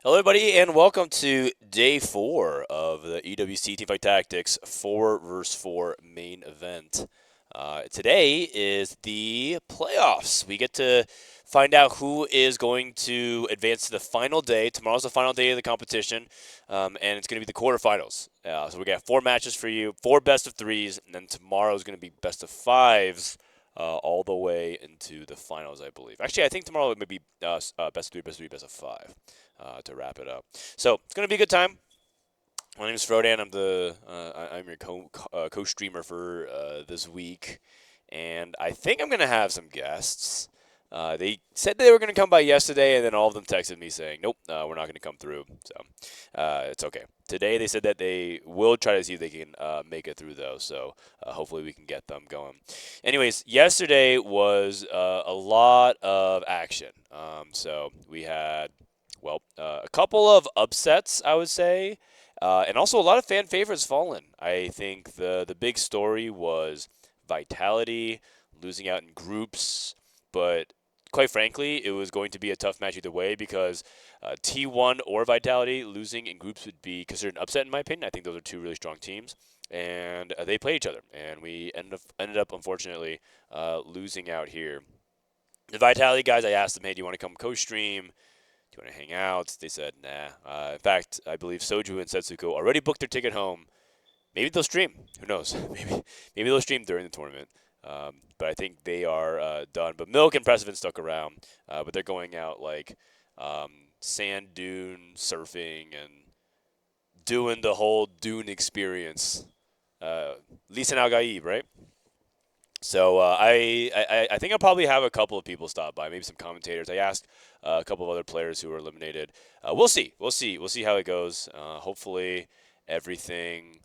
Hello, everybody, and welcome to day 4 of the EWC Teamfight Tactics 4 vs 4 main event. Today is the playoffs. We get to find out who is going to advance to the final day. Tomorrow's the final day of the competition, and it's going to be the quarterfinals. So we got 4 matches for you, 4 best of 3s, and then tomorrow is going to be best of 5s. All the way into the finals, I believe. Actually, I think tomorrow it may be best of 3, best of 3, best of 5 to wrap it up. So it's going to be a good time. My name is Frodan. I'm your co-streamer for this week, and I think I'm going to have some guests. They said they were going to come by yesterday, and then all of them texted me saying, "Nope, we're not going to come through." So it's okay. Today they said that they will try to see if they can make it through, though. So hopefully we can get them going. Anyways, yesterday was a lot of action. So we had a couple of upsets, I would say, and also a lot of fan favorites fallen. I think the big story was Vitality losing out in groups, but quite frankly, it was going to be a tough match either way because T1 or Vitality losing in groups would be considered an upset in my opinion. I think those are two really strong teams, and they play each other, and we ended up unfortunately losing out here. The Vitality guys, I asked them, hey, do you want to come co-stream? Do you want to hang out? They said, nah. In fact, I believe Soju and Setsuko already booked their ticket home. Maybe they'll stream. Who knows? Maybe they'll stream during the tournament. But I think they are done. But Milk and Precedent stuck around. But they're going out like sand dune surfing and doing the whole dune experience. Lisa and Algaib, right? So I think I'll probably have a couple of people stop by, maybe some commentators. I asked a couple of other players who were eliminated. We'll see. We'll see how it goes. Hopefully everything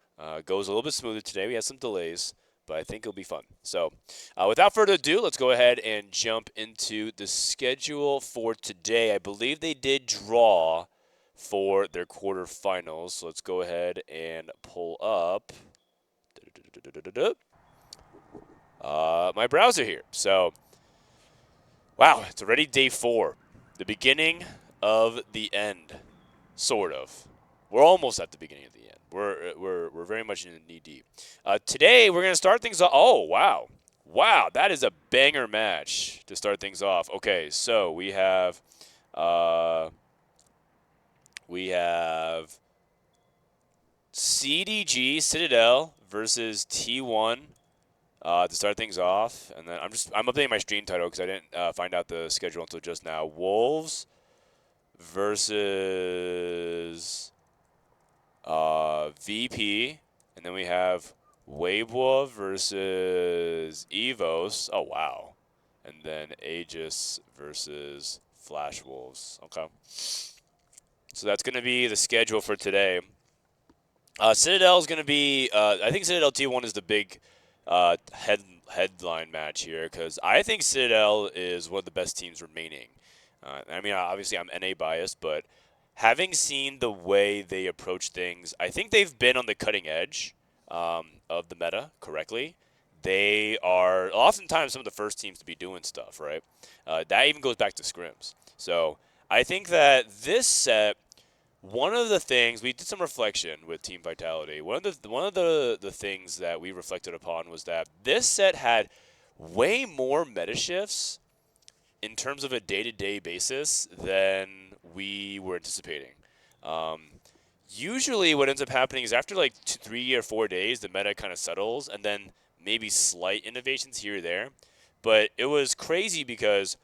goes a little bit smoother today. We had some delays, but I think it'll be fun. So without further ado, let's go ahead and jump into the schedule for today. I believe they did draw for their quarterfinals. So let's go ahead and pull up my browser here. So, wow, it's already day 4, the beginning of the end, sort of. We're almost at the beginning of the end. We're very much in the knee deep. Today we're gonna start things off. Oh wow, that is a banger match to start things off. Okay, so we have CTG Citadel versus T1 to start things off, and then I'm updating my stream title because I didn't find out the schedule until just now. Wolves versus VP, and then we have Weibo versus EVOS. Oh wow, and then AEGIS versus Flash Wolves. Okay, so that's gonna be the schedule for today. Citadel is going to be, I think Citadel T1 is the big headline match here because I think Citadel is one of the best teams remaining. I mean, obviously I'm NA biased, but having seen the way they approach things, I think they've been on the cutting edge of the meta correctly. They are oftentimes some of the first teams to be doing stuff, right? That even goes back to scrims. So I think that this set, one of the things we did some reflection with Team Vitality. One of the things that we reflected upon was that this set had way more meta shifts in terms of a day-to-day basis than we were anticipating. Usually, what ends up happening is after like 3 or 4 days, the meta kind of settles, and then maybe slight innovations here or there. But it was crazy because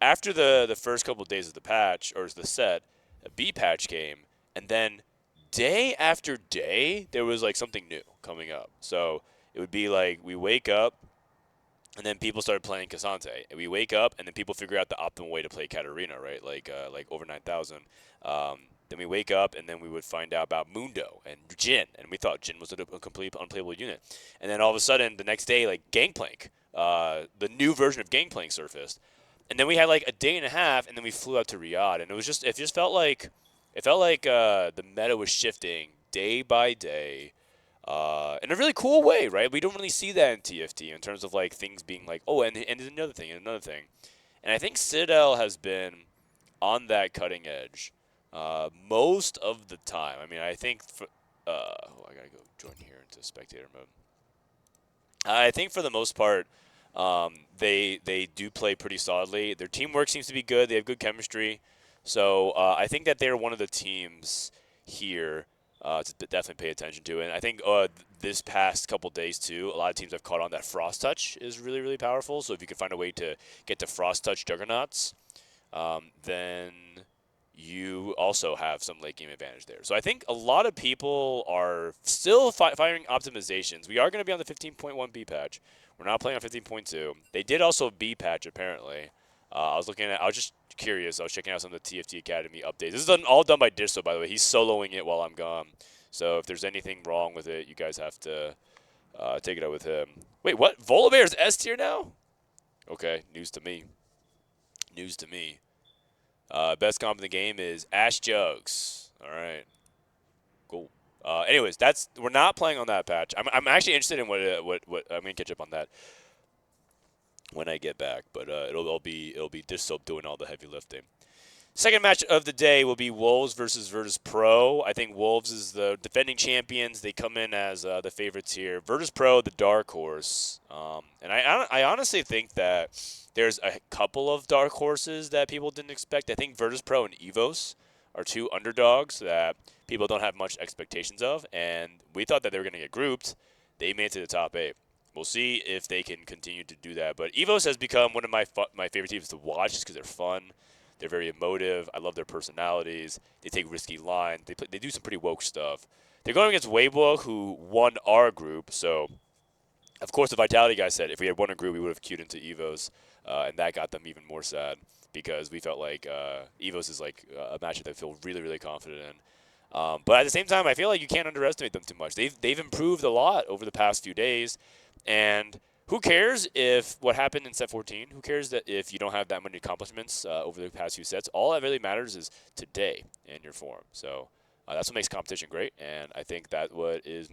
after the first couple of days of the patch or the set, a B patch came, and then day after day there was like something new coming up. So it would be like we wake up, and then people started playing Cassante, and we wake up, and then people figure out the optimal way to play Katarina, right? Like over 9,000. Then we wake up, and then we would find out about Mundo and Jin, and we thought Jin was a complete unplayable unit. And then all of a sudden, the next day, like Gangplank, the new version of Gangplank surfaced. And then we had like a day and a half, and then we flew out to Riyadh, and it just felt like the meta was shifting day by day, in a really cool way, right? We don't really see that in TFT in terms of like things being like, oh, and there's another thing, and I think Citadel has been on that cutting edge most of the time. I mean, I think I gotta go join here into spectator mode. I think for the most part, they do play pretty solidly. Their teamwork seems to be good. They have good chemistry. So I think that they're one of the teams here to definitely pay attention to. And I think this past couple days too, a lot of teams have caught on that Frost Touch is really, really powerful. So if you can find a way to get to Frost Touch Juggernauts, then you also have some late game advantage there. So I think a lot of people are still firing optimizations. We are going to be on the 15.1 B patch. We're not playing on 15.2. They did also B patch apparently. I was just curious. I was checking out some of the TFT Academy updates. This is all done by Disso, by the way. He's soloing it while I'm gone. So if there's anything wrong with it, you guys have to take it up with him. Wait, what? Volibear's S tier now? Okay, news to me. News to me. Best comp in the game is Ash Jugs. All right, cool. Anyways, we're not playing on that patch. I'm actually interested in what I'm gonna catch up on that when I get back. But it'll be Disso doing all the heavy lifting. Second match of the day will be Wolves versus Virtus Pro. I think Wolves is the defending champions. They come in as the favorites here. Virtus Pro, the dark horse. And I honestly think that there's a couple of dark horses that people didn't expect. I think Virtus Pro and EVOS are two underdogs that people don't have much expectations of. And we thought that they were going to get grouped. They made it to the top 8. We'll see if they can continue to do that. But EVOS has become one of my favorite teams to watch just because they're fun. They're very emotive. I love their personalities. They take risky lines. They do some pretty woke stuff. They're going against Weibo, who won our group. So, of course, the Vitality guy said if we had won a group, we would have queued into EVOS. And that got them even more sad because we felt like EVOS is like a matchup that I feel really, really confident in. But at the same time, I feel like you can't underestimate them too much. They've improved a lot over the past few days. And who cares if what happened in set 14? Who cares that if you don't have that many accomplishments over the past few sets? All that really matters is today and your form. So that's what makes competition great, and I think that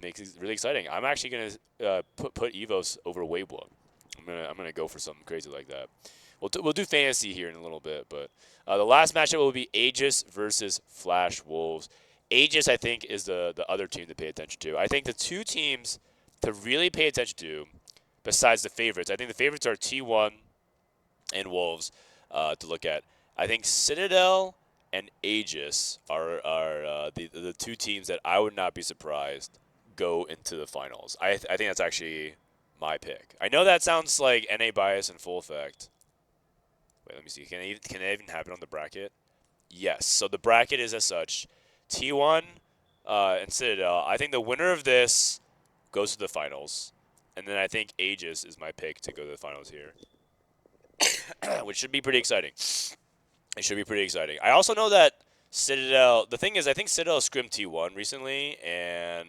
makes it really exciting. I'm actually gonna put EVOS over Weibo. I'm gonna go for something crazy like that. We'll do fantasy here in a little bit, but the last matchup will be AEGIS versus Flash Wolves. AEGIS, I think, is the other team to pay attention to. I think the two teams to really pay attention to, besides the favorites, I think the favorites are T1 and Wolves to look at. I think Citadel and AEGIS are the two teams that I would not be surprised go into the finals. I think that's actually my pick. I know that sounds like NA bias in full effect. Wait, let me see. Can it even happen on the bracket? Yes. So the bracket is as such. T1 and Citadel. I think the winner of this goes to the finals. And then I think AEGIS is my pick to go to the finals here. Which should be pretty exciting. It should be pretty exciting. I also know that Citadel, the thing is, I think Citadel scrimmed T1 recently, and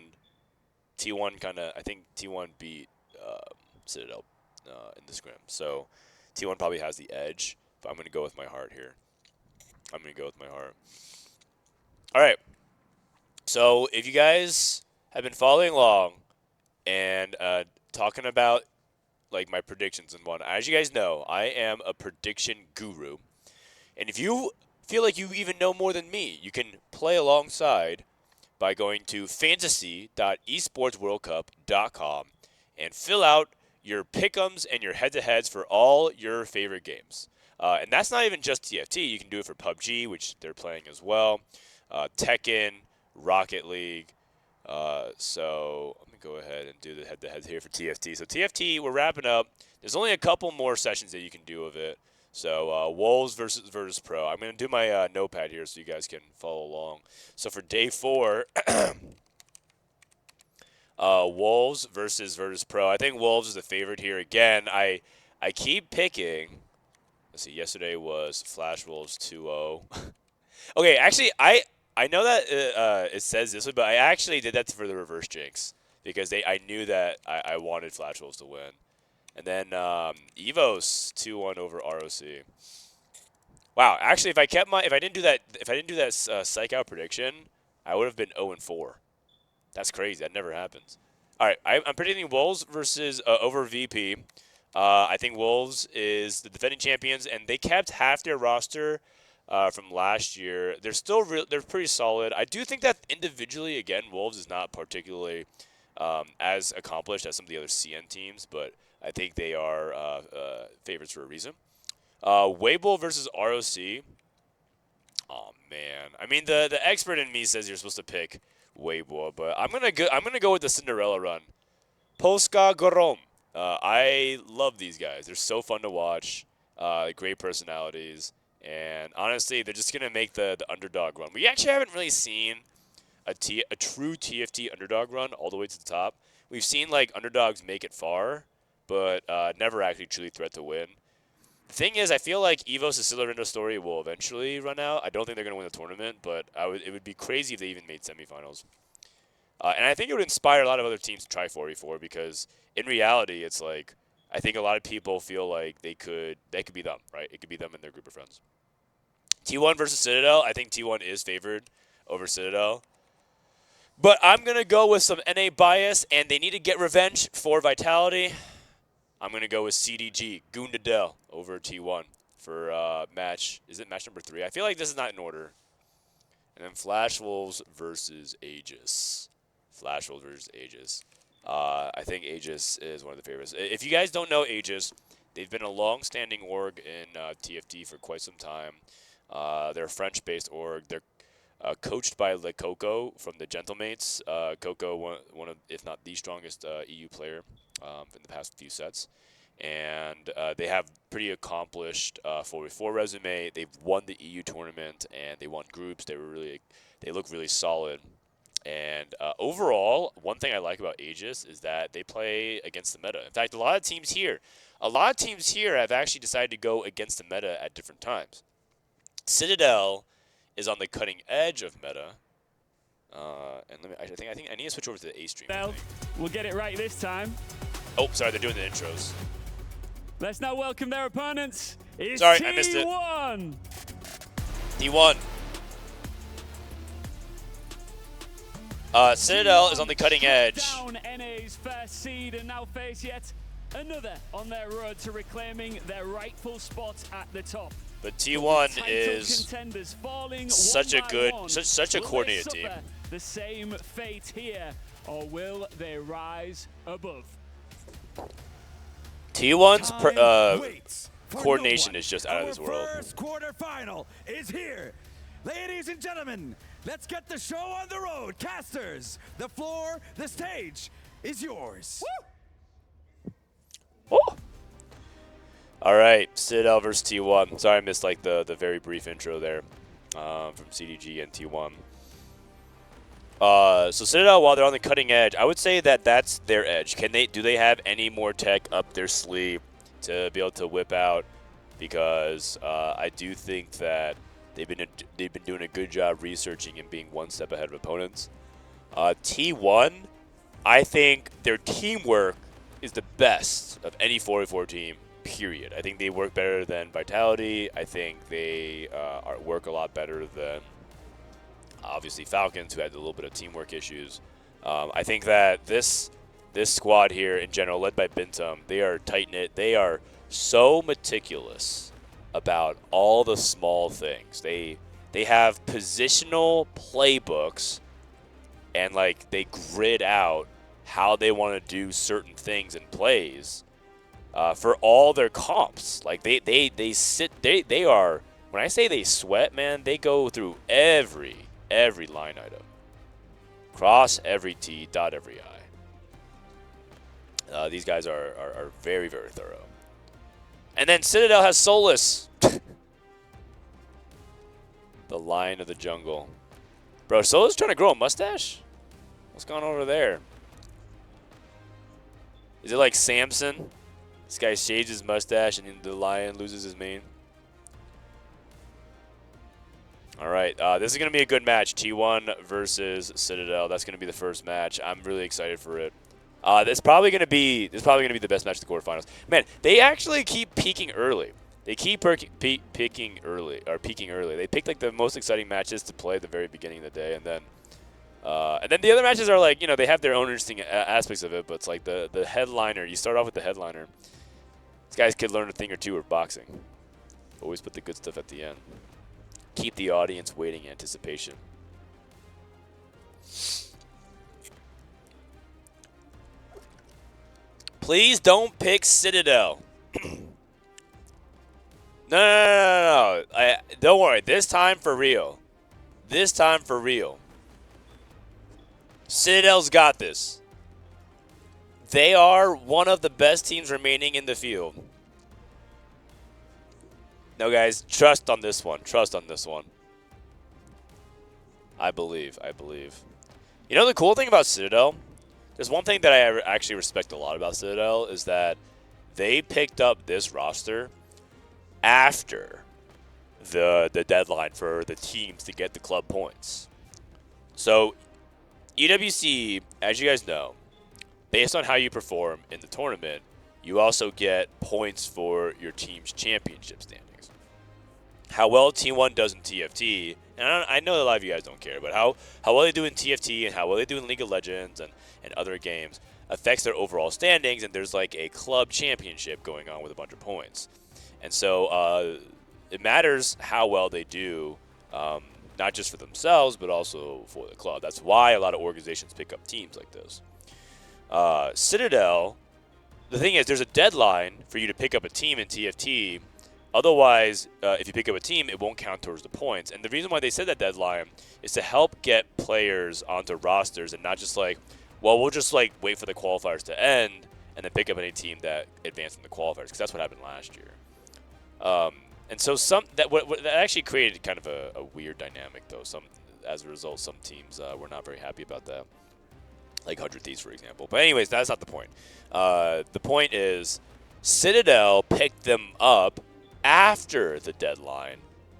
T1 I think T1 beat Citadel in the scrim. So T1 probably has the edge, but I'm going to go with my heart here. I'm going to go with my heart. All right. So if you guys have been following along and talking about like my predictions and whatnot, as you guys know, I am a prediction guru. And if you feel like you even know more than me, you can play alongside by going to fantasy.esportsworldcup.com and fill out your pick'ems and your head-to-heads for all your favorite games. And that's not even just TFT. You can do it for PUBG, which they're playing as well, Tekken, Rocket League. So let me go ahead and do the head-to-head here for TFT. So TFT, we're wrapping up. There's only a couple more sessions that you can do of it. So Wolves versus Virtus Pro. I'm going to do my notepad here so you guys can follow along. So for day 4, Wolves versus Virtus Pro. I think Wolves is the favorite here. Again, I keep picking. Let's see, yesterday was Flash Wolves 2-0. Okay, actually, I know that it says this way, but I actually did that for the reverse jinx because I knew that I wanted Flash Wolves to win. And then EVOS 2-1 over ROC. Wow, actually, if I didn't do that psych out prediction, I would have been 0-4. That's crazy. That never happens. All right, I'm predicting Wolves versus over VP. I think Wolves is the defending champions, and they kept half their roster from last year. They're still they're pretty solid. I do think that individually, again, Wolves is not particularly as accomplished as some of the other CN teams, but I think they are favorites for a reason. Weibo versus ROC. Oh man, I mean the expert in me says you're supposed to pick Weibo, but I'm gonna go with the Cinderella run. Polska Gorom. I love these guys. They're so fun to watch. Great personalities, and honestly, they're just gonna make the underdog run. We actually haven't really seen a true TFT underdog run all the way to the top. We've seen like underdogs make it far, but never actually truly threat to win. The thing is, I feel like EVOS' Cinderella story will eventually run out. I don't think they're going to win the tournament, but it would be crazy if they even made semifinals. And I think it would inspire a lot of other teams to try 4v4 because in reality, it's like I think a lot of people feel like they could be them, right? It could be them and their group of friends. T1 versus Citadel. I think T1 is favored over Citadel. But I'm going to go with some NA bias, and they need to get revenge for Vitality. I'm going to go with CTG, Goondadel, over T1 for match. Is it match number 3? I feel like this is not in order. And then Flash Wolves versus AEGIS. Flash Wolves versus AEGIS. I think AEGIS is one of the favorites. If you guys don't know AEGIS, they've been a long-standing org in TFT for quite some time. They're a French-based org. They're coached by Le Coco from the Gentlemates. Coco, one of, if not the strongest EU player in the past few sets. And they have pretty accomplished 4v4 resume. They've won the EU tournament, and they won groups. They look really solid. And overall, one thing I like about Aegis is that they play against the meta. In fact, a lot of teams here have actually decided to go against the meta at different times. Citadel is on the cutting edge of meta. And I think I need to switch over to the A stream. We'll get it right this time. Oh, sorry, they're doing the intros. Let's now welcome their opponents. It's sorry, T1. I missed it. T1. Citadel is on the cutting edge. Down NA's first seed and now face yet another on their road to reclaiming their rightful spot at the top. But T1 is such a good, such a coordinated team. The same fate here, or will they rise above? T1's coordination is just out of this world. First quarterfinal is here. Ladies and gentlemen, let's get the show on the road. Casters, the floor, the stage is yours. Woo! Oh. All right, Citadel versus T1. Sorry I missed like the very brief intro there from CTG and T1. So Citadel, while they're on the cutting edge, I would say that that's their edge. Do they have any more tech up their sleeve to be able to whip out? Because I do think that they've been doing a good job researching and being one step ahead of opponents. T1, I think their teamwork is the best of any 4v4 team. Period. I think they work better than Vitality. I think they work a lot better than obviously Falcons, who had a little bit of teamwork issues. I think that this squad here in general, led by Bintum, they are tight-knit. They are so meticulous about all the small things. They have positional playbooks, and like they grid out how they want to do certain things and plays for all their comps. Like they are, when I say they sweat, man, they go through every line item. Cross every T, dot every I. These guys are very, very thorough. And then Citadel has Solus. The Lion of the Jungle. Bro, Solus trying to grow a mustache? What's going on over there? Is it like Samson? This guy shaves his mustache and then the lion loses his mane. All right, this is going to be a good match. T1 versus Citadel. That's going to be the first match. I'm really excited for it. This is probably going to be the best match of the quarterfinals. Man, they actually keep peaking early. They keep peaking early. They pick like the most exciting matches to play at the very beginning of the day, and then the other matches are like, you know, they have their own interesting aspects of it. But it's like the headliner. You start off with the headliner. These guys could learn a thing or two of boxing. Always put the good stuff at the end. keep the audience waiting in anticipation. Please don't pick Citadel. No. Don't worry. This time for real. This time for real. Citadel's got this. They are one of the best teams remaining in the field. No, guys, trust on this one. Trust on this one. I believe. You know the cool thing about Citadel? There's one thing that I actually respect a lot about Citadel is that they picked up this roster after the deadline for the teams to get the club points. So EWC, as you guys know, based on how you perform in the tournament, you also get points for your team's championship standings. How well Team 1 does in TFT, and I know that a lot of you guys don't care, but how well they do in TFT and how well they do in League of Legends and other games affects their overall standings, and there's like a club championship going on with a bunch of points. And so it matters how well they do, not just for themselves, but also for the club. That's why a lot of organizations pick up teams like this. Citadel, the thing is, there's a deadline for you to pick up a team in TFT. Otherwise, if you pick up a team, it won't count towards the points. And the reason why they set that deadline is to help get players onto rosters and not just like, well, we'll just like wait for the qualifiers to end and then pick up any team that advanced in the qualifiers, because that's what happened last year. And so that actually created kind of a weird dynamic, though. As a result, some teams were not very happy about that, like 100 Thieves, for example. But anyways, that's not the point. The point is Citadel picked them up after the deadline,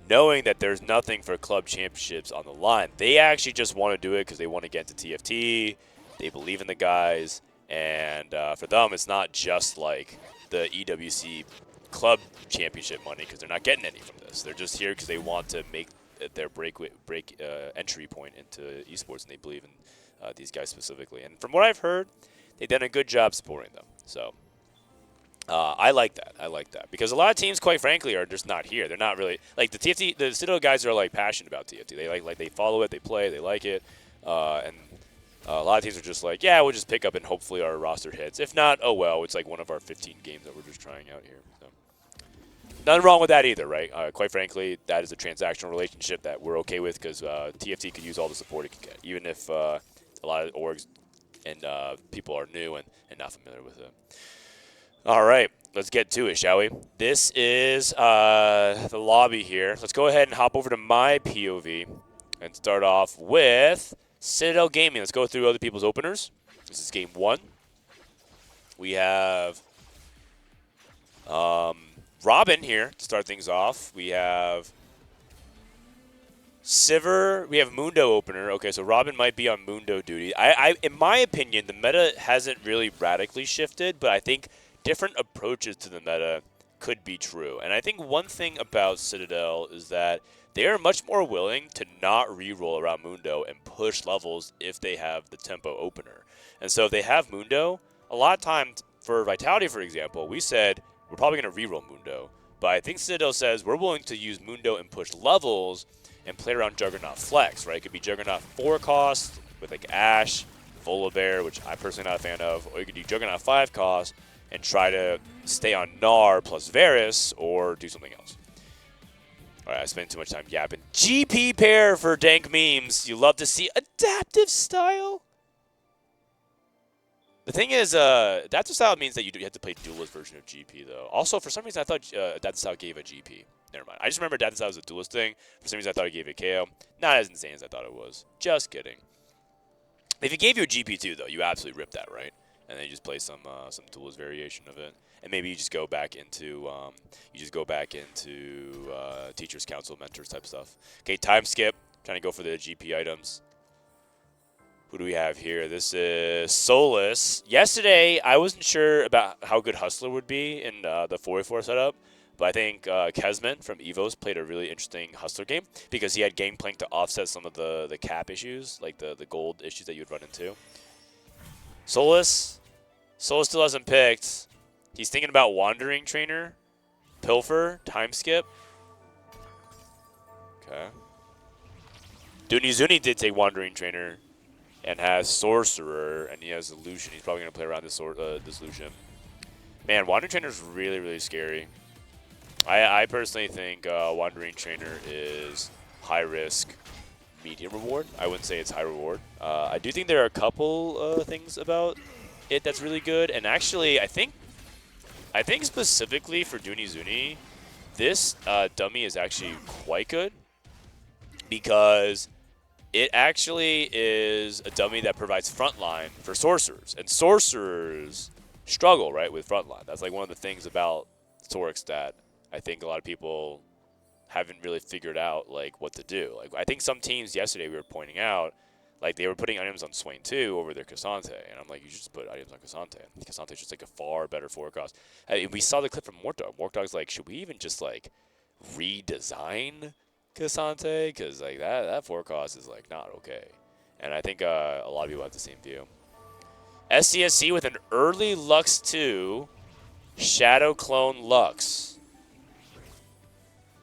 knowing that there's nothing for club championships on the line. They actually just want to do it because they want to get into TFT. They believe in the guys. And for them, it's not just like the EWC club championship money, because they're not getting any from this. They're just here because they want to make their entry point into esports, and they believe in these guys specifically. And from what I've heard, they've done a good job supporting them. So I like that. Because a lot of teams, quite frankly, are just not here. They're not really like the TFT. The Citadel guys are like passionate about TFT. They like they follow it, they play, they like it, and a lot of teams are just like, yeah, we'll just pick up and hopefully our roster hits. If not, oh well, it's like one of our 15 games that we're just trying out here. So nothing wrong with that either, right? Quite frankly, that is a transactional relationship that we're okay with, because TFT could use all the support it can get, even if a lot of orgs and people are new and not familiar with it. All right, let's get to it, shall we? This is the lobby here. Let's go ahead and hop over to my POV and start off with Citadel Gaming. Let's go through other people's openers. This is game 1. We have Robin here to start things off. We have Sivir. We have Mundo opener. Okay, so Robin might be on Mundo duty. In my opinion, the meta hasn't really radically shifted, but I think different approaches to the meta could be true. And I think one thing about Citadel is that they are much more willing to not reroll around Mundo and push levels if they have the tempo opener. And so if they have Mundo, a lot of times for Vitality, for example, we said we're probably going to reroll Mundo. But I think Citadel says we're willing to use Mundo and push levels and play around Juggernaut Flex, right? It could be Juggernaut 4 cost with like Ashe, Volibear, which I'm personally not a fan of, or you could do Juggernaut 5 cost and try to stay on Gnar plus Varus or do something else. All right, I spent too much time yapping. GP pair for dank memes. You love to see adaptive style. The thing is, adaptive style means that you have to play duelist version of GP, though. Also, for some reason, I thought adaptive style gave a GP. Never mind. I just remember adaptive style was a duelist thing. For some reason, I thought it gave a KO. Not as insane as I thought it was. Just kidding. If it gave you a GP too, though, you absolutely ripped that, right? And then you just play some duelist variation of it, and maybe you just go back into teachers, council, mentors type stuff. Okay, time skip. Trying to go for the GP items. Who do we have here? This is Solus. Yesterday, I wasn't sure about how good Hustler would be in the 4v4 setup, but I think Kesman from EVOS played a really interesting Hustler game because he had Gangplank to offset some of the cap issues, like the gold issues that you would run into. Solus still hasn't picked. He's thinking about Wandering Trainer, Pilfer, Time Skip. Okay. Zuni did take Wandering Trainer and has Sorcerer, and he has Illusion. He's probably going to play around this Illusion. Man, Wandering Trainer is really, really scary. I personally think Wandering Trainer is high risk, medium reward. I wouldn't say it's high reward. I do think there are a couple things about it that's really good, and actually, I think specifically for Zuni, this dummy is actually quite good because it actually is a dummy that provides frontline for sorcerers, and sorcerers struggle right with frontline. That's like one of the things about Torix that I think a lot of people haven't really figured out like what to do. Like I think some teams yesterday we were pointing out, like they were putting items on Swain 2 over their Cassante, and I'm like, you should just put items on Cassante. Cassante's just like a far better forecast. We saw the clip from Mortdog. Mortdog's like, should we even just like redesign Cassante? Because like that forecast is like not okay. And I think a lot of people have the same view. SCSC with an early Lux 2, Shadow Clone Lux.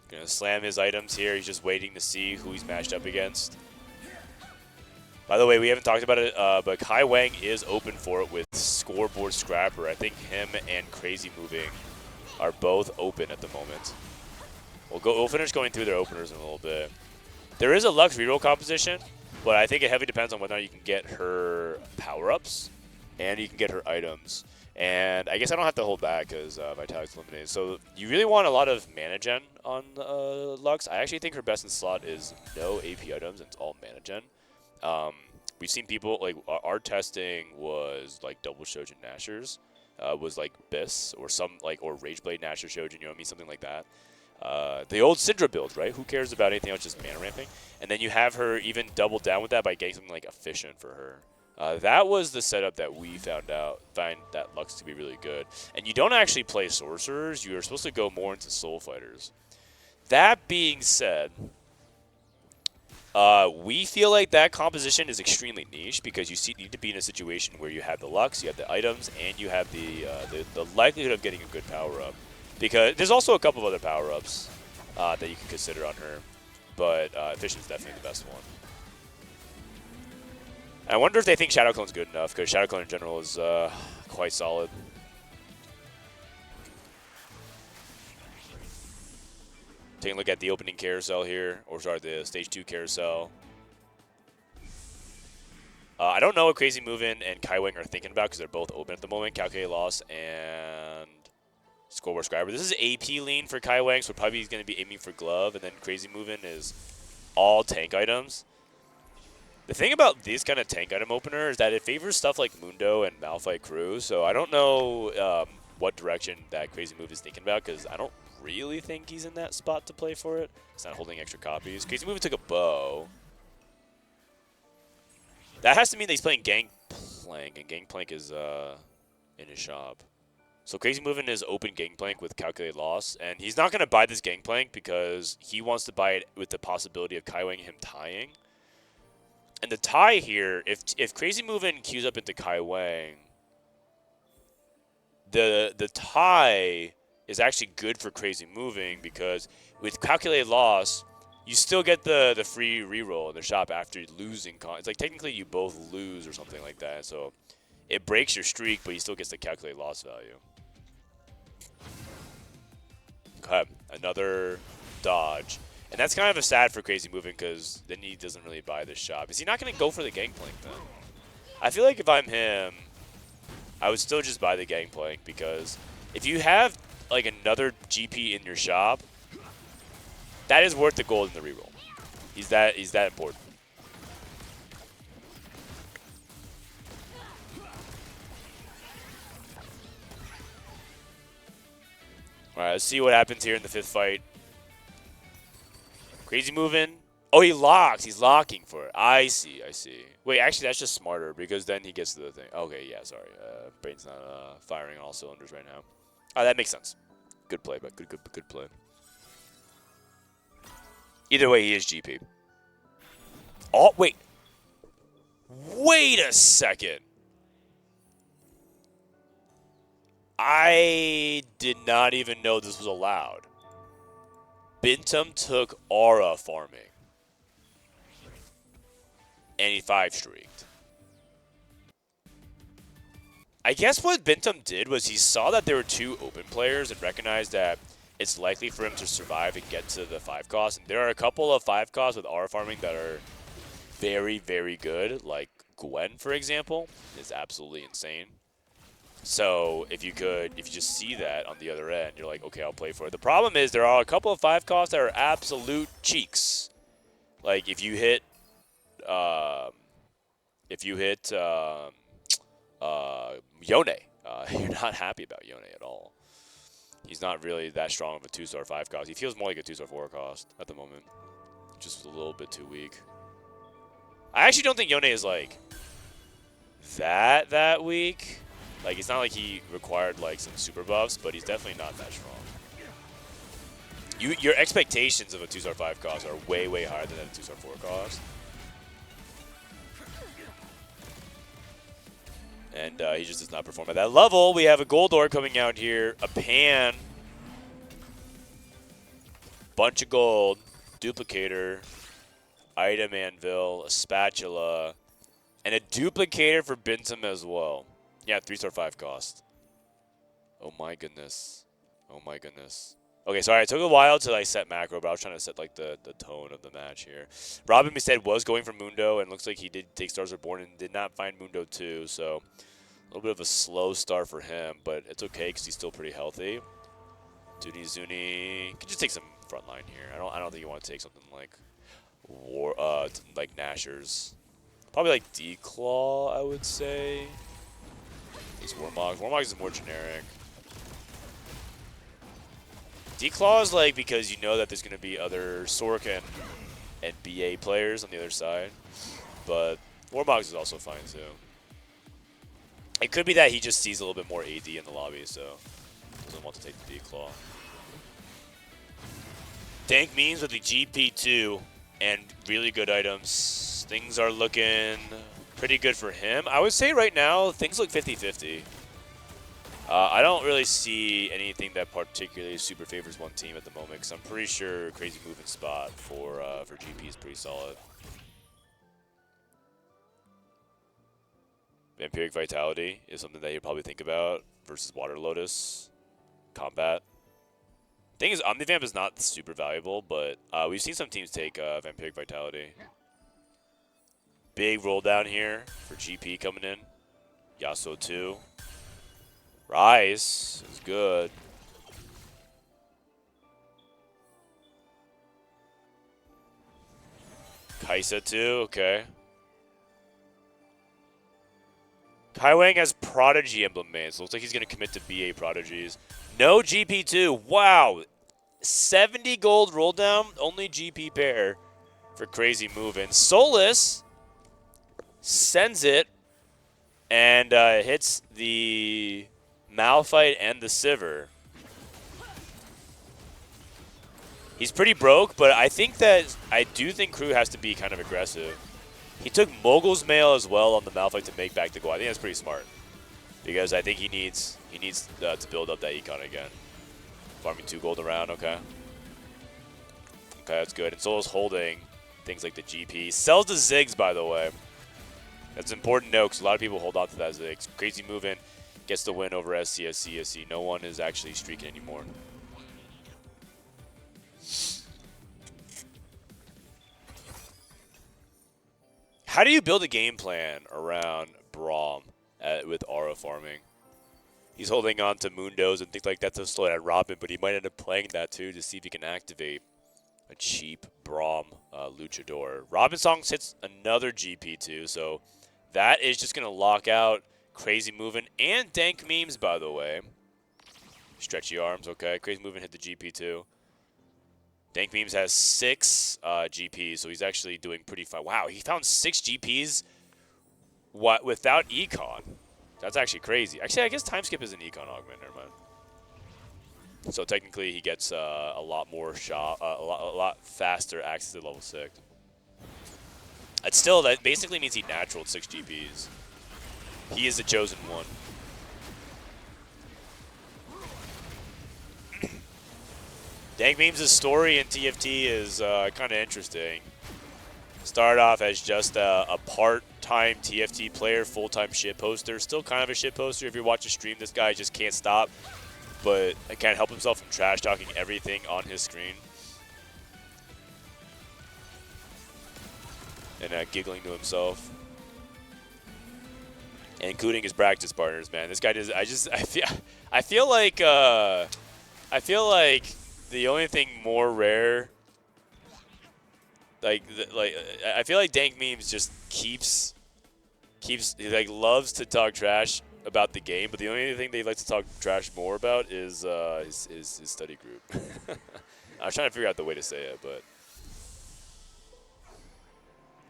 Gonna slam his items here. He's just waiting to see who he's matched up against. By the way, we haven't talked about it, but Kai Wang is open for it with Scoreboard Scrapper. I think him and Crazy Moving are both open at the moment. We'll finish going through their openers in a little bit. There is a Lux reroll composition, but I think it heavily depends on whether or not you can get her power-ups and you can get her items. And I guess I don't have to hold back because Vitalic's eliminated. So you really want a lot of mana gen on Lux. I actually think her best in slot is no AP items and it's all mana gen. We've seen people, like, our testing was, like, double Shojin Nashers, was, like, Biss, or or Rageblade Nasher Shojin, you know what I mean, something like that. The old Syndra build, right? Who cares about anything else, just mana ramping? And then you have her even double down with that by getting something, like, Efficient for her. That was the setup that we find that Lux to be really good. And you don't actually play Sorcerers, you are supposed to go more into Soul Fighters. That being said, we feel like that composition is extremely niche because you need to be in a situation where you have the Lux, you have the items, and you have the likelihood of getting a good power-up. Because there's also a couple of other power-ups that you can consider on her, but Efficient is definitely the best one. I wonder if they think Shadow Clone's good enough, because Shadow Clone in general is quite solid. Taking a look at the opening carousel here, or sorry, the stage 2 carousel. I don't know what Crazy Movin' and Kai Wang are thinking about because they're both open at the moment. Calculated Loss and Scoreboard Scriber. This is AP lean for Kai Wang, so probably he's going to be aiming for Glove, and then Crazy Movin' is all tank items. The thing about this kind of tank item opener is that it favors stuff like Mundo and Malphite Crew, so I don't know what direction that Crazy Move is thinking about because I don't really think he's in that spot to play for it. He's not holding extra copies. Crazy Move took a bow. That has to mean that he's playing Gangplank, and Gangplank is in his shop. So Crazy Moving is open Gangplank with Calculated Loss, and he's not going to buy this Gangplank because he wants to buy it with the possibility of Kai Wang him tying. And the tie here, if Crazy Moving queues up into Kai Wang, the tie is actually good for Crazy Moving because with Calculated Loss, you still get the free reroll in the shop after losing. It's like technically you both lose or something like that. So it breaks your streak, but he still gets the Calculated Loss value. Okay, another dodge. And that's kind of a sad for Crazy Moving because then he doesn't really buy this shop. Is he not going to go for the Gangplank then? I feel like if I'm him, I would still just buy the Gangplank because if you have like another GP in your shop, that is worth the gold in the reroll. He's that important. All right, let's see what happens here in the 5th fight. Crazy Moving. Oh, he locks. He's locking for it. I see. Wait, actually, that's just smarter because then he gets to the thing. Okay, yeah, sorry. Brain's not firing on all cylinders right now. Oh, that makes sense. Good play, but good play. Either way, he is GP. Oh, wait. Wait a second. I did not even know this was allowed. Bintum took aura farming. And he 5-streaked. I guess what Bintum did was he saw that there were 2 open players and recognized that it's likely for him to survive and get to the 5 cost. And there are a couple of 5 costs with aura farming that are very, very good. Like Gwen, for example, is absolutely insane. So if you just see that on the other end, you're like, okay, I'll play for it. The problem is there are a couple of 5 costs that are absolute cheeks. Like if you hit Yone, you're not happy about Yone at all. He's not really that strong of a 2-star 5 cost. He feels more like a 2-star 4 cost at the moment. Just a little bit too weak. I actually don't think Yone is like that weak. Like it's not like he required like some super buffs, but he's definitely not that strong. Your expectations of a 2-star 5 cost are way, way higher than a 2-star 4 cost. And he just does not perform at that level. We have a Goldor coming out here, a Pan, bunch of gold, Duplicator, Item Anvil, a Spatula, and a Duplicator for Bintum as well. Yeah, 3-star 5 cost. Oh my goodness. Oh my goodness. Okay, sorry, it took a while to like set macro, but I was trying to set like the tone of the match here. Robin, we said, was going for Mundo, and looks like he did take Stars Reborn and did not find Mundo too, so a little bit of a slow start for him, but it's okay because he's still pretty healthy. Zuni Zuni could just take some frontline here. I don't think you want to take something like like Nashers. Probably like D-Claw, I would say. These Warmogs. Warmogs is more generic. D-Claw is like because you know that there's going to be other Sork and BA players on the other side. But Warmogs is also fine too. It could be that he just sees a little bit more AD in the lobby, so doesn't want to take the D-Claw. Dank memes with the GP2 and really good items. Things are looking pretty good for him. I would say right now, things look 50-50. I don't really see anything that particularly super favors one team at the moment, because I'm pretty sure crazy moving spot for GP is pretty solid. Vampiric Vitality is something that you probably think about versus Water Lotus combat. Thing is, Omnivamp is not super valuable, but we've seen some teams take Vampiric Vitality. Big roll down here for GP coming in. Yasuo 2. Rise is good. Kaisa 2, okay. Kaiwang has Prodigy emblem main, so looks like he's going to commit to BA Prodigies. No GP2. Wow. 70 gold roll down, only GP pair for crazy moving. Solus sends it and hits the Malphite and the Sivir. He's pretty broke, but I do think Crew has to be kind of aggressive. He took Mogul's Mail as well on the Malphite to make back the goal. I think that's pretty smart, because I think he needs to build up that econ again. Farming 2 gold around, okay. Okay, that's good. And Solo's holding things like the GP. Sells the Ziggs, by the way. That's an important note, because a lot of people hold on to that Ziggs. Crazy moving, gets the win over SC. No one is actually streaking anymore. How do you build a game plan around Braum with aura farming? He's holding on to Mundos and things like that to slow down Robin, but he might end up playing that too to see if he can activate a cheap Braum Luchador. Robin Songs hits another GP2, so that is just going to lock out Crazy Moving and Dank Memes, by the way. Stretchy arms, okay. Crazy Moving hit the GP2. Dank Memes has 6 GPs, so he's actually doing pretty fine. Wow, he found 6 GPs without Econ. That's actually crazy. Actually, I guess Time Skip is an Econ augment. Never mind. So technically, he gets a lot more a lot faster access to level 6. That basically means he naturaled 6 GPs. He is the chosen one. Dank Memes' story in TFT is kind of interesting. Started off as just a part-time TFT player, full-time shitposter. Still kind of a shitposter. If you watch a stream, this guy just can't stop. But I can't help himself from trash-talking everything on his screen. And giggling to himself. And including his practice partners, man. This guy does. I feel like the only thing more rare. I feel like Dank Memes just keeps he like loves to talk trash about the game, but the only thing they like to talk trash more about is his study group. I was trying to figure out the way to say it, but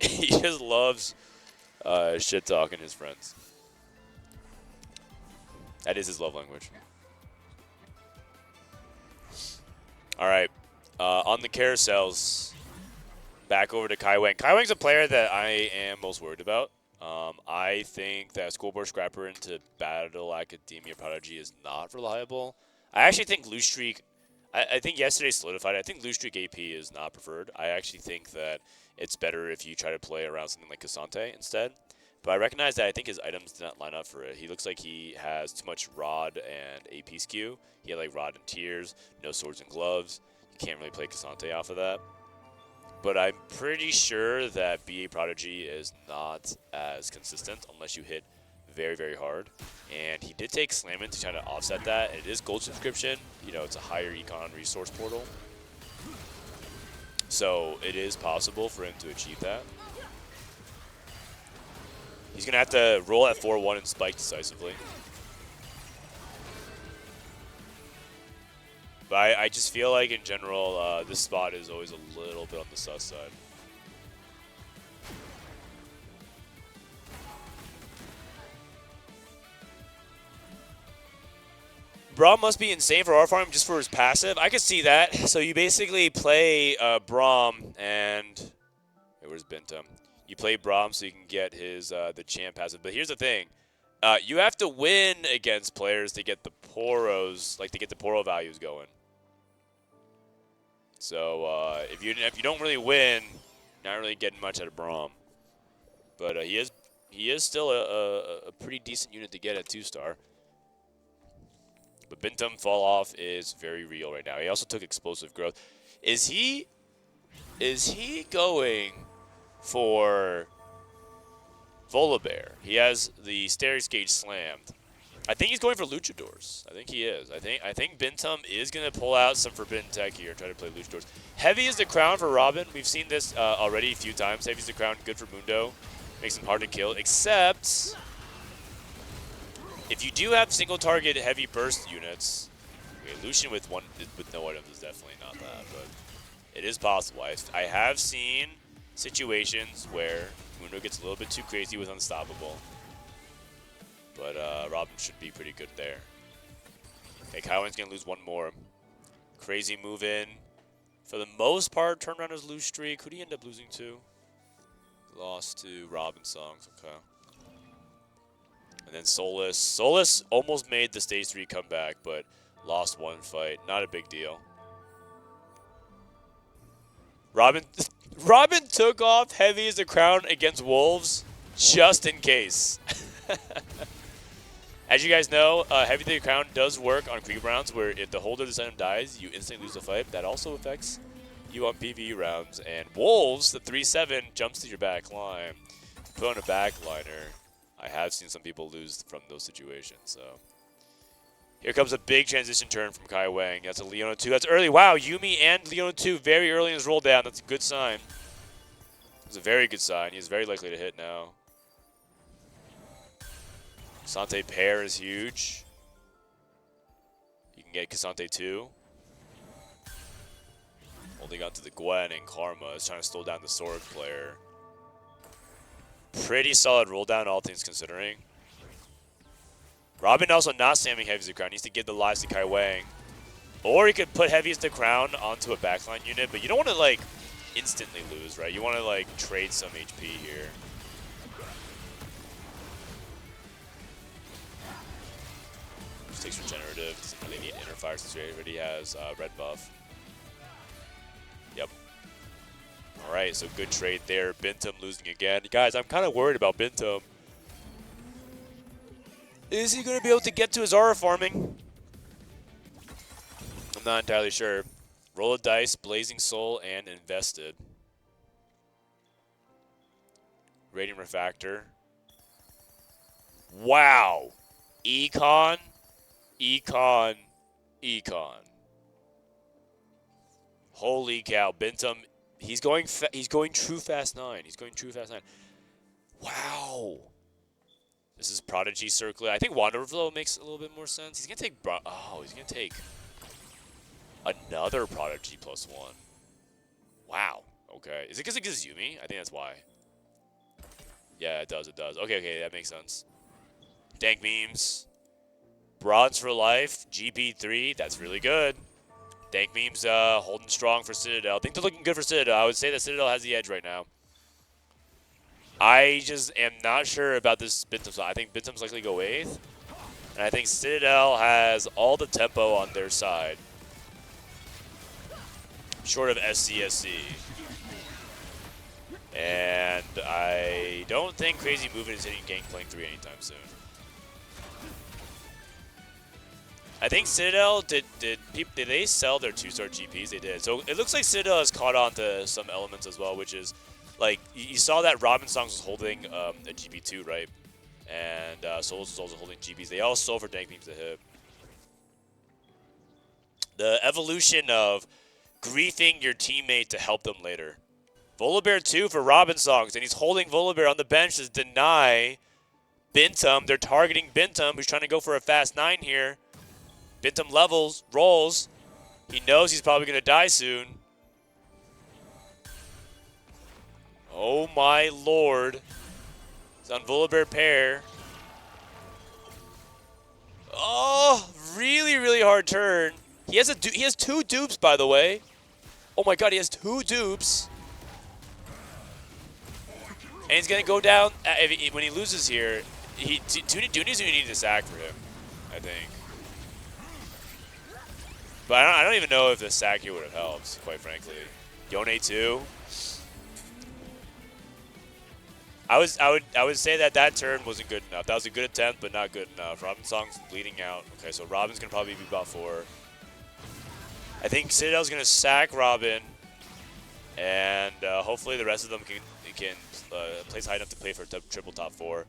he just loves shit talking his friends. That is his love language. All right, on the carousels. Back over to Kai Wang. Kai Wang's a player that I am most worried about. I think that Schoolboy Scrapper into Battle Academia Prodigy is not reliable. I actually think Loose Streak, I think yesterday solidified. I think Loose Streak AP is not preferred. I actually think that it's better if you try to play around something like Cassante instead. But I recognize that I think his items do not line up for it. He looks like he has too much Rod and AP skew. He had like Rod and Tears, no Swords and Gloves. You can't really play Cassante off of that. But I'm pretty sure that BA Prodigy is not as consistent unless you hit very, very hard. And he did take Slammin to try to offset that. And it is gold subscription. You know, it's a higher econ resource portal. So it is possible for him to achieve that. He's going to have to roll at 4-1 and spike decisively. But I just feel like, in general, this spot is always a little bit on the sus side. Braum must be insane for R farm just for his passive. I could see that. So you basically play Braum and... Hey, where's Bentum? You play Braum so you can get his the champ passive. But here's the thing. You have to win against players to get the Poros, like to get the Poro values going. So if you don't really win, not really getting much out of Braum. But he is still a pretty decent unit to get at 2-star. But Bentum fall off is very real right now. He also took explosive growth. Is he going for Volibear? He has the Stairs Gauge slammed. I think he's going for Luchadors. I think he is. I think Bentum is going to pull out some Forbidden Tech here and try to play Luchadors. Heavy is the crown for Robin. We've seen this already a few times. Heavy is the crown, good for Mundo. Makes him hard to kill, except if you do have single target heavy burst units, okay, Lucian with no items is definitely not that, but it is possible. I have seen situations where Mundo gets a little bit too crazy with Unstoppable. But Robin should be pretty good there. Okay, Kaiwan's going to lose one more. Crazy move in. For the most part, turnaround his lose streak. Who did he end up losing to? Lost to Robin Songs. Okay. And then Solus. Solus almost made the stage 3 comeback, but lost one fight. Not a big deal. Robin took off Heavy as the crown against Wolves just in case. As you guys know, Heavy the Crown does work on creep rounds where if the holder of this item dies, you instantly lose the fight. That also affects you on PvE rounds. And Wolves, the 3-7, jumps to your back line. Put on a backliner. I have seen some people lose from those situations. So here comes a big transition turn from Kai Wang. That's a Leona 2. That's early. Wow, Yuumi and Leona 2 very early in his roll down. That's a good sign. It's a very good sign. He's very likely to hit now. Cassante pair is huge. You can get Cassante 2. Holding on to the Gwen, and Karma is trying to slow down the Sword player. Pretty solid roll down, all things considering. Robin also not spamming Heavy as the Crown. Needs to give the lives to Kai Wang. Or he could put Heavy as the Crown onto a backline unit, but you don't want to like instantly lose, right? You want to like trade some HP here. Just takes regenerative. Doesn't really need inner fire since he already has red buff. All right, so good trade there. Bintum losing again. Guys, I'm kind of worried about Bintum. Is he going to be able to get to his aura farming? I'm not entirely sure. Roll a dice, Blazing Soul, and Invested. Radiant Refactor. Wow. Econ. Holy cow. Bintum, he's going true fast 9. He's going true fast 9. Wow. This is Prodigy Circlet. I think Wanderflow makes a little bit more sense. He's going to take... he's going to take another Prodigy +1. Wow. Okay. Is it because it gives Yumi? I think that's why. Yeah, it does. Okay, that makes sense. Dank Memes. Bronze for life. GP3. That's really good. Dank Memes holding strong for Citadel. I think they're looking good for Citadel. I would say that Citadel has the edge right now. I just am not sure about this Bintum. I think Bintum's likely to go 8th. And I think Citadel has all the tempo on their side. Short of SCSC. And I don't think Crazy Movement is hitting Gangplank 3 anytime soon. I think Citadel, did they sell their 2-star GPs? They did. So it looks like Citadel has caught on to some elements as well, which is, like, you saw that Robin Songs was holding a GP2, right? And Souls was also holding GPs. They all sold for Dank Beams to hit. The evolution of griefing your teammate to help them later. Volibear 2 for Robin Songs, and he's holding Volibear on the bench to deny Bintum. They're targeting Bintum, who's trying to go for a fast 9 here. Bintum rolls. He knows he's probably going to die soon. Oh my lord. It's on Volibear pair. Oh, really hard turn. He has 2 dupes, by the way. Oh my god, he has 2 dupes. And he's going to go down. When he loses here, Dooney's going to need a sack for him, I think. But I don't even know if the sack here would have helped, quite frankly. Yone 2. I would say that turn wasn't good enough. That was a good attempt, but not good enough. Robin Song's bleeding out. Okay, so Robin's going to probably be bot 4. I think Citadel's going to sack Robin, and hopefully the rest of them can place high enough to play for triple top 4.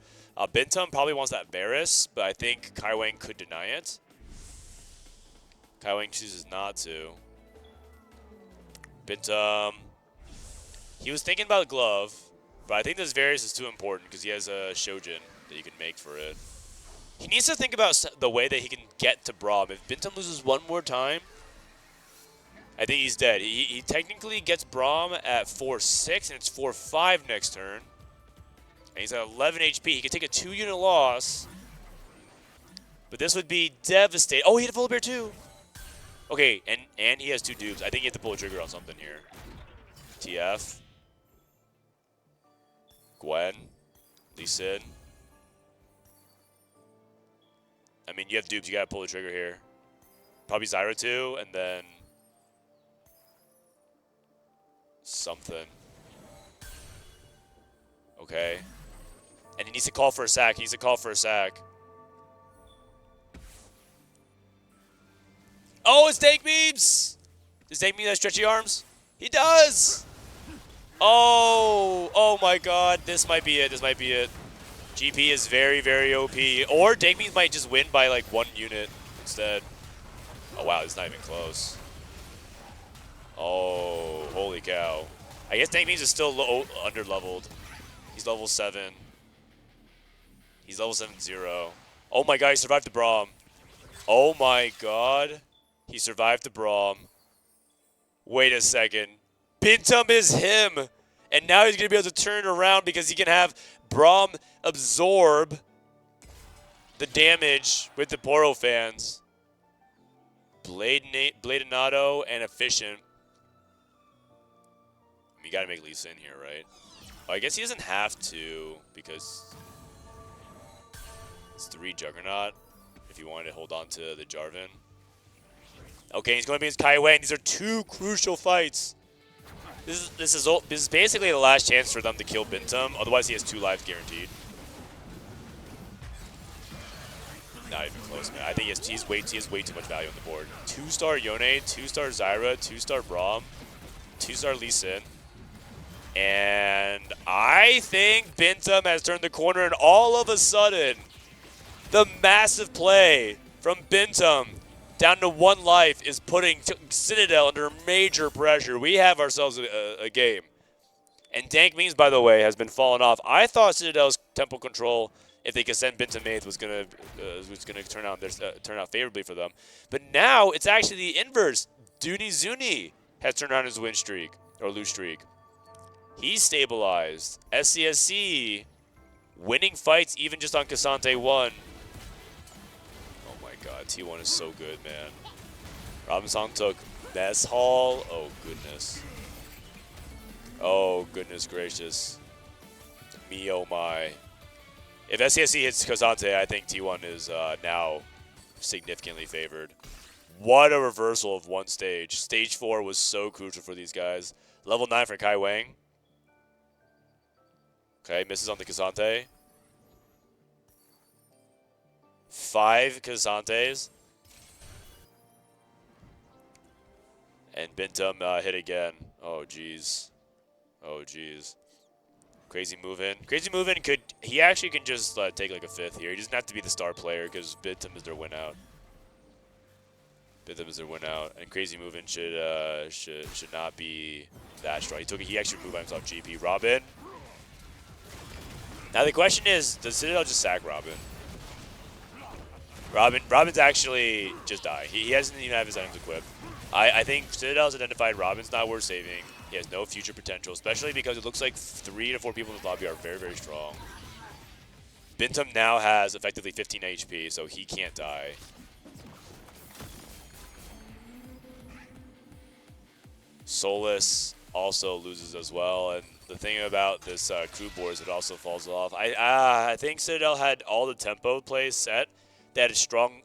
Bintum probably wants that Varus, but I think Kai Wang could deny it. Kai Wang chooses not to. Bintum, he was thinking about Glove, but I think this Varus is too important because he has a Shojin that he can make for it. He needs to think about the way that he can get to Braum. If Bintum loses one more time, I think he's dead. He technically gets Braum at 4-6, and it's 4-5 next turn. And he's at 11 HP. He could take a 2-unit loss. But this would be devastating. Oh, he hit a Volibear too. Okay, and he has 2 dupes. I think you have to pull a trigger on something here. TF. Gwen. Lee Sin. I mean, you have dupes. You got to pull the trigger here. Probably Zyra too, and then something. Okay. And he needs to call for a sack. Oh, it's Dank Memes! Does Dank Memes have stretchy arms? He does! Oh my god. This might be it. GP is very OP. Or Dank Memes might just win by like 1 unit instead. Oh wow, it's not even close. Oh, holy cow. I guess Dank Memes is still under-leveled. He's level 7. He's level 7-0. Oh my god, he survived the Braum. Oh my god. He survived the Braum. Wait a second. Bintum is him. And now he's going to be able to turn around because he can have Braum absorb the damage with the Poro fans. Bladenato and Efficient. You got to make Lee Sin here, right? Oh, I guess he doesn't have to because it's 3 Juggernaut if you wanted to hold on to the Jarvan. Okay, he's going to be against Kai Wang. These are 2 crucial fights. This is basically the last chance for them to kill Bintum. Otherwise, he has 2 lives guaranteed. Not even close, man. I think he has way too much value on the board. 2-star Yone, 2-star Zyra, 2-star Braum, 2-star Lee Sin. And I think Bintum has turned the corner, and all of a sudden, the massive play from Bintum down to 1 life is putting Citadel under major pressure. We have ourselves a game. And Dank Memes, by the way, has been falling off. I thought Citadel's tempo control, if they could send Bintum 8th, was gonna turn out favorably for them. But now it's actually the inverse. Dooney Zuni has turned on his win streak or lose streak. He's stabilized. SCSC winning fights even just on Cassante 1. Oh my god, T1 is so good, man. Robinson took Mess Hall. Oh goodness. Oh goodness gracious. Me oh my. If SCSC hits Cassante, I think T1 is now significantly favored. What a reversal of 1 stage. Stage 4 was so crucial for these guys. Level 9 for Kai Wang. Okay, misses on the Cassante. 5 Cassantes. And Bintum hit again. Oh, jeez. Oh, jeez. Crazy move in. Crazy move in could... He actually can just take like a 5th here. He doesn't have to be the star player because Bintum is their win out. Bintum is their win out. And Crazy move in should not be that strong. He actually moved by himself GP. Robin. Now the question is, does Citadel just sack Robin? Robin's actually just die. He doesn't even have his items equipped. I think Citadel's identified Robin's not worth saving. He has no future potential, especially because it looks like 3 to 4 people in the lobby are very, very strong. Bintum now has effectively 15 HP, so he can't die. Solus also loses as well, and the thing about this crew board is it also falls off. I think Citadel had all the tempo plays set. They had a strong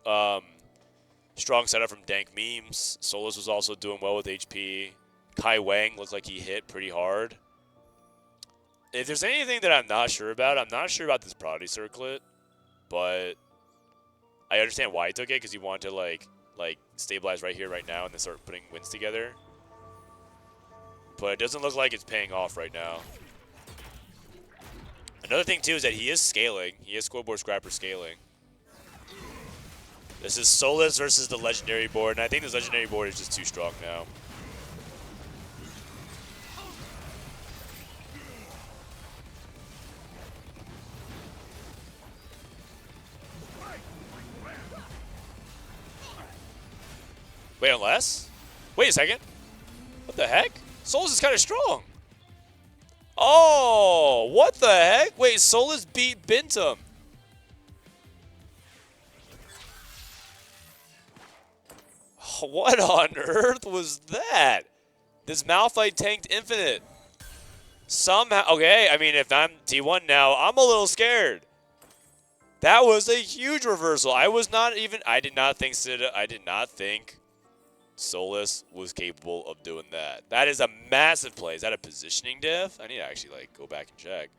setup from Dank Memes. Solus was also doing well with HP. Kai Wang looked like he hit pretty hard. If there's anything that I'm not sure about this Prodigy Circlet, but I understand why he took it, because he wanted to like stabilize right here, right now, and then start putting wins together. But it doesn't look like it's paying off right now. Another thing too is that he is scaling. He is scoreboard scrapper scaling. This is Solus versus the legendary board, and I think this legendary board is just too strong now. Wait, unless? Wait a second. What the heck? Solus is kind of strong. Oh, what the heck? Wait, Solus beat Bintum. What on earth was that? This Malphite tanked Infinite. Somehow, okay, I mean, if I'm T1 now, I'm a little scared. That was a huge reversal. I did not think Solus was capable of doing that. That is a massive play. Is that a positioning diff? I need to actually go back and check.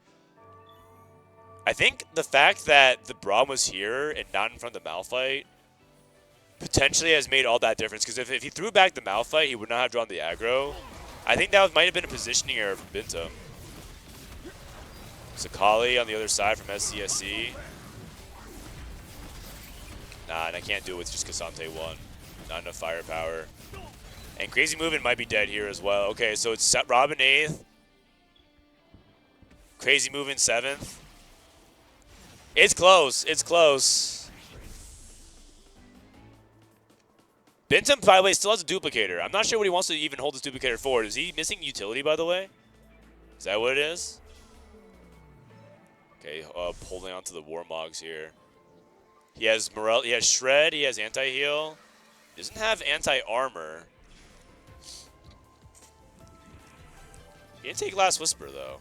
I think the fact that the Braum was here and not in front of the Malphite potentially has made all that difference, because if he threw back the Malphite, he would not have drawn the aggro. I think that might have been a positioning error from Bintum. Sakali on the other side from SCSC. Nah, and I can't do it with just Cassante 1. Not enough firepower. And Crazy Movement might be dead here as well. Okay, so it's Robin 8th. Crazy Movement 7th. It's close. It's close. Bintum, by the way, still has a duplicator. I'm not sure what he wants to even hold this duplicator for. Is he missing utility, by the way? Is that what it is? Okay, holding on to the Warmogs here. He has Morel. He has Shred. He has anti-heal. He doesn't have anti-armor. He didn't take Last Whisper, though.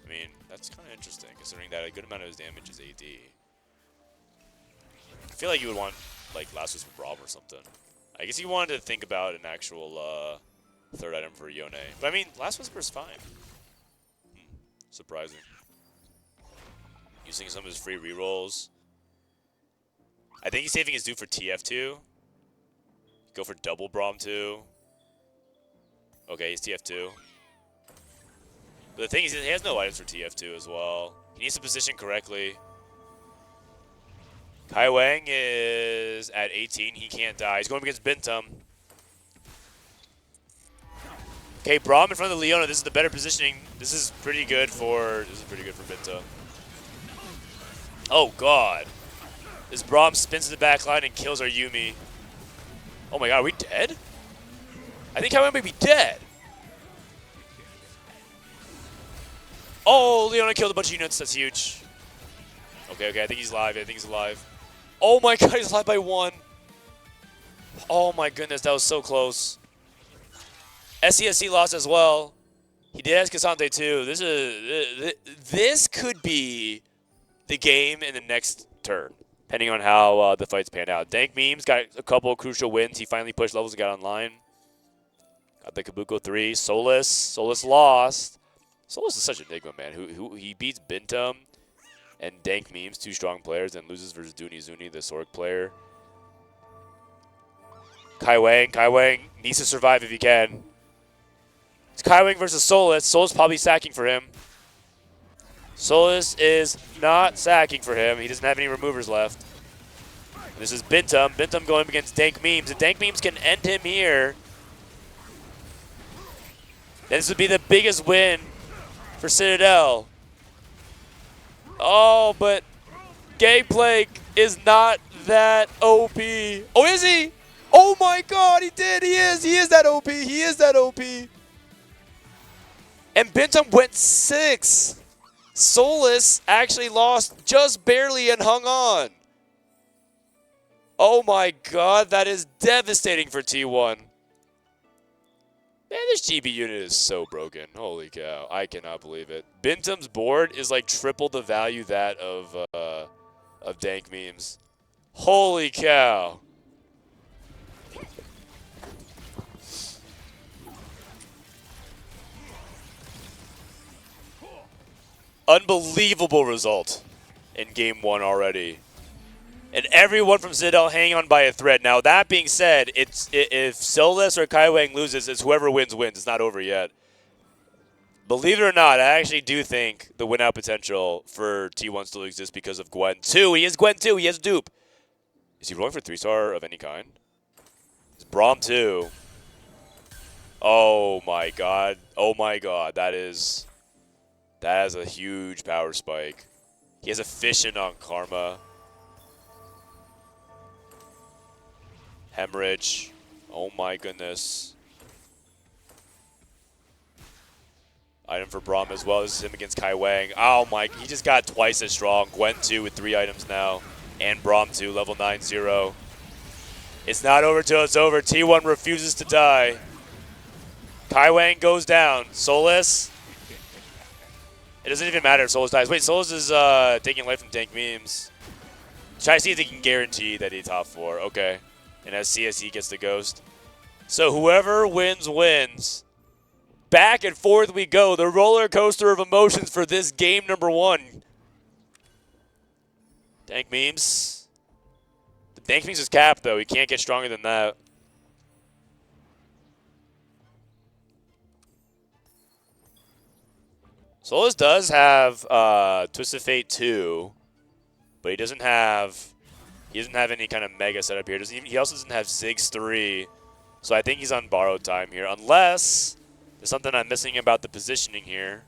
I mean, that's kind of interesting, considering that a good amount of his damage is AD. I feel like you would want, Last Whisper Braum or something. I guess he wanted to think about an actual Third item for Yone. But I mean, Last Whisper's fine. Surprising. Using some of his free rerolls. I think he's saving his dude for TF2. Go for double Braum 2. Okay, he's TF2. But the thing is, he has no items for TF2 as well. He needs to position correctly. Kai Wang is at 18. He can't die. He's going against Bintum. Okay, Braum in front of the Leona. This is the better positioning. This is pretty good for Bintum. Oh god. This Braum spins to the back line and kills our Yumi. Oh my god, are we dead? I think Kai Wang may be dead. Oh, Leona killed a bunch of units. That's huge. Okay, I think he's alive. I think he's alive. Oh my god, he's alive by 1. Oh my goodness, that was so close. SCSC lost as well. He did ask Cassante too. This could be the game in the next turn, depending on how the fights pan out. Dank Memes got a couple of crucial wins. He finally pushed levels and got online. Got the Kabuko 3. Solus lost. Solus is such an enigma, man. Who he beats Bintum and Dank Memes, 2 strong players, and loses versus Dooney Zuni, the Sork player. Kai Wang needs to survive if he can. It's Kai Wang versus Solus. Solus probably sacking for him. Solus is not sacking for him. He doesn't have any removers left. This is Bintum. Bintum going up against Dank Memes. If Dank Memes can end him here, then this would be the biggest win for Citadel. Oh, but Gameplay is not that OP. Oh, is he? Oh my god, he did. He is. He is that OP. He is that OP. And Bintum went 6. Solus actually lost just barely and hung on. Oh my god, that is devastating for T1. Man, this GB unit is so broken. Holy cow, I cannot believe it. Bintum's board is like triple the value that of Dank Memes. Holy cow. Unbelievable result in game 1 already. And everyone from Citadel hanging on by a thread. Now, that being said, if Solus or Kai Wang loses, it's whoever wins. It's not over yet. Believe it or not, I actually do think the win-out potential for T1 still exists because of Gwen 2. He is Gwen 2. He has dupe. Is he rolling for 3-star of any kind? It's Braum 2. Oh, my God. Oh, my God. That is a huge power spike. He has Efficient on Karma. Hemorrhage. Oh my goodness. Item for Braum as well. This is him against Kai Wang. Oh my, he just got twice as strong. Gwen 2 with 3 items now. And Braum 2, level 9-0. It's not over till it's over. T1 refuses to die. Kai Wang goes down. Solus. It doesn't even matter if Solus dies. Wait, Solus is taking life from Dank Memes. Try to see if they can guarantee that he top 4. Okay. And as CSE gets the ghost. So whoever wins, wins. Back and forth we go. The roller coaster of emotions for this game number 1. Dank Memes. The Dank Memes is capped, though. He can't get stronger than that. Solus does have Twisted Fate 2, but he doesn't have any kind of mega setup here. He also doesn't have Ziggs 3, so I think he's on borrowed time here, unless there's something I'm missing about the positioning here.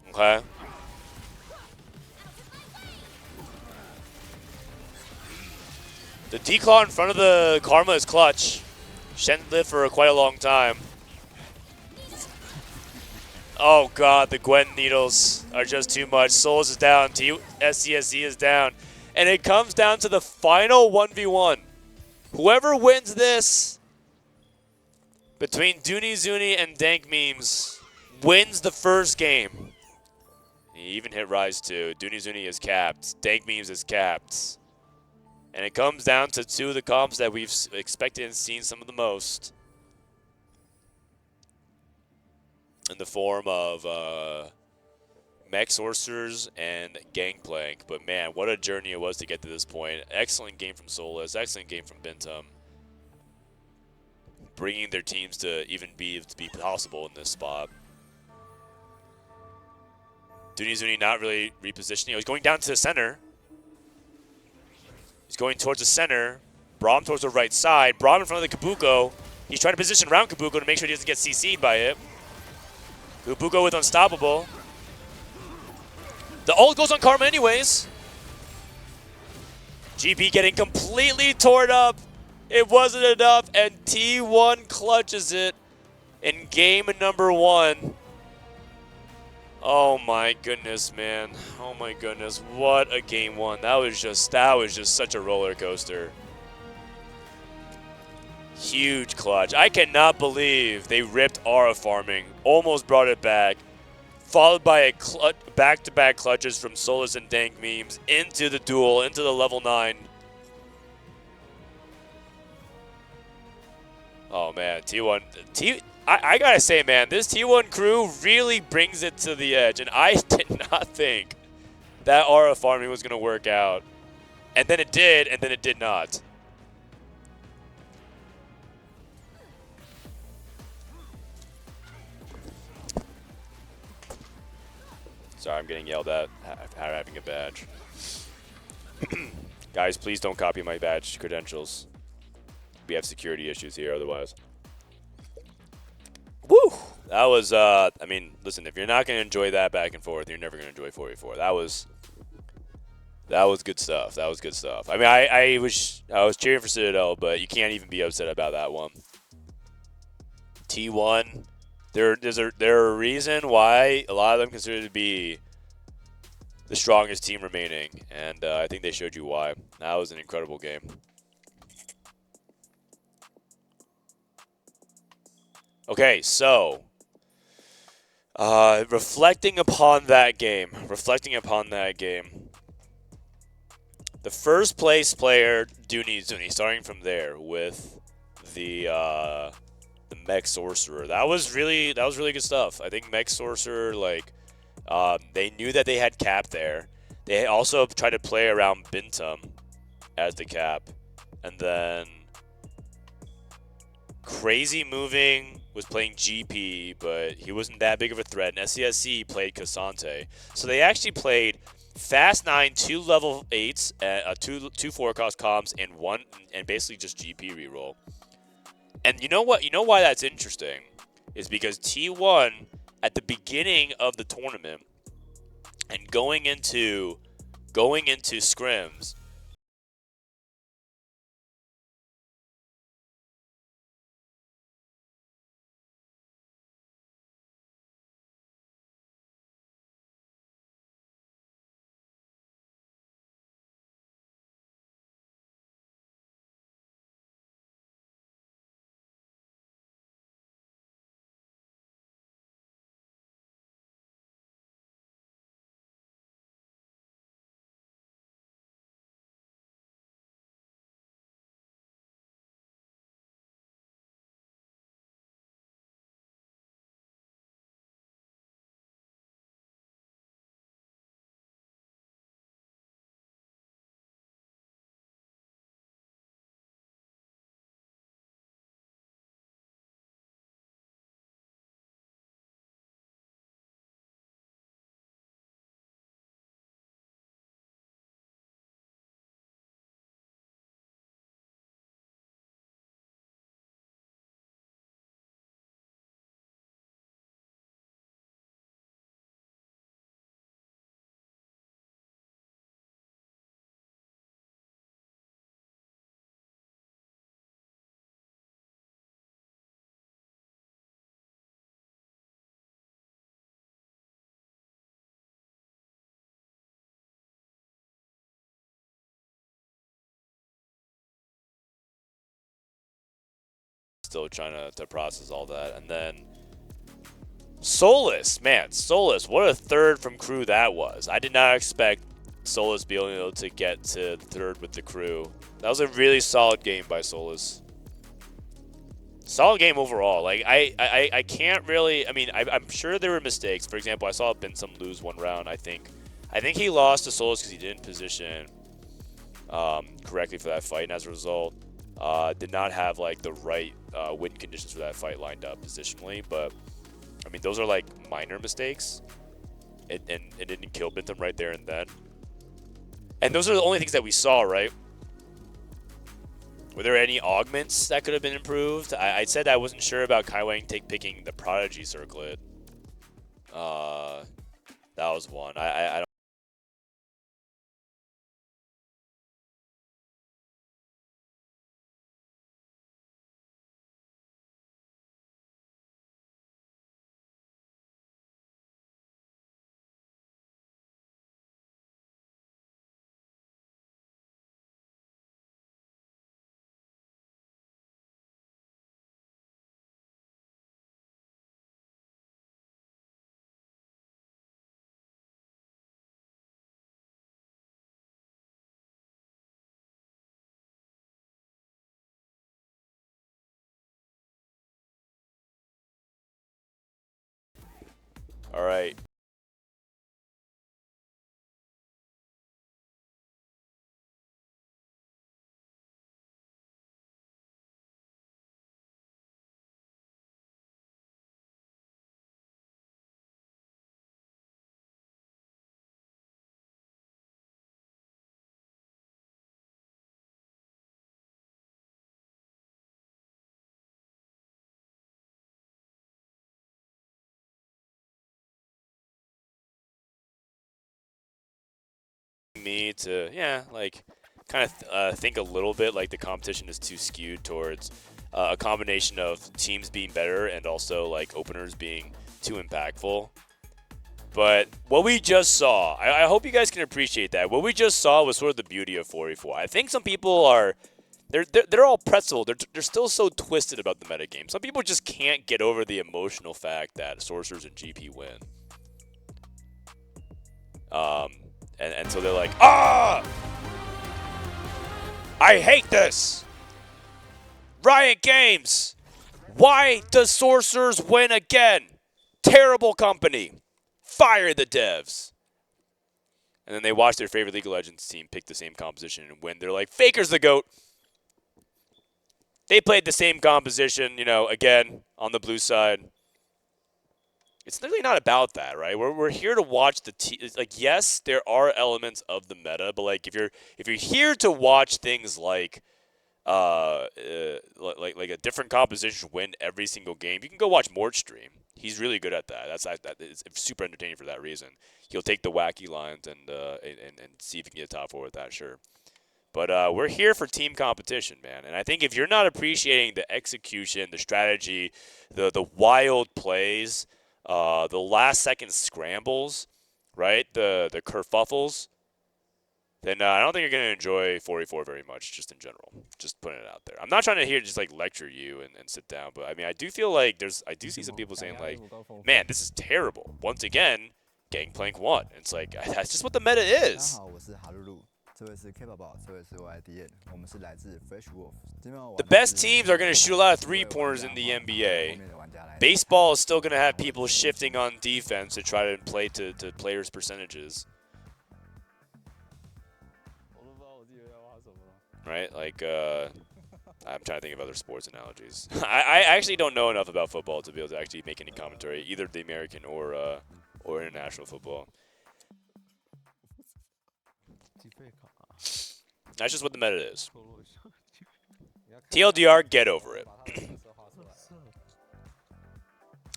Okay. The declaw in front of the Karma is clutch. Shen lived for quite a long time. Oh god, the Gwen needles are just too much. Solus is down, SCSC is down. And it comes down to the final 1v1. Whoever wins this between Dooney Zuni and Dank Memes wins the first game. He even hit Rise 2. Dooney Zuni is capped. Dank Memes is capped. And it comes down to 2 of the comps that we've expected and seen some of the most. in the form of mech sorcerers and gangplank. But man, what a journey it was to get to this point. Excellent game from Solus, excellent game from Bintum, bringing their teams to even be possible in this spot. Dunizuni not really repositioning. He's going down to the center. He's going towards the center. Braum towards the right side. Braum in front of the Kabuko. He's trying to position around Kabuko to make sure he doesn't get CC'd by it. Kabuko with Unstoppable. The ult goes on Karma anyways. GP getting completely torn up. It wasn't enough, and T1 clutches it in game number 1. Oh my goodness, man. Oh my goodness. What a game 1. That was just such a roller coaster. Huge clutch. I cannot believe they ripped Aura farming, almost brought it back, followed by a back-to-back clutches from Solus and Dank Memes into the duel, into the level 9. Oh man, T1. I gotta say, man, this T1 crew really brings it to the edge, and I did not think that Aura farming was gonna work out. And then it did, and then it did not. Sorry, I'm getting yelled at for having a badge. Guys, please don't copy my badge credentials. We have security issues here otherwise. Woo! That was, I mean, listen, if you're not going to enjoy that back and forth, you're never going to enjoy 4v4. That was good stuff. That was good stuff. I mean, I was cheering for Citadel, but you can't even be upset about that one. T1, there's a reason why a lot of them consider to be the strongest team remaining, and I think they showed you why. That was an incredible game. Okay, so reflecting upon that game, the first place player, Dunizuni, starting from there with the Mech Sorcerer. That was really good stuff. I think Mech Sorcerer, like, they knew that they had cap there. They also tried to play around Bintum as the cap, and then Crazy Moving was playing GP, but he wasn't that big of a threat. And SCSC played Cassante. So they actually played Fast 9, 2 level 8s, 2 4-cost comms, and basically just GP reroll. And you know what? You know why that's interesting? Is because T1 at the beginning of the tournament and going into scrims, still trying to process all that. And then Solus, man, Solus, what a third from crew that was. I did not expect Solus being able to get to third with the crew. That was a really solid game by Solus. Solid game overall. Like I can't really. I mean, I'm sure there were mistakes. For example, I saw Bensum lose one round. I think he lost to Solos because he didn't position correctly for that fight, and as a result, did not have like the right win conditions for that fight lined up positionally. But I mean, those are like minor mistakes, and it didn't kill Bensum right there and then. And those are the only things that we saw, right? Were there any augments that could have been improved? I said I wasn't sure about Kai Wang picking the Prodigy Circlet. That was one. I don't. All right. Me to like kind of think a little bit like the competition is too skewed towards a combination of teams being better and also like openers being too impactful. But what we just saw, I hope you guys can appreciate that. What we just saw was sort of the beauty of 4v4. I think some people are they're all pretzel. They're still so twisted about the metagame. Some people just can't get over the emotional fact that Sorcerers and GP win. And so they're like, I hate this! Riot Games! Why does Sorcerers win again? Terrible company. Fire the devs. And then they watch their favorite League of Legends team pick the same composition and win. They're like, Faker's the GOAT. They played the same composition, again, on the blue side. It's literally not about that, right? We're here to watch the like, yes, there are elements of the meta, but like if you're here to watch things like like a different composition win every single game, you can go watch Mort stream. He's really good at that. It's super entertaining for that reason. He'll take the wacky lines and see if he can get a top 4 with that, sure. But we're here for team competition, man. And I think if you're not appreciating the execution, the strategy, the wild plays, the last-second scrambles, right? The kerfuffles. Then I don't think you're going to enjoy 4v4 very much, just in general. Just putting it out there. I'm not trying to just like lecture you and sit down, but I mean I do feel like I do see some people saying like, man, this is terrible. Once again, Gangplank won. It's like that's just what the meta is. The best teams are going to shoot a lot of three-pointers in the NBA. Baseball is still going to have people shifting on defense to try to play to players' percentages. Right? Like, I'm trying to think of other sports analogies. I actually don't know enough about football to be able to actually make any commentary, either the American or international football. That's just what the meta is. TLDR, get over it.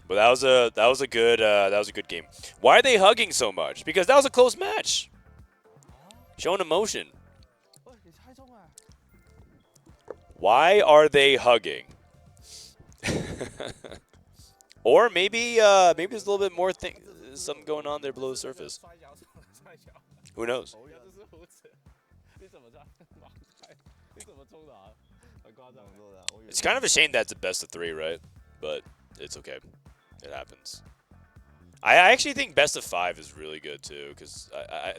But that was a good game. Why are they hugging so much? Because that was a close match. Showing emotion. Why are they hugging? Or maybe there's a little bit more something going on there below the surface. Who knows? It's kind of a shame that's a best of 3, right? But it's okay. It happens. I actually think best of 5 is really good too, because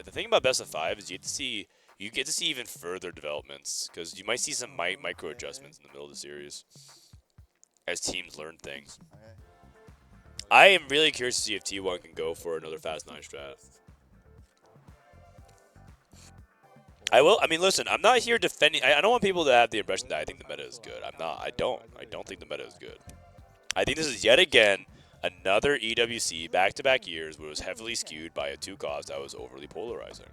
the thing about best of 5 is you get to see even further developments, because you might see some micro adjustments in the middle of the series. as teams learn things. I am really curious to see if T1 can go for another Fast 9 strat. I will. I mean, listen. I'm not here defending. I don't want people to have the impression that I think the meta is good. I'm not. I don't. I don't think the meta is good. I think this is yet again another EWC back-to-back years where it was heavily skewed by a 2-cost that was overly polarizing.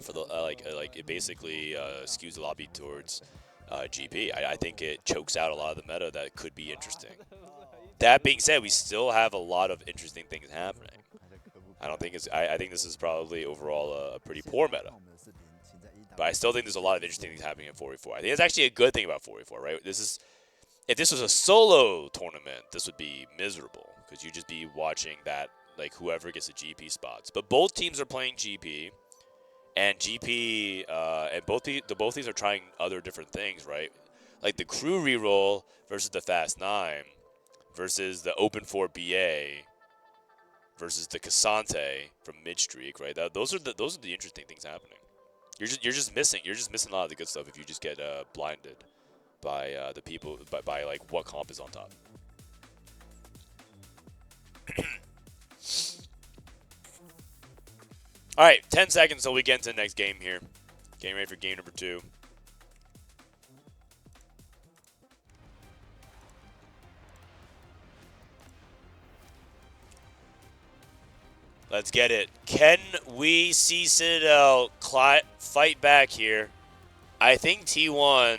For the like it basically skews the lobby towards GP. I think it chokes out a lot of the meta that could be interesting. That being said, we still have a lot of interesting things happening. I don't think it's. I think this is probably overall a pretty poor meta. But I still think there's a lot of interesting things happening at 4v4. I think it's actually a good thing about 4v4, right? This is, if this was a solo tournament, this would be miserable because you'd just be watching that, like whoever gets the GP spots. But both teams are playing GP, and GP and both teams are trying other different things, right? Like the crew reroll versus the Fast 9 versus the Open 4 BA versus the Cassante from Midstreak, right? Those are the interesting things happening. You're just missing a lot of the good stuff if you just get blinded by the people by like what comp is on top. All right, 10 seconds till we get into the next game here. Getting ready for game number 2. Let's get it. Can we see Citadel fight back here? I think T1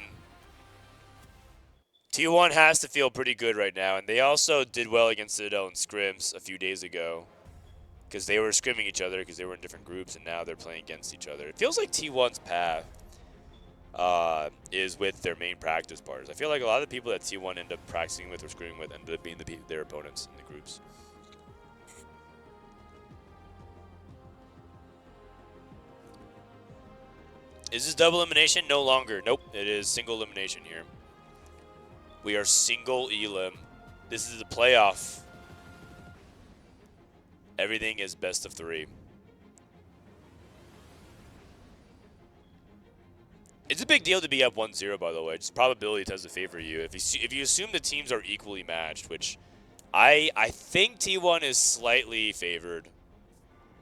has to feel pretty good right now, and they also did well against Citadel in scrims a few days ago because they were scrimming each other because they were in different groups, and now they're playing against each other. It feels like T1's path is with their main practice partners. I feel like a lot of the people that T1 end up practicing with or scrimming with end up being their opponents in the groups. Is this double elimination? No longer. Nope, it is single elimination here. We are single elim. This is a playoff. Everything is best of 3. It's a big deal to be up 1-0, by the way. Just probability tends to favor you. If you assume the teams are equally matched, which I think T1 is slightly favored.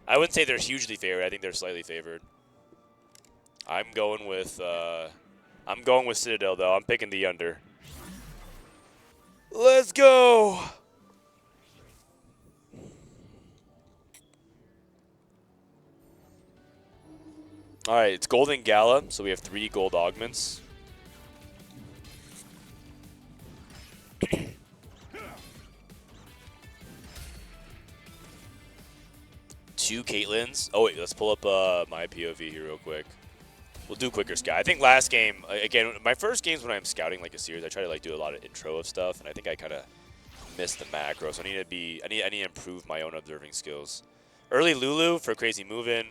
I wouldn't say they're hugely favored. I think they're slightly favored. I'm going with Citadel though. I'm picking the under. Let's go. All right, it's gold and Gala, so we have 3 gold augments. Two Caitlyn's. Oh wait, let's pull up my POV here real quick. We'll do quicker scout. I think last game, again, my first games when I'm scouting like a series, I try to like do a lot of intro of stuff, and I think I kind of missed the macro. So I need to improve my own observing skills. Early Lulu for crazy move-in.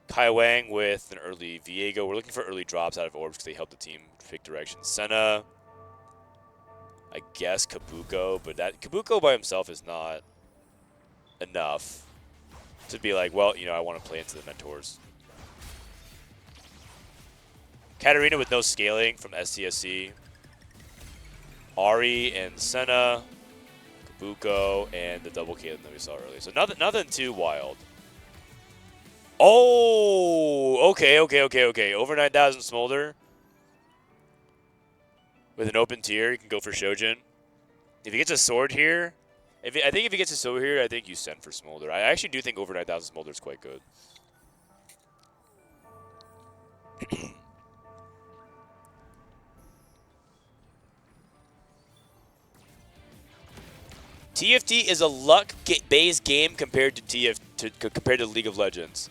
Kai Wang with an early Viego. We're looking for early drops out of orbs because they help the team pick direction. Senna, I guess Kabuko, but that Kabuko by himself is not enough to be like, well, you know, I want to play into the mentors. Katarina with no scaling from STSC. Ari and Senna, Kabuko, and the double Caitlyn that we saw earlier. So nothing too wild. Oh, okay. Over 9,000 Smolder. With an open tier, you can go for Shojin. If he gets a sword here, I think if he gets a sword here, I think you send for Smolder. I actually do think over 9,000 Smolder is quite good. TFT is a luck-based game compared to compared to League of Legends.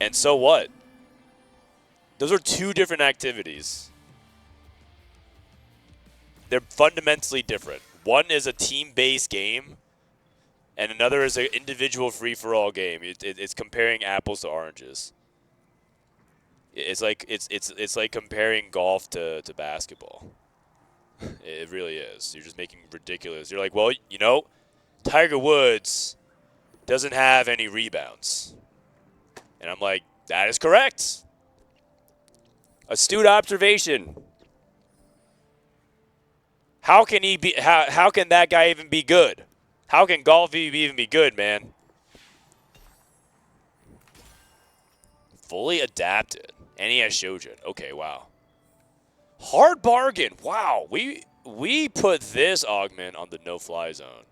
And so what? Those are 2 different activities. They're fundamentally different. One is a team-based game, and another is an individual free-for-all game. It's comparing apples to oranges. It's like comparing golf to basketball. It really is. You're just making ridiculous. You're like, well, you know, Tiger Woods doesn't have any rebounds. And I'm like, that is correct. Astute observation. How can he be? How can that guy even be good? How can Golf even be good, man? Fully adapted, and he has Shojin. Okay, wow. Hard bargain. Wow, we put this augment on the no-fly zone,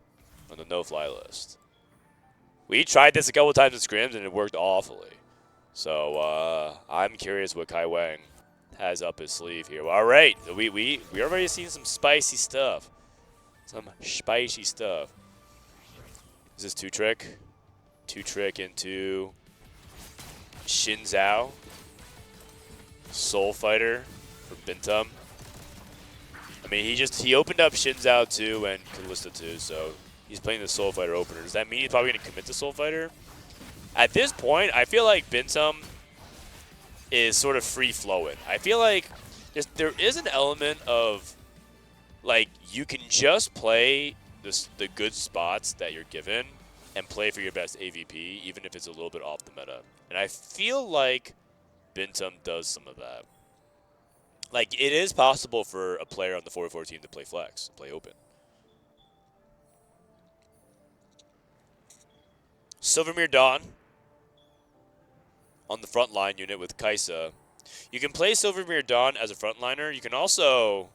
on the no-fly list. We tried this a couple times in scrims and it worked awfully. So I'm curious what Kai Wang has up his sleeve here. All right, we already seen some spicy stuff. Some spicy stuff. Is this two trick? Two trick into Xin Zhao. Soul Fighter for Bintum. I mean, he opened up Xin Zhao 2 and Kalista 2, so he's playing the Soul Fighter opener. Does that mean he's probably going to commit to Soul Fighter? At this point, I feel like Bintum is sort of free-flowing. I feel like there is an element of, like, you can just play the good spots that you're given and play for your best AVP, even if it's a little bit off the meta. And I feel like Bintum does some of that. Like, it is possible for a player on the 4v4 team to play flex, play open. Silvermere Dawn on the front line unit with Kaisa. You can play Silvermere Dawn as a frontliner. You can also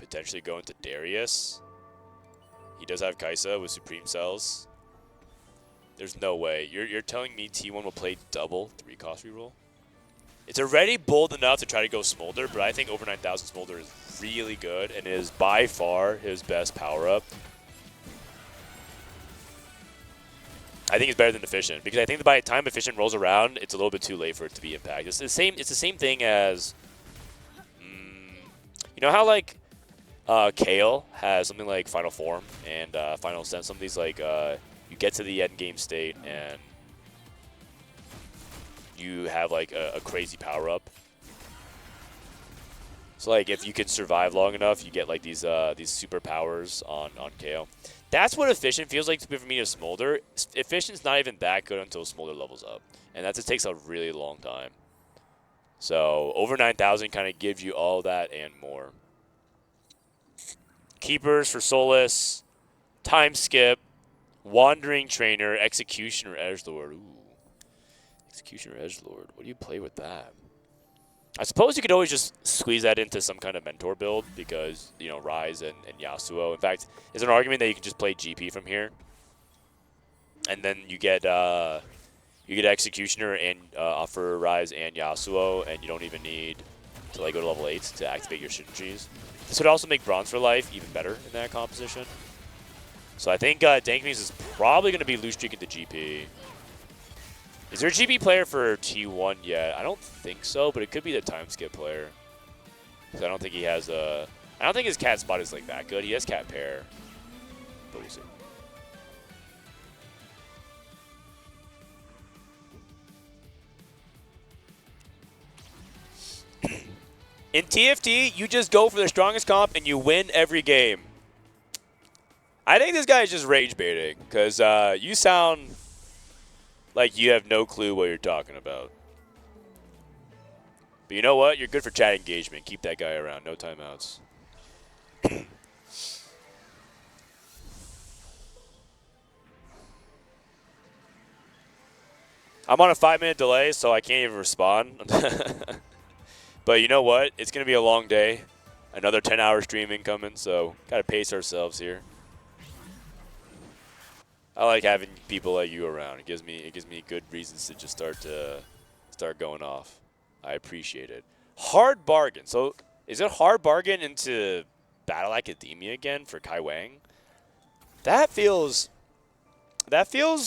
potentially go into Darius. He does have Kaisa with Supreme Cells. There's no way. You're telling me T1 will play double 3-cost reroll? It's already bold enough to try to go Smolder, but I think over 9,000 Smolder is really good and is by far his best power-up. I think it's better than Efficient, because I think that by the time Efficient rolls around, it's a little bit too late for it to be Impact. It's the same thing as, you know how like Kale has something like Final Form and Final Sense. Some of these like you get to the end game state and you have like a crazy power up. So like if you can survive long enough, you get like these superpowers on Kale. That's what Efficient feels like for me to Smolder. Efficient's not even that good until Smolder levels up, and that just takes a really long time. So over 9,000 kind of gives you all that and more. Keepers for Solus, Time Skip, Wandering Trainer, Executioner, Edgelord. Ooh. Executioner, Edgelord. What do you play with that? I suppose you could always just squeeze that into some kind of mentor build because, you know, Ryze and Yasuo. In fact, there's an argument that you can just play GP from here. And then you get Executioner and offer Ryze and Yasuo, and you don't even need to like go to level 8 to activate your synergies. This would also make Bronze for Life even better in that composition. So I think Dankmings is probably going to be loose streaking to GP. Is there a GP player for T1 yet? I don't think so, but it could be the time skip player. Because I don't think he has a... I don't think his cat spot is like that good. He has cat pair. But we'll see. In TFT, you just go for the strongest comp and you win every game. I think this guy is just rage baiting. Because you sound... like you have no clue what you're talking about. But you know what? You're good for chat engagement. Keep that guy around. No timeouts. I'm on a 5-minute delay, so I can't even respond. But you know what? It's going to be a long day. Another 10-hour streaming coming, so got to pace ourselves here. I like having people like you around. It gives me good reasons to just start going off. I appreciate it. Hard bargain. So is it hard bargain into Battle Academia again for Kai Wang? That feels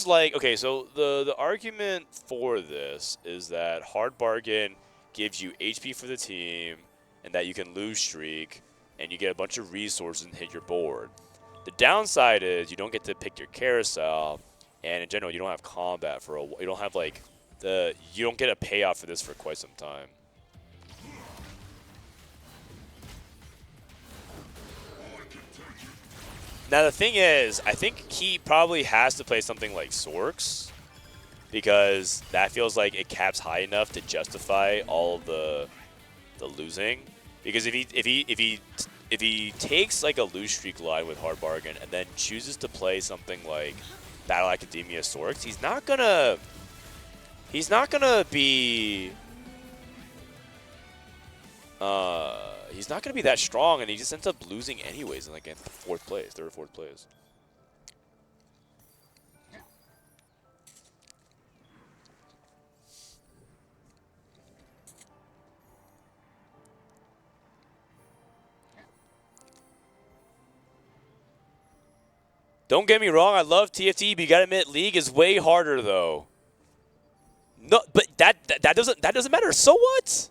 like okay. So the argument for this is that hard bargain gives you HP for the team and that you can lose streak and you get a bunch of resources and hit your board. The downside is you don't get to pick your carousel, and in general, you don't have combat for a while. You don't have like you don't get a payoff for this for quite some time. Now the thing is, I think he probably has to play something like Sorks, because that feels like it caps high enough to justify all of the losing. Because if he he takes like a loose streak line with Hard Bargain and then chooses to play something like Battle Academia Sorks, he's not gonna be that strong, and he just ends up losing anyways in like third or fourth place. Don't get me wrong, I love TFT, but you gotta admit, League is way harder though. No, but that doesn't matter. So what?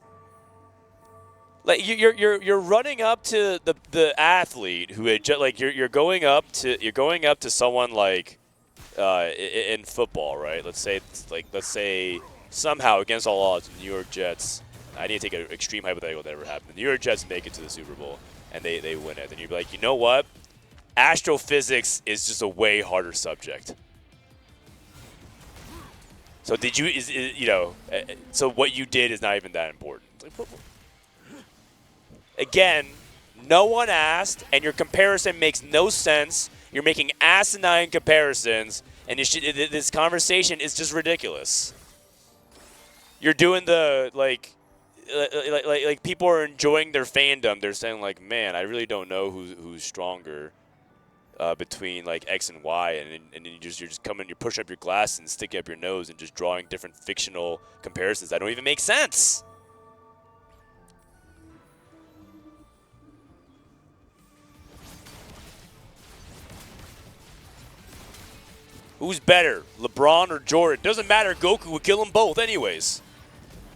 Like you're running up to the athlete who had like you're going up to someone like in football, right? Let's say somehow against all odds, the New York Jets. I need to take an extreme hypothetical that ever happened. The New York Jets make it to the Super Bowl and they win it. Then you'd be like, you know what? Astrophysics is just a way harder subject. So so what you did is not even that important. Again, no one asked, and your comparison makes no sense. You're making asinine comparisons, and this conversation is just ridiculous. You're doing the like people are enjoying their fandom. They're saying like, man, I really don't know who's stronger. Between like X and Y, and you're just coming, you're pushing up your glass and sticking up your nose and just drawing different fictional comparisons that don't even make sense. Who's better, LeBron or Jordan? Doesn't matter. Goku would kill them both anyways.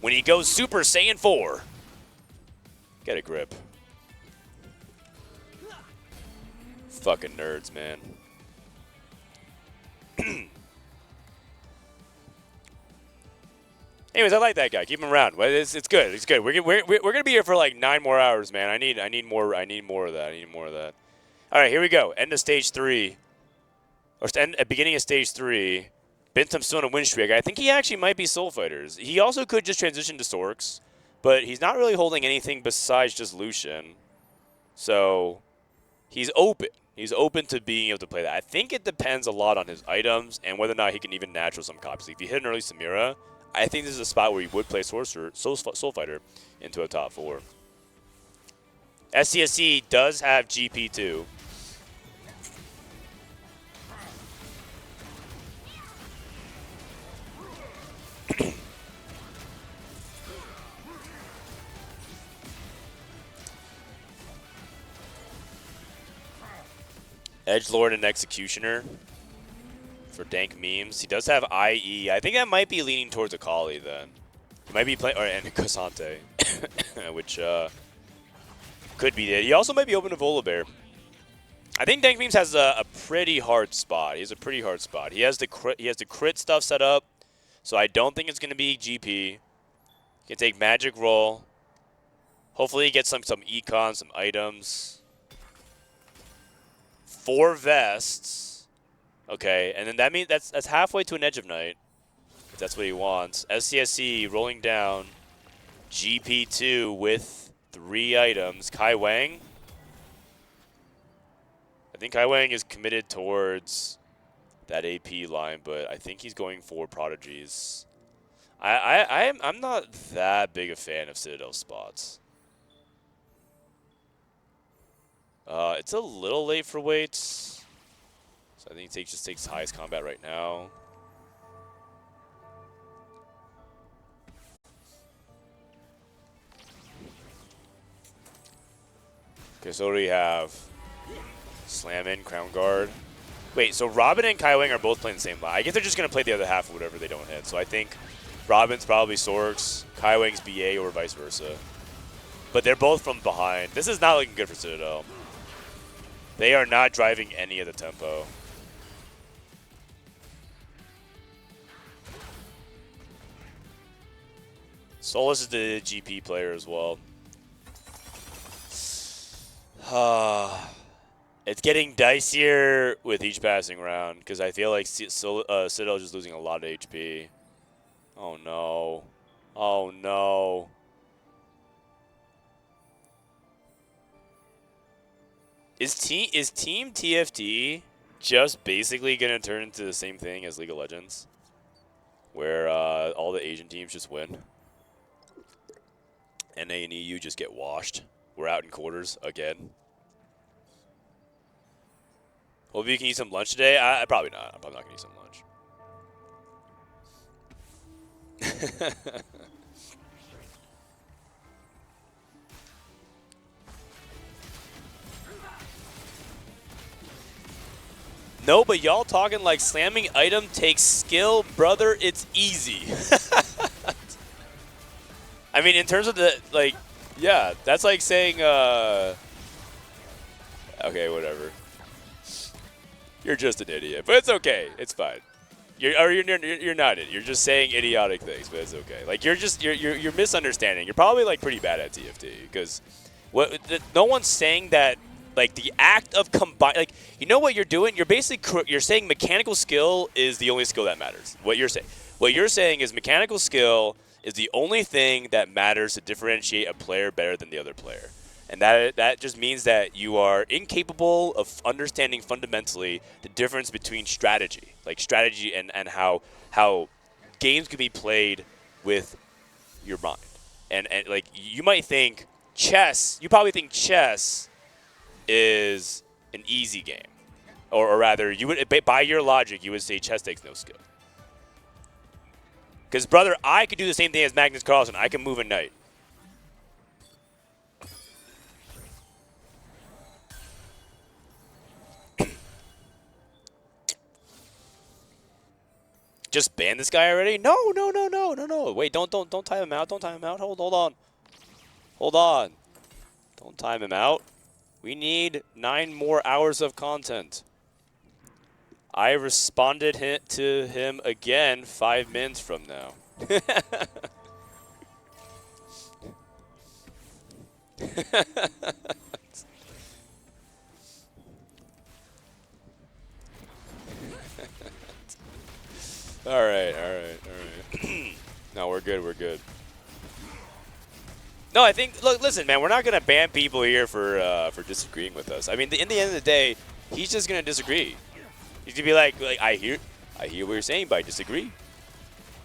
When he goes Super Saiyan 4. Get a grip. Fucking nerds, man. Anyways, I like that guy. Keep him around. It's good. It's good. We're gonna be here for like 9 more hours, man. I need more of that. All right, here we go. End of stage 3, or beginning of stage 3. Bentham still on a win streak. I think he actually might be Soul Fighters. He also could just transition to Sorks, but he's not really holding anything besides just Lucian. So he's open. He's open to being able to play that. I think it depends a lot on his items and whether or not he can even natural some copies. If you hit an early Samira, I think this is a spot where he would play Soul Fighter into a top 4. SCSC does have GP2. Edgelord and Executioner for dank memes. He does have IE. I think that might be leaning towards Akali then. He might be playing, and Cassante, which could be it. He also might be open to Volibear. I think dank memes has a pretty hard spot. He has a pretty hard spot. He has the crit stuff set up, so I don't think it's going to be GP. He can take Magic Roll. Hopefully he gets some econ, some items. 4 vests. Okay, and then that means that's halfway to an Edge of Night, if that's what he wants. SCSC rolling down. GP2 with 3 items. Kai Wang. I think Kai Wang is committed towards that AP line, but I think he's going for Prodigies. I'm not that big a fan of Citadel spots. It's a little late for weights, so I think he just takes highest combat right now. Okay, so what do we have? Slam in, Crown Guard. Wait, so Robin and Kai Wing are both playing the same line. I guess they're just going to play the other half of whatever they don't hit. So I think Robin's probably Sorks, Kai Wing's BA, or vice versa. But they're both from behind. This is not looking good for Citadel. They are not driving any of the tempo. Solus is the GP player as well. It's getting dicier with each passing round because I feel like Citadel is just losing a lot of HP. Oh no. Oh no. Is Team TFT just basically gonna turn into the same thing as League of Legends, where all the Asian teams just win? NA and EU just get washed. We're out in quarters again. Hope you can eat some lunch today. I probably not. I'm probably not gonna eat some lunch. No, but y'all talking like slamming item takes skill, brother. It's easy. I mean, in terms of the like, yeah, that's like saying, okay, whatever. You're just an idiot, but it's okay. It's fine. You're not it. You're just saying idiotic things, but it's okay. Like you're misunderstanding. You're probably like pretty bad at TFT because no one's saying that. Like the act of combine, like you know what you're doing. You're basically you're saying mechanical skill is the only skill that matters. What you're saying is mechanical skill is the only thing that matters to differentiate a player better than the other player, and that just means that you are incapable of understanding fundamentally the difference between strategy, like strategy and how games can be played with your mind, and like you might think chess. You probably think chess is an easy game, or rather, you would, by your logic, you would say chess takes no skill. Because brother, I could do the same thing as Magnus Carlsen. I can move a knight. Just ban this guy already? No. Wait, don't time him out. Don't time him out. Hold on. Don't time him out. We need 9 more hours of content. I responded to him again 5 minutes from now. All right. No, we're good. No, I think. Look, listen, man. We're not gonna ban people here for disagreeing with us. I mean, in the end of the day, he's just gonna disagree. He's gonna be like I hear what you're saying, but I disagree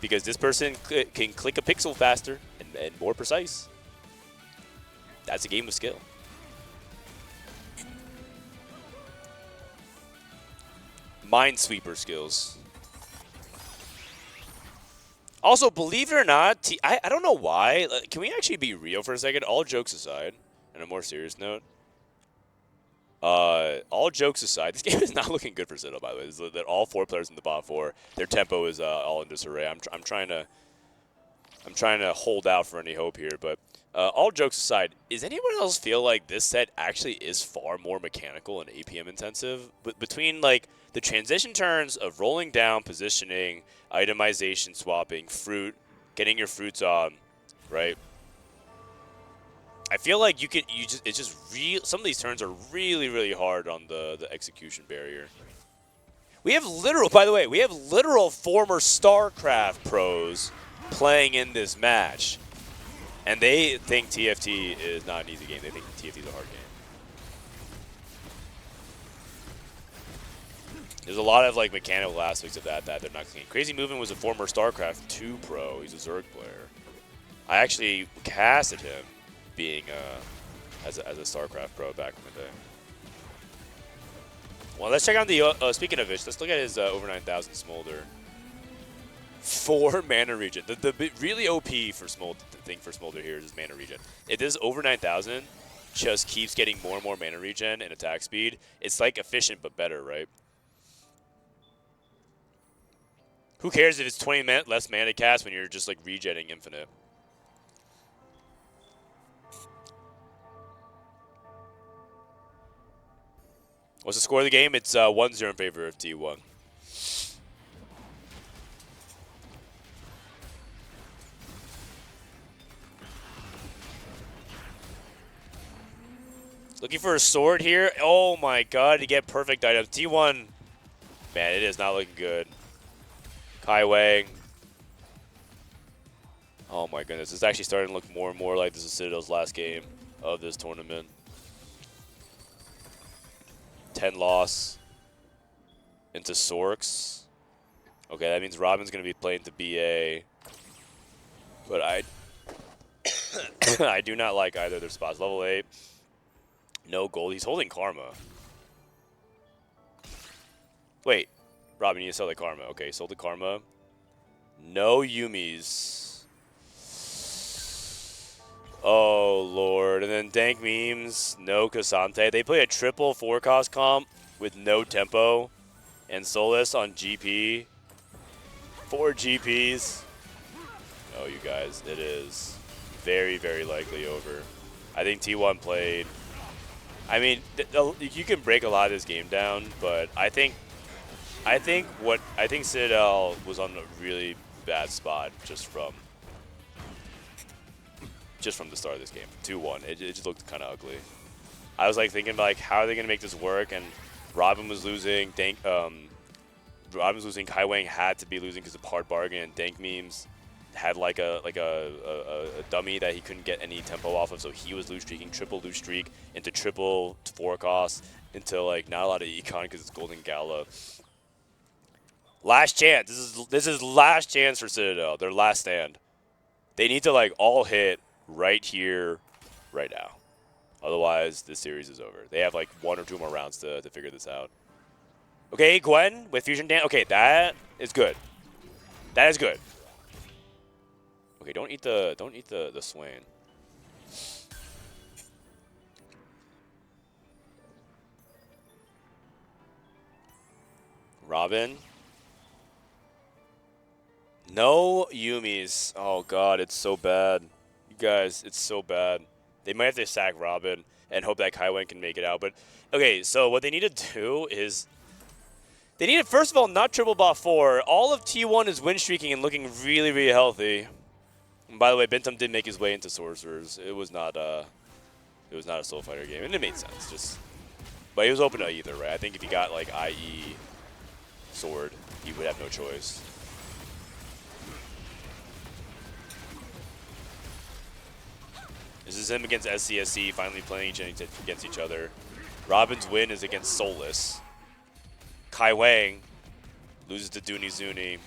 because this person can click a pixel faster and more precise. That's a game of skill. Minesweeper skills. Also, believe it or not, I don't know why. Can we actually be real for a second? All jokes aside, on a more serious note, all jokes aside, this game is not looking good for Citadel, by the way. That all 4 players in the bot 4, their tempo is all in disarray. I'm trying to hold out for any hope here, but all jokes aside, does anyone else feel like this set actually is far more mechanical and APM intensive? But between like the transition turns of rolling down, positioning, itemization, swapping, fruit, getting your fruits on, right? I feel like it's just real. Some of these turns are really hard on the execution barrier. We have by the way, we have literal former StarCraft pros playing in this match, and they think TFT is not an easy game. They think TFT is a hard game. There's a lot of like mechanical aspects of that they're not seeing. Crazy Movement was a former StarCraft 2 pro. He's a Zerg player. I actually casted him being as a StarCraft pro back in the day. Well, let's check out the speaking of which, let's look at his over 9,000 Smolder. 4 mana regen. The really OP for Smolder here is his mana regen. If this over 9,000 just keeps getting more and more mana regen and attack speed, it's like efficient but better, right? Who cares if it's 20 less mana cast when you're just like regenning infinite? What's the score of the game? It's 1-0 in favor of T1. Looking for a sword here. Oh my god, to get perfect items. T1, man, it is not looking good. Kai Wang. Oh my goodness, it's actually starting to look more and more like this is Citadel's last game of this tournament. 10 loss into Sorks. Okay, that means Robin's going to be playing to BA. But I do not like either of their spots. Level 8. No gold. He's holding Karma. Wait. Robin, you need to sell the Karma. Okay, sold the Karma. No Yumis. Oh, Lord. And then Dank Memes. No Cassante. They play a triple 4-cost comp with no tempo. And Solus on GP. 4 GPs. Oh, you guys. It is very, very likely over. I think T1 played. I mean, you can break a lot of this game down, but I think Citadel was on a really bad spot just from the start of this game. 2-1. It just looked kind of ugly. I was like thinking like, how are they gonna make this work? And Robin was losing. Robin was losing. Kai Wang had to be losing because of hard bargain. And Dank Memes had like a dummy that he couldn't get any tempo off of, so he was loose streaking, triple loose streak into triple 4 costs into like not a lot of econ because it's Golden Gala. Last chance. This is last chance for Citadel. Their last stand. They need to like all hit right here, right now. Otherwise, this series is over. They have like 1 or 2 more rounds to figure this out. Okay, Gwen with Fusion Dance. Okay, that is good. That is good. Okay, don't eat the Swain. Robin. No Yumis. Oh god, it's so bad. You guys, it's so bad. They might have to sack Robin and hope that Kai Wen can make it out. But okay, so what they need to do is they need to first of all not triple bot 4. All of T1 is win streaking and looking really, really healthy. And by the way, Bentham did make his way into Sorcerers. It was not a Soul Fighter game, and it made sense. But he was open to either, right? I think if he got like IE Sword, he would have no choice. This is him against SCSC, finally playing against each other. Robin's win is against Solus. Kai Wang loses to Dooney Zuni.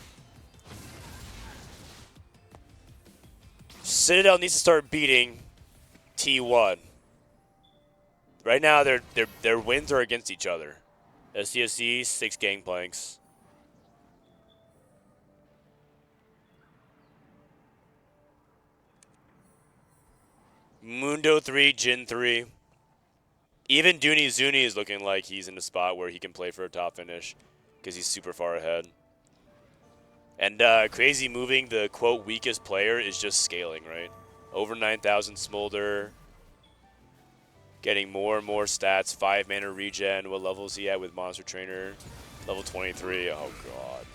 Citadel needs to start beating T1. Right now, their wins are against each other. SCSC, 6 Gangplanks. Mundo 3, Jin 3. Even Dooney Zuni is looking like he's in a spot where he can play for a top finish because he's super far ahead. And Crazy moving the, quote, weakest player is just scaling, right? Over 9,000 Smolder. Getting more and more stats. 5 mana regen. What level is he at with Monster Trainer? Level 23. Oh, God.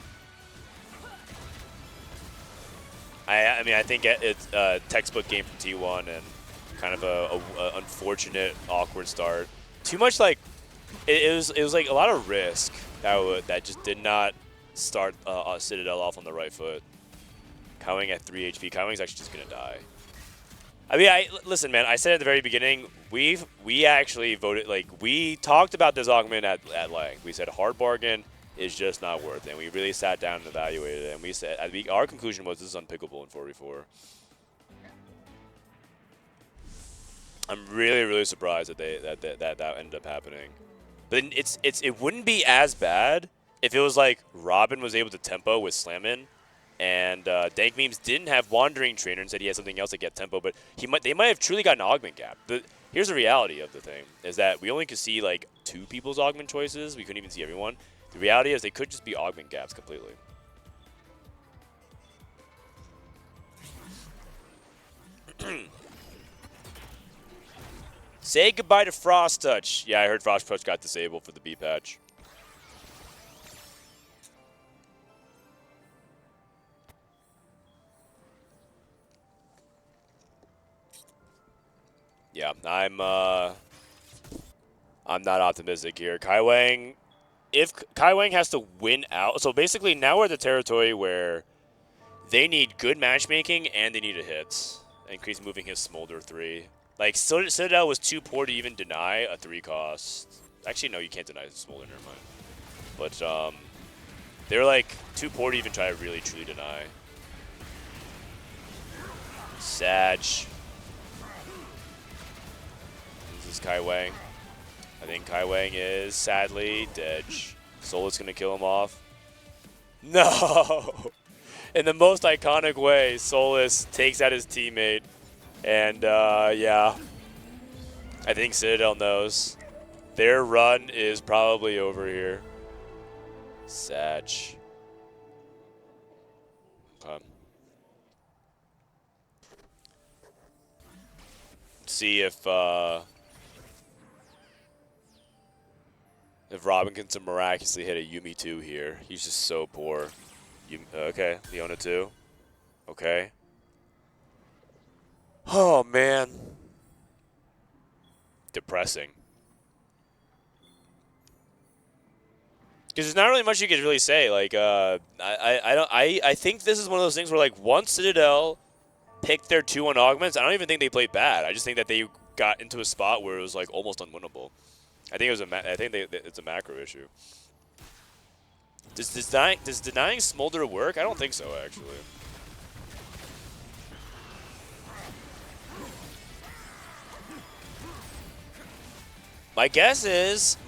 I mean, I think it's a textbook game from T1 and kind of a unfortunate, awkward start. Too much like it was like a lot of risk that just did not start Citadel off on the right foot. Kaiwing at 3 HP. Kaiwing's actually just gonna die. I mean, listen, man. I said at the very beginning, we actually voted, like, we talked about this augment at length. We said hard bargain is just not worth it. And we really sat down and evaluated it. And we said our conclusion was this is unpickable in 4v4. I'm really, really surprised that that ended up happening. But it wouldn't be as bad if it was like Robin was able to tempo with Slammin, and Dank Memes didn't have Wandering Trainer and said he had something else to get tempo, but they might have truly got an augment gap. But here's the reality of the thing, is that we only could see like 2 people's augment choices. We couldn't even see everyone. The reality is they could just be augment gaps completely. Say goodbye to Frost Touch. Yeah, I heard Frost Touch got disabled for the B patch. Yeah, I'm not optimistic here. Kai Wang, if Kai Wang has to win out, so basically now we're at the territory where they need good matchmaking and they need a hit. Increase moving his Smolder 3. Like, Citadel was too poor to even deny a 3 cost. Actually, no, you can't deny Smolder, never mind. But they're like too poor to even try to really truly deny. Sag. This is Kai Wang. I think Kai Wang is sadly dead. Solus gonna kill him off. No! In the most iconic way, Solus takes out his teammate. And yeah, I think Citadel knows. Their run is probably over here. Sag. Okay. See if Robin can miraculously hit a Yuumi 2 here. He's just so poor. Okay, Leona 2. Okay. Oh, man. Depressing. Because there's not really much you could really say. Like, I think this is one of those things where, like, once Citadel picked their 2-1 augments, I don't even think they played bad. I just think that they got into a spot where it was, like, almost unwinnable. I think it was it's a macro issue. Does denying Smolder work? I don't think so, actually.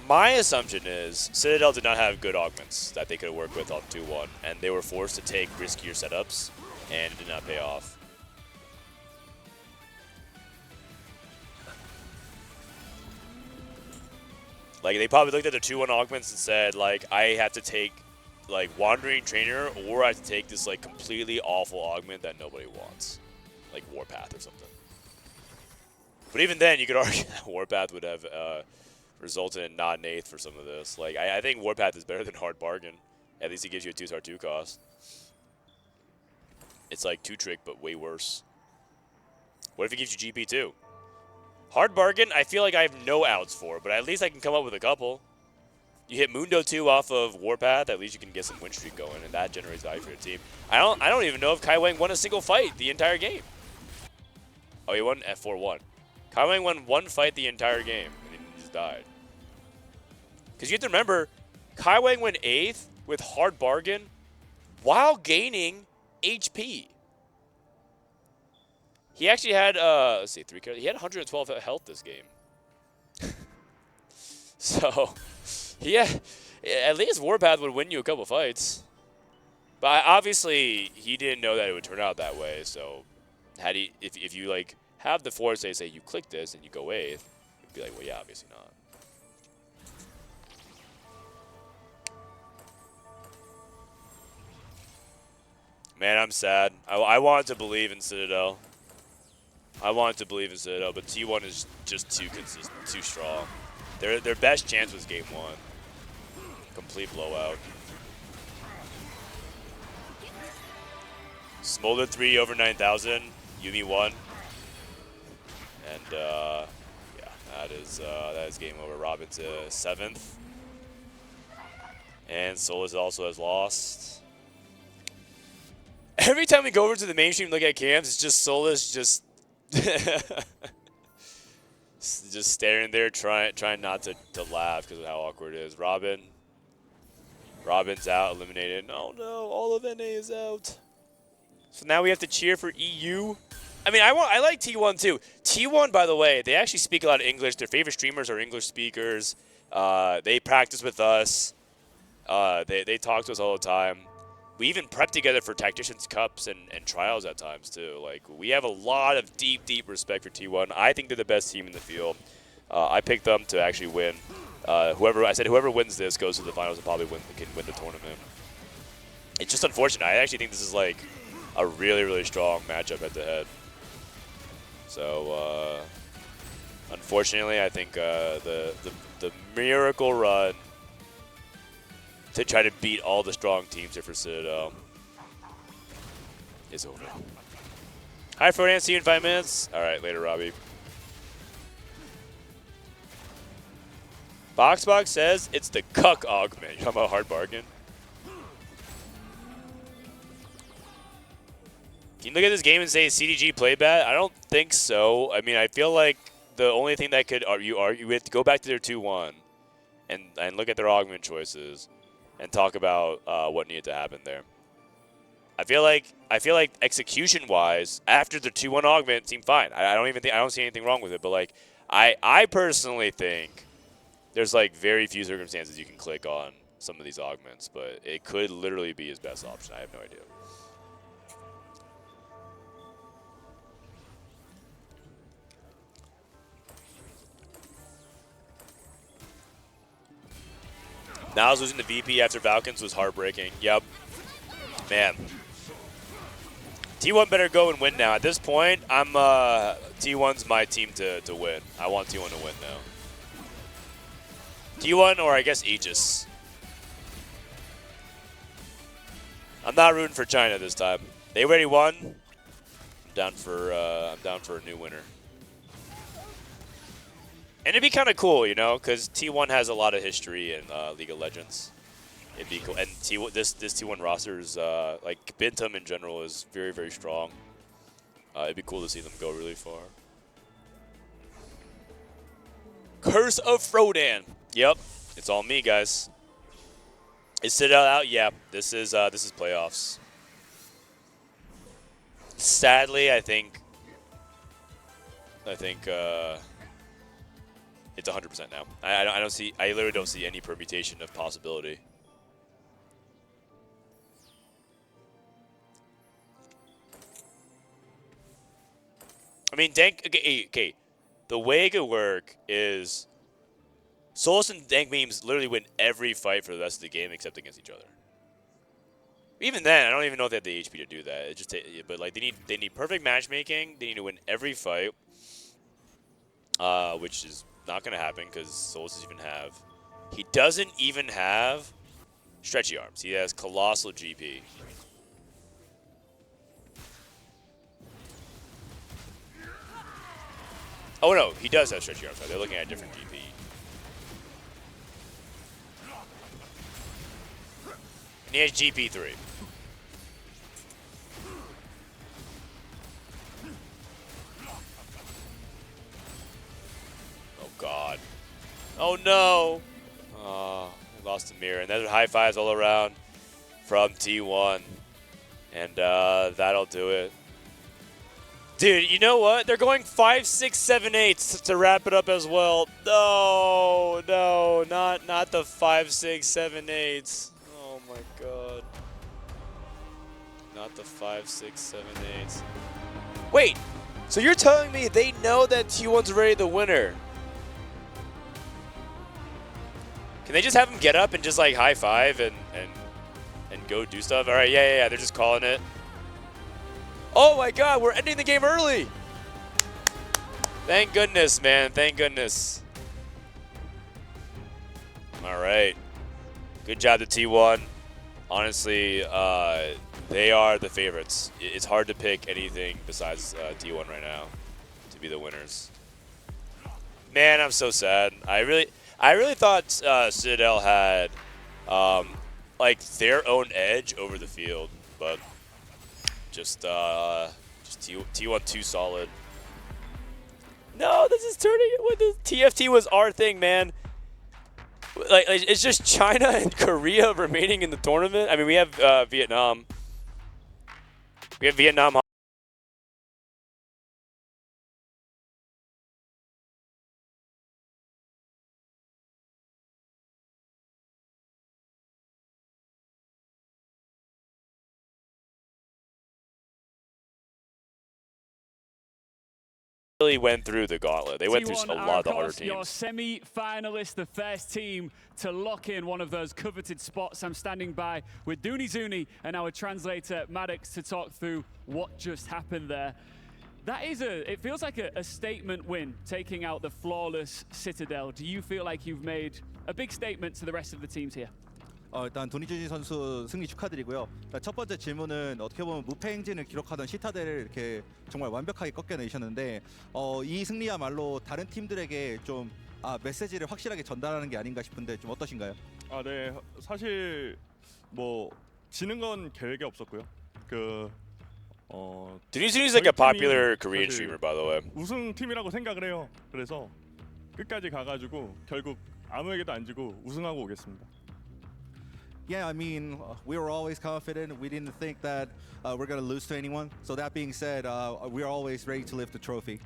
My assumption is, Citadel did not have good augments that they could work with on 2-1, and they were forced to take riskier setups, and it did not pay off. Like, they probably looked at the 2-1 augments and said, like, I have to take, like, Wandering Trainer, or I have to take this, like, completely awful augment that nobody wants. Like, Warpath or something. But even then, you could argue that Warpath would have resulted in not an 8th for some of this. Like, I think Warpath is better than Hard Bargain. At least it gives you a 2-star 2 cost. It's like 2-trick, but way worse. What if it gives you GP2? Hard Bargain, I feel like I have no outs for, but at least I can come up with a couple. You hit Mundo 2 off of Warpath, at least you can get some win streak going, and that generates value for your team. I don't even know if Kai Wang won a single fight the entire game. Oh, he won at 4-1. Kai Wang won one fight the entire game, and he just died. Because you have to remember, Kai Wang went 8th with Hard Bargain while gaining HP. He actually had, let's see, he had 112 health this game. So, yeah, at least Warpath would win you a couple fights. But obviously, he didn't know that it would turn out that way. So, if you like have the foresight, say you click this and you go 8th, you'd be like, well, yeah, obviously not. Man, I'm sad. I wanted to believe in Citadel. But T1 is just too consistent, too strong. Their best chance was game 1. Complete blowout. Smolder 3 over 9,000. Yuumi 1. And yeah, that is game over. Robin's 7th. And Solus also has lost. Every time we go over to the mainstream and look at cams, it's just Solus just just staring there, trying not to laugh because of how awkward it is. Robin's out, eliminated. Oh no, all of NA is out. So now we have to cheer for EU. I mean, I like T1 too. T1, by the way, they actually speak a lot of English. Their favorite streamers are English speakers. They practice with us. They talk to us all the time. We even prep together for Tacticians Cups and trials at times, too. Like, we have a lot of deep, deep respect for T1. I think they're the best team in the field. I picked them to actually win. Whoever wins this goes to the finals and probably can win the tournament. It's just unfortunate. I actually think this is, like, a really, really strong matchup head-to-head. So, unfortunately, I think the miracle run to try to beat all the strong teams here for Citadel is over. Hi, Frodan. See you in 5 minutes. All right, later, Robbie. Boxbox says it's the cuck augment. You talking about Hard Bargain? Can you look at this game and say CTG played bad? I don't think so. I mean, I feel like the only thing that could you have to go back to their 2-1. and look at their augment choices and talk about what needed to happen there. I feel like execution-wise, after the 2-1 augment, seemed fine. I don't see anything wrong with it. But like, I personally think there's like very few circumstances you can click on some of these augments, but it could literally be his best option. I have no idea. Now losing the VP after Falcons was heartbreaking. Yep. Man. T1 better go and win now. At this point, T1's my team to win. I want T1 to win now. T1 or I guess AEGIS. I'm not rooting for China this time. They already won. I'm down for a new winner. And it'd be kind of cool, you know, because T1 has a lot of history in League of Legends. It'd be cool, and this T1 roster is like Bintum in general is very, very strong. It'd be cool to see them go really far. Curse of Frodan. Yep, it's all me, guys. Is Citadel out? Yeah, this is playoffs. Sadly, I think it's 100% now. I literally don't see any permutation of possibility. I mean, Dank. Okay. The way it could work is Solus and Dank memes literally win every fight for the rest of the game except against each other. Even then, I don't even know if they have the HP to do that. It just, but like they need perfect matchmaking. They need to win every fight, which is not going to happen because Solus doesn't even have. He doesn't even have stretchy arms. He has colossal GP. Oh no, he does have stretchy arms. They're looking at a different GP. And he has GP3. Oh god. Oh no! Oh, I lost a mirror. And there's high fives all around from T1. And that'll do it. Dude, you know what? They're going 5, 6, 7, 8 to wrap it up as well. No, not the 5, 6, 7, 8. Oh my god. Not the 5, 6, 7, 8. Wait, so you're telling me they know that T1's already the winner? Can they just have him get up and just like high five and go do stuff? All right, yeah, they're just calling it. Oh my god, we're ending the game early. Thank goodness, man. Thank goodness. All right. Good job to T1. Honestly, they are the favorites. It's hard to pick anything besides T1 right now to be the winners. Man, I'm so sad. I really thought Citadel had like their own edge over the field, but just T1 too solid. No, this is turning it with the TFT was our thing, man. Like it's just China and Korea remaining in the tournament. I mean, we have Vietnam. We have Vietnam. Really went through the gauntlet. They went through a lot of the harder teams. Your semi-finalists, the first team to lock in one of those coveted spots. I'm standing by with Dooney Zuni and our translator Maddox to talk through what just happened there. That is it feels like a statement win, taking out the flawless Citadel. Do you feel like you've made a big statement to the rest of the teams here? 일단 도니준이 선수 승리 축하드리고요. 첫 번째 질문은 어떻게 보면 무패 행진을 기록하던 시타델을 이렇게 정말 완벽하게 꺾여내셨는데 이 승리야말로 다른 팀들에게 좀 메시지를 확실하게 전달하는 게 아닌가 싶은데 좀 어떠신가요? 네, 사실 뭐 지는 건 계획이 없었고요. Dooney like a popular Korean streamer, by the way. 우승 팀이라고 생각을 해요. 그래서 끝까지 가가지고 결국 아무에게도 안 지고 우승하고 오겠습니다. Yeah, I mean, we were always confident. We didn't think that we're going to lose to anyone. So that being said, we're always ready to lift the trophy.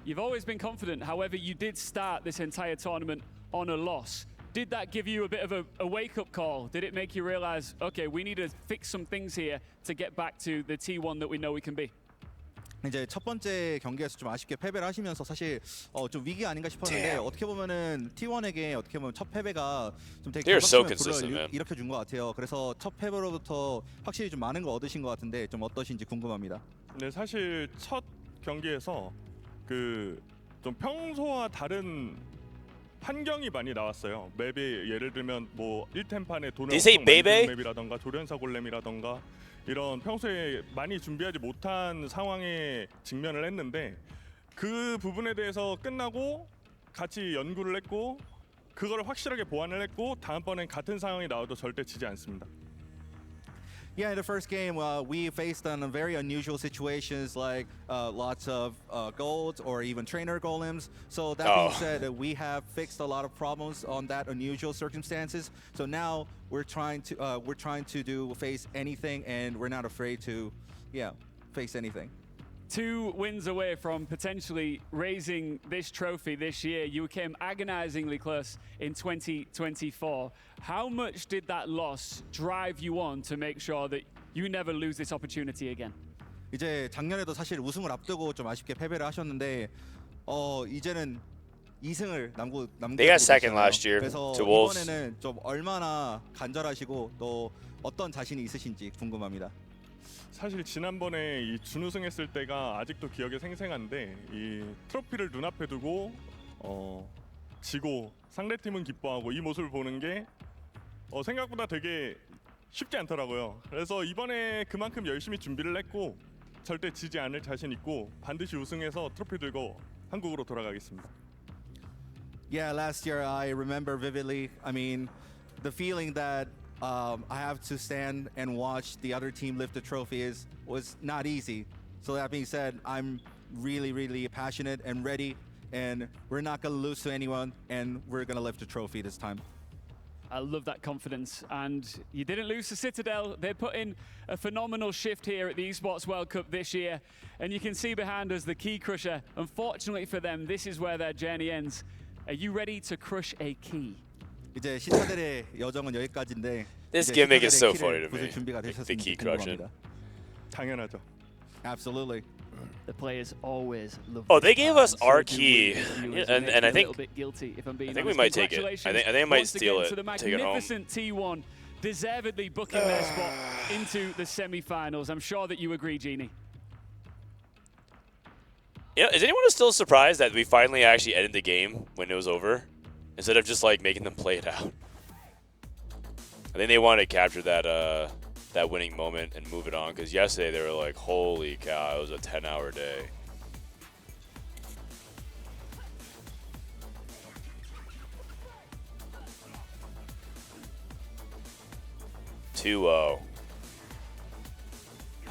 You've always been confident. However, you did start this entire tournament on a loss. Did that give you a bit of a wake-up call? Did it make you realize, okay, we need to fix some things here to get back to the T1 that we know we can be? 이제 첫 번째 경기에서 좀 아쉽게 패배를 하시면서 사실 좀 위기 아닌가 싶었는데 어떻게 보면은 T1에게 어떻게 보면 첫 패배가 좀 되게 They're so 경각심을 consistent, man. 일으켜 준 것 같아요. 그래서 첫 패배로부터 확실히 좀 많은 거 얻으신 것 같은데 좀 어떠신지 궁금합니다. 네, 사실 첫 경기에서 그 좀 평소와 다른 환경이 많이 나왔어요. 맵이 예를 들면 뭐 1템판에 돈을 Did you say 엄청 많이 baby? 드는 맵이라던가 조련사 골렘이라던가 이런 평소에 많이 준비하지 못한 상황에 직면을 했는데 그 부분에 대해서 끝나고 같이 연구를 했고 그거를 확실하게 보완을 했고 다음번엔 같은 상황이 나와도 절대 지지 않습니다. Yeah, in the first game, we faced on very unusual situations like lots of golds or even trainer golems. So that being said, we have fixed a lot of problems on that unusual circumstances. So now we're trying to face anything, and we're not afraid to, face anything. 2 wins away from potentially raising this trophy this year. You came agonizingly close in 2024. How much did that loss drive you on to make sure that you never lose this opportunity again? 이제 작년에도 사실 우승을 앞두고 좀 아쉽게 패배를 하셨는데 이제는 2승을 남고 They got second last year 그래서 to Wolves. 이번에는 좀 얼마나 간절하시고 또 어떤 자신이 있으신지 궁금합니다. 사실 지난번에 이 준우승했을 때가 아직도 기억에 생생한데 이 트로피를 눈앞에 두고 지고 상대팀은 기뻐하고 이 모습을 보는 게 생각보다 되게 쉽지 않더라고요. 그래서 이번에 그만큼 열심히 준비를 했고 절대 지지 않을 자신 있고 반드시 우승해서 트로피 들고 한국으로 돌아가겠습니다. Yeah, last year I remember vividly. I mean, the feeling that I have to stand and watch the other team lift the trophy was not easy. So that being said, I'm really, really passionate and ready, and we're not going to lose to anyone, and we're going to lift the trophy this time. I love that confidence. And you didn't lose to Citadel. They put in a phenomenal shift here at the Esports World Cup this year. And you can see behind us the key crusher. Unfortunately for them, this is where their journey ends. Are you ready to crush a key? 이제 시타델의 여정은 여기까지인데 This 이제 gimmick is so 시타델의 funny 키를 to me. 부술 준비가 The 되셨는지 key crushing. 궁금합니다. 당연하죠. Absolutely. The players always love Oh, this they gave part, us and so our do key, we as viewers. and It makes I me a think little bit guilty, if I'm being I think we honest. might take it. I think they might Congratulations steal once it, again to the take it home. magnificent T1, deservedly booking their spot into the semi-finals. I'm sure that you agree, Jeannie. Yeah, is anyone still surprised that we finally actually ended the game when it was over, instead of just like making them play it out? I think they wanted to capture that winning moment and move it on, because yesterday they were like, holy cow, it was a 10-hour day.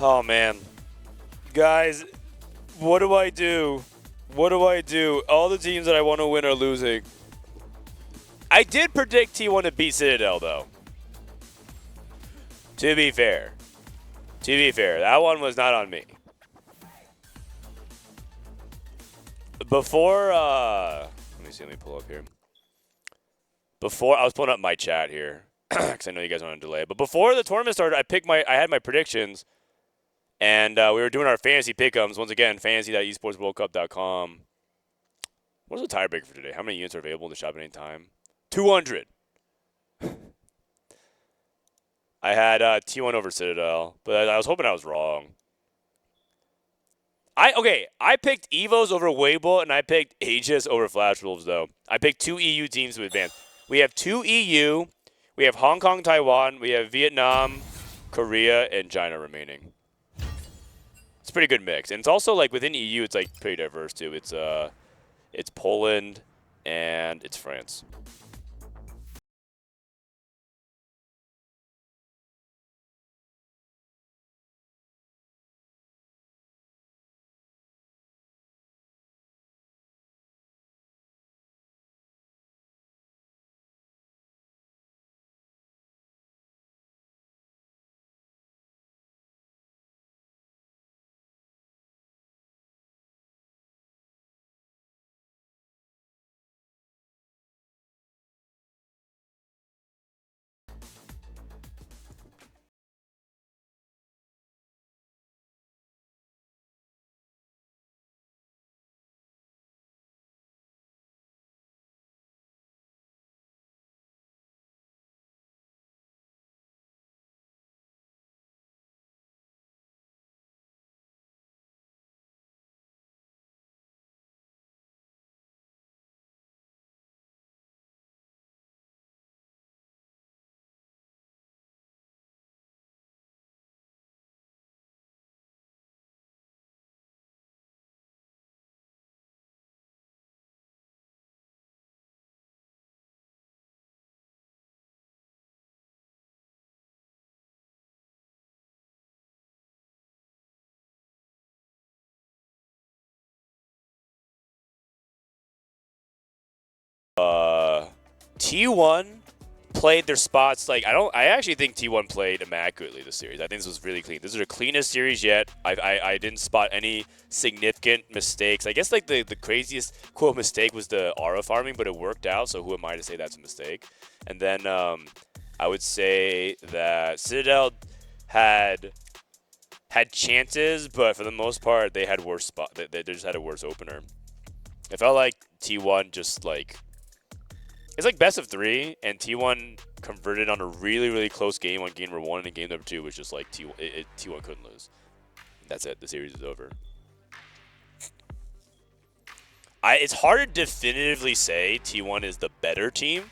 Oh man, guys, what do I do? What do I do? All the teams that I want to win are losing. I did predict T1 to beat Citadel, though. To be fair, that one was not on me. Before, let me pull up here. Before, I was pulling up my chat here, because I know you guys want to delay. But before the tournament started, I had my predictions, and we were doing our fantasy pick'ems. Once again, fantasy.esportsworldcup.com. What's the tiebreaker for today? How many units are available in the shop at any time? 200. I had T1 over Citadel, but I was hoping I was wrong. I picked EVOS over Weibo, and I picked AEGIS over Flash Wolves, though. I picked 2 EU teams to advance. We have 2 EU, we have Hong Kong, Taiwan, we have Vietnam, Korea, and China remaining. It's a pretty good mix. And it's also, like, within EU, it's, like, pretty diverse, too. It's Poland, and it's France. T1 played their spots like I actually think T1 played immaculately this series. I think this was really clean. This is the cleanest series yet. I didn't spot any significant mistakes. I guess like the craziest quote mistake was the aura farming, but it worked out, so who am I to say that's a mistake? And then I would say that Citadel had chances, but for the most part they had worse spot. They just had a worse opener. It felt like T1 just like it's like best of 3, and T1 converted on a really, really close game on game number 1, and in game number 2 was just like T1 couldn't lose. That's it. The series is over. It's hard to definitively say T1 is the better team,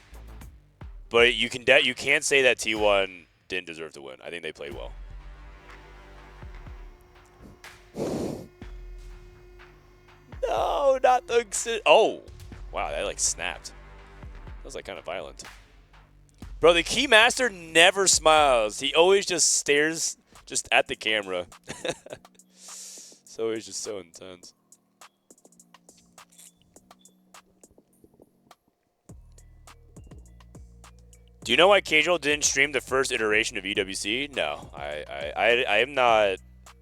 but you can't say that T1 didn't deserve to win. I think they played well. No, not the... Oh, wow, that like snapped. That was like kind of violent. Bro, the Keymaster never smiles. He always just stares just at the camera. So he's just so intense. Do you know why Casual didn't stream the first iteration of EWC? No, I am not.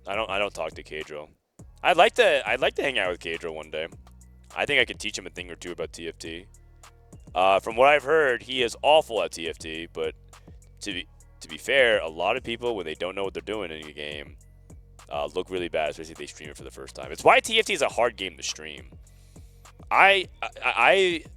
I don't talk to Casual. I'd like to hang out with Casual one day. I think I could teach him a thing or two about TFT. From what I've heard, he is awful at TFT, but to be fair, a lot of people, when they don't know what they're doing in a game, look really bad, especially if they stream it for the first time. It's why TFT is a hard game to stream. I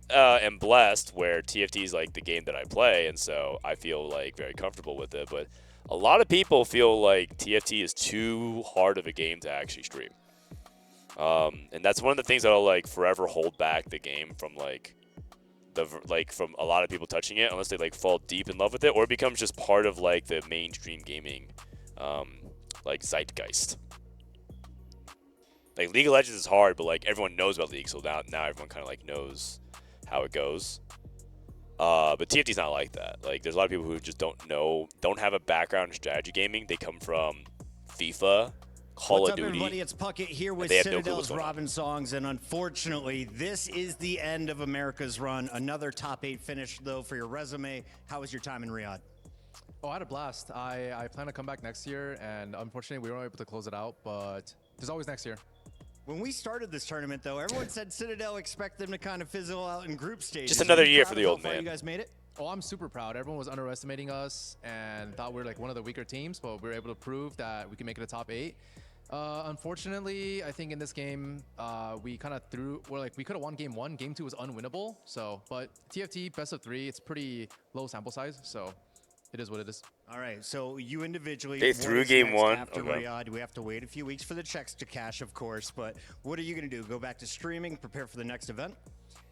am blessed where TFT is like the game that I play, and so I feel like very comfortable with it, but a lot of people feel like TFT is too hard of a game to actually stream. And that's one of the things that'll like forever hold back the game from from a lot of people touching it, unless they like fall deep in love with it, or it becomes just part of like the mainstream gaming like zeitgeist. Like League of Legends is hard, but like everyone knows about League, so now everyone kind of like knows how it goes. But TFT's not like that. Like there's a lot of people who just don't have a background in strategy gaming. They come from FIFA, Call of Duty. Everybody? It's Puckett here with Citadel's Robin Songs, and unfortunately, this is the end of America's run. Another top 8 finish, though, for your resume. How was your time in Riyadh? Oh, I had a blast. I plan to come back next year, and unfortunately, we weren't able to close it out, but there's always next year. When we started this tournament, though, everyone said Citadel expect them to kind of fizzle out in group stages. Just another year for the old man. You guys made it? Oh, I'm super proud. Everyone was underestimating us and thought we were like one of the weaker teams, but we were able to prove that we can make it a top 8. Unfortunately, I think in this game, we kind of we could have won game 1. Game 2 was unwinnable. So, but TFT, best of 3, it's pretty low sample size. So it is what it is. All right, so you individually... They threw game 1. After Riyadh, we have to wait a few weeks for the checks to cash, of course, but what are you going to do? Go back to streaming, prepare for the next event?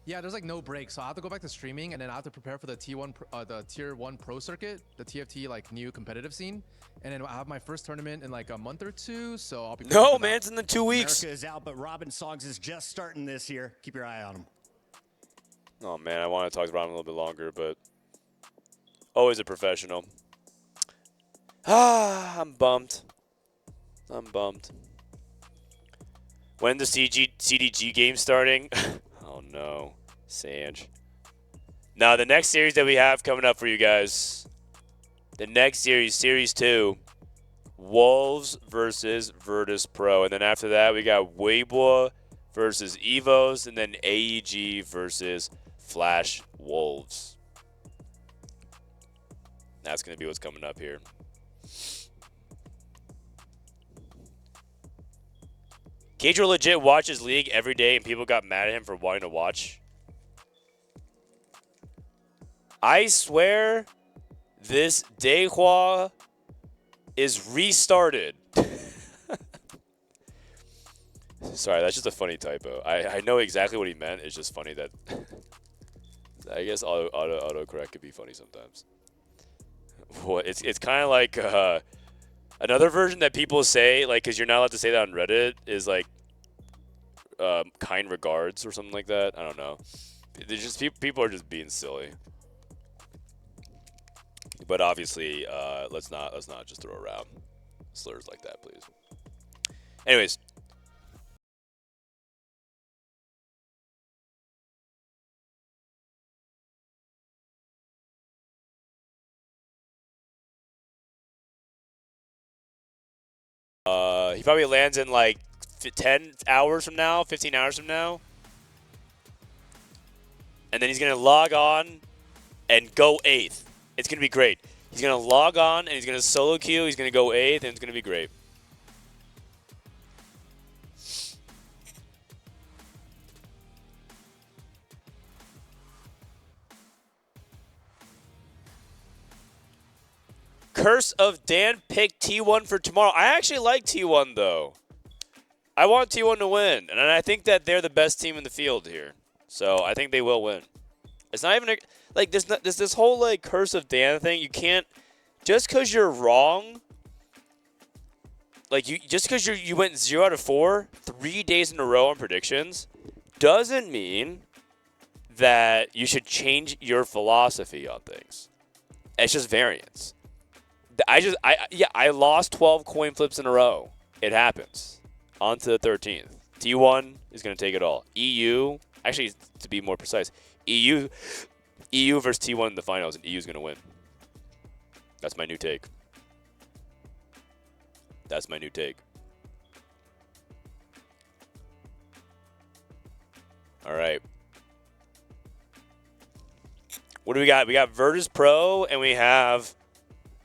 Yeah, there's like no break, so I have to go back to streaming, and then I have to prepare for the the Tier 1 Pro Circuit, the TFT like new competitive scene, and then I have my first tournament in like a month or 2, so I'll be... No, man, it's in the 2 weeks. America is out, but Robin Songs is just starting this year. Keep your eye on him. Oh, man, I want to talk to Robin a little bit longer, but always a professional. I'm bummed. When the CTG game starting? Oh no, Sanj. Now the next series that we have coming up for you guys, the next series, Series 2, Wolves versus Virtus Pro, and then after that we got Weibo versus EVOS, and then AEG versus Flash Wolves. That's gonna be what's coming up here. Cage legit watches League every day, and people got mad at him for wanting to watch. I swear this Dehua is restarted. Sorry, that's just a funny typo. I know exactly what he meant. It's just funny that... I guess autocorrect could be funny sometimes. What? It's kind of like... another version that people say, like, because you're not allowed to say that on Reddit, is like kind regards or something like that. I don't know. There's just people are just being silly. But obviously, let's not just throw around slurs like that, please. Anyways. probably lands in like 10 hours from now, 15 hours from now. And then he's going to log on and go 8th. It's going to be great. He's going to log on and he's going to solo queue. He's going to go 8th and it's going to be great. Curse of Dan picked T1 for tomorrow. I actually like T1 though. I want T1 to win, and I think that they're the best team in the field here. So I think they will win. It's not even like this whole like Curse of Dan thing. You can't just because you're wrong. Like just because you went 0 out of 4 3 days in a row on predictions, doesn't mean that you should change your philosophy on things. It's just variance. I lost 12 coin flips in a row. It happens. On to the 13th. T1 is going to take it all. EU, actually, to be more precise, EU versus T1 in the finals, and EU is going to win. That's my new take. That's my new take. All right. What do we got? We got Virtus Pro, and we have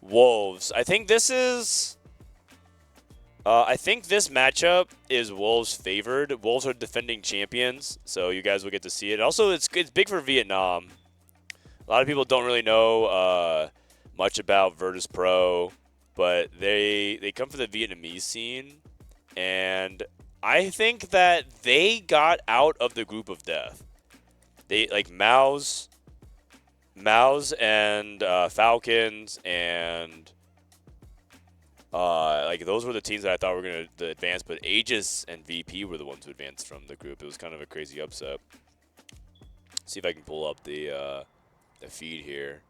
Wolves. I think this is... I think this matchup is Wolves favored. Wolves are defending champions, so you guys will get to see it. Also, it's big for Vietnam. A lot of people don't really know much about Virtus Pro, but they come from the Vietnamese scene, and I think that they got out of the group of death. They like Mao's and Falcons and like those were the teams that I thought were going to advance, but AEGIS and VP were the ones who advanced from the group. It was kind of a crazy upset. See if I can pull up the feed here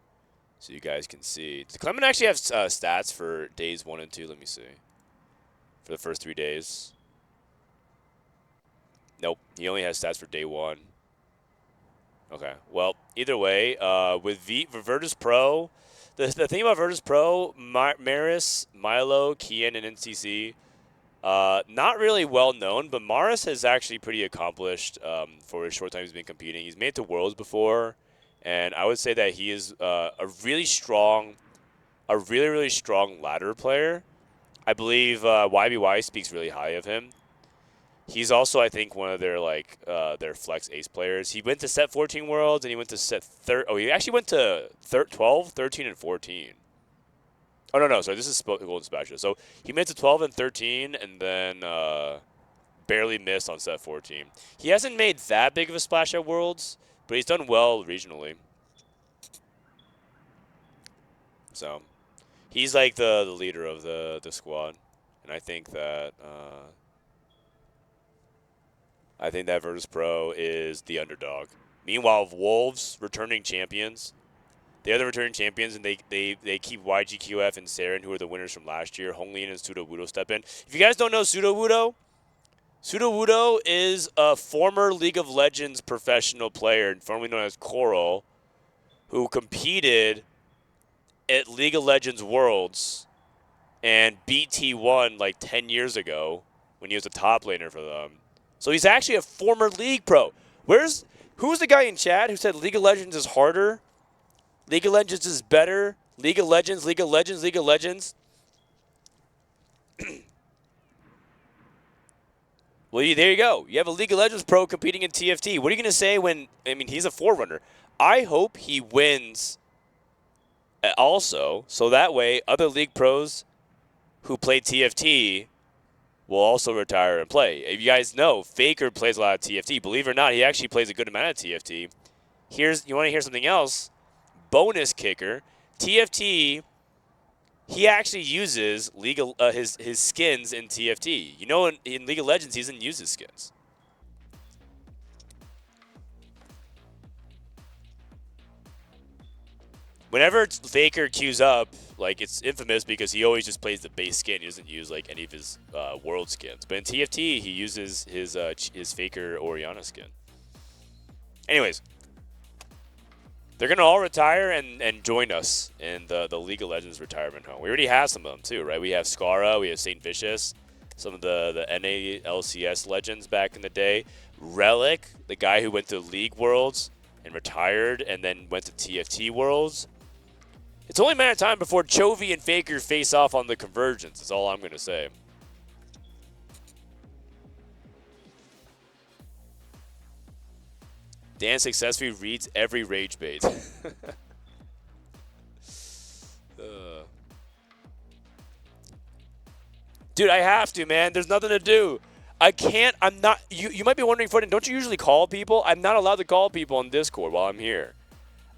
so you guys can see. Does Clement actually have stats for days 1 and 2? Let me see. For the first 3 days. Nope, he only has stats for day 1. Okay, well, either way, with Virtus Pro, the thing about Virtus Pro, Maris, Milo, Kian, and NCC, not really well known, but Maris has actually pretty accomplished for his short time he's been competing. He's made it to Worlds before, and I would say that he is a really strong ladder player. I believe YBY speaks really high of him. He's also, I think, one of their their flex ace players. He went to set 14 Worlds, and he went to set he actually went to 12, 13, and 14. Oh, no, sorry, this is Golden Spatula. So he went to 12 and 13, and then barely missed on set 14. He hasn't made that big of a splash at Worlds, but he's done well regionally. So he's like the leader of the squad, and I think that Virtus Pro is the underdog. Meanwhile, Wolves, returning champions. They are the returning champions, and they keep YGQF and Saren, who are the winners from last year. Honglin and Pseudo-Wudo step in. If you guys don't know Pseudo-Wudo is a former League of Legends professional player, formerly known as Coral, who competed at League of Legends Worlds and beat T1 like 10 years ago when he was a top laner for them. So he's actually a former League Pro. Who's the guy in chat who said League of Legends is harder? League of Legends is better? League of Legends, League of Legends, League of Legends? Well, there you go. You have a League of Legends pro competing in TFT. What are you going to say when, he's a forerunner. I hope he wins also, so that way other League pros who play TFT will also retire and play. If you guys know, Faker plays a lot of TFT. Believe it or not, he actually plays a good amount of TFT. You want to hear something else? Bonus kicker. TFT, he actually uses his skins in TFT. You know, in League of Legends, he doesn't use his skins. Whenever Faker queues up, like, it's infamous because he always just plays the base skin. He doesn't use like any of his world skins. But in TFT, he uses his Faker Orianna skin. Anyways, they're gonna all retire and join us in the League of Legends retirement home. We already have some of them too, right? We have Scara, we have Saint Vicious. some of the NALCS legends back in the day. Relic, the guy who went to League Worlds and retired and then went to TFT Worlds. It's only a matter of time before Chovy and Faker face off on the Convergence, is all I'm going to say. Dan successfully reads every rage bait. Dude, I have to, man. There's nothing to do. I can't. I'm not. You might be wondering, Frodan, don't you usually call people? I'm not allowed to call people on Discord while I'm here.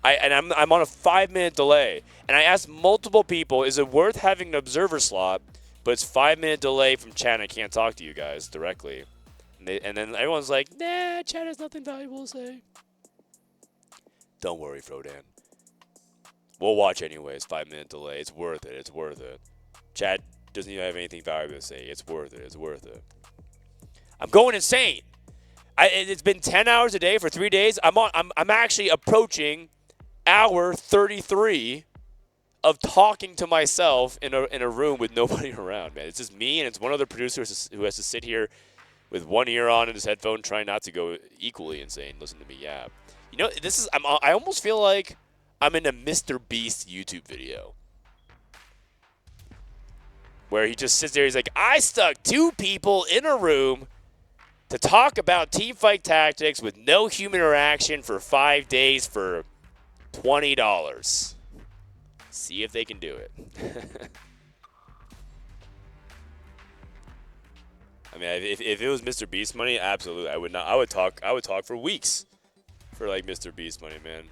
I'm on a 5-minute delay. And I asked multiple people, is it worth having an observer slot? But it's 5-minute delay from chat and I can't talk to you guys directly. And then everyone's like, nah, chat has nothing valuable to say. Don't worry, Frodan. We'll watch anyways. 5-minute delay. It's worth it. It's worth it. Chat doesn't even have anything valuable to say. It's worth it. It's worth it. I'm going insane. It's been 10 hours a day for 3 days. I'm actually approaching hour 33 of talking to myself in a room with nobody around, man. It's just me and it's one other producer who has to sit here with one ear on in his headphone, trying not to go equally insane. Listen to me yap. You know, this is I almost feel like I'm in a Mr. Beast YouTube video where he just sits there. He's like, I stuck 2 people in a room to talk about teamfight tactics with no human interaction for 5 days for $20. See if they can do it. I mean, if it was Mr. Beast money, absolutely, I would not. I would talk for weeks for like Mr. Beast money, man.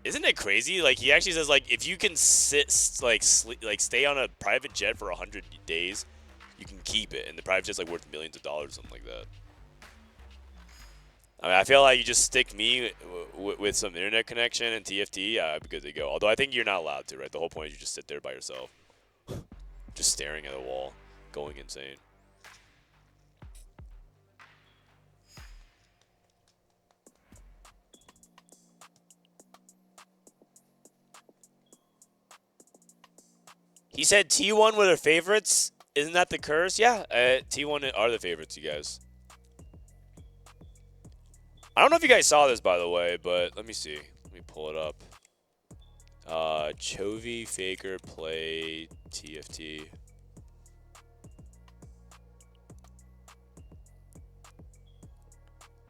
Isn't it crazy? Like he actually says, like if you can stay on a private jet for 100 days, you can keep it, and the private jet's like worth millions of dollars, something like that. I mean, I feel like you just stick me with some internet connection and TFT, because they go. Although I think you're not allowed to, right? The whole point is you just sit there by yourself, just staring at a wall, going insane. He said T1 were their favorites. Isn't that the curse? Yeah, T1 are the favorites, you guys. I don't know if you guys saw this, by the way, but let me see. Let me pull it up. Chovy, Faker, play TFT.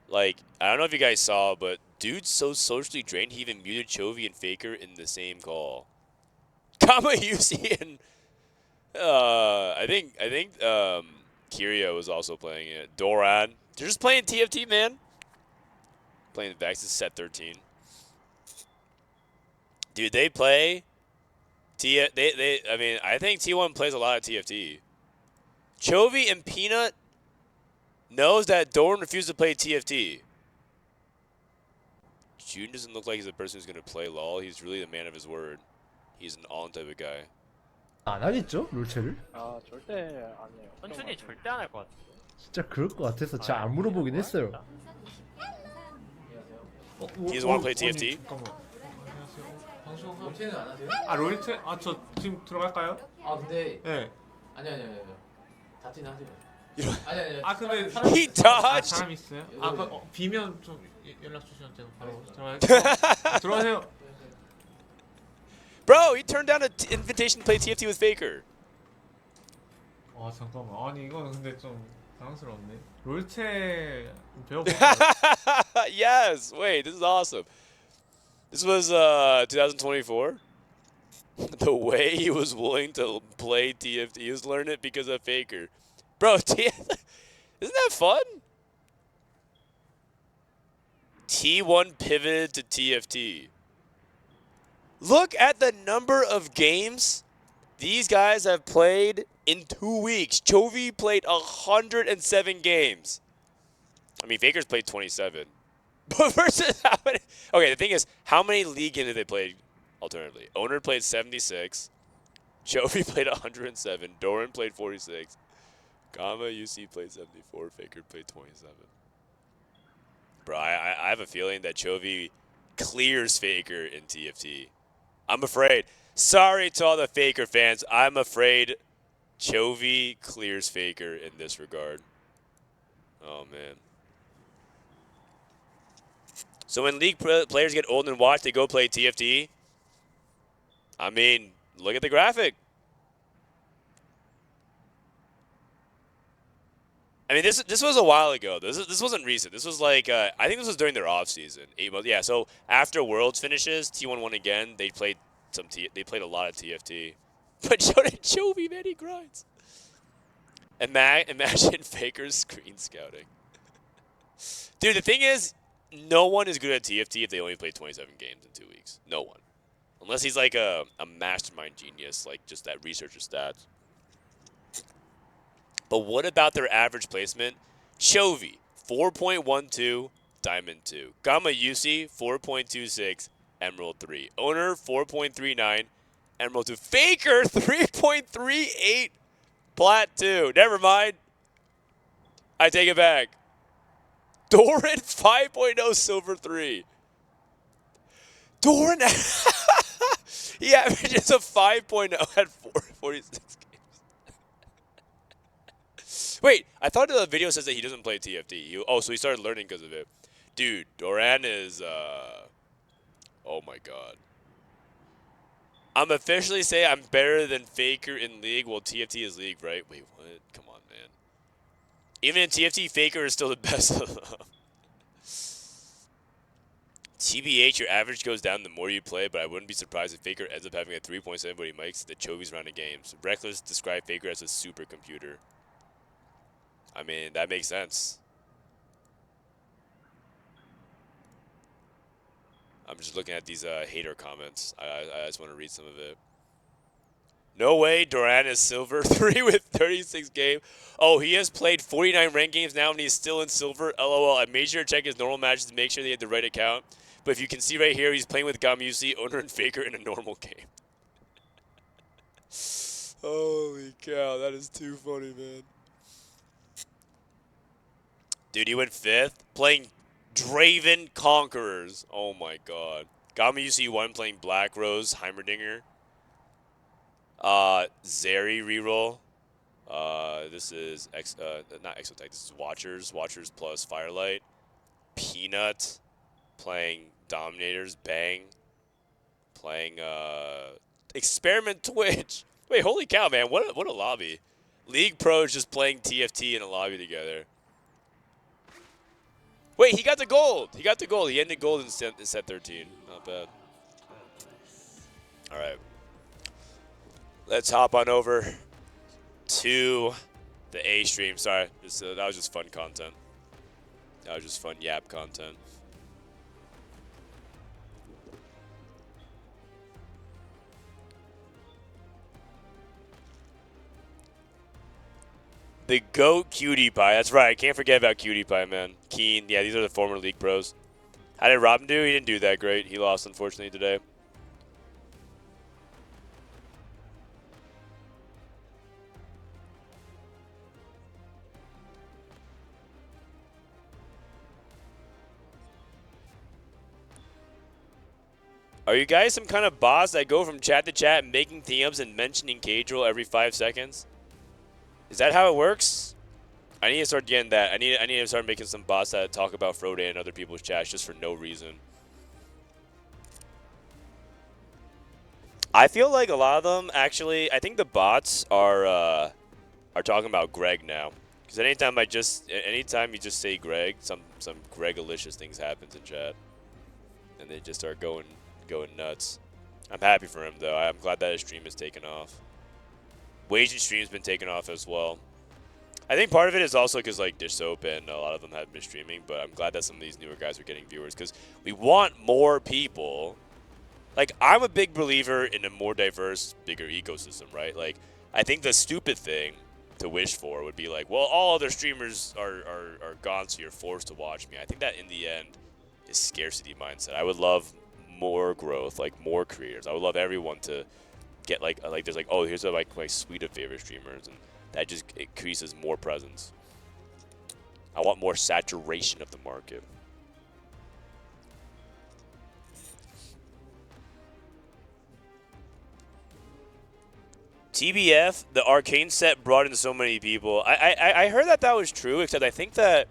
Like, I don't know if you guys saw, but dude's so socially drained, he even muted Chovy and Faker in the same call. Kama UC and I think Kiria was also playing it. Doran. They're just playing TFT, man. Playing Vex is set 13. Dude, they play I mean, I think T1 plays a lot of TFT. Chovy and Peanut knows that Doran refused to play TFT. June doesn't look like he's the person who's going to play LoL. He's really the man of his word. He's an all type of guy. 안 하겠죠? 롤체를? 아 절대 아니에요. 천천히 절대 안 할 것 같아. 진짜 그럴 것 같아서 제가 안 물어보긴 했어요. Do you want to play TFT? 롤체는 안 하세요? 아 롤체? 아 저 지금 들어갈까요? 아 근데 네. 아니 다치는 하세요. 아니 아 근데 He dodged. 사람 있어요? 아 그 비면 좀 연락 주시면 제가 바로 들어갈게요. 들어가세요. Bro, he turned down an invitation to play TFT with Faker. 아 잠깐만 아니 이거는 근데 좀 당황스럽네. 롤체 배워볼게요. Yes, wait, this is awesome. This was 2024. The way he was willing to play TFT, he was learning it because of Faker. Bro, isn't that fun? T1 pivoted to TFT. Look at the number of games these guys have played in 2 weeks. Chovy played 107 games. I mean, Faker's played 27. But versus how many? Okay, the thing is, how many league games have they played alternatively? Owner played 76. Chovy played 107. Doran played 46. Gamma UC played 74. Faker played 27. Bro, I have a feeling that Chovy clears Faker in TFT. I'm afraid. Sorry to all the Faker fans. I'm afraid Chovy clears Faker in this regard. Oh, man. So when League players get old and watch, they go play TFT. I mean, look at the graphic. I mean, this was a while ago. This wasn't recent. This was like I think this was during their off season. 8 months. Yeah. So after Worlds finishes, T1 won again. They played they played a lot of TFT. But Chovy, man, he grinds. Imagine Faker's screen scouting. Dude, the thing is, no one is good at TFT if they only play 27 games in 2 weeks. No one. Unless he's like a mastermind genius, like just that researcher stats. But what about their average placement? Chovy, 4.12, Diamond 2. Gamma UC, 4.26, Emerald 3. Owner, 4.39, Emerald 2. Faker, 3.38, Plat 2. Never mind. I take it back. Doran, 5.0, Silver 3. Doran, he averages a 5.0 at 46 games. Wait, I thought the video says that he doesn't play TFT. So he started learning because of it. Dude, Doran is, oh my god. I'm officially saying I'm better than Faker in League. Well, TFT is League, right? Wait, what? Come on, man. Even in TFT, Faker is still the best of them. TBH, your average goes down the more you play, but I wouldn't be surprised if Faker ends up having a 3.7, but he makes the Chovy's round of games. Reckless described Faker as a supercomputer. I mean, that makes sense. I'm just looking at these hater comments. I just want to read some of it. No way, Doran is Silver 3 with 36 games. Oh, he has played 49 ranked games now, and he's still in Silver. LOL, I made sure to check his normal matches to make sure they had the right account. But if you can see right here, he's playing with Gamusi, Owner, and Faker in a normal game. Holy cow, that is too funny, man. Dude, he went 5th, playing Draven Conquerors. Oh my god. Gamusi 1 playing Black Rose, Heimerdinger. Zeri reroll. This is not Exotech, this is Watchers. Watchers plus Firelight. Peanut playing Dominators, Bang. Playing Experiment Twitch. Wait, holy cow, man. What a lobby. League Pros just playing TFT in a lobby together. Wait, he got the gold. He got the gold. He ended gold in set 13. Not bad. All right. Let's hop on over to the A stream. Sorry, that was just fun content. That was just fun yap content. The GOAT Cutie Pie. That's right. I can't forget about Cutie Pie, man. Keen. Yeah, these are the former League pros. How did Robin do? He didn't do that great. He lost, unfortunately, today. Are you guys some kind of boss that go from chat to chat making TMs and mentioning Cadril every 5 seconds? Is that how it works? I need to start getting that. I need to start making some bots that talk about Frodan and other people's chats just for no reason. I feel like a lot of them actually. I think the bots are talking about Greg now. Because anytime you just say Greg, some Greg-alicious things happens in chat, and they just start going nuts. I'm happy for him though. I'm glad that his stream has taken off. Waging stream's been taken off as well. I think part of it is also because like Dish Soap and a lot of them have been streaming, but I'm glad that some of these newer guys are getting viewers because we want more people. Like, I'm a big believer in a more diverse, bigger ecosystem, right? Like, I think the stupid thing to wish for would be like, well, all other streamers are gone, so you're forced to watch me. I think that in the end is scarcity mindset. I would love more growth, like more creators. I would love everyone to get like there's like, oh, here's my suite of favorite streamers, and that just increases more presence. I want more saturation of the market. TBF, the Arcane set brought in so many people. I heard that was true, except I think that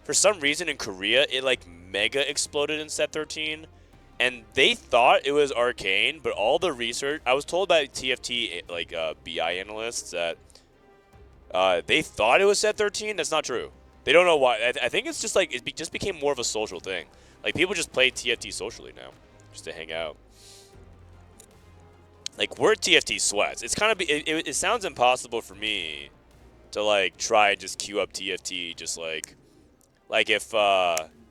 for some reason in Korea, it like mega exploded in set 13. And they thought it was Arcane, but all the research, I was told by TFT like BI analysts that they thought it was set 13. That's not true. They don't know why. I think it's just like it just became more of a social thing. Like people just play TFT socially now, just to hang out. Like we're TFT sweats. It's kind of it sounds impossible for me to like try and just queue up TFT just like if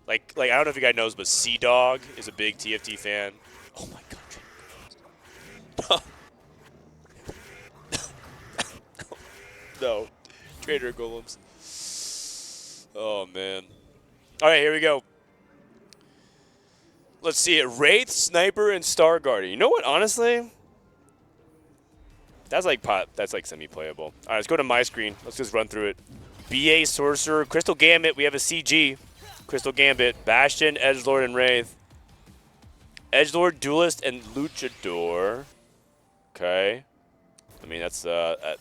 like I don't know if you guys knows, but Sea Dog is a big TFT fan. Oh my god. No. Trader Golems. Oh man. Alright, here we go. Let's see it. Wraith, Sniper, and Star Guardian. You know what, honestly? That's like semi-playable. Alright, let's go to my screen. Let's just run through it. BA Sorcerer, Crystal Gambit, we have a CG. Crystal Gambit, Bastion, Edgelord, and Wraith. Edgelord, Duelist, and Luchador. Okay. I mean that's I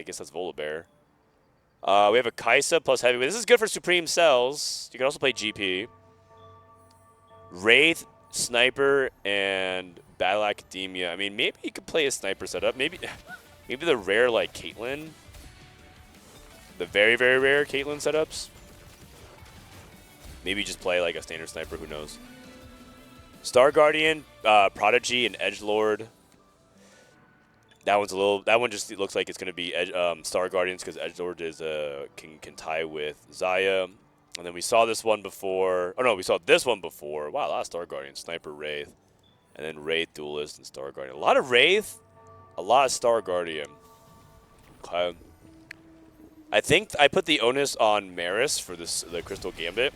guess that's Volibear. We have a Kaisa plus Heavyweight. This is good for Supreme Cells. You can also play GP. Wraith, Sniper, and Battle Academia. I mean, maybe you could play a Sniper setup. Maybe the rare like Caitlyn. The very, very rare Caitlyn setups. Maybe just play like a standard Sniper. Who knows? Star Guardian, Prodigy, and Edgelord. That one just looks like it's gonna be Star Guardians because Edgelord is can tie with Xayah. And then we saw this one before. Oh no, we saw this one before. Wow, a lot of Star Guardian, Sniper, Wraith, and then Wraith, Duelist, and Star Guardian. A lot of Wraith, a lot of Star Guardian. Okay. I think I put the onus on Maris for the Crystal Gambit.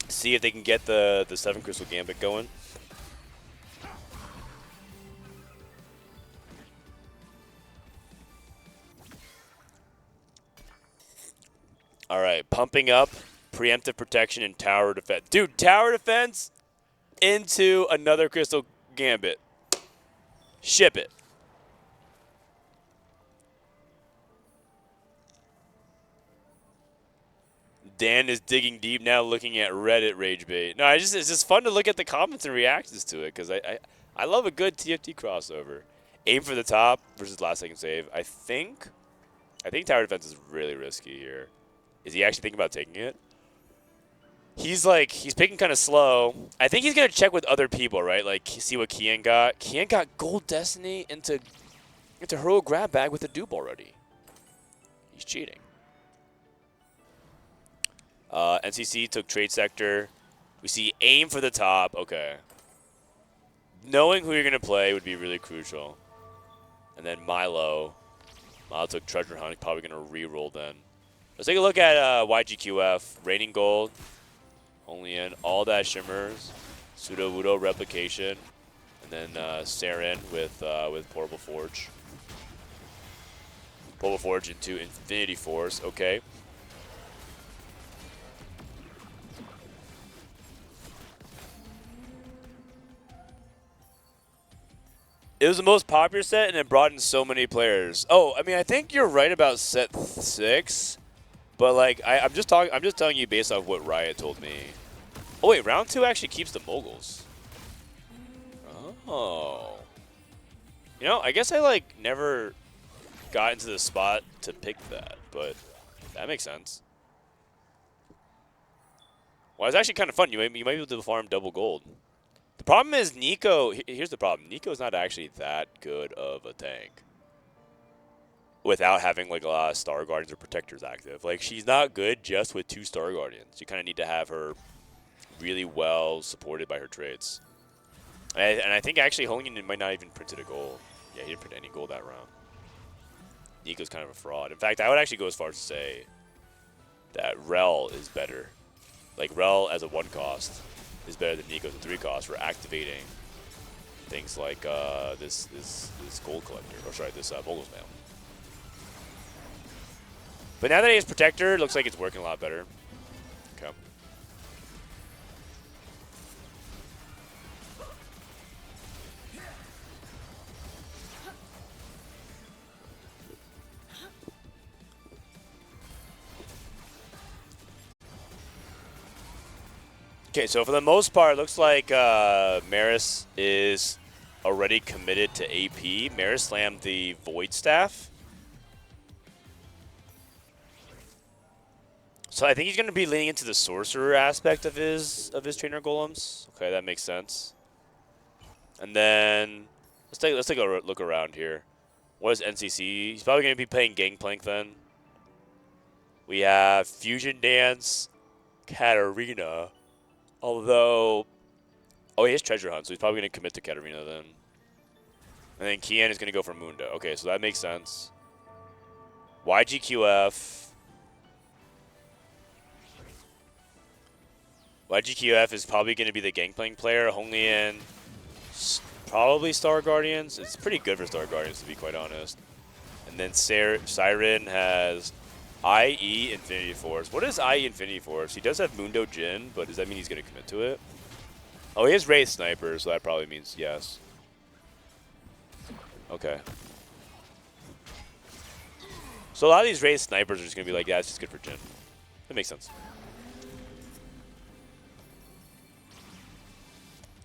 See if they can get the 7 Crystal Gambit going. All right, pumping up, preemptive protection, and tower defense. Dude, tower defense into another Crystal Gambit. Ship it. Dan is digging deep now, looking at Reddit rage bait. No, it's just fun to look at the comments and reactions to it because I love a good TFT crossover. Aim for the top versus last second save. I think tower defense is really risky here. Is he actually thinking about taking it? He's picking kind of slow. I think he's gonna check with other people, right? Like see what Kian got. Kian got Gold Destiny into Hero Grab Bag with a dupe already. He's cheating. NCC took Trade Sector. We see aim for the top. Okay. Knowing who you're going to play would be really crucial. And then Milo. Milo took Treasure Hunt. Probably going to re-roll then. Let's take a look at YGQF. Raining Gold. Only in all that Shimmers. Pseudo Wudo Replication. And then Saren with Portable Forge. Portable Forge into Infinity Force. Okay. It was the most popular set, and it brought in so many players. Oh, I mean, I think you're right about set 6, but like, I'm just telling you based off what Riot told me. Oh wait, round 2 actually keeps the moguls. Oh, you know, I guess I like never got into the spot to pick that, but that makes sense. Well, it's actually kind of fun. You might be able to farm double gold. The problem is Nico, here's the problem. Nico's not actually that good of a tank without having like a lot of Star Guardians or Protectors active. Like she's not good just with 2 Star Guardians. You kind of need to have her really well supported by her traits. And I think actually Hongyan might not even printed a gold. Yeah, he didn't print any gold that round. Nico's kind of a fraud. In fact, I would actually go as far as to say that Rel is better. Like Rel as a 1 cost is better than Nico's a 3 cost for activating things like this gold collector, or sorry, this Mogul's Mail. But now that he has Protector, it looks like it's working a lot better. Okay. Okay, so for the most part, it looks like Maris is already committed to AP. Maris slammed the Void Staff. So I think he's going to be leaning into the Sorcerer aspect of his Trainer Golems. Okay, that makes sense. And then let's take a look around here. What is NCC? He's probably going to be playing Gangplank then. We have Fusion Dance, Katarina. Although, oh, he has Treasure Hunt, so he's probably going to commit to Katarina then. And then Kian is going to go for Mundo. Okay, so that makes sense. YGQF. YGQF is probably going to be the Gangplank player. Honglian, probably Star Guardians. It's pretty good for Star Guardians, to be quite honest. And then Siren has IE Infinity Force. What is IE Infinity Force? He does have Mundo Jin, but does that mean he's going to commit to it? Oh, he has Wraith Sniper, so that probably means yes. Okay. So a lot of these Wraith Snipers are just going to be like, yeah, it's just good for Jin. That makes sense.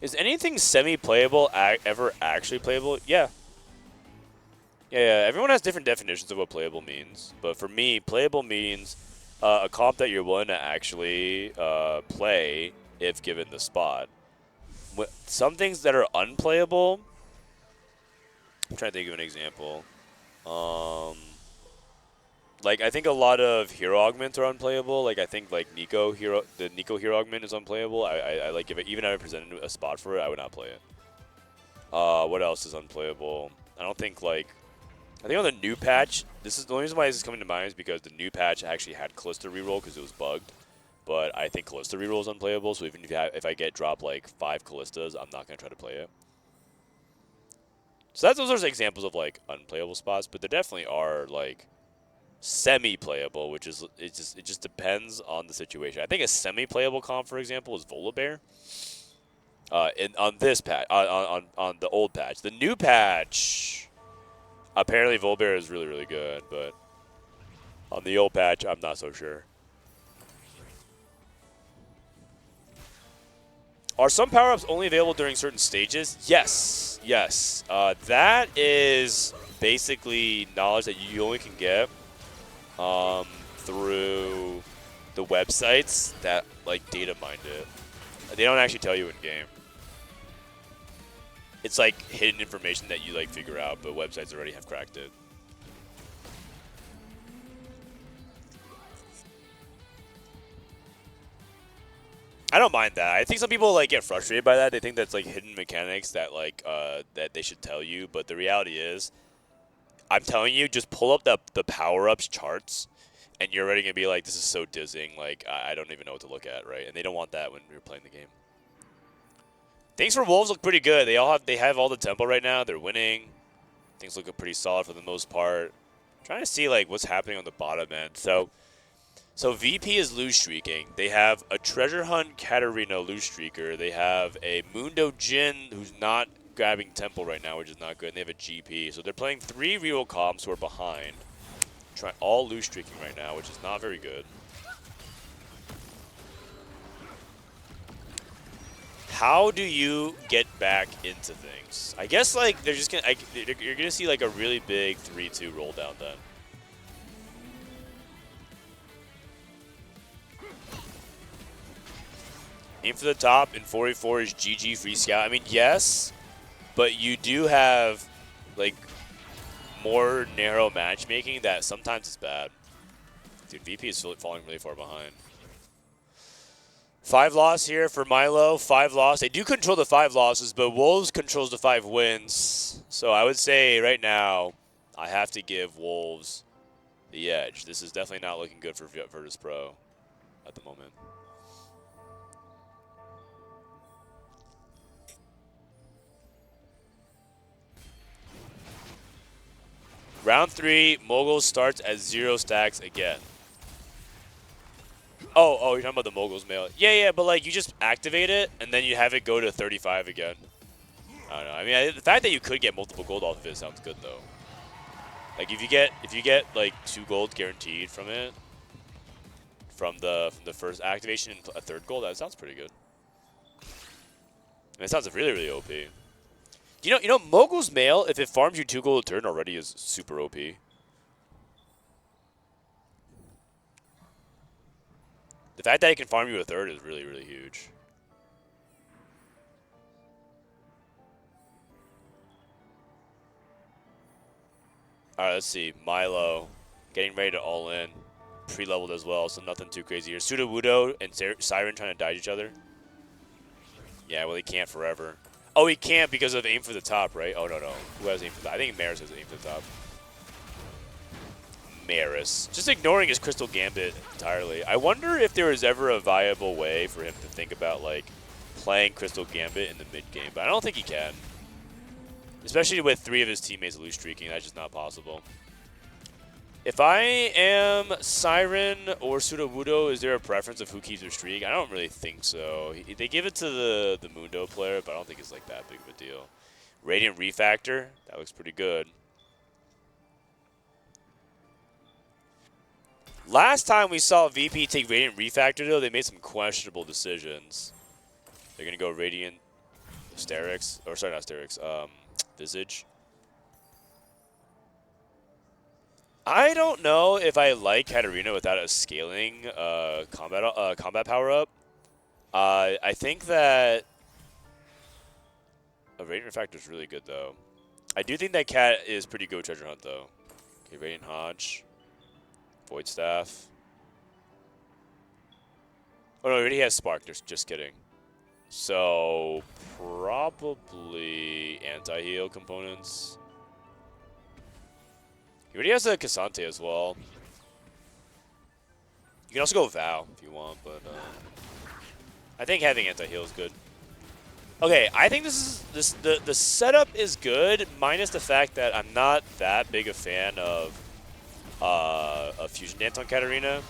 Is anything semi-playable ever actually playable? Yeah. Yeah, everyone has different definitions of what playable means. But for me, playable means a comp that you're willing to actually play if given the spot. Some things that are unplayable, I'm trying to think of an example. Like, I think a lot of hero augments are unplayable. Like, I think, like, the Nico hero augment is unplayable. I like, even if I presented a spot for it, I would not play it. What else is unplayable? I don't think, like, I think on the new patch, this is the only reason why this is coming to mind is because the new patch actually had Callista reroll because it was bugged. But I think Callista reroll is unplayable, so even if I get dropped, like, 5 Callistas, I'm not going to try to play it. So those are examples of, like, unplayable spots, but there definitely are, like, semi-playable, which is it just depends on the situation. I think a semi-playable comp, for example, is Volibear. On this patch, on the old patch, the new patch, apparently Volibear is really, really good, but on the old patch, I'm not so sure. Are some power-ups only available during certain stages? Yes, yes. That is basically knowledge that you only can get through the websites that, like, data mined it. They don't actually tell you in game. It's like hidden information that you, like, figure out, but websites already have cracked it. I don't mind that. I think some people, like, get frustrated by that. They think that's, like, hidden mechanics that, like, that they should tell you, but the reality is, I'm telling you, just pull up the power-ups charts, and you're already going to be like, this is so dizzying. Like, I don't even know what to look at, right? And they don't want that when you're playing the game. Things for Wolves look pretty good. They have all the tempo right now. They're winning. Things look pretty solid for the most part. I'm trying to see, like, what's happening on the bottom end. So VP is lose streaking. They have a Treasure Hunt Katarina lose streaker. They have a Mundo Jin who's not grabbing tempo right now, which is not good, and they have a GP. So they're playing 3 real comps who are behind. All loose streaking right now, which is not very good. How do you get back into things? I guess, like, they're just gonna you're gonna see, like, a really big 3-2 roll down then. Aim for the top in 4v4 is GG free scout. I mean, yes, but you do have, like, more narrow matchmaking that sometimes is bad. Dude, VP is falling really far behind. 5 loss here for Milo. 5 loss. They do control the 5 losses, but Wolves controls the 5 wins. So I would say right now, I have to give Wolves the edge. This is definitely not looking good for Virtus Pro at the moment. Round 3, Moguls starts at 0 stacks again. Oh, you're talking about the Moguls mail. Yeah, but, like, you just activate it, and then you have it go to 35 again. I don't know. I mean, the fact that you could get multiple gold off of it sounds good, though. Like, if you get like 2 gold guaranteed from it, from the first activation and a 3rd gold, that sounds pretty good. it sounds really, really OP. You know, Mogul's Mail, if it farms you 2 gold a turn already, is super OP. The fact that it can farm you a third is really, really huge. Alright, let's see. Milo getting ready to all in. Pre-leveled as well, so nothing too crazy here. Sudowoodo and Siren trying to dodge each other. Yeah, well, he can't forever. Oh, he can't because of aim for the top, right? Oh, no. Who has aim for the top? I think Maris has aim for the top. Maris. Just ignoring his Crystal Gambit entirely. I wonder if there was ever a viable way for him to think about, like, playing Crystal Gambit in the mid-game. But I don't think he can. Especially with 3 of his teammates loose streaking. That's just not possible. If I am Siren or Sudowoodo, is there a preference of who keeps their streak? I don't really think so. They give it to the Mundo player, but I don't think it's like that big of a deal. Radiant Refactor, that looks pretty good. Last time we saw VP take Radiant Refactor, though, they made some questionable decisions. They're going to go Radiant Sterix, or sorry, not Sterix, Visage. I don't know if I like Katarina without a scaling combat power-up. I think that a Radiant Refactor is really good, though. I do think that Cat is pretty good with Treasure Hunt, though. Okay, Radiant Hodge. Void Staff. Oh, no, he already has Spark. Just kidding. So, probably anti-heal components. He already has a Cassante as well. You can also go Vow if you want, but I think having anti-heal is good. Okay, I think the setup is good, minus the fact that I'm not that big a fan of Fusion Dance on Katarina.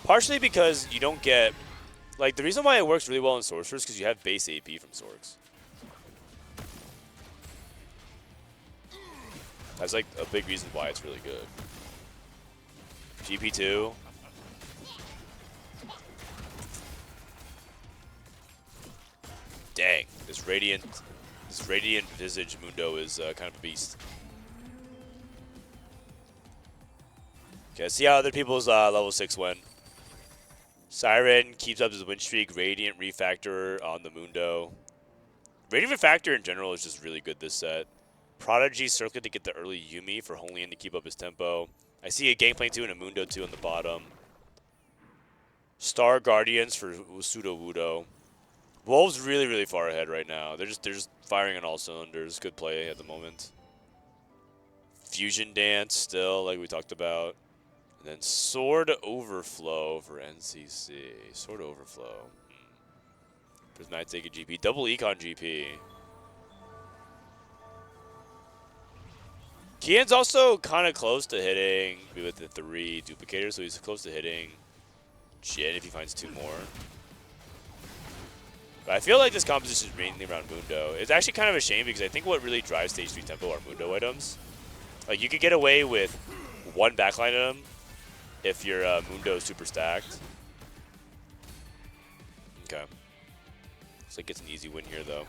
Partially because you don't get, like, the reason why it works really well in Sorcerers is because you have base AP from Sorks. That's like a big reason why it's really good. GP2. Dang, this Radiant Visage Mundo is kind of a beast. Okay, let's see how other people's level 6 went. Siren keeps up his win streak. Radiant Refactor on the Mundo. Radiant Refactor in general is just really good this set. Prodigy Circlet to get the early Yuumi for Holian to keep up his tempo. I see a Gangplank 2 and a Mundo 2 on the bottom. Star Guardians for Sudowoodo. Wolves really, really far ahead right now. They're just firing on all cylinders. Good play at the moment. Fusion Dance still, like we talked about. And then Sword Overflow for NCC. Sword Overflow. Prismatic take a GP. Double Econ GP. Kian's also kind of close to hitting with the 3 duplicators, so he's close to hitting Jin if he finds 2 more. But I feel like this composition is mainly around Mundo. It's actually kind of a shame because I think what really drives stage 3 tempo are Mundo items. Like, you could get away with 1 backline item if your Mundo is super stacked. Okay. Looks like it's an easy win here, though.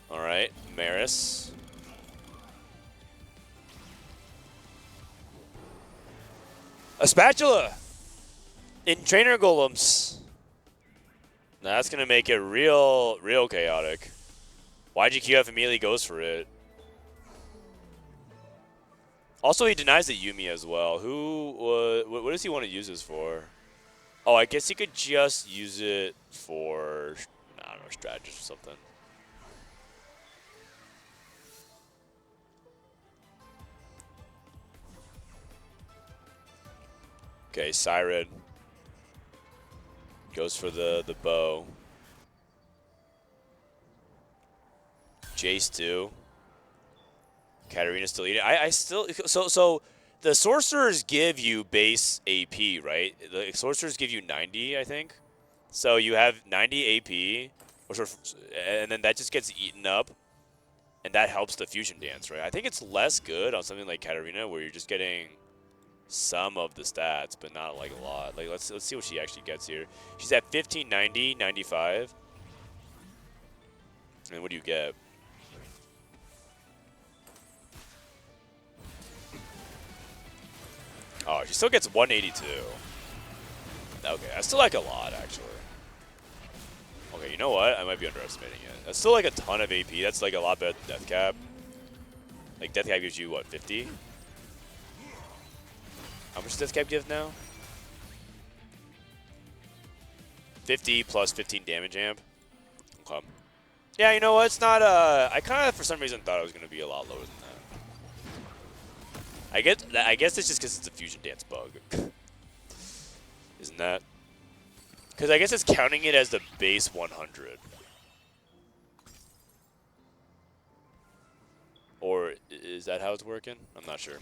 All right, Maris. A spatula in Trainer Golems. Now that's gonna make it real chaotic. YGQF immediately goes for it. Also, he denies the Yuumi as well. What does he want to use this for? Oh, I guess he could just use it for, I don't know, strategist or something. Okay, Siren goes for the bow. Jace too. Katarina still eating. I still so the sorcerers give you base AP, right? The sorcerers give you 90, I think. So you have 90 AP, and then that just gets eaten up, and that helps the fusion dance, right? I think it's less good on something like Katarina where you're just getting some of the stats, but not like a lot. Like let's see what she actually gets here. She's at 1590, 95. And what do you get? Oh, she still gets 182. Okay, that's still like a lot, actually. Okay, you know what? I might be underestimating it. That's still like a ton of AP. That's like a lot better than Death Cap. Like Death Cap gives you what, 50? How much does Death Cap give now? 50 plus 15 damage amp. Okay. Yeah, you know what? It's not. I kind of for some reason thought it was gonna be a lot lower than that. I guess it's just because it's a fusion dance bug. Isn't that? Because I guess it's counting it as the base 100. Or is that how it's working? I'm not sure.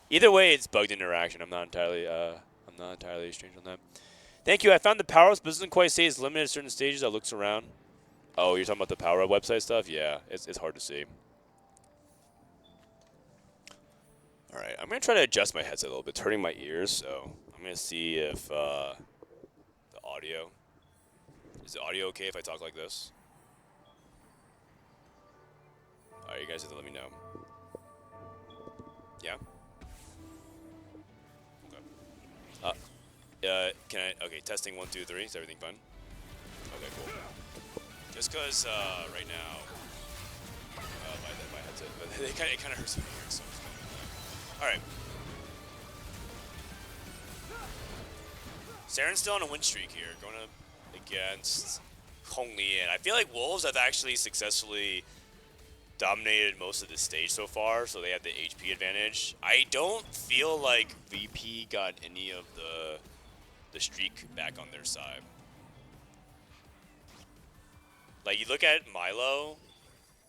Either way, it's bugged interaction. I'm not entirely strange on that. Thank you. I found the power-ups, but it doesn't quite say it's limited at certain stages. That looks around. Oh, you're talking about the power-up website stuff? Yeah, it's hard to see. All right, I'm going to try to adjust my headset a little bit. It's hurting my ears, so I'm going to see if the audio... Is the audio okay if I talk like this? All right, you guys have to let me know. Yeah? Okay. Can I... Okay, testing 1, 2, 3. Is everything fine? Okay, cool. Just because right now... my headset... But it kind of hurts my ears, so... Alright. Saren's still on a win streak here, going up against Hong Li, and I feel like Wolves have actually successfully dominated most of the stage so far, so they have the HP advantage. I don't feel like VP got any of the streak back on their side. Like, you look at Milo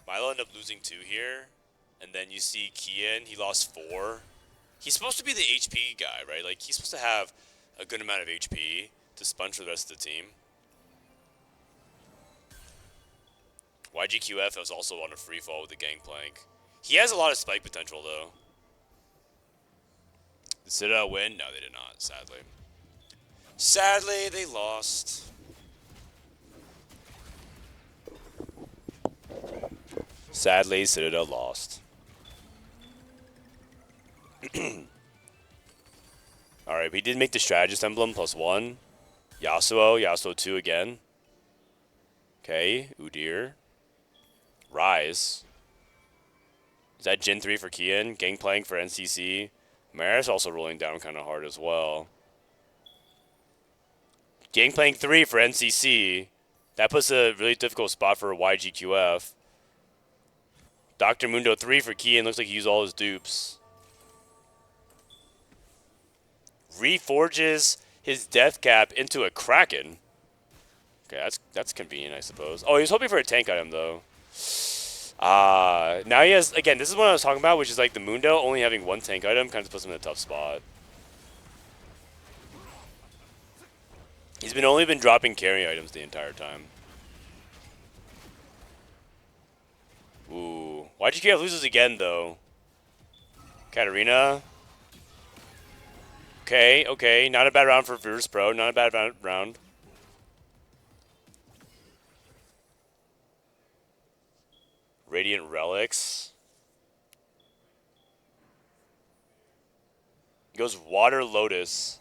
ended up losing 2 here. And then you see Kian, he lost 4. He's supposed to be the HP guy, right? Like, he's supposed to have a good amount of HP to sponge for the rest of the team. YGQF is also on a free fall with the Gangplank. He has a lot of spike potential, though. Did Citadel win? No, they did not, sadly. Sadly, they lost. Sadly, Citadel lost. Alright, we did make the Strategist Emblem +1. Yasuo 2 again. Okay, Udyr. Rise. Is that Gen 3 for Kian? Gangplank for NCC. Maris also rolling down kind of hard as well. Gangplank 3 for NCC. That puts a really difficult spot for YGQF. Dr. Mundo 3 for Kian. Looks like he used all his dupes. Reforges his death cap into a Kraken. Okay, that's convenient, I suppose. Oh, he was hoping for a tank item, though. Now he has... Again, this is what I was talking about, which is like the Mundo only having 1 tank item kind of puts him in a tough spot. He's only been dropping carry items the entire time. Ooh. YGKF loses again, though. Katarina. Okay. Not a bad round for Virtus Pro. Not a bad round. Radiant Relics. He goes Water Lotus.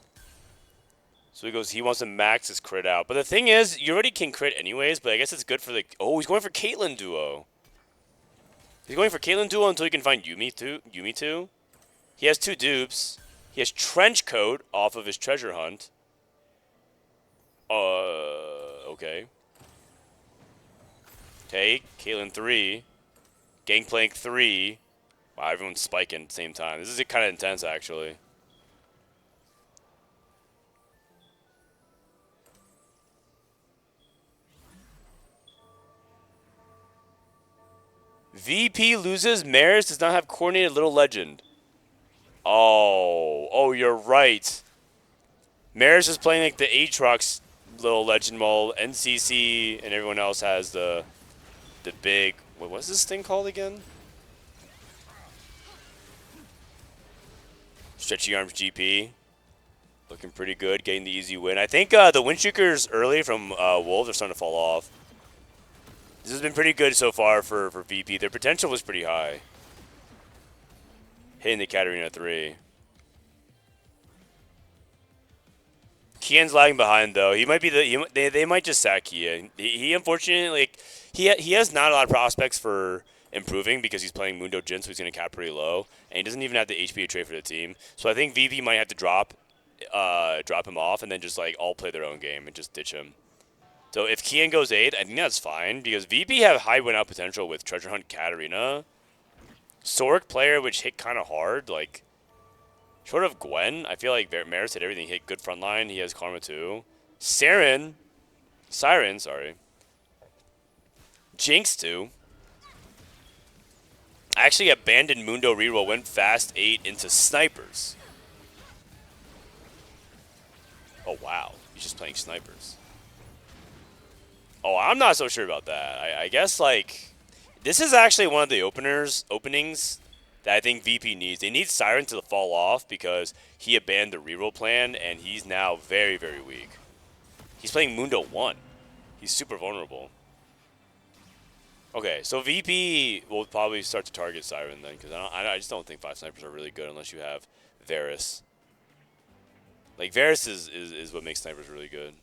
So he wants to max his crit out. But the thing is, you already can crit anyways, but I guess it's good for the... Oh, he's going for Caitlyn duo. He's going for Caitlyn duo until he can find Yumi too. He has 2 dupes. He has Trench Coat off of his treasure hunt. Okay. Okay, Caitlyn 3. Gangplank 3. Wow, everyone's spiking at the same time. This is kind of intense, actually. VP loses. Maris does not have coordinated Little Legend. Oh, you're right. Maris is playing like the Aatrox Little Legend while NCC and everyone else has the big... What's this thing called again? Stretchy Arms GP. Looking pretty good, getting the easy win. I think the Windstreakers early from Wolves are starting to fall off. This has been pretty good so far for VP. Their potential was pretty high. Hitting the Katarina 3. Kian's lagging behind though. He might be they might just sack Kian. He unfortunately he has not a lot of prospects for improving because he's playing Mundo Jin, so he's gonna cap pretty low, and he doesn't even have the HP to trade for the team. So I think VP might have to drop him off and then just like all play their own game and just ditch him. So if Kian goes 8, I think that's fine because VP have high win out potential with Treasure Hunt Katarina. Sork player which hit kind of hard, like short of Gwen, I feel like Maris hit everything. He hit good front line. He has Karma too. Siren, sorry. Jinx too. Actually abandoned Mundo reroll, went fast 8 into snipers. Oh wow, he's just playing snipers. Oh, I'm not so sure about that. I guess like this is actually one of the openings that I think VP needs. They need Siren to fall off because he abandoned the reroll plan and he's now very, very weak. He's playing Mundo 1. He's super vulnerable. Okay, so VP will probably start to target Siren then because I just don't think 5 snipers are really good unless you have Varus. Like Varus is what makes snipers really good.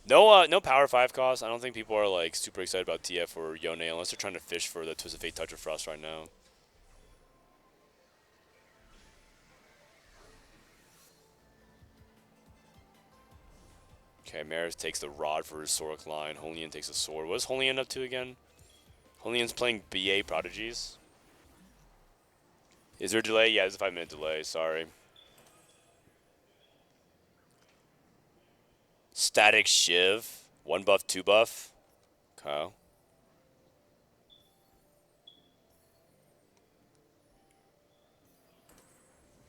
No power 5 cost. I don't think people are like super excited about TF or Yone unless they're trying to fish for the Twisted Fate Touch of Frost right now. Okay, Maris takes the rod for his Sorok line. Holian takes a sword. What is Holian up to again? Holian's playing BA Prodigies. Is there a delay? Yeah, there's a 5-minute delay. Sorry. Static Shiv. 1 buff, 2 buff. Okay.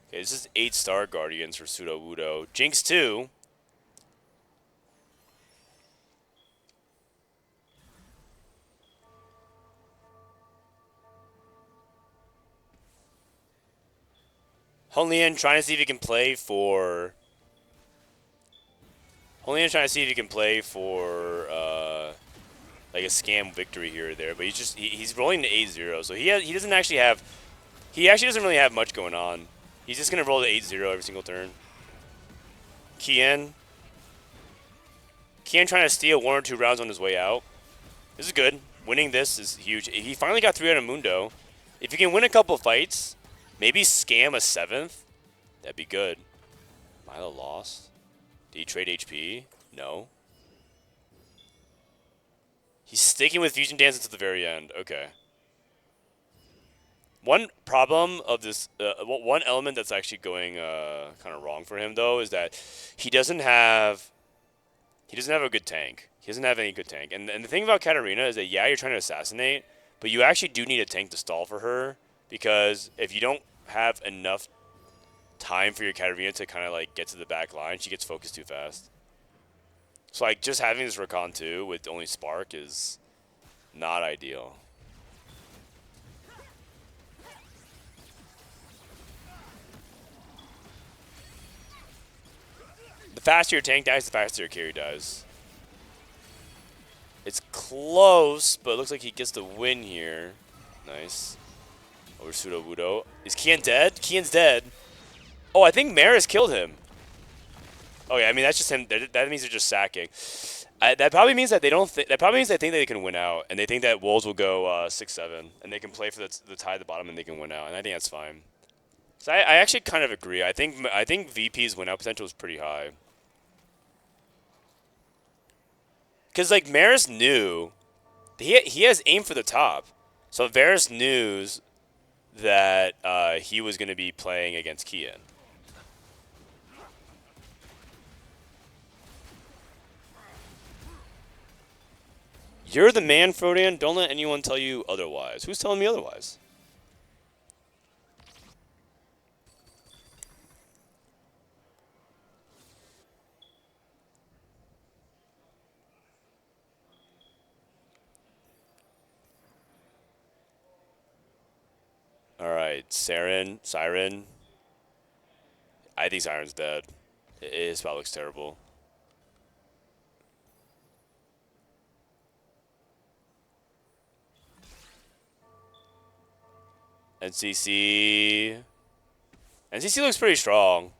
Okay, this is 8-star Guardians for Pseudo Wudo. Jinx 2. Holian trying to see if he can play for... Holian's trying to see if he can play for like a scam victory here or there, but he's rolling to 8-0, so he doesn't actually have... He actually doesn't really have much going on. He's just going to roll to 8-0 every single turn. Kian trying to steal 1 or 2 rounds on his way out. This is good. Winning this is huge. He finally got 3 out of Mundo. If he can win a couple fights, maybe scam a 7th, that'd be good. Milo lost. Did he trade HP? No. He's sticking with Fusion Dance until the very end. Okay. One problem of this, one element that's actually going kind of wrong for him though is that he doesn't have a good tank. He doesn't have any good tank. And the thing about Katarina is that yeah, you're trying to assassinate, but you actually do need a tank to stall for her because if you don't have enough time for your Katarina to kind of like get to the back line, she gets focused too fast. So like just having this Rakan 2 with only Spark is not ideal. The faster your tank dies, the faster your carry dies. It's close, but it looks like he gets the win here. Nice. Over Pseudo Wudo. Is Kian dead? Kian's dead. Oh, I think Maris killed him. Oh yeah, I mean that's just him. That means they're just sacking. That probably means that they don't. That probably means they think they can win out, and they think that Wolves will go 6-7, and they can play for the tie at the bottom, and they can win out, and I think that's fine. So I actually kind of agree. I think VP's win out potential is pretty high. Because like Maris knew, he has aim for the top, so Varus knew that he was going to be playing against Kian. You're the man, Frodan. Don't let anyone tell you otherwise. Who's telling me otherwise? Alright, Siren. I think Siren's dead. His spot looks terrible. NCC looks pretty strong.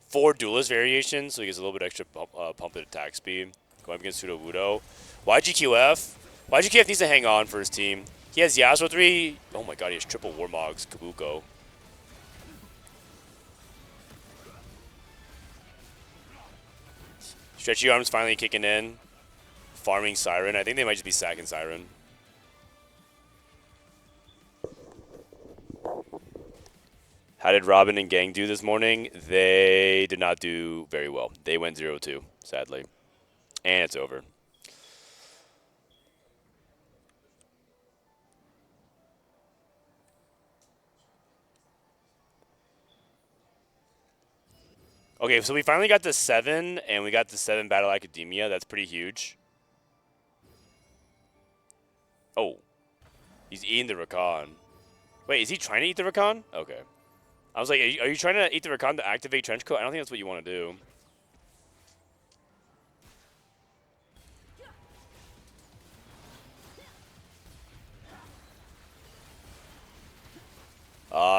4 duelist variations, so he gets a little bit extra pump and attack speed. Going up against Sudowoodo. YGQF needs to hang on for his team. He has Yasuo 3. Oh my god, he has triple Warmogs, Kabuko. Stretchy Arms finally kicking in. Farming Siren. I think they might just be sacking Siren. How did Robin and Gang do this morning? They did not do very well. They went 0-2, sadly. And it's over. Okay, so we finally got the 7, and we got the 7 Battle Academia. That's pretty huge. Oh. He's eating the Rakan. Wait, is he trying to eat the Rakan? Okay. I was like, are you trying to eat the Rakan to activate Trenchcoat? I don't think that's what you want to do.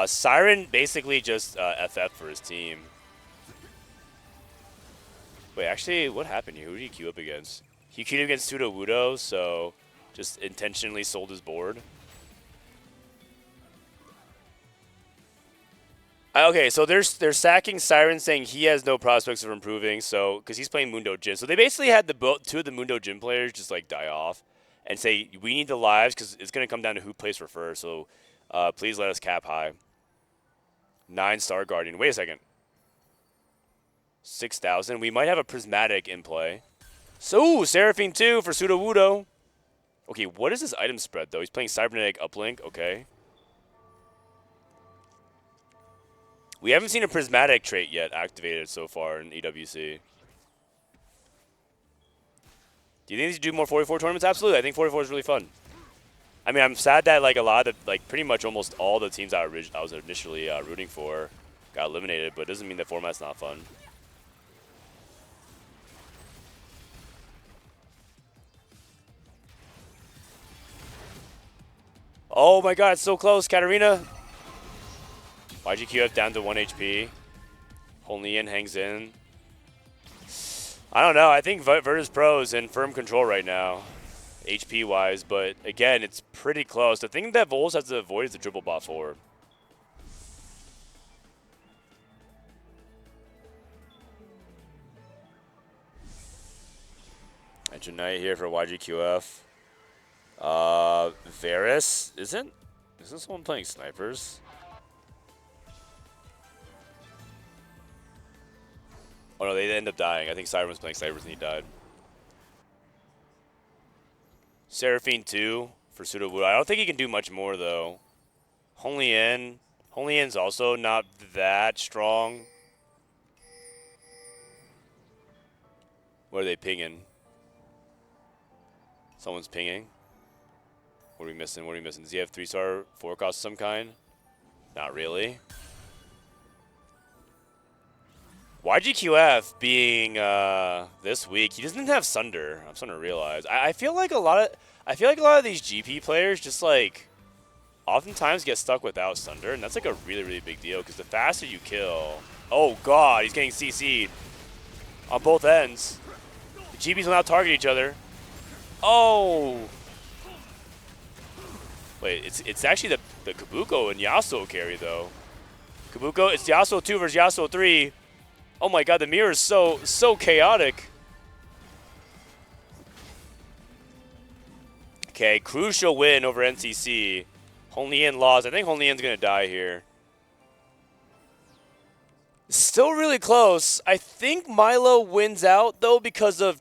Siren basically just FF for his team. Wait, actually, what happened here? Who did he queue up against? He queued against Sudowoodo, so just intentionally sold his board. Okay, so they're sacking Siren, saying he has no prospects of improving, so because he's playing Mundo Jin. So they basically had two of the Mundo Jin players just like die off and say we need the lives because it's gonna come down to who plays for first. So please let us cap high. 9-star Guardian. Wait a second. 6,000. We might have a Prismatic in play. So Seraphine 2 for Sudowoodo. Okay, what is this item spread though? He's playing Cybernetic Uplink. Okay. We haven't seen a Prismatic trait yet activated so far in EWC. Do you think they should do more 44 tournaments? Absolutely. I think 44 is really fun. I mean, I'm sad that like a lot of pretty much almost all the teams I was initially rooting for got eliminated, but it doesn't mean the format's not fun. Oh my god, it's so close, Katarina. YGQF down to 1 HP. Honlian hangs in. I don't know. I think Virtus Pro is in firm control right now, HP-wise. But again, it's pretty close. The thing that Vols has to avoid is the triple bot 4. Engine Knight here for YGQF. Varus isn't someone playing snipers? Oh no, they end up dying. I think Siren was playing snipers and he died. Seraphine 2 for Sudowoodo. I don't think he can do much more though. Honlian's also not that strong. What are they pinging? Someone's pinging. What are we missing? What are we missing? Does he have 3-star forecast of some kind? Not really. YGQF being this week, he doesn't have Sunder. I'm starting to realize. I feel like a lot of these GP players just like oftentimes get stuck without Sunder, and that's like a really, really big deal because the faster you kill. Oh god, he's getting CC'd on both ends. The GPs will now target each other. Oh. Wait, it's actually the Kabuko and Yasuo carry though. Kabuko, it's Yasuo 2 versus Yasuo 3. Oh my god, the mirror is so chaotic. Okay, crucial win over NCC. Honlian lost. I think Honlian's gonna die here. Still really close. I think Milo wins out though because of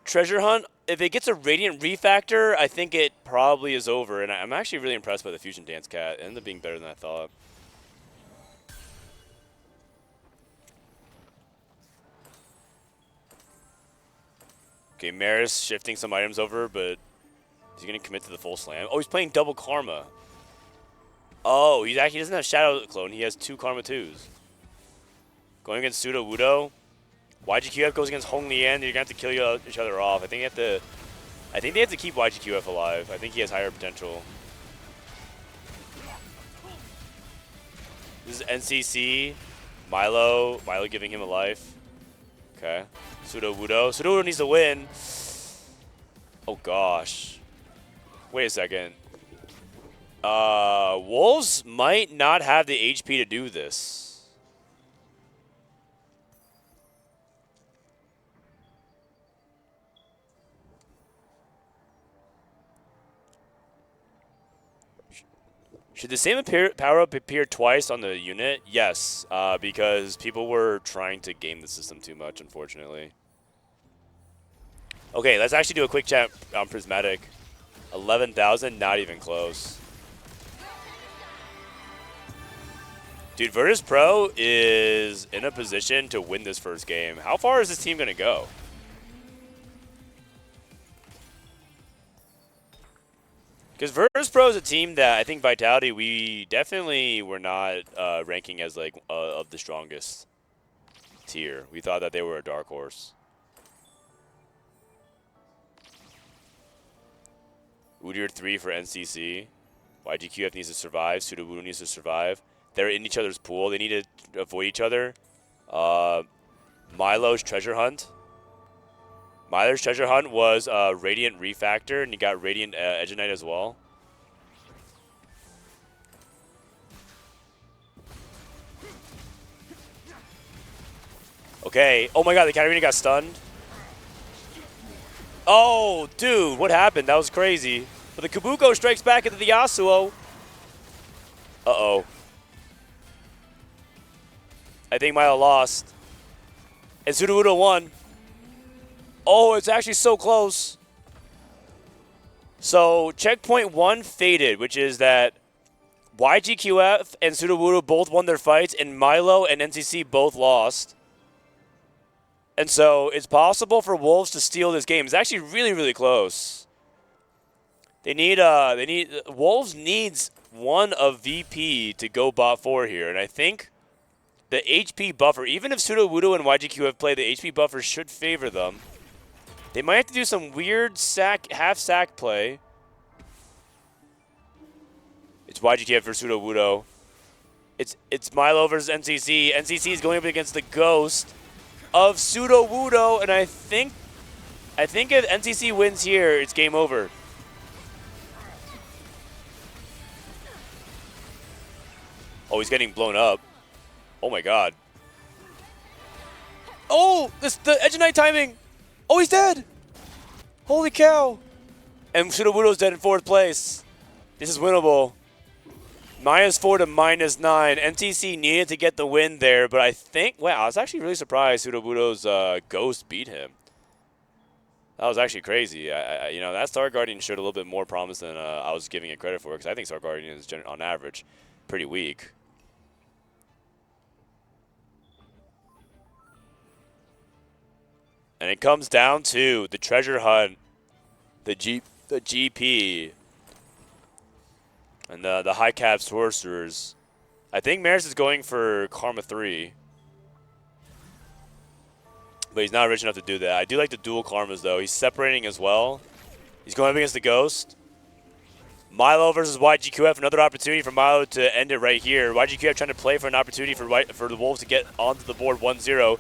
Treasure Hunt. If it gets a Radiant Refactor, I think it probably is over. And I'm actually really impressed by the Fusion Dance Cat. It ended up being better than I thought. Okay, Maris shifting some items over, but is he going to commit to the full slam? Oh, he's playing double Karma. Oh, he doesn't have Shadow Clone. He has 2 Karma 2s. Going against Pseudo Wudo. YGQF goes against Hong Lian. You're gonna have to kill each other off. I think they have to keep YGQF alive. I think he has higher potential. This is NCC. Milo giving him a life. Okay. Pseudo Wudo. Pseudo Wudo needs to win. Oh gosh. Wait a second. Wolves might not have the HP to do this. Should the same power-up appear twice on the unit? Yes, because people were trying to game the system too much, unfortunately. Okay, let's actually do a quick chat on Prismatic. 11,000, not even close. Dude, Virtus Pro is in a position to win this first game. How far is this team going to go? Because Virtus Pro is a team that I think Vitality, we definitely were not ranking as like of the strongest tier. We thought that they were a dark horse. Udyr 3 for NCC. YGQF needs to survive. Pseudo Wudo needs to survive. They're in each other's pool. They need to avoid each other. Milo's Treasure Hunt. Milo's Treasure Hunt was Radiant Refactor, and you got Radiant Edgenite as well. Okay. Oh my god, the Katarina got stunned. Oh, dude, what happened? That was crazy. But the Kabuko strikes back into the Yasuo. Uh-oh. I think Milo lost. And Pseudo Wudo won. Oh, it's actually so close. So, checkpoint 1 faded, which is that YGQF and Pseudo Wudo both won their fights, and Milo and NCC both lost. And so, it's possible for Wolves to steal this game. It's actually really, really close. Wolves needs one of VP to go bot 4 here, and I think the HP buffer, even if Pseudo Wudo and YGQF play, the HP buffer should favor them. They might have to do some weird half sack play. It's YGTF versus Pseudo Wudo. It's Milo versus NCC. NCC is going up against the ghost of Pseudo Wudo, and I think if NCC wins here, it's game over. Oh, he's getting blown up. Oh my god. Oh, the Edgenite timing. Oh, he's dead! Holy cow! And Pseudo Wudo's dead in 4th place. This is winnable. -4 to -9. NTC needed to get the win there, but I think, wow, I was actually really surprised Pseudo Wudo's Ghost beat him. That was actually crazy. You know, that Star Guardian showed a little bit more promise than I was giving it credit for, because I think Star Guardian is, on average, pretty weak. And it comes down to the Treasure Hunt, the GP, and the high cap sorcerers. I think Maris is going for Karma 3. But he's not rich enough to do that. I do like the dual Karmas, though. He's separating as well. He's going up against the Ghost. Milo versus YGQF, another opportunity for Milo to end it right here. YGQF trying to play for an opportunity for the Wolves to get onto the board 1-0.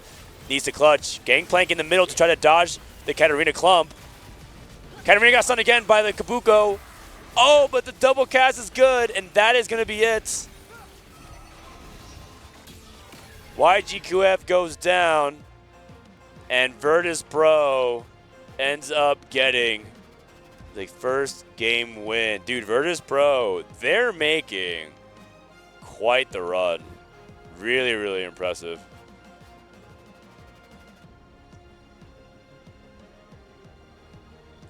Needs to clutch. Gangplank in the middle to try to dodge the Katarina clump. Katarina got stunned again by the Kabuko. Oh, but the double cast is good, and that is going to be it. YGQF goes down, and Virtus Pro ends up getting the first game win. Dude, Virtus Pro, they're making quite the run. Really, really impressive.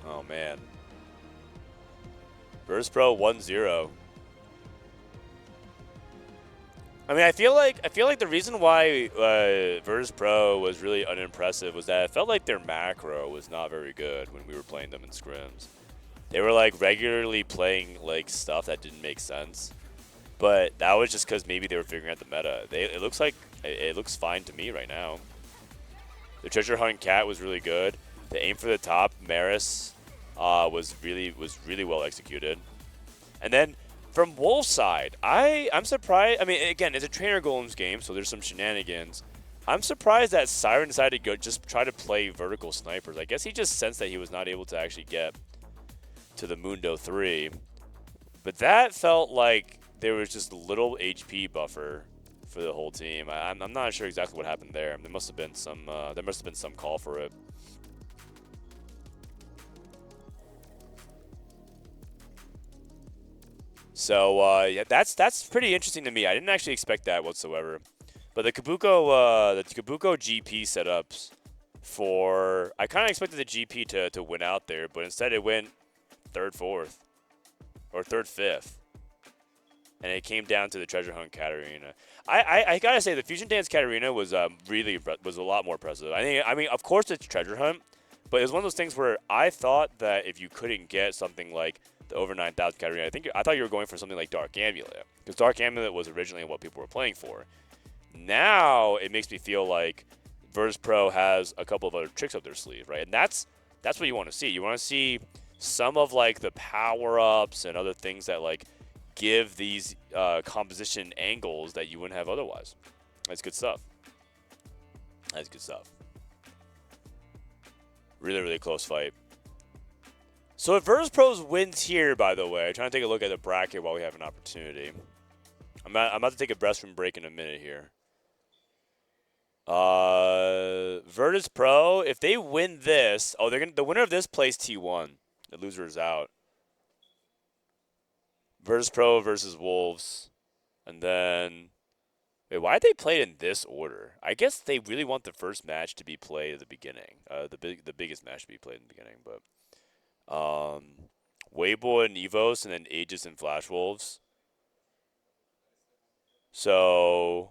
Oh, man. Virtus Pro 1-0. I mean, I feel like the reason why Virtus Pro was really unimpressive was that it felt like their macro was not very good when we were playing them in scrims. They were like regularly playing like stuff that didn't make sense. but that was just because maybe they were figuring out the meta. It looks like it looks fine to me right now. The treasure hunt cat was really good. The aim for the top, Maris, was really well executed. And then from Wolf's side, I'm surprised. I mean, again, it's a trainer golems game, so there's some shenanigans. I'm surprised that Siren decided to go just try to play vertical snipers. I guess he just sensed that he was not able to actually get to the Mundo 3. But that felt like there was just a little HP buffer for the whole team. I'm not sure exactly what happened there. There must have been some call for it. So yeah, that's pretty interesting to me. I didn't actually expect that whatsoever. But the Kabuko GP setups for, I kind of expected the GP to win out there, but instead it went 3rd, 4th, or 3rd, 5th, and it came down to the treasure hunt Katarina. I gotta say the fusion dance Katarina was a lot more impressive. I mean, of course it's treasure hunt, but it was one of those things where I thought that if you couldn't get something like the over 9,000 Katarina, I thought you were going for something like Dark Amulet, because Dark Amulet was originally what people were playing for. Now it makes me feel like Virtus Pro has a couple of other tricks up their sleeve, right? And that's what you want to see. You want to see some of like the power-ups and other things that like give these composition angles that you wouldn't have otherwise. That's good stuff. That's good stuff. Really, really close fight. So if Virtus Pros wins here, by the way, trying to take a look at the bracket while we have an opportunity. I'm about to take a restroom break in a minute here. Virtus Pro, if they win this, the winner of this plays T1. The loser is out. Virtus Pro versus Wolves. And then, wait, why did they play it in this order? I guess they really want the first match to be played at the beginning. The biggest match to be played in the beginning, but Weibo and EVOS, and then AEGIS and Flash Wolves. So,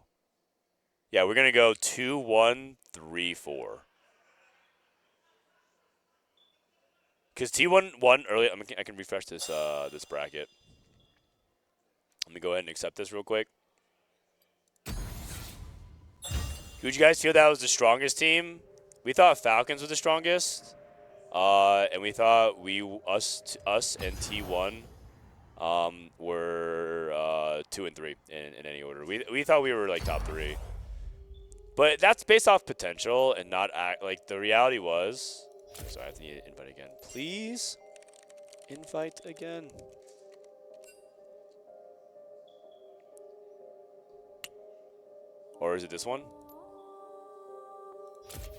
yeah, we're gonna go 2-1-3-4. Because T1 won early. I can refresh this this bracket. Let me go ahead and accept this real quick. Who'd you guys feel that was the strongest team? We thought Falcons was the strongest, and we thought us and T1 were 2 and 3 in any order. We thought we were like top 3, but that's based off potential and not like the reality was. Sorry, I have to need to invite again. Please invite again. Or is it this one?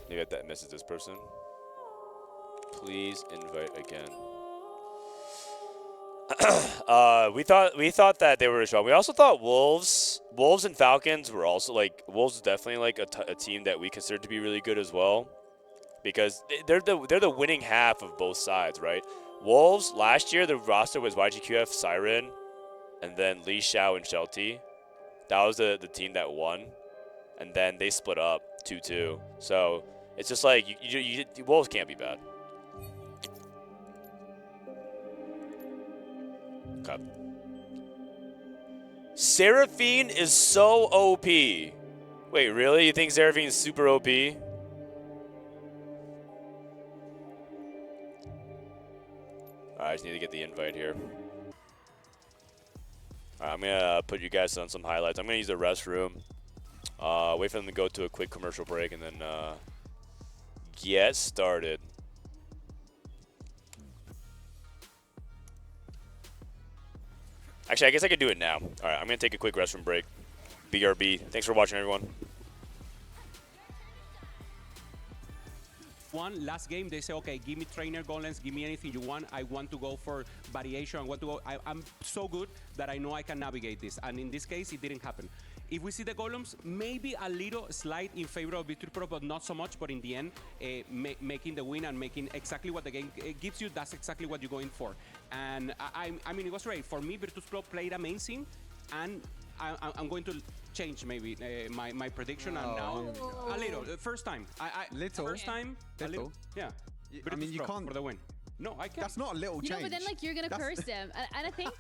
Maybe that misses this person. Please invite again. We thought that they were strong. We also thought Wolves and Falcons were also like, Wolves is definitely like a team that we considered to be really good as well, because they're the winning half of both sides, right? Wolves last year, the roster was YGQF, Siren, and then Lee Xiao and Shelty. That was the team that won, and then they split up 2-2. So it's just like Wolves can't be bad. Okay. Seraphine is so OP. Wait, really? You think Seraphine is super OP? Alright, I just need to get the invite here. Alright, I'm gonna put you guys on some highlights. I'm gonna use the restroom. Wait for them to go to a quick commercial break and then get started. Actually, I guess I could do it now. All right, I'm going to take a quick restroom break. BRB. Thanks for watching, everyone. Last game, they say, okay, give me trainer golems, give me anything you want. I want to go for variation. I want to go. I'm so good that I know I can navigate this. And in this case, it didn't happen. If we see the golems, maybe a little slight in favor of Virtus Pro, but not so much. But in the end, making the win and making exactly what the game gives you, that's exactly what you're going for. And I mean, it was great. For me, Virtus Pro played amazing, and I'm going to change maybe my prediction. And now a little. First time. First time. A little. Yeah. I mean, you can't for the win. No, I can't. That's not a little change. No, but then like you're gonna curse them, and I think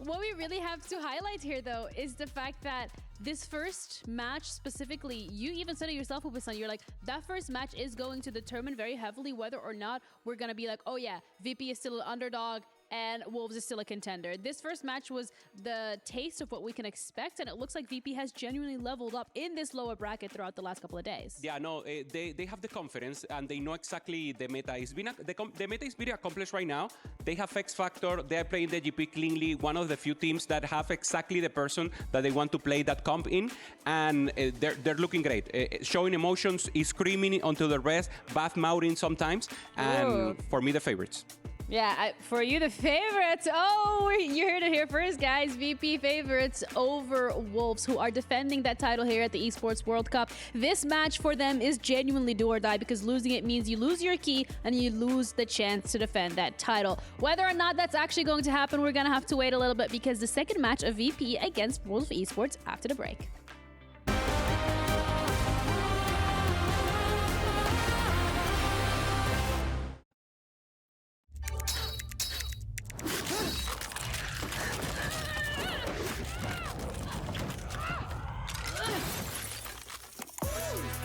What we really have to highlight here, though, is the fact that this first match specifically, you even said it yourself, Ubesan, you're like, that first match is going to determine very heavily whether or not we're going to be like, oh yeah, VP is still an underdog and Wolves is still a contender. This first match was the taste of what we can expect, and it looks like VP has genuinely leveled up in this lower bracket throughout the last couple of days. Yeah, no, they have the confidence and they know exactly the meta. The meta is very accomplished right now. They have X Factor. They are playing the GP cleanly. One of the few teams that have exactly the person that they want to play that comp in, and they're looking great. Showing emotions, screaming onto the rest, bath mouthing sometimes, and Ooh. for me, the favorites. Yeah, for you, the favorites. Oh, you heard it here first, guys. VP favorites over Wolves, who are defending that title here at the Esports World Cup. This match for them is genuinely do or die, because losing it means you lose your key and you lose the chance to defend that title. Whether or not that's actually going to happen, we're going to have to wait a little bit, because the second match of VP against Wolves of Esports after the break.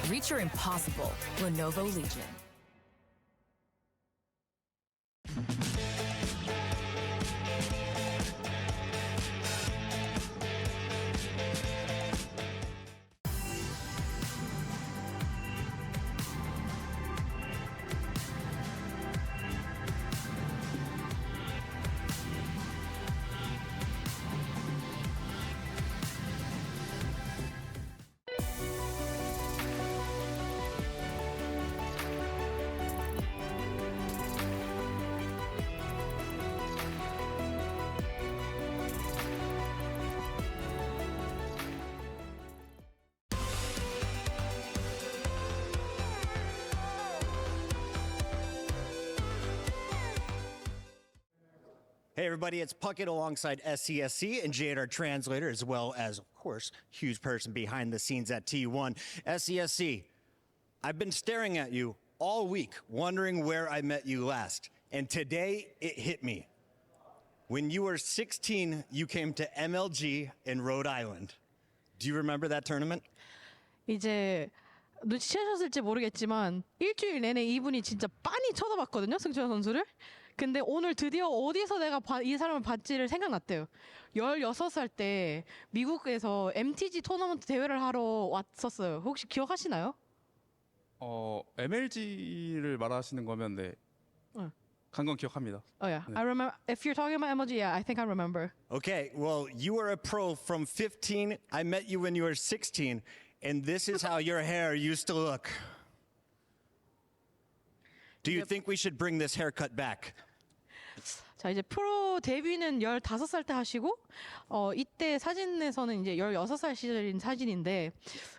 Reach your impossible. Lenovo Legion. Hey everybody, it's Puckett alongside SCSC and Jade, our translator, as well as, of course, huge person behind the scenes at T1. SCSC, I've been staring at you all week, wondering where I met you last. And today, it hit me. When you were 16, you came to MLG in Rhode Island. Do you remember that tournament? 이제 눈치채셨을지 모르겠지만 일주일 내내 이분이 진짜 빤히 쳐다봤거든요, 승철 선수를. 근데 오늘 드디어 어디서 내가 이 사람을 봤지를 생각났대요. 16살 때 미국에서 MTG 토너먼트 대회를 하러 왔었어요. 혹시 기억하시나요? MLG를 말하시는 거면 네. 응. 간 건 기억합니다. Oh yeah, 네. I remember. If you're talking about MLG, yeah, I think I remember. Okay, well, you were a pro from 15. I met you when you were 16, and this is how your hair used to look. Do you think we should bring this haircut back? 자, 이제 프로 데뷔는 15살 때 하시고 이때 사진에서는 이제 16살 시절인 사진인데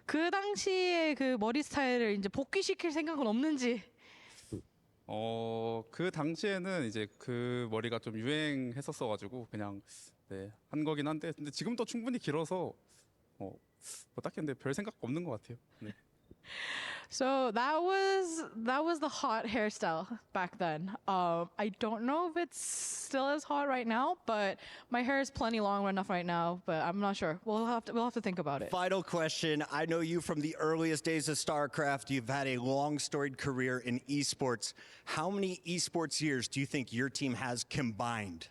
그 당시에 그 머리 스타일을 이제 복귀시킬 생각은 없는지. 그 당시에는 이제 그 머리가 좀 유행했었어 가지고 그냥 네, 한 거긴 한데 근데 지금도 충분히 길어서 뭐 딱히 근데 별 생각 없는 것 같아요. 네. So that was the hot hairstyle back then. I don't know if it's still as hot right now, but my hair is plenty long enough right now. But I'm not sure. We'll have to think about it. Final question. I know you from the earliest days of StarCraft. You've had a long storied career in esports. How many esports years do you think your team has combined?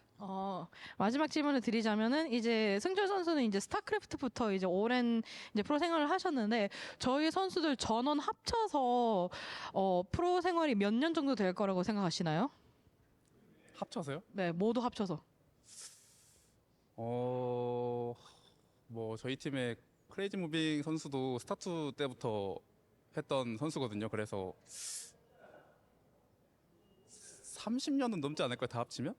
마지막 질문을 드리자면은 이제 승철 선수는 이제 스타크래프트부터 이제 오랜 이제 프로 생활을 하셨는데 저희 선수들 전원 합쳐서 프로 생활이 몇 년 정도 될 거라고 생각하시나요? 합쳐서요? 네, 모두 합쳐서. 뭐 저희 팀의 크레이지 무빙 선수도 스타2 때부터 했던 선수거든요. 그래서 30년은 넘지 않을까요? 다 합치면?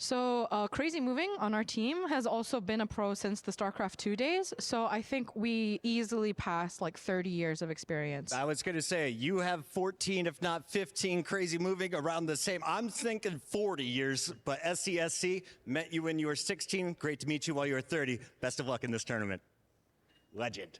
So Crazy Moving on our team has also been a pro since the StarCraft 2 days. So I think we easily passed like 30 years of experience. I was going to say, you have 14, if not 15, Crazy Moving around the same. I'm thinking 40 years, but SCSC met you when you were 16. Great to meet you while you were 30. Best of luck in this tournament. Legend.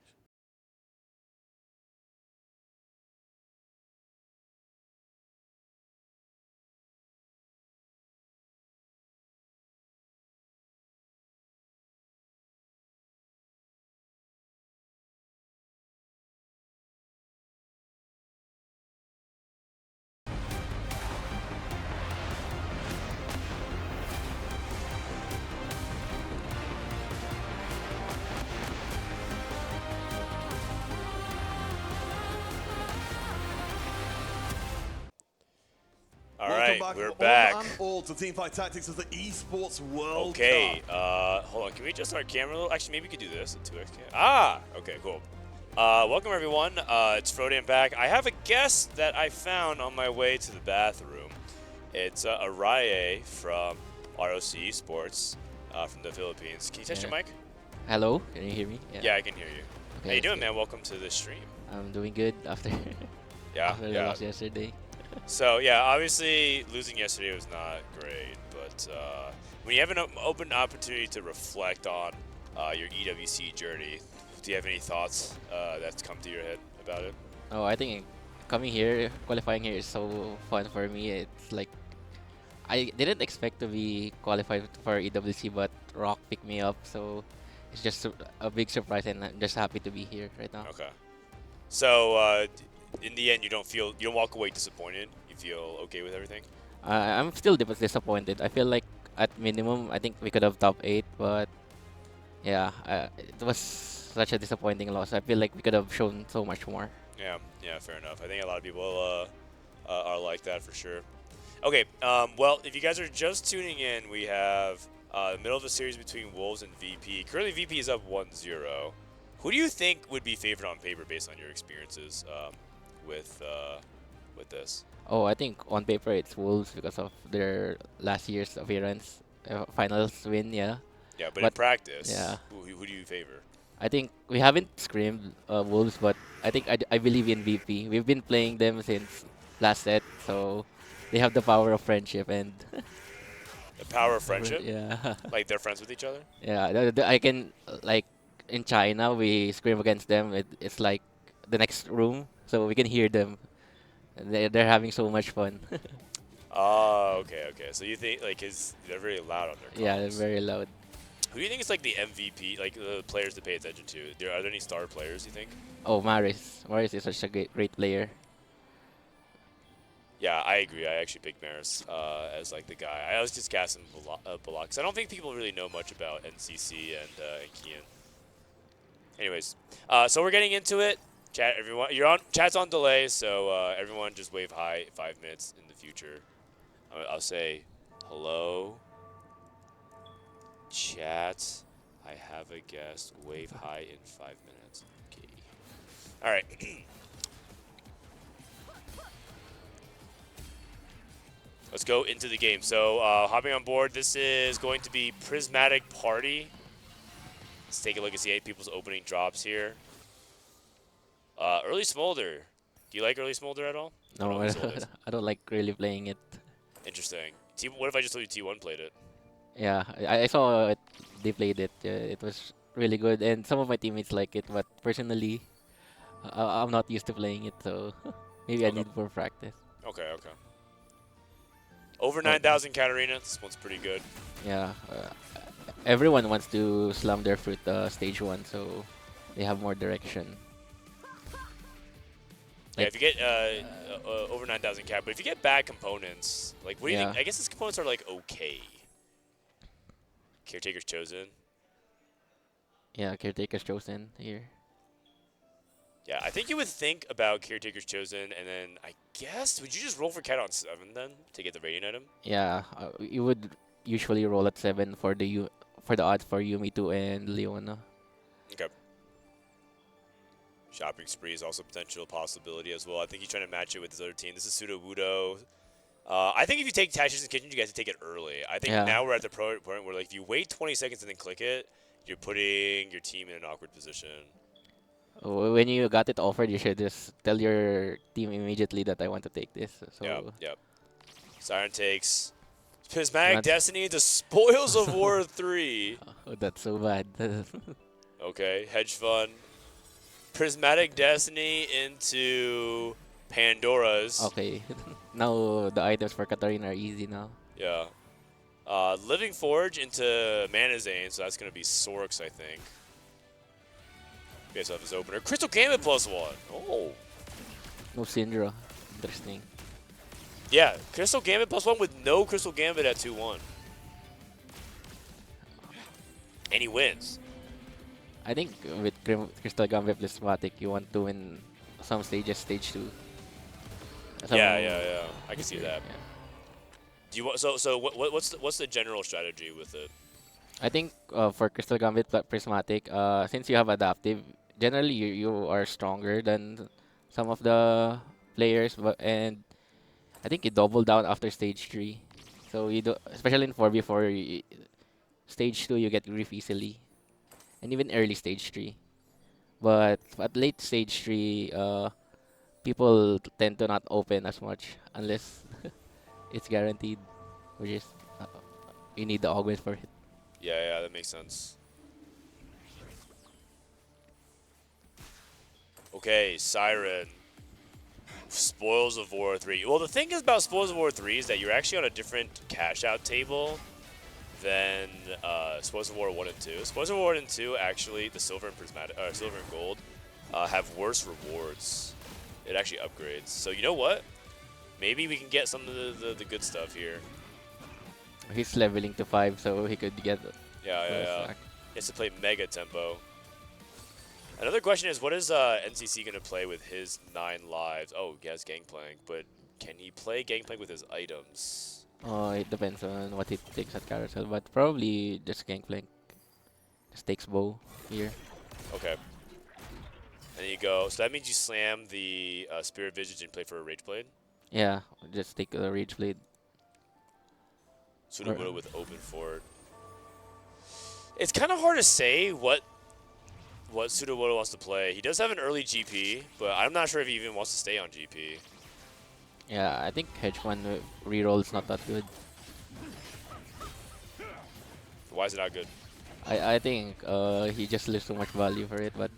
right, welcome we're back, back. on and all to Teamfight Tactics of the Esports World Okay, Cup. hold on. Can we adjust our camera a little? Actually, maybe we could do this. A 2x cam. Ah, okay, cool. Welcome everyone. It's Frodan back. I have a guest that I found on my way to the bathroom. It's Araye from ROC Esports from the Philippines. Can you test your mic? Hello, can you hear me? Yeah, I can hear you. Okay, How you doing, okay. man? Welcome to the stream. I'm doing good after after the Yeah. loss yesterday. So yeah, obviously losing yesterday was not great, but when you have an open opportunity to reflect on your EWC journey, do you have any thoughts that's come to your head about it? Oh, I think coming here, qualifying here is so fun for me. It's like I didn't expect to be qualified for EWC, but Rock picked me up, so it's just a big surprise, and I'm just happy to be here right now. Okay. So in the end, you don't walk away disappointed. You feel okay with everything? I'm still disappointed. I feel like at minimum, I think we could have top 8, but yeah, it was such a disappointing loss. I feel like we could have shown so much more. Yeah, fair enough. I think a lot of people are like that for sure. Okay, well, if you guys are just tuning in, we have the middle of the series between Wolves and VP. Currently, VP is up 1-0. Who do you think would be favored on paper based on your experiences with this? Oh, I think on paper it's Wolves because of their last year's appearance, finals win, yeah. Yeah, but in practice, yeah. who do you favor? I think we haven't screamed Wolves, but I think I believe in VP. We've been playing them since last set, so they have the power of friendship and. The power of friendship? Yeah. Like they're friends with each other? Yeah, I can like in China we scream against them. It's like the next room, so we can hear them. They're having so much fun. Oh, okay. So you think like they're very loud on their comms. Yeah, they're very loud. Who do you think is like the MVP, like the players to pay attention to? Are there any star players you think? Oh, Maris. Maris is such a great player. Yeah, I agree. I actually picked Maris as like the guy. I was just gassing Balak because I don't think people really know much about NCC and Kian. Anyways, so we're getting into it. Chat, everyone, chat's on delay, so everyone just wave hi 5 minutes in the future. I'll say hello, chat. I have a guest. Wave hi in 5 minutes. Okay. All right. Let's go into the game. So hopping on board, this is going to be Prismatic Party. Let's take a look and see 8 people's opening drops here. Early Smolder. Do you like Early Smolder at all? No, I don't like really playing it. Interesting. What if I just told you T1 played it? Yeah, I saw it, they played it. It was really good, and some of my teammates like it, but personally, I'm not used to playing it, so maybe I need more practice. Okay. Over 9,000 Katarina. This one's pretty good. Yeah, everyone wants to slam their fruit stage 1, so they have more direction. Yeah, if you get over 9,000 cap, but if you get bad components, like what do you think? I guess these components are like okay. Caretaker's chosen. Yeah, Caretaker's chosen here. Yeah, I think you would think about Caretaker's chosen, and then I guess would you just roll for Cat on 7 then to get the radiant item? Yeah, you would usually roll at 7 for the odds for Yumi 2 and Leona. Okay. Shopping spree is also a potential possibility as well. I think he's trying to match it with his other team. This is Pseudo Wudo. I think if you take Tasha's Kitchen, you guys have to take it early. I think now we're at the point where like if you wait 20 seconds and then click it, you're putting your team in an awkward position. When you got it offered, you should just tell your team immediately that I want to take this. So Yep. Siren takes Prismatic Destiny into Spoils of War 3. Oh, that's so bad. Okay, Hedge Fund. Prismatic Destiny into Pandora's. Okay, now the items for Katarina are easy now. Yeah. Living Forge into Manazane, so that's going to be Sorks, I think. Based off his opener. Crystal Gambit +1. Oh. No Syndra. Interesting. Yeah, Crystal Gambit +1 with no Crystal Gambit at 2-1. And he wins. I think with Crystal Gambit Prismatic, you want to win some stages, stage 2. Yeah. I can see that. Do you want so what's the general strategy with it? I think for Crystal Gambit Prismatic, since you have adaptive, generally you are stronger than some of the players, and I think you double down after stage 3. So you do, especially in 4v4, stage 2 you get grief easily, and even early stage 3. But at late stage 3, people tend to not open as much unless it's guaranteed, which is you need the augment for it. Yeah, that makes sense. Okay, Siren. Spoils of War 3. Well, the thing is about Spoils of War 3 is that you're actually on a different cash out table than Spoils of War 1 and 2. Spoils of War 1 and 2 actually, the silver and prismatic, silver and gold, have worse rewards. It actually upgrades. So you know what? Maybe we can get some of the good stuff here. He's leveling to 5, so he could get. Yeah. He has to play mega tempo. Another question is, what is NCC going to play with his 9 lives? Oh, he has Gangplank, but can he play Gangplank with his items? It depends on what he takes at carousel, but probably just Gangplank. Just takes bow here. Okay. And you go. So that means you slam the Spirit Visage and play for a Rage Blade? Yeah, just take the Rage Blade. Citadel with Open Fort. It's kind of hard to say what Citadel wants to play. He does have an early GP, but I'm not sure if he even wants to stay on GP. Yeah, I think Hedge Fund reroll is not that good. Why is it not good? I think he just loses too much value for it, but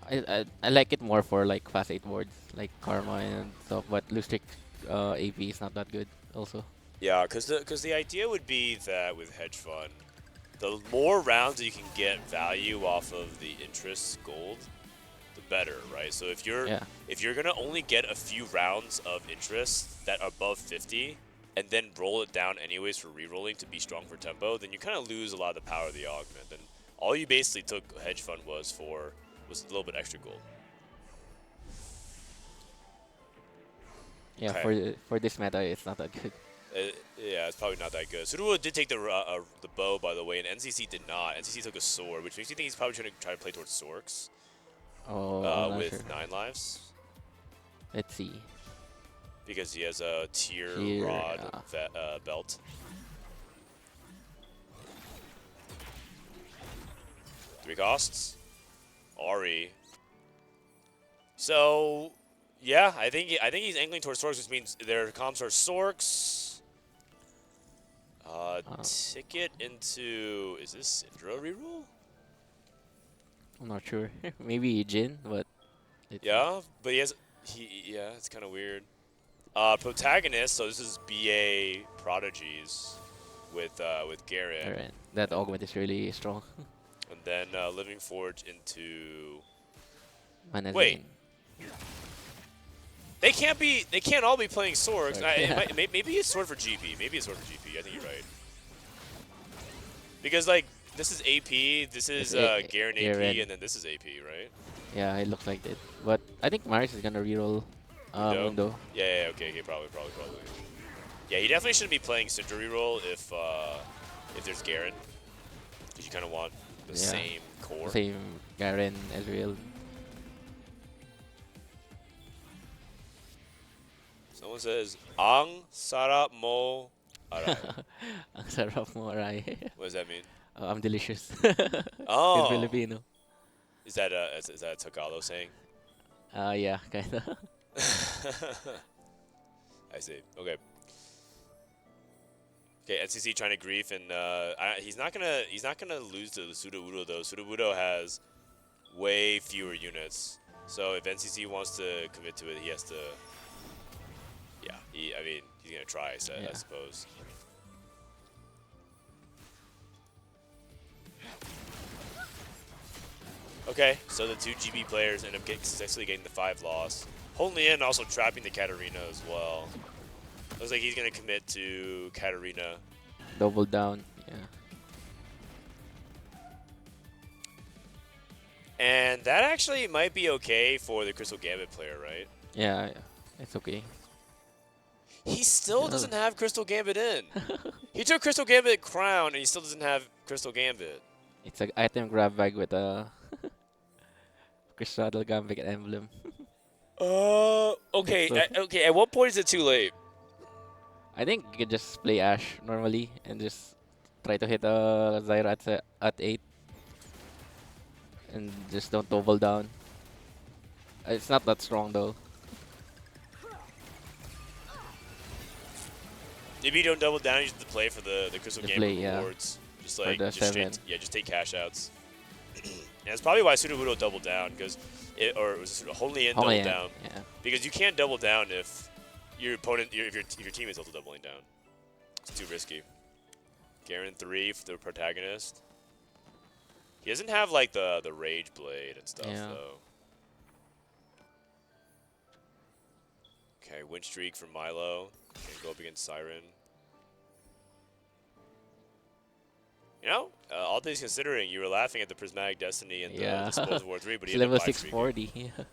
I like it more for like fast 8 boards, like Karma and stuff, but loose trick AP is not that good also. Yeah, because the idea would be that with Hedge Fund, the more rounds that you can get value off of the interest gold, the better, right? So if you're gonna only get a few rounds of interest that are above 50, and then roll it down anyways for rerolling to be strong for tempo, then you kind of lose a lot of the power of the augment. And all you basically took Hedge Fund was a little bit extra gold. Yeah, Okay. for this meta, it's not that good. Yeah, it's probably not that good. Suruo did take the bow, by the way, and NCC did not. NCC took a sword, which makes me think he's probably trying to play towards Sorks. Oh, with sure. 9 lives. Let's see. Because he has a tier rod belt. Three costs. Ari. So yeah, I think he's angling towards Sorks, which means their comps are Sorks. Ticket into, is this Syndra reroll? I'm not sure. Maybe Jin, but yeah, but yeah, it's kind of weird. Protagonist, so this is BA Prodigies with Garen. Alright, that augment is really strong. And then Living Forge into. Manazin. Wait. They can't all be playing Sorks. Maybe it's Sword for GP. Maybe it's Sword for GP. I think you're right. Because like this is AP, this is Garen AP, and then this is AP, right? Yeah, it looks like it. But I think Maris is gonna reroll Mundo. Yeah, okay, probably. Yeah, he definitely shouldn't be playing Syndra reroll if there's Garen. Because you kind of want the same core. Same Garen, Ezreal. Someone says, Ang sarap mo aray. Ang sarap mo aray. What does that mean? I'm delicious. Oh. In Filipino. Is that a Tagalog saying? Yeah, kinda. I see. Okay. Okay, NCC trying to grief, and he's not gonna lose to the Sudowoodo though. Sudowoodo has way fewer units, so if NCC wants to commit to it, he has to. Yeah, he's gonna try. I suppose. Okay, so the 2 GB players end up successfully getting the 5 loss. Honlin also trapping the Katarina as well. Looks like he's gonna commit to Katarina. Double down, yeah. And that actually might be okay for the Crystal Gambit player, right? Yeah, it's okay. He still doesn't have Crystal Gambit in. He took Crystal Gambit Crown, and he still doesn't have Crystal Gambit. It's an item grab bag with a Crystal Gambit emblem. Okay. So- Okay. At what point is it too late? I think you could just play Ash normally and just try to hit Zyra at 8. And just don't double down. It's not that strong though. Maybe you don't double down, you just play for the Crystal The Gambit play, yeah. rewards. Just For like, the just 7. just take cash outs. And that's probably why Sudowoodo doubled down, because or it was Honglian doubled Honglian, down. yeah. Because you can't double down if your opponent, if your team is also doubling down. It's too risky. Garen 3 for the protagonist. He doesn't have like the Rage Blade and stuff though. Okay, win streak for Milo. Can go up against Siren. You know, all things considering, you were laughing at the Prismatic Destiny and the Disposal War 3, but he He's level ended up 640. Yeah.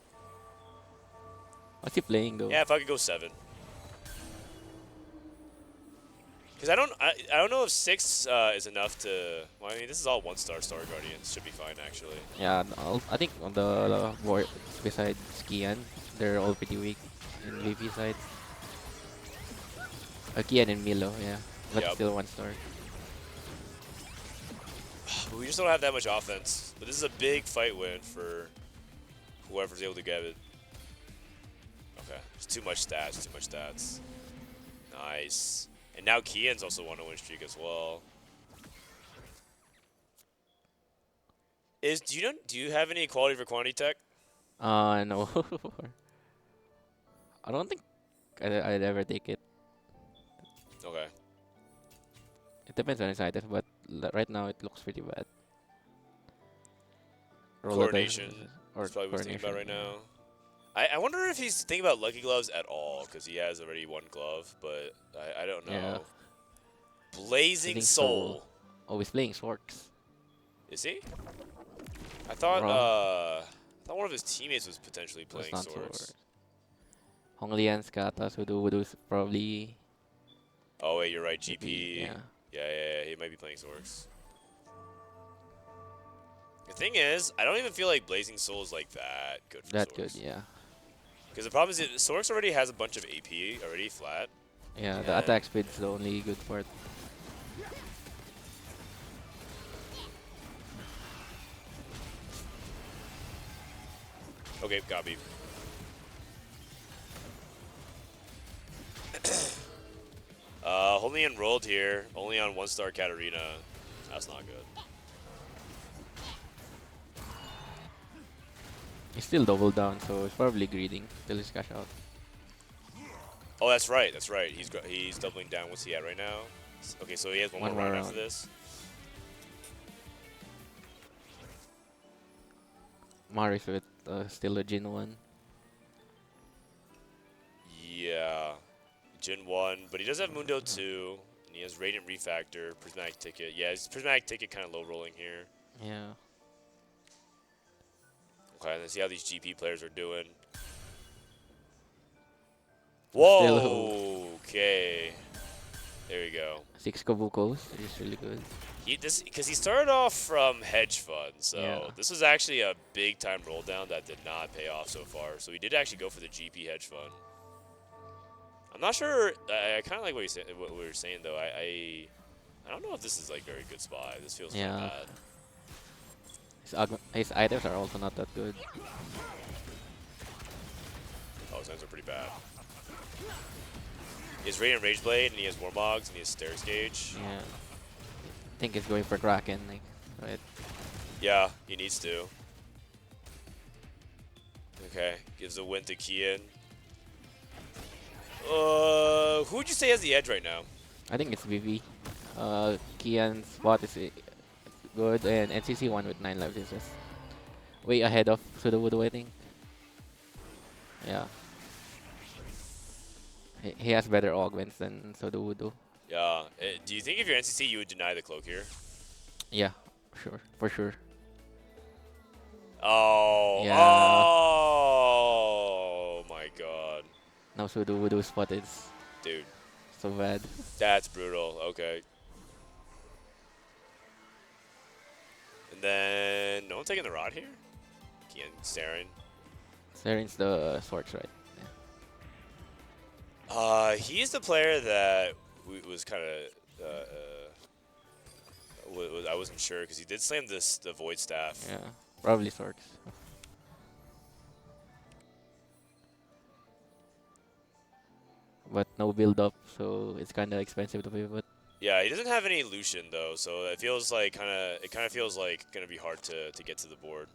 What's he playing though? Yeah, if I could go 7. Because I don't know if 6 is enough to. Well, I mean, this is all 1-star Star Guardians. Should be fine actually. Yeah, I think on the board besides Kian, they're all pretty weak in VP side. Kian and Milo, yeah, but still 1-star. We just don't have that much offense. But this is a big fight win for whoever's able to get it. Okay, there's too much stats. Too much stats. Nice. And now Kian's also on a win streak as well. Do you have any quality for quantity tech? No. I don't think I'd ever take it. Okay. It depends on his items, but right now it looks pretty bad. Coordination. Or That's probably what he's thinking about right coordination. now. I wonder if he's thinking about Lucky Gloves at all, because he has already 1 glove, but I don't know. Yeah. Blazing Soul. Oh, he's playing Sworks. Is he? I thought one of his teammates was potentially playing not Swords. Honglian, Skata, Sudowoodo's probably. Oh wait, you're right. GP. Yeah. Yeah, he might be playing Sworks. The thing is, I don't even feel like Blazing Soul is like that good for That Sworks. good, yeah. Because the problem is, Sworks already has a bunch of AP already flat. Yeah, the attack speed's the only good part. Okay, copy. Only enrolled here, only on 1-star Katarina. That's not good. He's still double down, so he's probably greeding till his cash out. Oh, that's right. That's right. He's doubling down. What's he at right now? Okay, so he has one more round after this. Maris with still a Jin 1. Yeah, Jin 1, but he does have Mundo 2, and he has Radiant Refactor, Prismatic Ticket. Yeah, his Prismatic Ticket kind of low rolling here. Yeah. Okay, let's see how these GP players are doing. Whoa! Okay. There we go. 6 Kabukos, which is really good. Because he started off from hedge fund, so Yeah. this was actually a big time roll down that did not pay off so far. So he did actually go for the GP hedge fund. I'm not sure. I kind of like what we were saying though. I don't know if this is like very good spot. This feels kind of bad. His items are also not that good. Oh, his items are pretty bad. He has Radiant Rage Blade, and he has Warmogs, and he has Stairs Gauge. Yeah. I think he's going for Kraken, like, right? Yeah, he needs to. Okay, gives a win to Kian. Who would you say has the edge right now? I think it's VV. Kian's spot is good, and NCC 1 with 9 lives is just way ahead of Sudowoodo, I think. Yeah. He has better augments than Sudowoodo. Yeah. Do you think if you're NCC, you would deny the cloak here? Yeah, sure, for sure. Oh. Yeah. Oh my god. Now Sudowoodo's spot is Dude. So bad. That's brutal. Okay. And then no one taking the rod here? Kian staring. Saren's the Swords, right? He's the player that was kind of I wasn't sure because he did slam the Void Staff. Yeah, probably Swords. But no build up, so it's kind of expensive to pivot. Yeah, he doesn't have any Lucian though, so it feels like it kind of feels like gonna be hard to get to the board.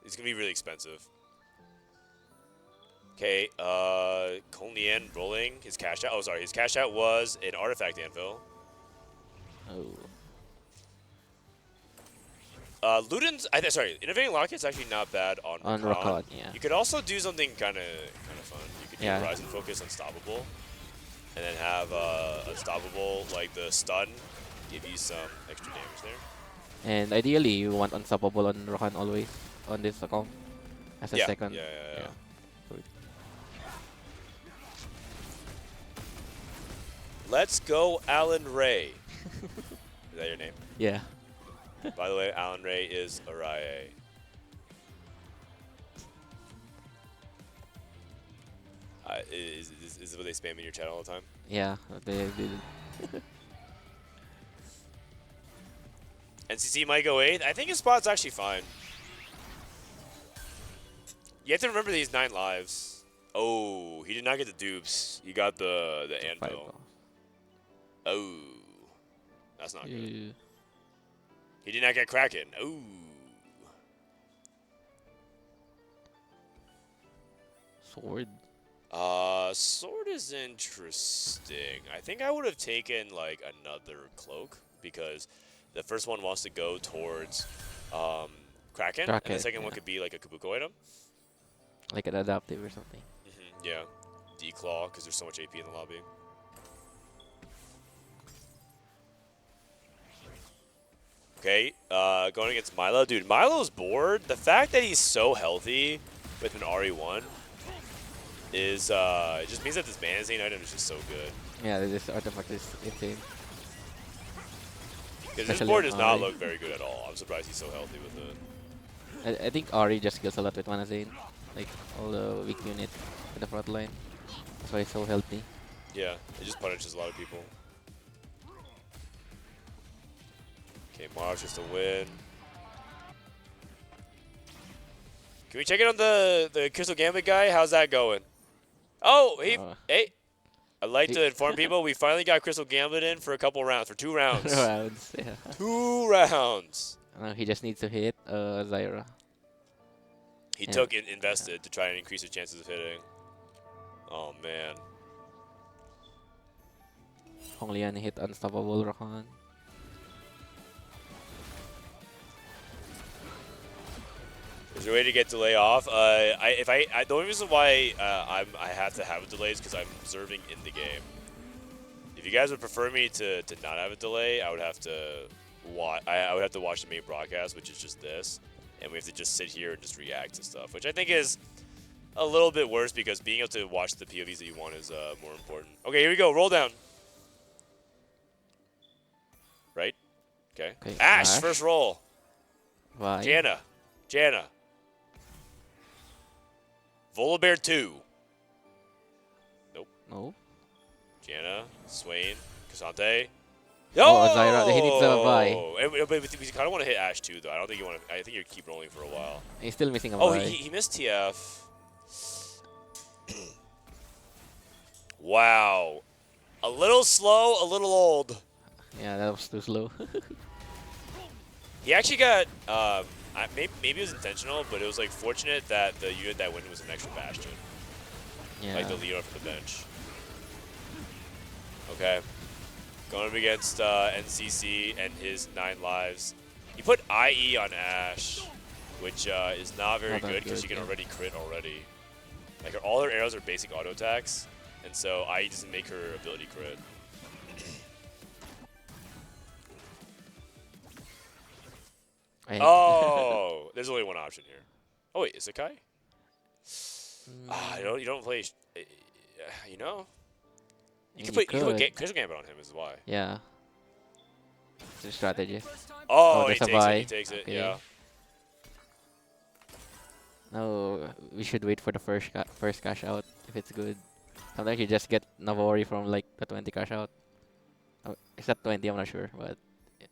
It's gonna be really expensive. Okay, Kolnian rolling his cash out. Oh, sorry, his cash out was an artifact anvil. Oh. Luden's, sorry, innovating locket's actually not bad on Rakan, yeah. You could also do something kind of fun. You could do Yeah. Horizon Focus Unstoppable, and then have Unstoppable like the stun, give you some extra damage there. And ideally, you want Unstoppable on Rakan always on this account as a second. Yeah. Let's go, Alan Ray. Is that your name? Yeah. By the way, Alan Ray is Araye. Is this what they spam in your chat all the time? Yeah, they did. NCC might go 8th. I think his spot's actually fine. You have to remember these 9 lives. Oh, he did not get the dupes. He got the anvil. Oh, that's not good. He did not get Kraken. Oh. Sword. Sword is interesting. I think I would have taken like another cloak because the first one wants to go towards Kraken, and the second one could be like a Kabuko item. Like an adaptive or something. Yeah. D-Claw, because there's so much AP in the lobby. Okay, going against Milo. Dude, Milo's board. The fact that he's so healthy with an RE1 is, it just means that this Banzine item is just so good. Yeah, this artifact is insane. Because this board does not look very good at all. I'm surprised he's so healthy with it. I think Ari just kills a lot with Manazane. Like, all the weak units in the front line. That's why he's so healthy. Yeah, it just punishes a lot of people. Okay, Mars just a win. Can we check in on the Crystal Gambit guy? How's that going? Oh, hey. I'd like to inform people we finally got Crystal Gambit in for a couple rounds, for 2 rounds. 2 rounds, yeah. 2 rounds. He just needs to hit Zyra. He took it invested to try and increase his chances of hitting. Oh, man. Honglian hit Unstoppable Rakan. Is there a way to get delay off? The only reason why I have to have a delay is because I'm observing in the game. If you guys would prefer me to not have a delay, I would have to watch the main broadcast, which is just this, and we have to just sit here and just react to stuff, which I think is a little bit worse because being able to watch the POVs that you want is more important. Okay, here we go. Roll down. Right? Okay. Ash, first roll. Why? Janna. Volibear 2. Nope. No. Janna, Swain, Cassante. Oh, Zyra. He needs a buy. But we kind of want to hit Ash too, though. I don't think you want to. I think you keep rolling for a while. He's still missing a buy. Oh, he missed TF. Wow. A little slow, a little old. Yeah, that was too slow. He actually got. Maybe it was intentional, but it was like fortunate that the unit that win was an extra Bastion. Yeah. Like the leader from the bench. Okay. Going up against NCC and his 9 lives. He put IE on Ash, which is not very good because you can already crit already. Like all her arrows are basic auto attacks, and so IE doesn't make her ability crit. Oh, there's only one option here. Oh wait, is it Kai? You don't play. You know. You can put Crystal Gambit on him is why. Yeah. It's a strategy. Oh, there's he a takes buy. it. He takes it. Okay. Yeah. No, we should wait for the first cash out if it's good. Sometimes you just get Navori from like the 20 cash out. Is that 20? I'm not sure, but you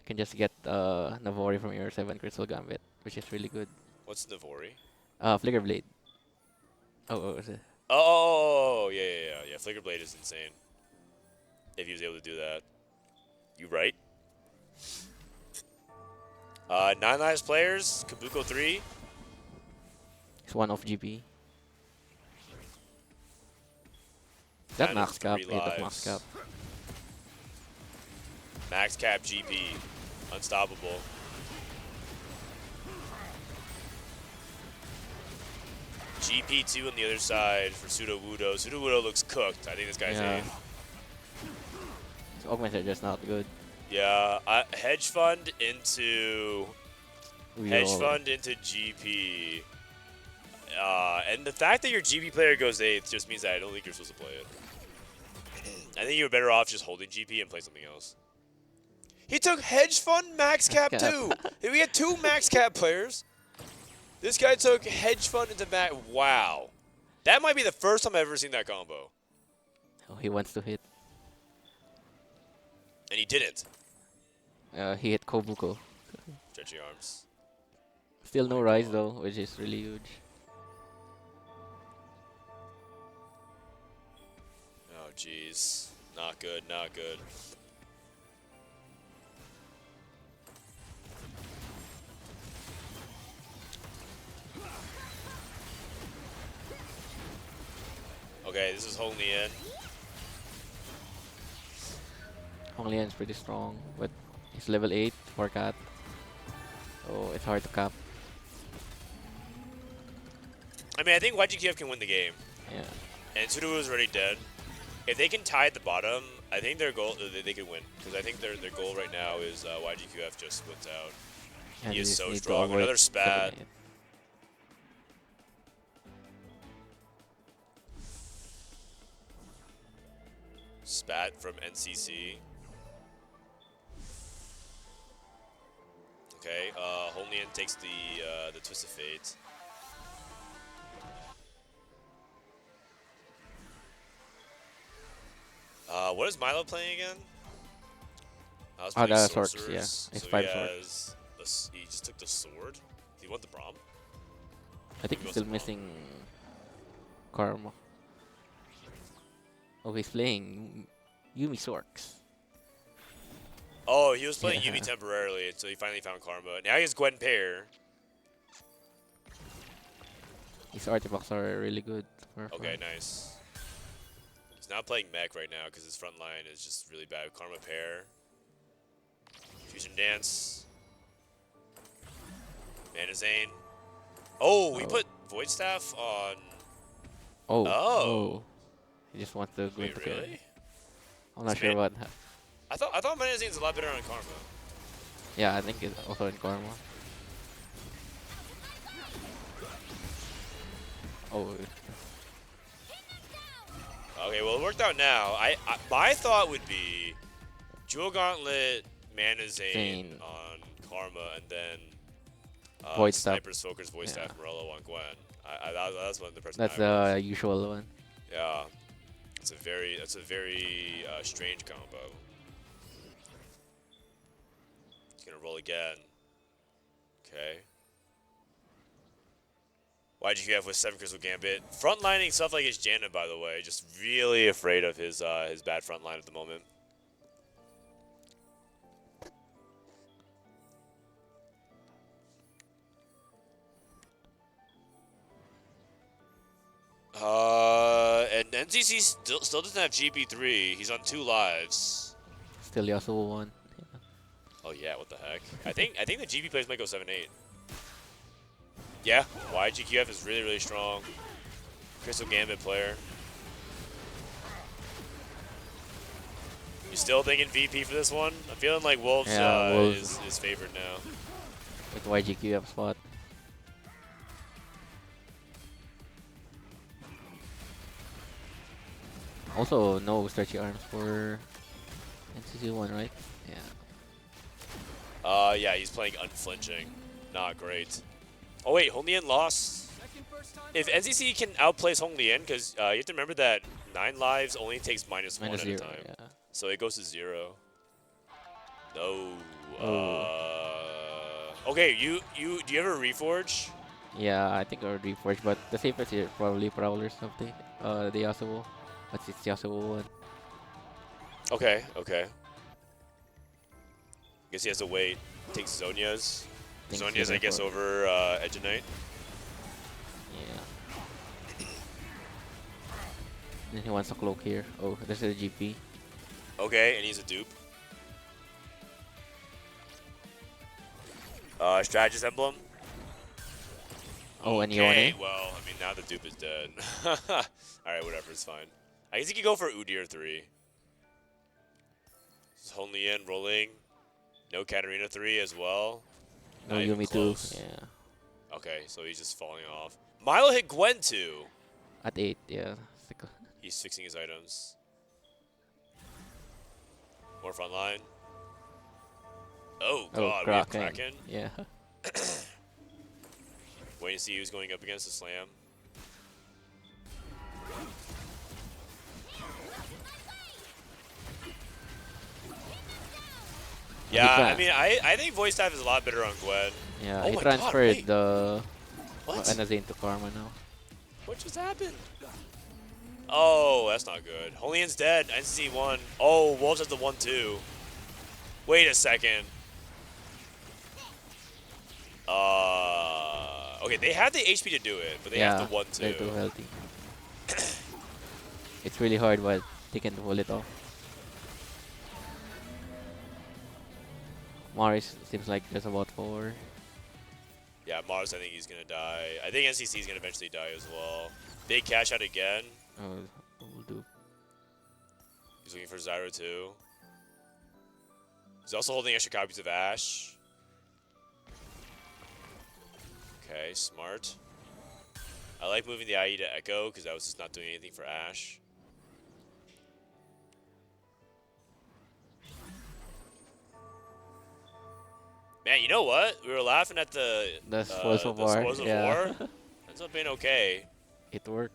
can just get Navori from your 7 Crystal Gambit, which is really good. What's Navori? Flicker Blade. Oh, is it? Oh, yeah. Flicker Blade is insane. If he was able to do that. You right? 9 lives players, Kabuko 3. It's 1 off GP. Is that max cap? 3 Yeah, that's max cap. Max cap GP. Unstoppable. GP2 on the other side for Sudowoodo. Sudowoodo looks cooked. I think this guy's Yeah. 8th. So augments are just not good. Yeah, hedge fund into GP. And the fact that your GP player goes 8th just means that I don't think you're supposed to play it. I think you're better off just holding GP and play something else. He took hedge fund max cap too. We had 2 max cap players. This guy took hedge fund into max. Wow, that might be the first time I've ever seen that combo. Oh, he wants to hit. And he didn't. He hit Kobuko. Stretchy arms. Still no rise though, which is really huge. Oh jeez, not good, not good. Okay, this is Hong Lian. Hong Lian's pretty strong, but he's level 8 for cat. Oh, it's hard to cap. I mean, I think YGQF can win the game. Yeah. And Sudowoodo is already dead. If they can tie at the bottom, I think their goal they can win. Because I think their goal right now is YGQF just splits out. Yeah, he is so need to strong. avoid Another spat. second hit. Spat from NCC. Okay, Hong Lian takes the Twist of Fate. What is Milo playing again? I was playing the Sorcerers, swords, yeah. It's so 5 he swords. has he just took the sword. He want the Braum? I think he's still missing Karma. Oh, he's playing Yumi Sorks. Oh, he was playing Yeah. Yumi temporarily until he finally found Karma. Now he has Gwen Pair. His artifacts are really good. Okay, nice. He's not playing mech right now because his front line is just really bad. Karma Pair. Fusion Dance. Mana Zane. Oh, we put Void Staff on... Oh. He just wants to go Wait, into really? carry. I'm not sure what. I thought Mana Zane's a lot better on Karma. Yeah, I think it's also in Karma. Oh. Okay, well it worked out now. My thought would be Jewel Gauntlet, Mana Zane on Karma, and then Void Staff. Sniper's Focus, Void Staff, Morello on Gwen. That's one of the person. That's the usual one. Yeah, that's a very strange combo. He's gonna roll again. Okay. YGQF with 7 Crystal Gambit. Frontlining stuff like his Jeondding, by the way. Just really afraid of his bad front line at the moment. And NCC still doesn't have GP3. He's on 2 lives. Still Yasuo 1. Oh yeah, what the heck? I think the GP players might go 7-8. Yeah, YGQF is really strong. Crystal Gambit player. You still thinking VP for this one? I'm feeling like Wolves, Wolves. is favored now. With YGQF spot. Also, no stretchy arms for NCC1, right? Yeah. Yeah, he's playing unflinching. Not great. Oh wait, Hong Lian lost. If NCC can outplace Hong Lian, because you have to remember that 9 lives only takes -1 at a -0, time. yeah. So it goes to 0. No. Oh. Okay, do you have a reforge? Yeah, I think I would reforge, but the safest here probably Prowl or something. The Yasuo. But it's Yasuo one. Okay, okay. Guess he has to wait. Takes Zonia's. Think Zonia's, I guess, for- over Edge of Night. Yeah. Then he wants a cloak here. Oh, there's a GP. Okay, and he's a dupe. Strategist emblem. Oh, and Okay, Yone. well, I mean, now the dupe is dead. Alright, whatever, it's fine. I guess he could go for Udyr 3. Hong Lian rolling. No Katarina 3 as well. No Not even Yumi close. 2. Yeah. Okay, so he's just falling off. Milo hit Gwen 2. At 8, yeah. He's fixing his items. More frontline. Oh god, we have Kraken. Yeah. Waiting to see who's going up against the slam. Yeah, I mean, I think voice type is a lot better on Gwen. Yeah, oh he my transferred God, the What? Anazane to Karma now. What just happened? Oh, that's not good. Hong Lian's dead. NCC 1. Oh, Wolves has the 1-2. Wait a second. Okay, they have the HP to do it, but they have the 1-2. They're too healthy. It's really hard, but they can pull it off. Morris seems like there's about 4. Yeah, Mars, I think he's going to die. I think NCC is going to eventually die as well. Big cash out again. Oh, will do. He's looking for Zyro too. He's also holding extra copies of Ash. Okay, smart. I like moving the IE to Echo because that was just not doing anything for Ash. Man, you know what? We were laughing at the Spoils of War. Spoils of War. Ends up being okay. It worked.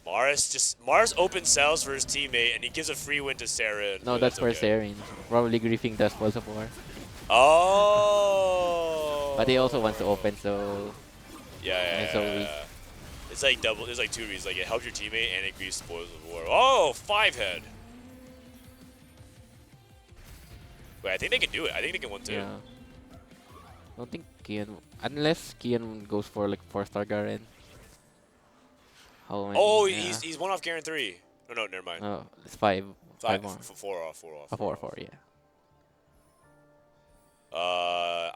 Mars open cells for his teammate and he gives a free win to Saren. No, that's for Saren. Probably griefing the Spoils of War. Oh. But he also wants to open, so yeah. so weak. It's like double. There's like 2 reasons. Like it helps your teammate and it griefs Spoils of War. Oh, 5-head. Wait, I think they can do it. I think they can 1-2. Yeah. I don't think Kian, unless Kian goes for like 4-star Garen. Oh, he's 1 off Garen 3. No, never mind. No, it's 5. 5 more. 4 off. 4 off. 4, yeah.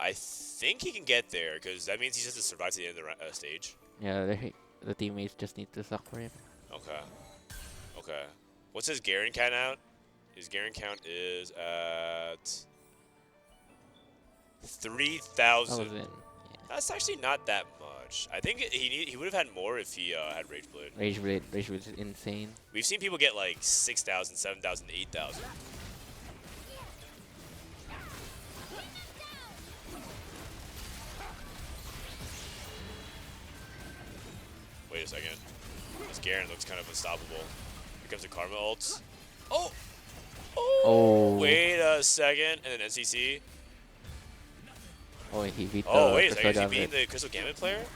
I think he can get there because that means he just has to survive to the end of the stage. Yeah, the teammates just need to suck for him. Okay. What's his Garen count out? His Garen count is at 3,000. Yeah. That's actually not that much. I think he would have had more if he had Rage Blade. Rage Blade is insane. We've seen people get like 6,000, 7,000, 8,000. Wait a second. This Garen looks kind of unstoppable. Here comes the Karma ults. Oh! Wait a second. And then NCC. Oh, he beat Oh, wait a Crystal second. Is he Gambit. beating the Crystal Gambit player?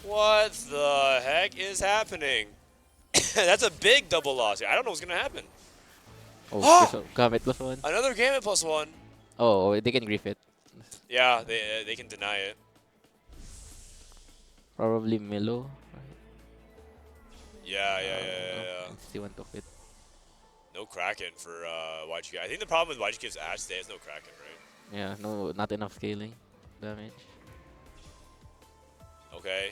What the heck is happening? That's a big double loss. I don't know what's going to happen. Oh, Crystal Gambit +1. Another Gambit +1. Oh, they can grief it. Yeah, they can deny it. Probably Milo. Yeah. See one took it. No Kraken for YGK. I think the problem with YGK is Ash today is no Kraken, right? Yeah, no, not enough scaling damage. Okay.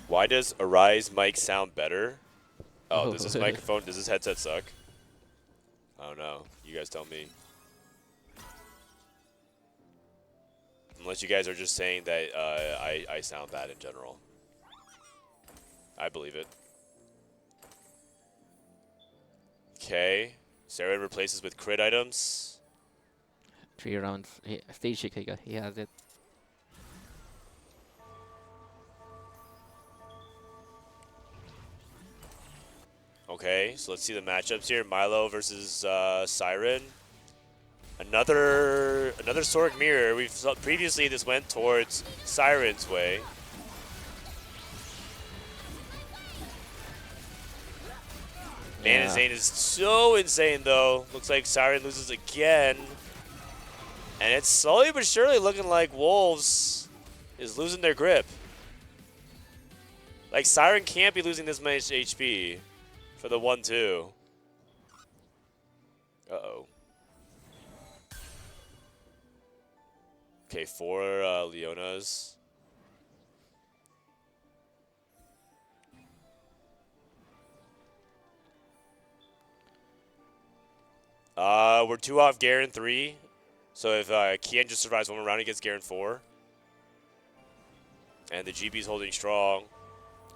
Why does Araye's mic sound better? Oh, does this microphone, does this headset suck? I don't know. You guys tell me. Unless you guys are just saying that I sound bad in general. I believe it. Okay. Sarah replaces with crit items. 3 rounds. Stage 6, he has it. Okay, so let's see the matchups here. Milo versus Siren. Another Sorg mirror. We've saw previously this went towards Siren's way. Man, Zane is so insane though. Looks like Siren loses again. And it's slowly but surely looking like Wolves is losing their grip. Like Siren can't be losing this much HP for the 1-2. Uh-oh. Okay, 4 Leonas. We're 2 off Garen 3. So if Kian just survives 1 more round, he gets Garen 4. And the GB's holding strong.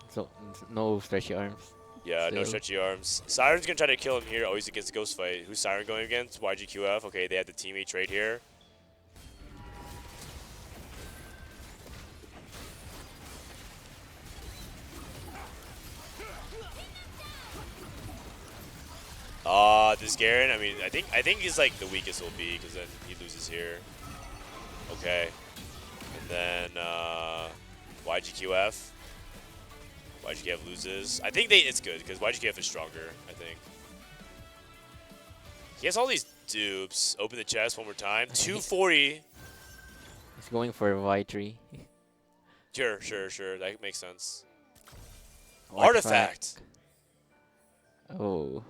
So, no stretchy arms. Yeah, no stretchy arms. Siren's going to try to kill him here. Oh, he's against the Ghost Fight. Who's Siren going against? YGQF. Okay, they had the teammate trade here. This Garen, I mean, I think he's like the weakest will be because then he loses here. Okay. And then YGQF. YGQF loses. I think it's good because YGQF is stronger, I think. He has all these dupes. Open the chest one more time. 240. He's going for Y3. Sure. That makes sense. Artifact. Oh.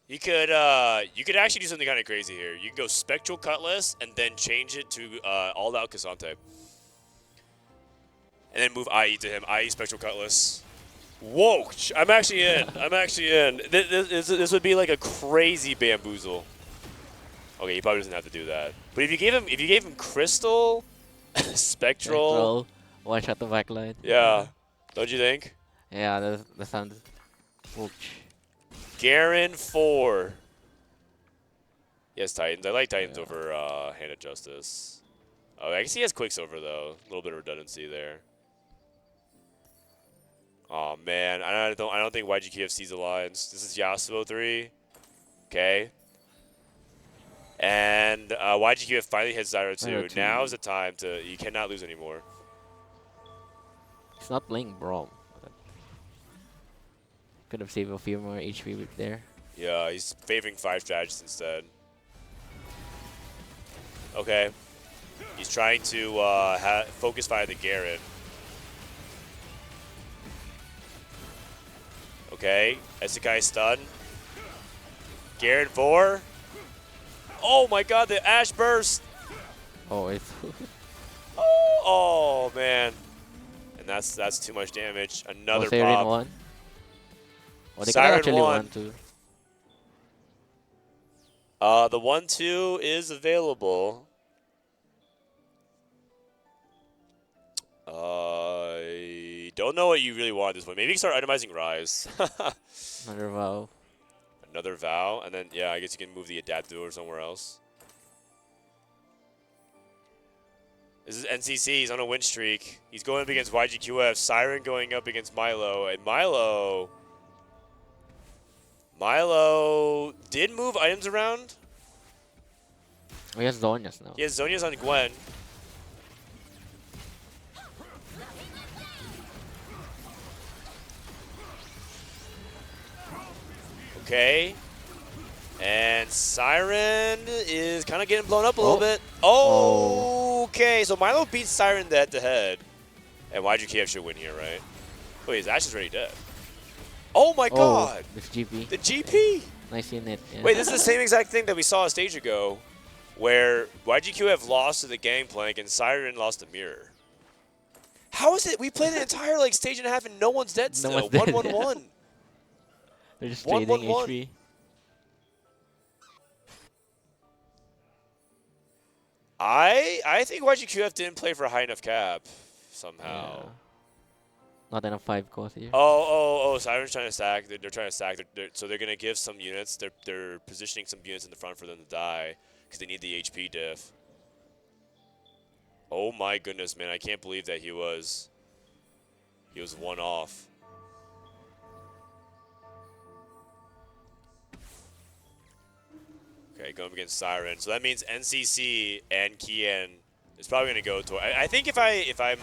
You could actually do something kind of crazy here. You can go Spectral Cutlass and then change it to All Out Cassante. And then move IE to him. IE Spectral Cutlass. Whoa! I'm actually in. This would be like a crazy bamboozle. Okay, he probably doesn't have to do that. But if you gave him Crystal, Spectral, one shot the backline. Yeah, don't you think? Yeah, that sounds. Garen 4. Yes, Titans. I like Titans over Hand of Justice. Oh, I guess he has Quicksilver though. A little bit of redundancy there. Oh man, I don't think YGKF sees the lines. This is Yasuo 3. Okay. And YGQF finally hits Zyro 2. Now is the time to. You cannot lose anymore. He's not playing Braum. Could have saved a few more HP there. Yeah, he's favoring 5 strategies instead. Okay. He's trying to focus fire the Garen. Okay, Isekai stun. Garen 4. Oh my god, the Ash Burst! Oh, it's... oh man. And that's too much damage. Another pop. One. Oh, they Siren actually 1. 1-2. The 1-2 is available. I don't know what you really want at this point. Maybe you can start itemizing Rise. Another Vow. Another Vow, and then, yeah, I guess you can move the Adapt Duo somewhere else. This is NCC. He's on a win streak. He's going up against YGQF. Siren going up against Milo. And Milo did move items around. Oh, he has Zonias now. He has Zonias on Gwen. Okay. And Siren is kind of getting blown up a little bit. Oh, okay. So Milo beats Siren head to head. And YGKF should win here, right? Wait, his Ash is already dead. Oh my god! This GP. The GP! Nice unit. Yeah. Wait, this is the same exact thing that we saw a stage ago, where YGQF lost to the Gangplank and Siren lost to Mirror. How is it? We played an entire like stage and a half and no one's dead still. 1-1-1. They're just trading HP. I think YGQF didn't play for a high enough cap somehow. Yeah. Not enough 5 calls here. Oh! Siren's trying to stack. They're trying to stack. So they're gonna give some units. They're positioning some units in the front for them to die because they need the HP diff. Oh my goodness, man! I can't believe that he was one off. Okay, going up against Siren. So that means NCC and Kian is probably going to go to. I think if I'm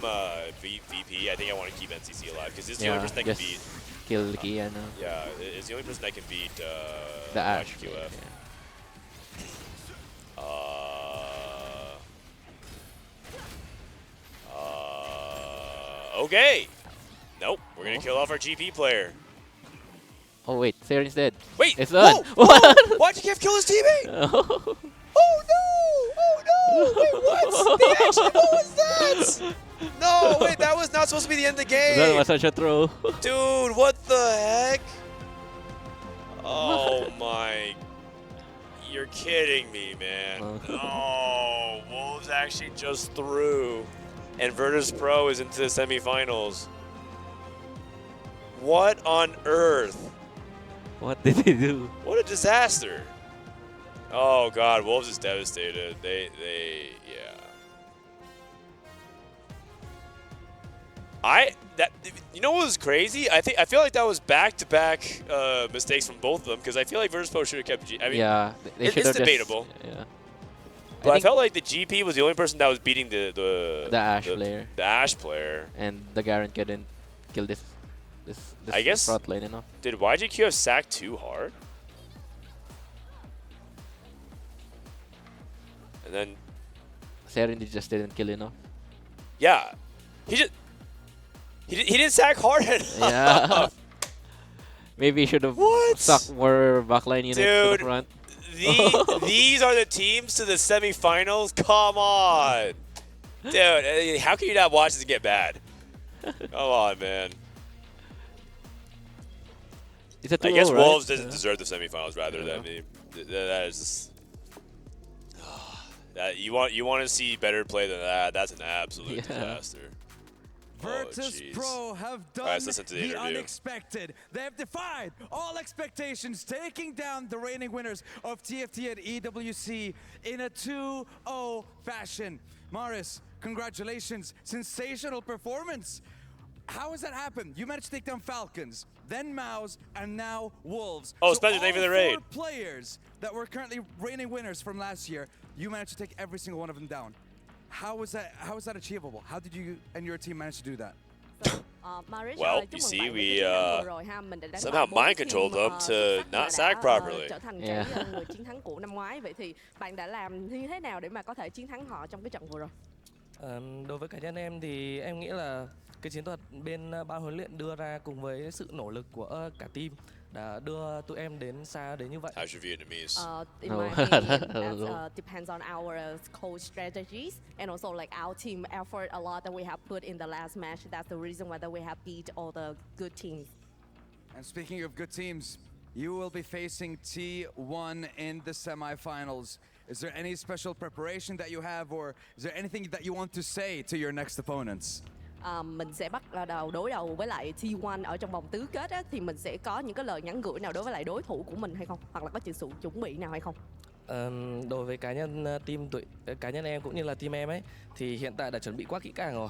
VP, I think I want to keep NCC alive because it's the only person that can beat. Kill Kian. Yeah, it's the only person that can beat the Ash QF. Okay. Nope, we're going to kill off our GP player. Oh wait, Siren's dead. Wait, it's done. What? Why'd you kill his teammate? Oh no! Wait, what? What was that? No, wait, that was not supposed to be the end of the game. That was such a throw. Dude, what the heck? Oh my. You're kidding me, man. Oh, Wolves actually just threw. And Virtus Pro is into the semifinals. What on earth? What did they do? What a disaster. Oh god, Wolves is devastated. They yeah. You know what was crazy? I feel like that was back-to-back mistakes from both of them because I feel like Virtus Pro should have kept G. I mean, yeah, it's debatable. Yeah. But I felt like the GP was the only person that was beating the Ash player. The Ash player. And the Garen couldn't kill this I guess front lane enough. Did YGQF sack too hard? And then Siren just didn't kill enough. Yeah. He didn't sack hard enough. Yeah. Maybe he should have stuck more backline units to the front. These are the teams to the semifinals? Come on. Dude, how can you not watch this get bad? Come on, man. I guess Wolves doesn't deserve the semifinals rather than me. That is just, you want to see better play than that. That's an absolute disaster. Virtus Pro have done the unexpected. They have defied all expectations, taking down the reigning winners of TFT and EWC in a 2-0 fashion. Maris, congratulations. Sensational performance. How has that happened? You managed to take down Falcons, then Mouse, and now Wolves. Oh, Spencer, thank you for the raid. All 4 players that were currently reigning winners from last year, you managed to take every single one of them down. How was that achievable? How did you and your team manage to do that? Well, you see, we somehow mind controlled them to not sack properly. Yeah. chiến thắng của năm ngoái. Vậy thì bạn đã làm như thế nào để mà có thể chiến thắng họ trong cái trận vừa rồi? Đối với cá nhân em thì em nghĩ là cái chiến thuật bên ban huấn luyện đưa ra cùng với sự nỗ lực của cả team đã đưa tụi em đến xa đến như vậy. How's your Vietnamese? In my opinion, that depends on our coach strategies and also like our team effort a lot that we have put in the last match. That's the reason why we have beat all the good teams. And speaking of good teams, you will be facing T1 in the semifinals. Is there any special preparation that you have, or is there anything that you want to say to your next opponents? Mình sẽ bắt đầu đối đầu với lại T1 ở trong vòng tứ kết á, thì mình sẽ có những cái lời nhắn gửi nào đối với lại đối thủ của mình hay không, hoặc là có sự chuẩn bị nào hay không? Đối với cá nhân em cũng như là team em ấy thì hiện tại đã chuẩn bị quá kỹ càng rồi.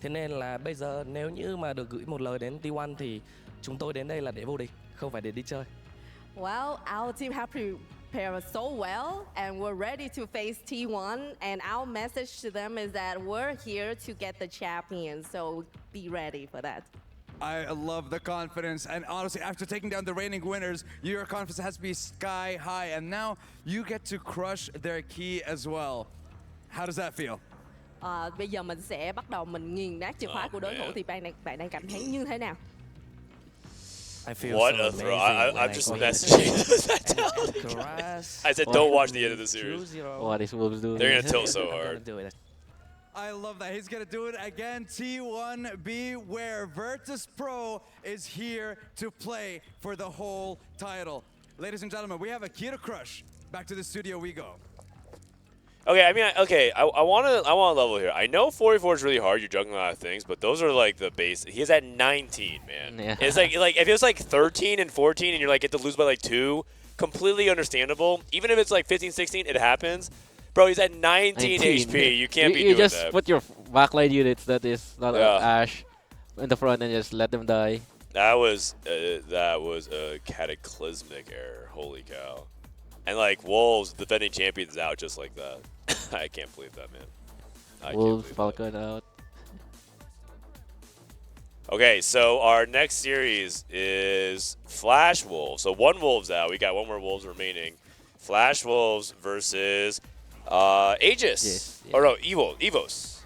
Thế nên là bây giờ nếu như mà được gửi một lời đến T1 thì chúng tôi đến đây là để vô địch, không phải để đi chơi. Well, our team have prepared so well and we're ready to face T1, and our message to them is that we're here to get the champions, so be ready for that. I love the confidence, and honestly, after taking down the reigning winners, your confidence has to be sky high, and now you get to crush their key as well. How does that feel? Bây giờ mình sẽ bắt đầu mình nghiền nát chìa khóa của đối thủ, thì bạn đang cảm thấy như thế nào? What a throw. I'm just messaging I said don't watch the end of the series. What is Wolves doing? They're going to tilt so hard. I love that. He's going to do it again. T1, beware. Virtus Pro is here to play for the whole title. Ladies and gentlemen, we have a key to crush. Back to the studio we go. Okay, I mean, I want to level here. I know 44 is really hard. You're juggling a lot of things, but those are like the base. He's at 19, man. Yeah. It's like if it was like 13 and 14, and you're like get to lose by like 2, completely understandable. Even if it's like 15, 16, it happens. Bro, he's at 19 HP. You can't be doing that. You just put your backline units that is not Ash in the front and just let them die. That was a cataclysmic error. Holy cow! And like Wolves, defending champions, out just like that. I can't believe that, man. Wolves, Falcon out. Okay, so our next series is Flash Wolves. So 1 Wolves out. We got 1 more Wolves remaining. Flash Wolves versus AEGIS. Yes, yeah. Or no, EVOS.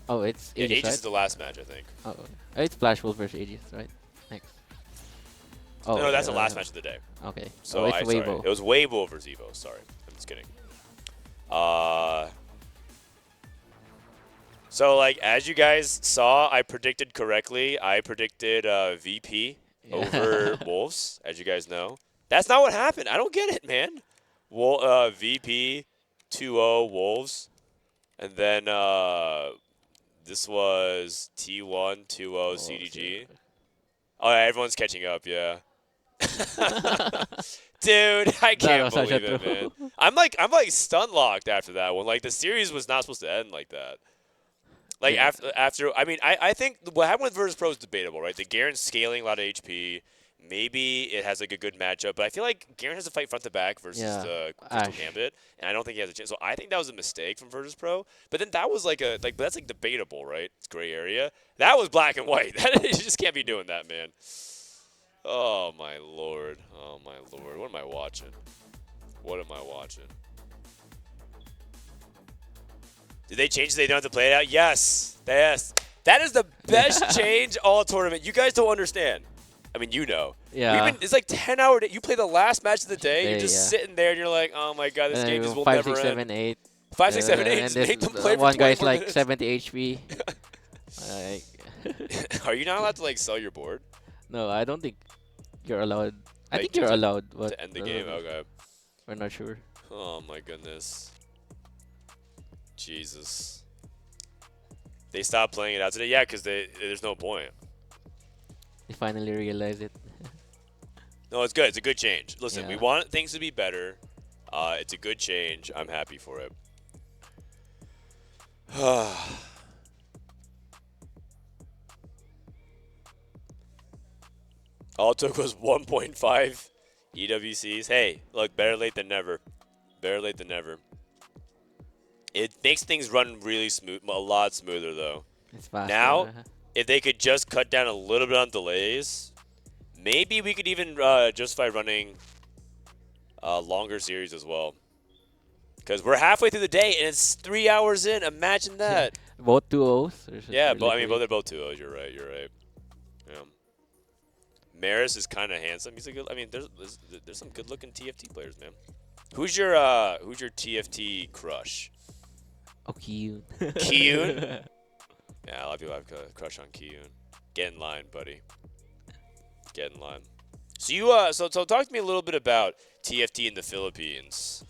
Oh, it's Yeah, AEGIS, AEGIS right? is the last match, I think. Oh, it's Flash Wolf versus AEGIS, right? Next. Oh, No, that's the last match of the day. Okay. So it's sorry. Weibo. It was Weibo versus EVOS. Sorry, I'm just kidding. So like as you guys saw, I predicted correctly. I predicted VP over Wolves, as you guys know. That's not what happened. I don't get it, man. VP 2-0 Wolves, and then this was T1 2-0 CTG. Oh, yeah, everyone's catching up. Yeah. Dude, I can't believe it, man. I'm like stun locked after that one. Like the series was not supposed to end like that. Like after I mean I think what happened with Virtus Pro is debatable, right? The Garen's scaling a lot of HP. Maybe it has like a good matchup, but I feel like Garen has to fight front to back versus the Crystal Gambit, and I don't think he has a chance. So I think that was a mistake from Virtus Pro. But then that was like that's like debatable, right? It's gray area. That was black and white. You just can't be doing that, man. Oh my lord. Oh my lord. What am I watching? What am I watching? Did they change so they don't have to play it out? Yes. Yes. That is the best change all tournament. You guys don't understand. I mean, you know. Yeah. It's like 10-hour day. You play the last match of the day. You're just sitting there and you're like, oh my god, this game just will 5, never 6, 7, end. 8. 5, 6, 7, 8. And Make them play for one 20 guy's more like minutes. 70 HP. Are you not allowed to like sell your board? No, I don't think you're allowed. I Like, think you're to- allowed, but to end the game. Okay. we're not sure. Oh my goodness. Jesus. They stopped playing it out today. Yeah, because there's no point. They finally realized it. No, it's good. It's a good change. Listen, we Yeah. want things to be better. It's a good change. I'm happy for it. All it took was 1.5 EWCs. Hey, look, better late than never. Better late than never. It makes things run really smooth, a lot smoother though. It's faster. Now, if they could just cut down a little bit on delays, maybe we could even justify running a longer series as well. Because we're halfway through the day and it's 3 hours in. Imagine that. Both 2-0s? Yeah, but I mean, they're both 2-0s. You're right. You're right. Yeah. Maris is kind of handsome. He's a good. I mean, there's some good-looking TFT players, man. Who's your TFT crush? Oh, Kiyun. Kiyun? Yeah, a lot of people have a crush on Kiyun. Get in line, buddy. Get in line. So you so talk to me a little bit about TFT in the Philippines.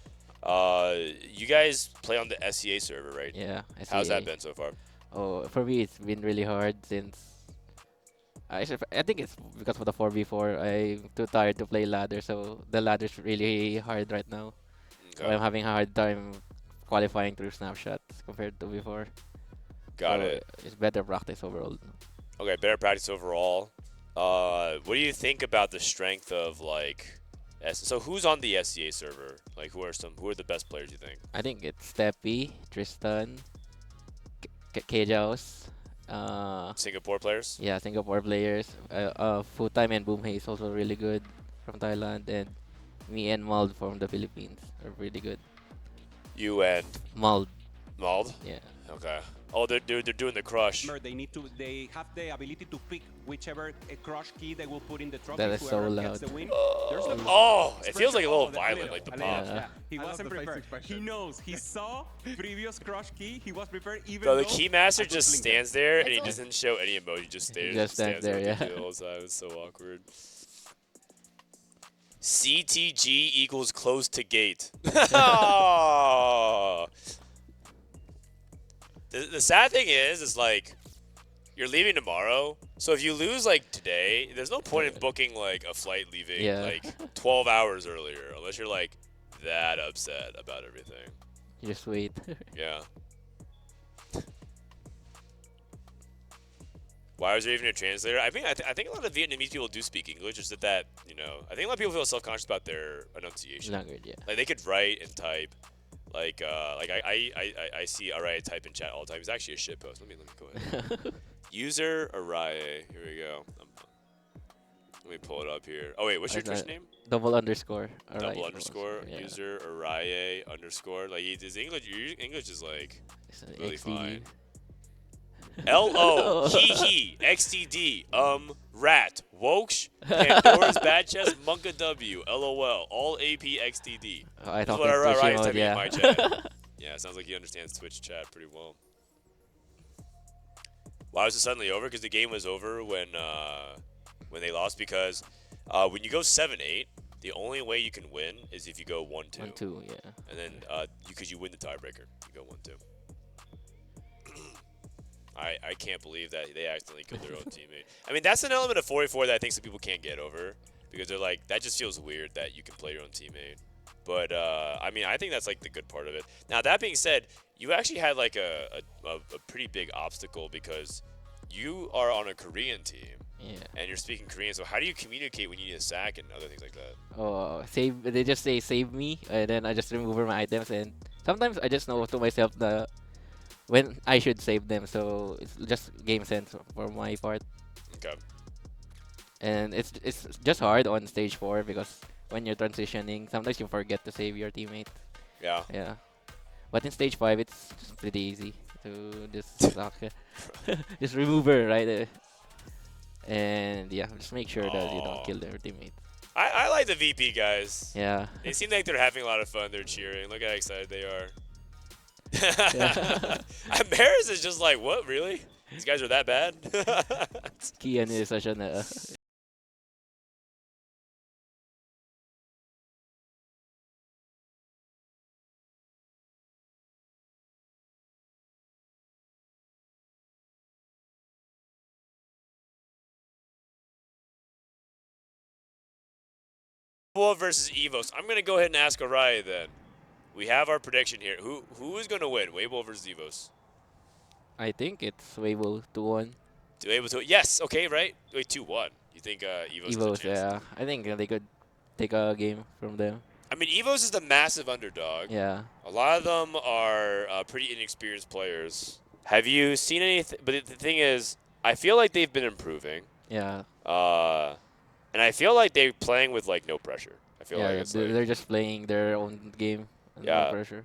You guys play on the SEA server, right? Yeah. How's that SEA. been so far? Oh, for me, it's been really hard since I think it's because of the 4v4. I'm too tired to play ladder, so the ladder's really hard right now. So Okay. I'm having a hard time qualifying through snapshots compared to before. Got So it. It's better practice overall. Okay, better practice overall. What do you think about the strength of like? So who's on the SEA server? Like, who are the best players you think? I think it's Steppy, Tristan, Kejaos. Singapore players? Yeah, Singapore players. Futime and Boomhay is also really good from Thailand, and me and Mald from the Philippines are really good. You and Mald. Mald? Yeah. Okay. Oh, they're doing the crush. They have the ability to pick whichever crush key they will put in the trophy. That is so Whoever gets loud. the win. Oh, it feels like a little violent, like the pop. Yeah. He I love wasn't the face prepared. expression. He knows. He saw previous crush key. He was prepared even Bro, the though keymaster I was just blinking. stands there and he doesn't show any emoji. Just He just stands there, with yeah. the whole time. It's so awkward. CTG equals close to gate. The sad thing is like, you're leaving tomorrow, so if you lose like today, there's no point in booking like a flight leaving like 12 hours earlier, unless you're like that upset about everything. You just wait. Yeah. Why was there even a translator? I think a lot of Vietnamese people do speak English, just that you know, I think a lot of people feel self-conscious about their enunciation. Language, yeah. Like they could write and type. Like I see Araye type in chat all the time. It's actually a shit post. Let me go ahead. User Araye. Here we go. Let me pull it up here. Oh wait, what's your Twitch name? Double underscore. Double underscore. Yeah. User Araye underscore. Like his English. Your English is like really fine. LO he XTD rat Woksh Pandora's Bad Chest Monka W LOL all AP XTD. I That's thought what I write mode, in my chat. Yeah, it sounds like he understands Twitch chat pretty well. Why was it suddenly over? Because the game was over when they lost. Because when you go 7-8, the only way you can win is if you go 1-2. 1-2, yeah. And then because you win the tiebreaker, you go 1-2. I can't believe that they accidentally killed their own teammate. I mean, that's an element of 44 that I think some people can't get over, because they're like, that just feels weird that you can play your own teammate. But I mean, I think that's like the good part of it. Now that being said, you actually had like a pretty big obstacle, because you are on a Korean team. Yeah. And you're speaking Korean, so how do you communicate when you need a sack and other things like that? Oh, save. They just say save me, and then I just remove my items, and sometimes I just know to myself when I should save them, so it's just game sense for my part. Okay. And it's just hard on stage 4, because when you're transitioning, sometimes you forget to save your teammate. Yeah. Yeah. But in stage 5, it's just pretty easy to just just remove her right. And yeah, just make sure that you don't kill their teammate. I like the VP guys. Yeah. They seem like they're having a lot of fun. They're cheering. Look how excited they are. Embarrassed is just like, what, really? These guys are that bad? Kian is such an versus EVOS. I'm gonna go ahead and ask Araye then. We have our prediction here. Who is gonna win? Weibo versus EVOS? I think it's Weibo 2-1. Weibo 2. Yes. Okay. Right. Wait. 2-1. You think EVOS? EVOS, yeah. I think they could take a game from them. I mean, EVOS is the massive underdog. Yeah. A lot of them are pretty inexperienced players. Have you seen anything? But the thing is, I feel like they've been improving. Yeah. And I feel like they're playing with like no pressure. I feel like it's they're just playing their own game. No pressure.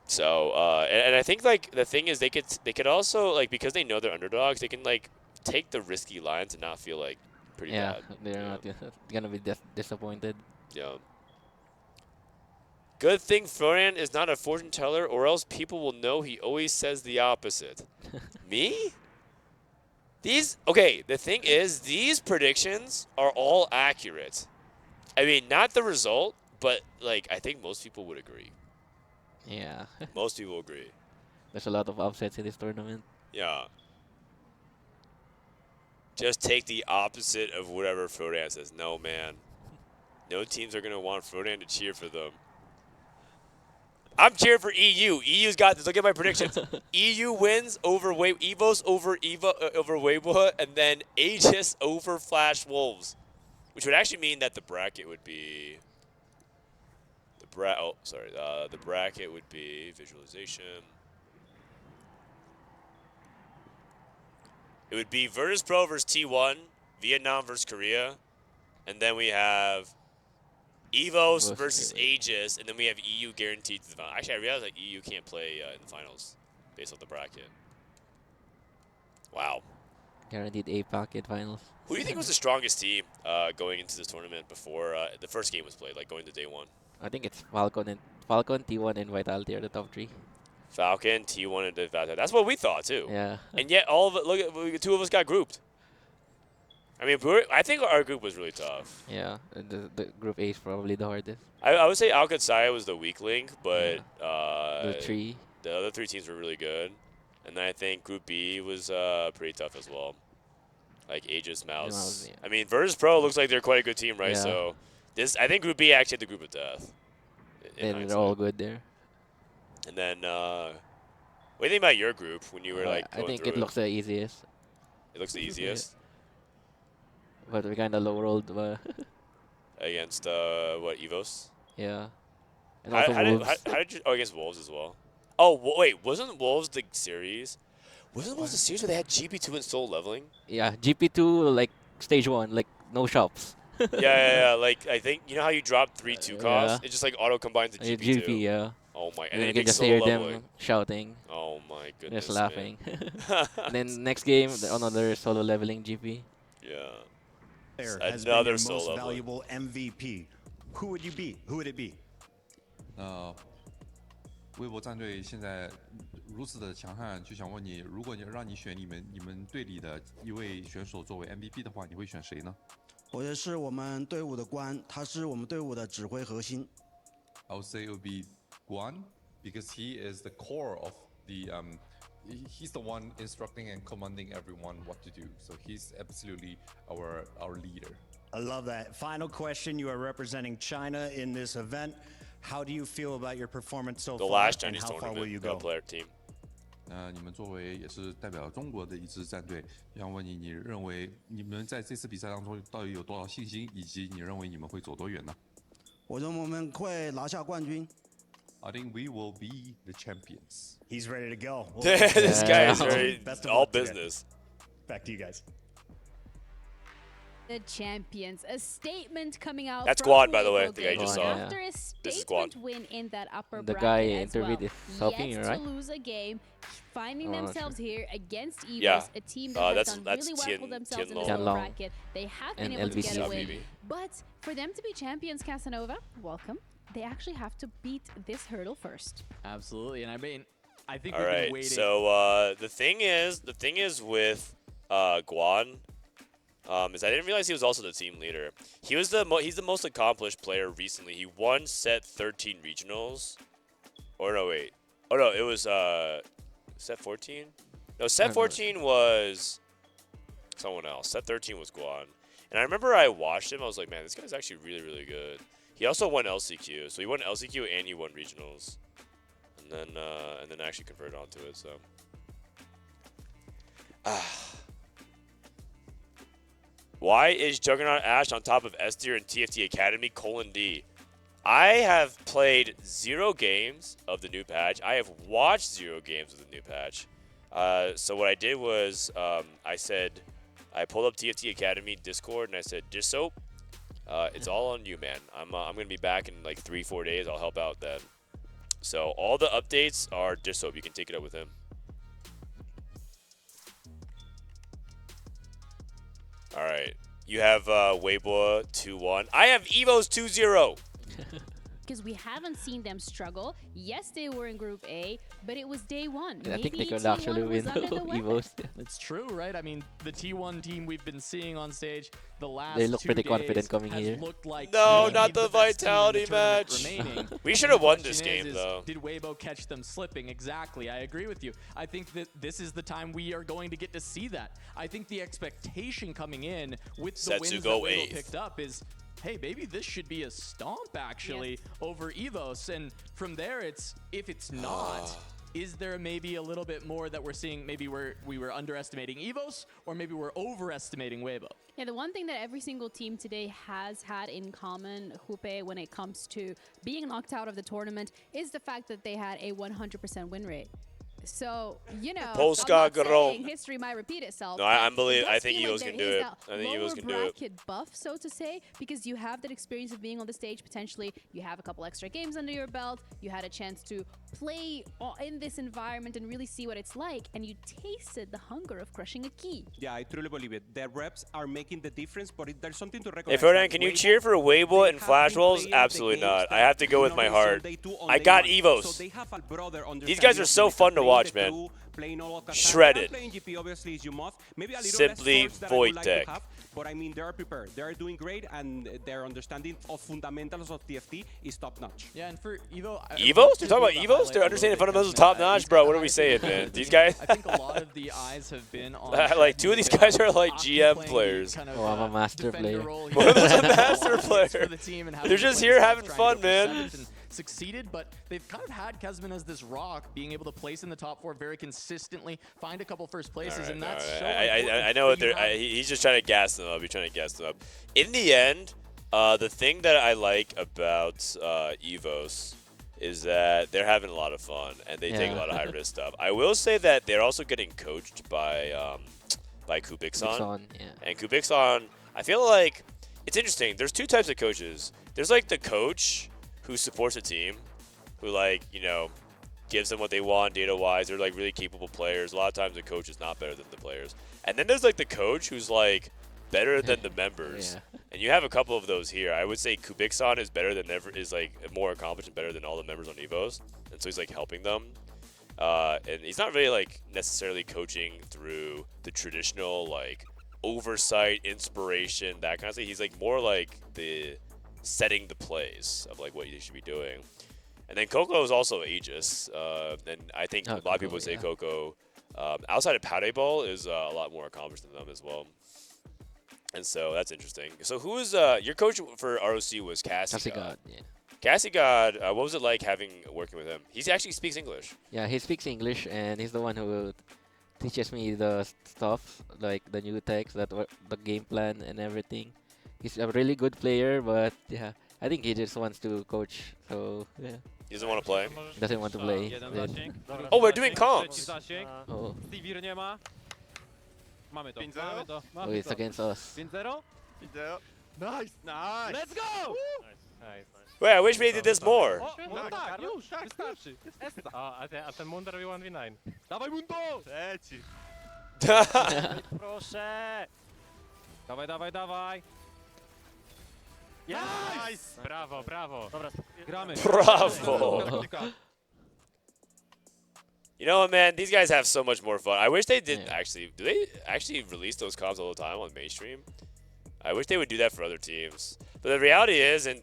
So and I think like the thing is they could also like, because they know they're underdogs, they can like take the risky lines and not feel like pretty bad. They're not gonna be disappointed. Yeah. Good thing Frodan is not a fortune teller, or else people will know he always says the opposite. Me? Okay, the thing is, these predictions are all accurate. I mean, not the result, but like I think most people would agree. Yeah. Most people agree. There's a lot of upsets in this tournament. Yeah. Just take the opposite of whatever Frodan says. No, man. No teams are going to want Frodan to cheer for them. I'm cheering for EU. EU's got this. Look at my predictions. EU wins over EVOS over Weibo, and then AEGIS over Flash Wolves, which would actually mean that the bracket would be the bracket would be visualization. It would be Virtus Pro versus T1, Vietnam versus Korea, and then we have EVOS versus AEGIS, and then we have EU guaranteed to the final. Actually, I realized that EU can't play in the finals based on the bracket. Wow. Guaranteed A packet finals. Who do you think was the strongest team going into this tournament before the first game was played, like going to day one? I think it's Falcon, T1, and Vitality are the top 3. Falcon, T1, and Vitality. That's what we thought too. Yeah. And yet all of it. Look at two of us got grouped. I mean, I think our group was really tough. Yeah, the group A is probably the hardest. I would say Alcansaya was the weak link, but the other three teams were really good. And then I think Group B was pretty tough as well. Like Aegis, Mouse. Yeah. I mean, Virtus Pro looks like they're quite a good team, right? Yeah. So I think Group B actually had the group of death. And they're all good there. And then, what do you think about your group when you were like I going think through it looks the easiest. It looks the easiest. But we kind of low rolled. Against what, EVOS? Yeah. And How, also how, Wolves. did, how did you? Oh, against Wolves as well. Oh wait, wasn't Wolves the series? Wasn't Wolves the series where they had GP2 and Soul leveling? Yeah, GP2 like stage 1, like no shops. yeah. Like I think you know how you drop 3-2 costs. It just like auto combines to GP2. GP, yeah. Oh my! And then you can it just makes hear solo them leveling. shouting. Oh my goodness! Just laughing. Man. And then next game, another solo leveling GP. Yeah. There has been Another your solo most leveling. valuable MVP. Who would you be? Who would it be? 微博战队现在如此的强悍，就想问你，如果让你选你们队里的一位选手作为 MVP 的话，你会选谁呢？我的是我们队伍的官，他是我们队伍的指挥核心。I would say it would be Guan because he is the core of the he's the one instructing and commanding everyone what to do. So he's absolutely our leader. I love that. Final question. You are representing China in this event. How do you feel about your performance so The far? last and Chinese how far will you go? player team. 你们作为也是代表中国的一支战队，想问你，你认为你们在这次比赛当中到底有多少信心，以及你认为你们会走多远呢？我认为我们会拿下冠军。I think we will be the champions. He's ready to go. This guy is very Best of all luck today. business. Back to you guys. The champions, a statement coming out. That's from Guan, by the way, Weibo the guy you just saw. After a This is statement Guan. win in that upper The bracket guy as well. interviewed is helping you, Yet right? to lose a game, finding Oh, themselves here against EVOS, Yeah. a team that has done that's really well for themselves in this Tianlong. lower bracket. They have been And able to get a LVC. win. But for them to be champions, Casanova, welcome. They actually have to beat this hurdle first. Absolutely, and I mean, I think All we've been right. waiting. So the thing is with Guan. Is I didn't realize he was also the team leader. He was he's the most accomplished player recently. He won set 13 regionals. Or no, wait. Oh no, it was set 14. No, set 14 was someone else. Set 13 was Guan. And I remember I watched him. I was like, man, this guy's actually really, really good. He also won LCQ. So he won LCQ and he won regionals. And then actually converted onto it. So. Why is Juggernaut Ash on top of S tier and TFT Academy, :D? I have played 0 games of the new patch. I have watched 0 games of the new patch. So what I did was I pulled up TFT Academy Discord and I said, Dissoap, it's all on you, man. I'm going to be back in like 3-4 days. I'll help out then. So all the updates are Dissoap. You can take it up with him. All right. You have Weibo 2-1. I have EVOS 2-0. Because we haven't seen them struggle. Yes, they were in Group A, but it was day one. I think they Maybe could T1 actually was win under the weapon. EVOS. It's true, right? I mean, the T1 team we've been seeing on stage the last They look 2 pretty days confident coming has here. looked like No, maybe not the best team in Vitality the tournament match. remaining. We should have won The this question game, is, though. Did Weibo catch them slipping? Exactly. I agree with you. I think that this is the time we are going to get to see that. I think the expectation coming in with the wins that Setsugo Weibo 8th. picked up is, hey, maybe this should be a stomp, actually, over EVOS. And from there, it's if it's not, is there maybe a little bit more that we're seeing? Maybe we were underestimating EVOS, or maybe we're overestimating Weibo. Yeah, the one thing that every single team today has had in common, Hupe, when it comes to being knocked out of the tournament, is the fact that they had a 100% win rate. So, you know, Polska I'm not saying Grom. history might repeat itself. No, but I it believe. does I think feel EVOS like can there do is it. that I think EVOS lower can do it. bracket buff, so to say, because you have that experience of being on the stage. Potentially, you have a couple extra games under your belt. You had a chance to play in this environment and really see what it's like, and you tasted the hunger of crushing a key. Yeah, I truly believe it. The reps are making the difference, but there's something to Hey, recognize. Frodan, can you cheer for Weibo and Flash Wolves? Absolutely not. I have to go with my heart. I got EVOS. These guys are so fun to watch, man. Shredded. Simply void deck. But I mean, they are prepared. They are doing great, and their understanding of fundamentals of TFT is top notch. Yeah, and for Evo, EVOS? You're talking about EVOS? Their understanding of fundamentals is top notch, bro. What are we saying, man? These guys. I think a lot of the eyes have been on. Like 2 of these guys are like GM players. Oh, I'm a master player. One of them's a master player. They're just here having fun, man. Succeeded, but they've kind of had Kesman as this rock, being able to place in the top 4 very consistently, find a couple first places, and that's so important. I know what they're. He's just trying to gas them up. He's trying to gas them up. In the end, the thing that I like about EVOS is that they're having a lot of fun and they take a lot of high risk stuff. I will say that they're also getting coached by Kubikson. And Kubikson, I feel like it's interesting. There's 2 types of coaches. There's like the coach who supports a team, who like, you know, gives them what they want data-wise. They're like really capable players. A lot of times the coach is not better than the players. And then there's like the coach who's like better than the members. And you have a couple of those here. I would say Kubikson is better than is like more accomplished and better than all the members on EVOS. And so he's like helping them. And he's not really like necessarily coaching through the traditional like oversight, inspiration, that kind of thing. He's like more like the setting the plays of like what you should be doing. And then Coco is also AEGIS, and I think a lot of people would say Coco, outside of Puddle, is a lot more accomplished than them as well. And so that's interesting. So who is your coach for ROC was Cassie God. Cassie God, what was it like working with him? He actually speaks English. Yeah, he speaks English, and he's the one who teaches me the stuff, like the new techs, the game plan and everything. He's a really good player, but yeah, I think he just wants to coach. So yeah. He doesn't want to play. Doesn't want to play. Oh, we're doing comps. Oh. Oh, it's against us. Nice. Let's go! Wait, I wish we did this more. No tak, już, wystarczy. A ten Munder V1v9. Dawaj Mundo! Leci. Proszę. Dawaj. Nice! Brawo. Dobra, gramy. Bravo. You know what, man? These guys have so much more fun. I wish they did actually. Do they actually release those comps all the time on mainstream? I wish they would do that for other teams. But the reality is, in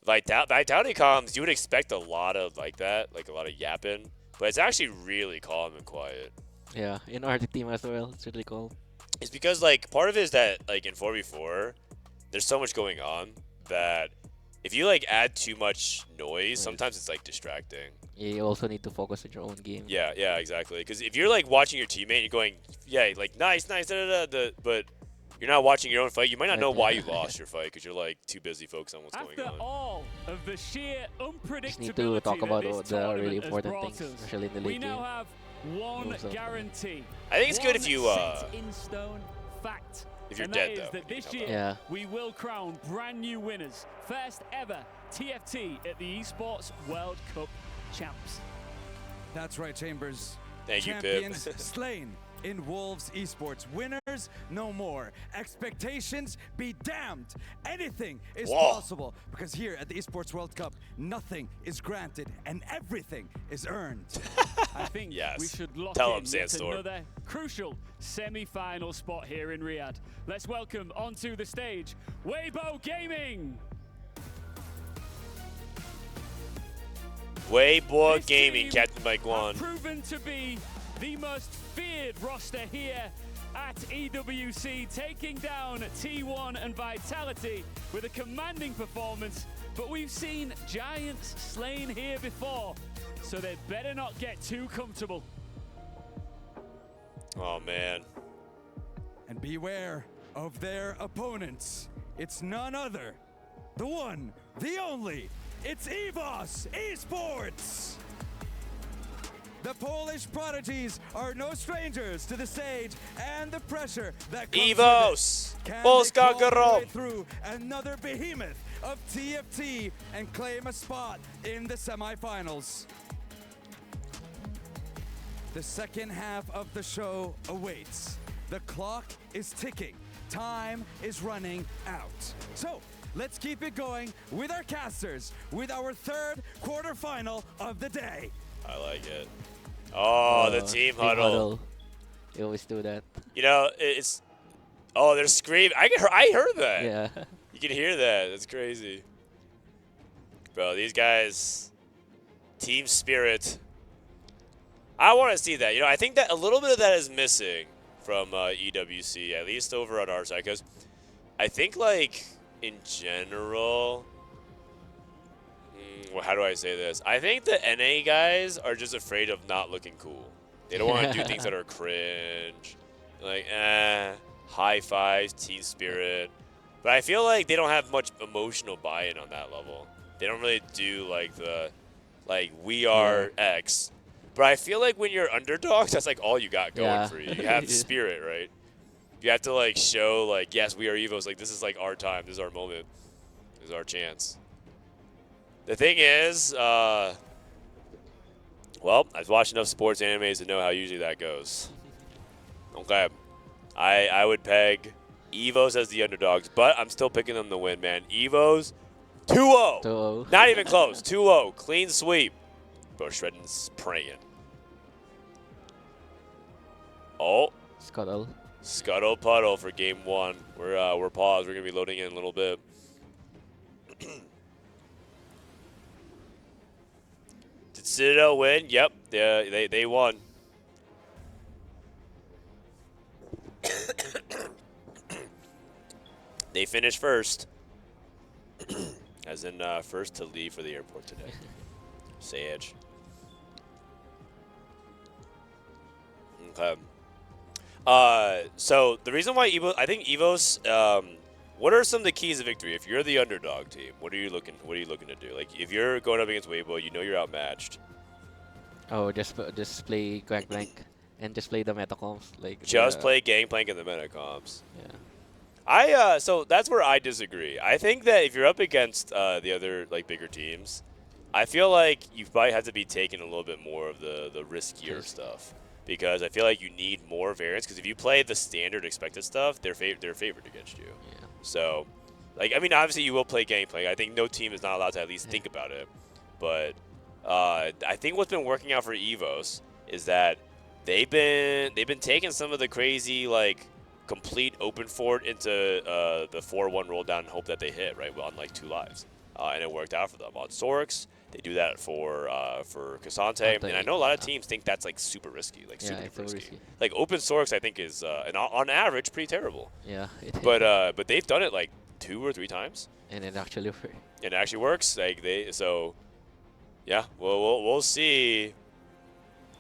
Vitality comms, you would expect a lot of that, like a lot of yapping. But it's actually really calm and quiet. Yeah, in our team as well, it's really calm. It's because like part of it is that like in 4v4, there's so much going on that if you like add too much noise, sometimes it's like distracting. Yeah, you also need to focus on your own game. Yeah, exactly. Because if you're like watching your teammate, you're going, yeah, like nice, but you're not watching your own fight. You might not know why you lost your fight because you're like too busy focused on what's going on. After all of the sheer unpredictability, Just need to talk about the really important things, especially in the late game. We now have one guarantee. I think it's good if you in stone fact. If you're and dead, that is though. That this year, we will crown brand new winners. First ever TFT at the Esports World Cup champs. That's right, Chambers. Thank you, Pip. Champions slain in Wolves Esports. Winners no more. Expectations be damned. Anything is possible because here at the Esports World Cup, nothing is granted and everything is earned. I think we should lock Tell in him, Sandstorm. another crucial semi-final spot here in Riyadh. Let's welcome onto the stage Weibo Gaming. Weibo Gaming, Captain Mike Guan. Proven to be the most feared roster here at EWC, taking down T1 and Vitality with a commanding performance. But we've seen giants slain here before, so they better not get too comfortable. Oh, man. And beware of their opponents. It's none other. The one, the only. It's EVOS Esports. The Polish prodigies are no strangers to the stage and the pressure that comes EVOS. with it. Can Polska they claw their way Grom. through another behemoth of TFT and claim a spot in the semifinals? The second half of the show awaits. The clock is ticking. Time is running out. So let's keep it going with our casters with our third quarterfinal of the day. I like it. Oh, the team huddle. They always do that. You know, it's Oh, they're screaming. I heard that. Yeah. You can hear that. That's crazy. Bro, these guys, team spirit. I want to see that. You know, I think that a little bit of that is missing from EWC, at least over on our side, because I think, like, in general, well, how do I say this? I think the NA guys are just afraid of not looking cool. They don't want to do things that are cringe. Like, high fives, team spirit. But I feel like they don't have much emotional buy-in on that level. They don't really do, like, the, like, we are X. But I feel like when you're underdogs, that's, like, all you got going for you. You have spirit, right? You have to, like, show, like, yes, we are EVOS. Like, this is, like, our time. This is our moment. This is our chance. The thing is, well, I've watched enough sports animes to know how usually that goes. Okay. I would peg EVOS as the underdogs, but I'm still picking them to win, man. EVOS, 2-0. 2-0. Not even close. 2-0. Clean sweep. Bro, Shredden's praying. Oh. Scuttle. Scuttle Puddle for game 1. We're paused. We're going to be loading in a little bit. Did Citadel win? Yep. They won. They finished first. As in first to leave for the airport today. Sage. Okay. So the reason why I think EVOS, what are some of the keys to victory? If you're the underdog team, what are you looking to do? Like if you're going up against Weibo, you know you're outmatched. Oh, just play Gangplank and just play the meta comps. Like just play Gangplank and the meta comps. Yeah. So that's where I disagree. I think that if you're up against the other like bigger teams, I feel like you probably have to be taking a little bit more of the riskier stuff. Because I feel like you need more variance. Because if you play the standard expected stuff, they're favored against you. Yeah. So, like, I mean, obviously you will play Gangplank. I think no team is not allowed to at least think about it. But I think what's been working out for EVOS is that they've been taking some of the crazy like complete open fort into the 4-1 roll down and hope that they hit right on like 2 lives, and it worked out for them on Sorix. They do that for Cassante, and I know a lot of teams think that's like super risky, like super risky. Like open Sorix, I think is and on average pretty terrible. Yeah. But they've done it like 2 or 3 times, and it actually works. It actually works. Like yeah. Well, we'll see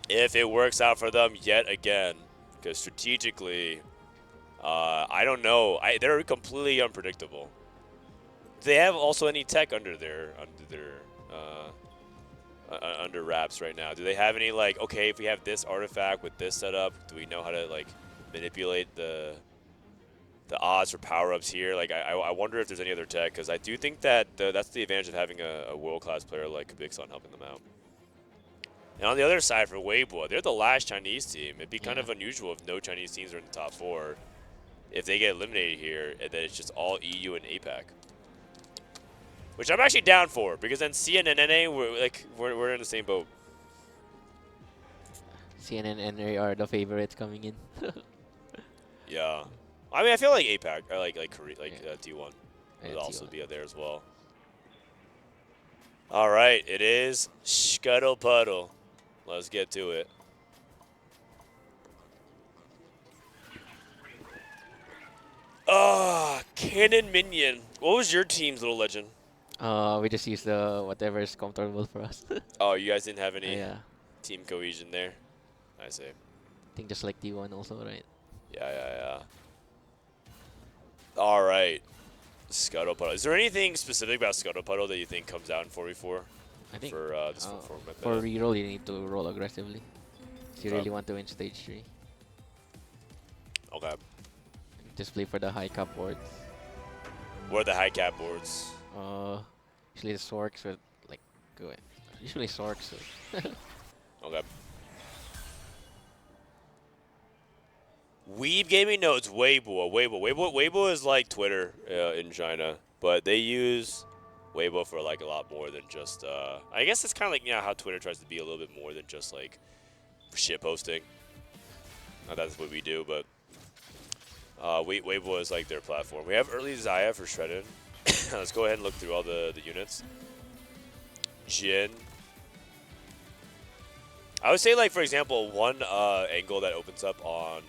if it works out for them yet again, because strategically, I don't know. They're completely unpredictable. Do they have also any tech under wraps right now? Do they have any like, okay, if we have this artifact with this setup, do we know how to like manipulate the odds for power-ups here? Like, I wonder if there's any other tech, because I do think that that's the advantage of having a world-class player like Kabixon helping them out. And on the other side for Weibo, they're the last Chinese team. It'd be kind of unusual if no Chinese teams are in the top 4. If they get eliminated here, and then it's just all EU and APAC. Which I'm actually down for, because then CN and NA, we're in the same boat. CN and NA are the favorites coming in. Yeah. I mean, I feel like APAC, or like Korea, T1 would also be there as well. All right, it is Scuttle Puddle. Let's get to it. Cannon Minion. What was your team's little legend? We just use whatever is comfortable for us. Oh, you guys didn't have any team cohesion there? I see. I think just like T1 also, right? Yeah. All right. Scuttle Puddle. Is there anything specific about Scuttle Puddle that you think comes out in 4v4? I think for this format. For reroll, you need to roll aggressively. If you really want to win stage 3. Okay. Just play for the high cap boards. What are the high cap boards? Usually the Sorks with like usually Sorks. Okay. Weeb Gaming? No, it's Weibo. Weibo is like Twitter in China, but they use Weibo for like a lot more than just. I guess it's kind of like how Twitter tries to be a little bit more than just like shit posting. Not that's what we do, but Weibo is like their platform. We have early Zaya for Shredded. Let's go ahead and look through all the units. Jin. I would say, like, for example, one angle that opens up on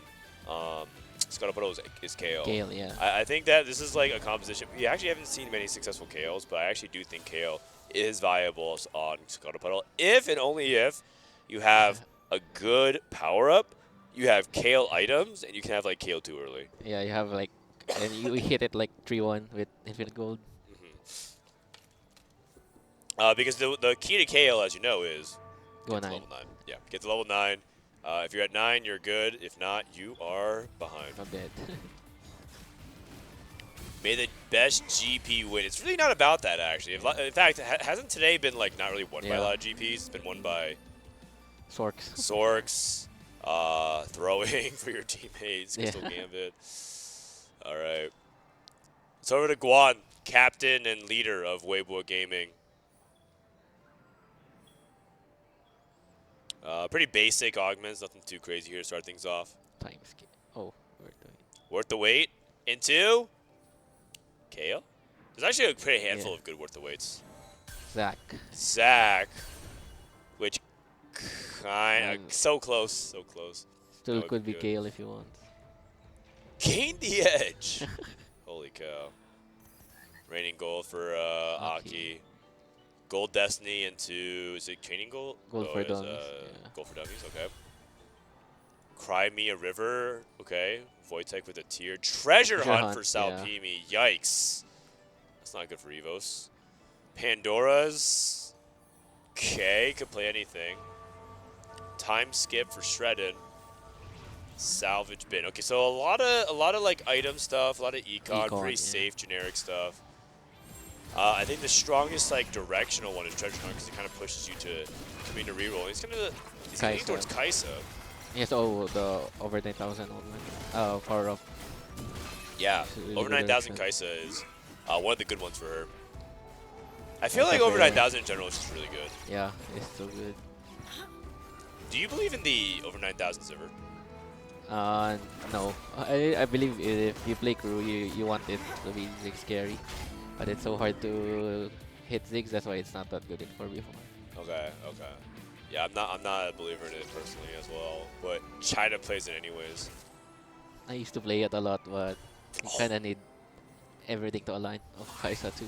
Scuttle is KO. Gale, yeah. I think that this is like a composition. We actually haven't seen many successful KOs, but I actually do think KO is viable on Scuttle if and only if you have a good power-up, you have KO items, and you can have, like, KO 2 early. Yeah, you have, like, and you hit it, like, 3-1 with Infinite Gold. Because the key to KO, as you know, is Go get to 9. level 9. Yeah, get to level 9. If you're at 9, you're good. If not, you are behind. I'm dead. May the best GP win. It's really not about that, actually. In fact, hasn't today been, like, not really won by a lot of GPs? It's been won by Sorks, throwing for your teammates, Crystal Gambit. All right. It's over to Guan, captain and leader of Weibo Gaming. Pretty basic augments, nothing too crazy here to start things off. Time skip. Oh, worth the wait. Worth the wait. Into KO. There's actually a pretty handful of good worth the waits. Zach. Which kind of so close, so close. Still could be Gale if you want. Gain the edge. Holy cow. Reigning gold for Aki. Gold Destiny into, is it Training Gold? Gold for Dummies. Gold for Dummies, okay. Cry Me a River, okay. Void Tech with a tier. Treasure Hunt for Salpimi, yikes. That's not good for EVOS. Pandora's, okay, could play anything. Time Skip for Shredded. Salvage Bin. Okay, so a lot of like item stuff, a lot of econ pretty safe, generic stuff. I think the strongest like directional one is Treasure Hunt because it kind of pushes you to come into reroll. He's leaning towards Kaisa. Yes, the over 9,000 power up. Yeah, over 9,000 Kaisa is one of the good ones for her. I feel like over 9,000 in general is just really good. Yeah, it's so good. Do you believe in the over 9,000 Zivert? No. I believe if you play crew, you want it to be like, scary. But it's so hard to hit Ziggs, that's why it's not that good in 4v4. Okay. Yeah, I'm not a believer in it personally as well, but China plays it anyways. I used to play it a lot, but you kind of need everything to align. Oh, Kaisa too.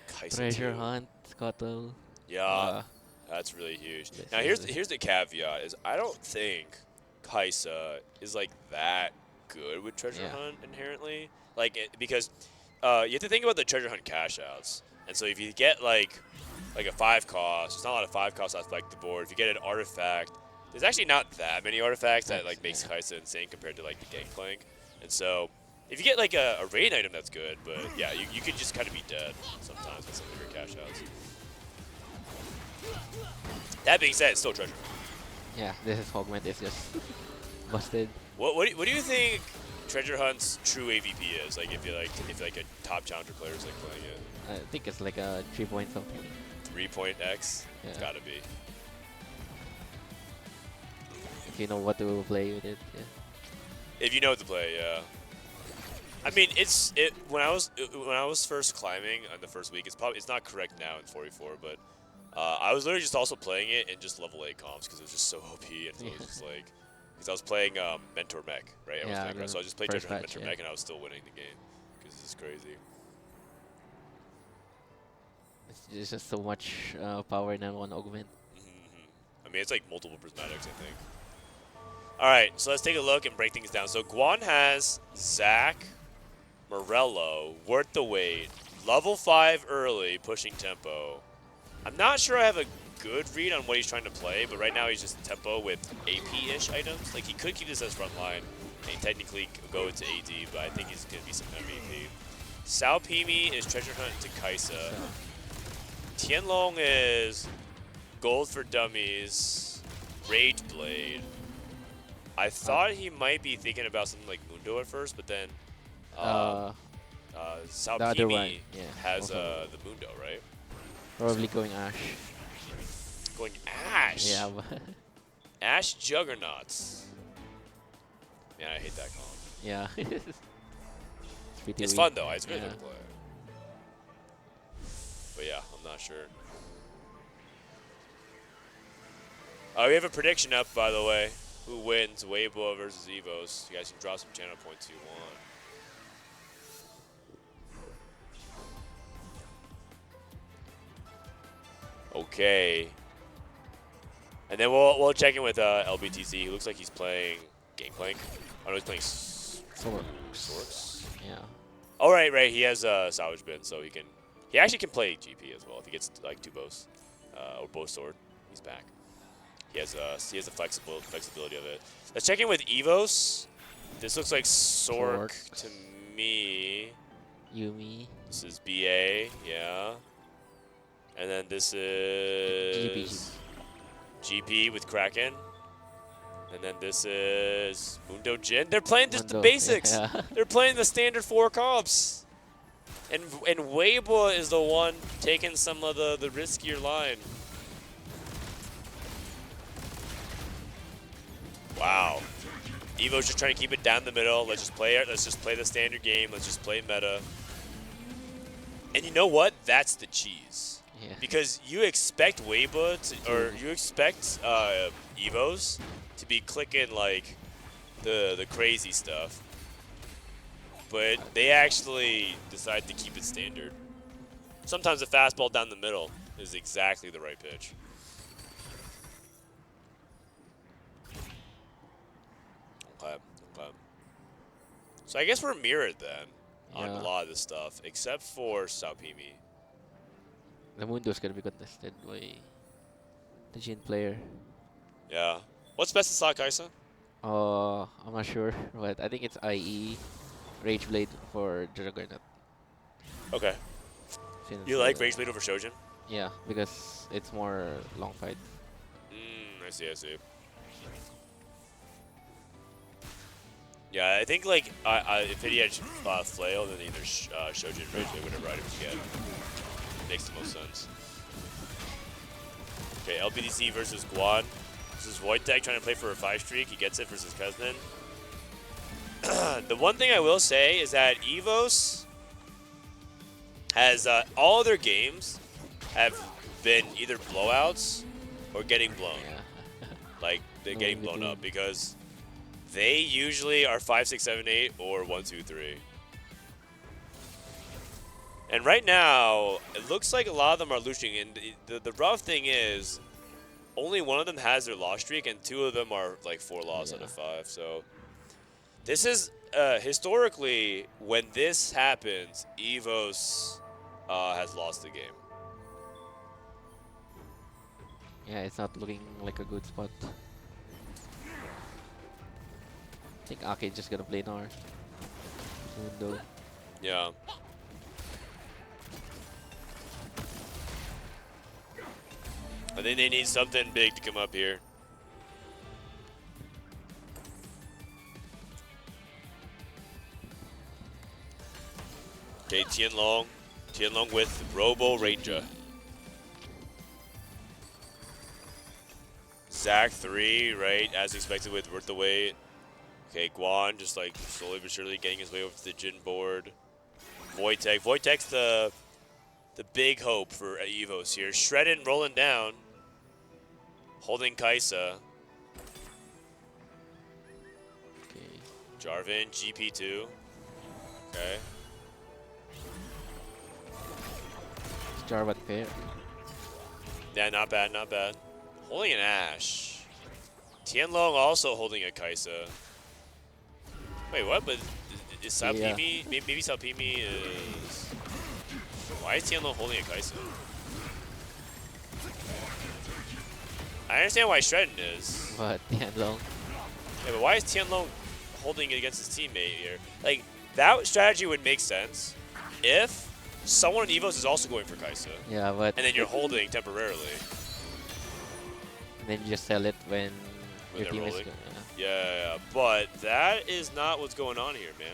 Kaisa Treasure Hunt, Scuttle. Yeah, that's really huge. Now here's the caveat: is I don't think Kaisa is like that good with Treasure Hunt inherently. Like because you have to think about the Treasure Hunt cash outs, and so if you get like a 5 cost, there's not a lot of 5 costs that spike the board. If you get an artifact, there's actually not that many artifacts that like makes Kaisa insane compared to like the Gangplank. And so if you get like a raid item, that's good, but yeah, you could just kind of be dead sometimes with some of your cash outs. That being said, it's still Treasure Hunt. Yeah, this is Hogment is just busted. What do you think Treasure Hunt's true AVP is? Like if you like a top challenger player is like playing it. I think it's like a 3 point something. 3 X? Yeah. It's gotta be. If you know what to play with it, yeah. If you know what to play, yeah. I mean, when I was first climbing on the first week, it's not correct now in 44, but I was literally just also playing it in just level 8 comps because it was just so OP, and so it was just like, because I was playing Mentor Mech, right? So I just played Treasure Hunt Mentor Mech, and I was still winning the game because this is crazy. It's just so much power in one augment. I mean, it's like multiple prismatics, I think. All right, so let's take a look and break things down. So Guan has Zach, Morello, worth the wait, level 5 early, pushing tempo. I'm not sure I have a good read on what he's trying to play, but right now he's just tempo with AP-ish items. Like, he could keep this as front line and technically go into AD, but I think he's going to be some MVP. Salpimi is Treasure Hunt to Kaisa. Tianlong is Gold for Dummies, Rage Blade. I thought he might be thinking about something like Mundo at first, but then Salpimi has the Mundo, right? Probably going Ash. Going Ash? Yeah. Ash Juggernauts. Yeah, I hate that comp. Yeah. It's fun though. It's really fun to play. But yeah, I'm not sure. We have a prediction up, by the way. Who wins Weibo versus EVOS? You guys can drop some channel points if you want. Okay. And then we'll check in with LBTC. He looks like he's playing Gangplank. Oh no, he's playing Sorks. Yeah. Oh right. He has Salvage Bin, so he actually can play GP as well if he gets like 2 bows or bow sword. He's back. He has the flexibility of it. Let's check in with EVOS. This looks like Sork to me. Yumi. This is BA, yeah. And then this is GP with Kraken. And then this is Mundo Jin. They're playing just the basics. Yeah. They're playing the standard 4 comps. And Weibo is the one taking some of the riskier line. Wow. Evo's just trying to keep it down the middle. Let's just play it. Let's just play the standard game. Let's just play meta. And you know what? That's the cheese. Yeah. Because you expect Weibo or you expect Evos to be clicking like the crazy stuff. But they actually decide to keep it standard. Sometimes the fastball down the middle is exactly the right pitch. Okay. So I guess we're mirrored then on a lot of this stuff, except for Saupimi. The Mundo's gonna be contested by the Jin player. Yeah. What's best in slot, Kaisa? I'm not sure, but I think it's IE Rage Blade for Juggernaut. Okay. Since, You like Rage Blade over Shojin? Yeah, because it's more long fight. I see. Yeah, I think like if he had Flail, then either Shojin or Rage Blade, whatever item you get. Makes the most sense. Okay, LBDC versus Guan. This is Wojtek trying to play for a 5 streak. He gets it versus Kuznin. The one thing I will say is that EVOS has all their games have been either blowouts or getting blown. Like they're getting blown up because they usually are 5, 6, 7, 8 or 1, 2, 3. And right now, it looks like a lot of them are losing. And the rough thing is, only one of them has their loss streak, and 2 of them are like 4 losses out of 5. So this is historically when this happens, EVOS has lost the game. Yeah, it's not looking like a good spot. I think Ake just gonna play Nar. Mundo. Yeah. I think they need something big to come up here. Okay, Tianlong. Tianlong with Robo Ranger. Zach 3, right? As expected with Worth the Wait. Okay, Guan just like slowly but surely getting his way over to the Jin board. Wojtek. Wojtek's the big hope for EVOS here. Shredded rolling down. Holding Kaisa. Okay. Jarvan, GP2. Okay. Jarvan fair. Yeah, not bad. Holding an Ashe. Tianlong also holding a Kaisa. Wait, what? But is Saupimi? Maybe Saupimi is... Why is Tianlong holding a Kaisa? I understand why Shredden is. What? Tianlong? Yeah, but why is Tianlong holding it against his teammate here? Like, that strategy would make sense if someone in EVOS is also going for Kaisa. Yeah, but... And then you're holding temporarily. And then you just sell it when your they're team rolling. is... Yeah, but that is not what's going on here, man.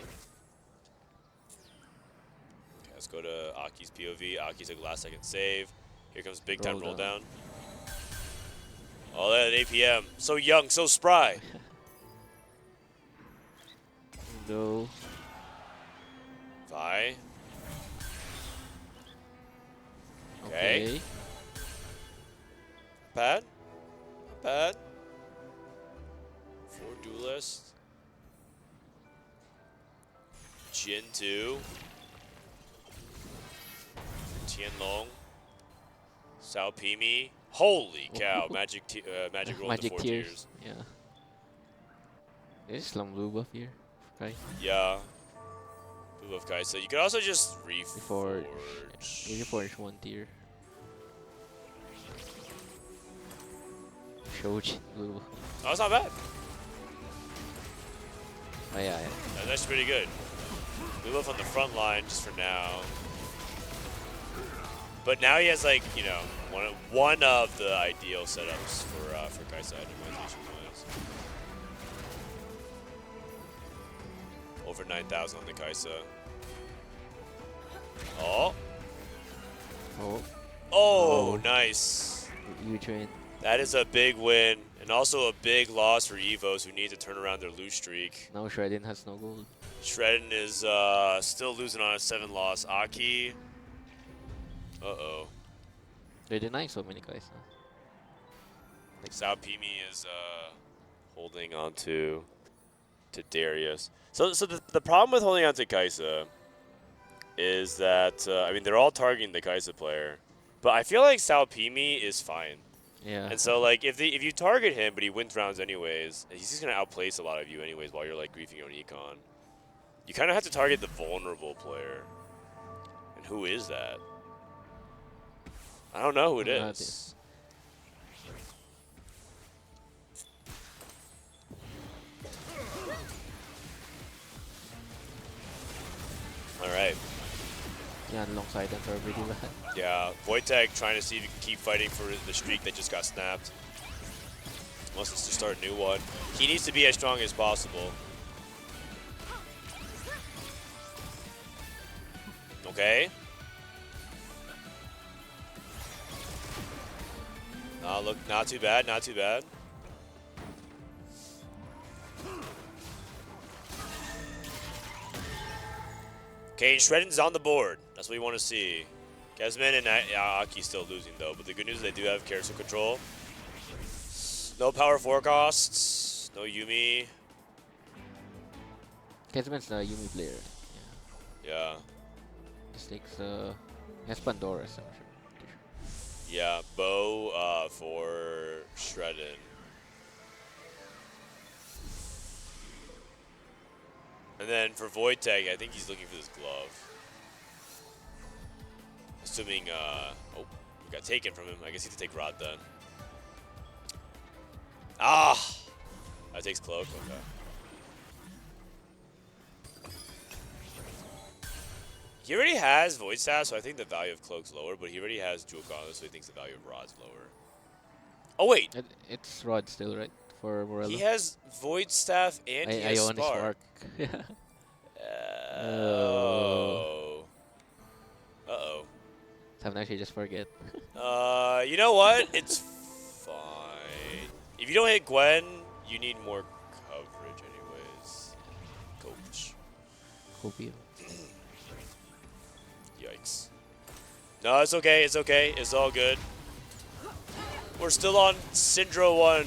Okay, let's go to Aki's POV. Aki's like last second save. Here comes big time roll down. All that at 8 p.m. So young, so spry. go. Vi. Okay. Bad. Not bad. 4 duelists. Jin 2. Tianlong. Sao Pimi. Holy cow! Magic rolled Magic to 4 tears. tiers. Yeah. There's some blue buff here. Okay. Yeah. Blue buff guys. So you could also just reforge. Reforge 1 tier. Shoji blue buff. Oh, it's not bad. Oh yeah. That's pretty good. Blue buff on the front line just for now. But now he has like, you know, one of the ideal setups for Kaisa optimization wise. Over 9,000 on the Kaisa. Oh. Oh, nice. You train. That is a big win, and also a big loss for EVOS, who need to turn around their lose streak. Now Shredden has no gold. Shredden is still losing on a 7-loss. Aki. Uh-oh. They're denying so many guys now. Like Sao Pimi is holding on to Darius. So the problem with holding on to Kaisa is that I mean, they're all targeting the Kaisa player, but I feel like Sao Pimi is fine. Yeah. And so like if you target him but he wins rounds anyways, he's just gonna outplace a lot of you anyways while you're like griefing on econ. You kind of have to target the vulnerable player. And who is that? I don't know who it is. All right. Yeah, alongside them are pretty bad. Yeah, Wojtek trying to see if he can keep fighting for the streak that just got snapped. Wants us to start a new one. He needs to be as strong as possible. Okay. Look, not too bad, not too bad. Okay, and Shredden's on the board. That's what we want to see. Kesman and Aki still losing though, but the good news is they do have character control. No power forecasts, no Yumi. Kesman's the Yumi player. Yeah. Just takes has Pandora, so I'm sure. Yeah, Bo for Shredden. And then for Wojtek, I think he's looking for this glove. Assuming, oh, we got taken from him. I guess he had to take Rod then. Ah! That takes Cloak, okay. He already has Void Staff, so I think the value of Cloak's lower, but he already has Jewel Gauntlet, so he thinks the value of Rod's lower. Oh, wait! It's Rod still, right? For Morello. He has Void Staff and he has Spark. Oh. Uh-oh. Some actually just forget. You know what? It's fine. If you don't hit Gwen, you need more coverage anyways. Coach. Copio. Yikes. No, it's okay. It's okay. It's all good. We're still on Syndra 1.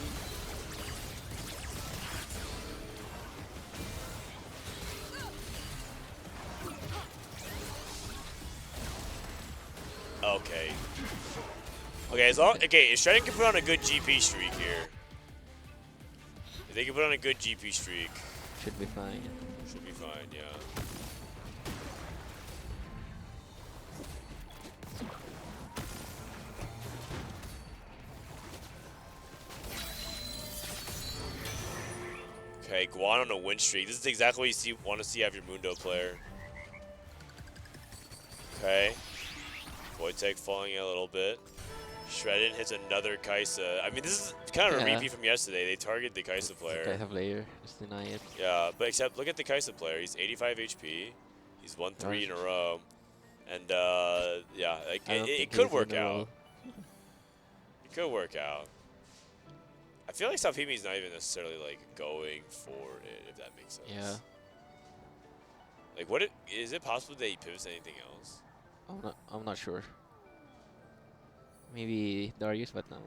Okay. Okay, if Shredden can put on a good GP streak here. If they can put on a good GP streak. Should be fine. Should be fine, yeah. Okay, Guan on a win streak. This is exactly what you want to see out of your Mundo player. Okay. Wojtek falling a little bit. Shredden hits another Kaisa. I mean, this is kind of a repeat from yesterday. They target the Kaisa player. Kaisa player, just deny it. Yeah, but except look at the Kaisa player. He's 85 HP. He's won 3 in a row. And, yeah, like, it could work out. It could work out. I feel like Sao Pimi's not even necessarily, like, going for it, if that makes sense. Yeah. Like, is it possible that he pivots to anything else? I'm not sure. Maybe Darius, but no.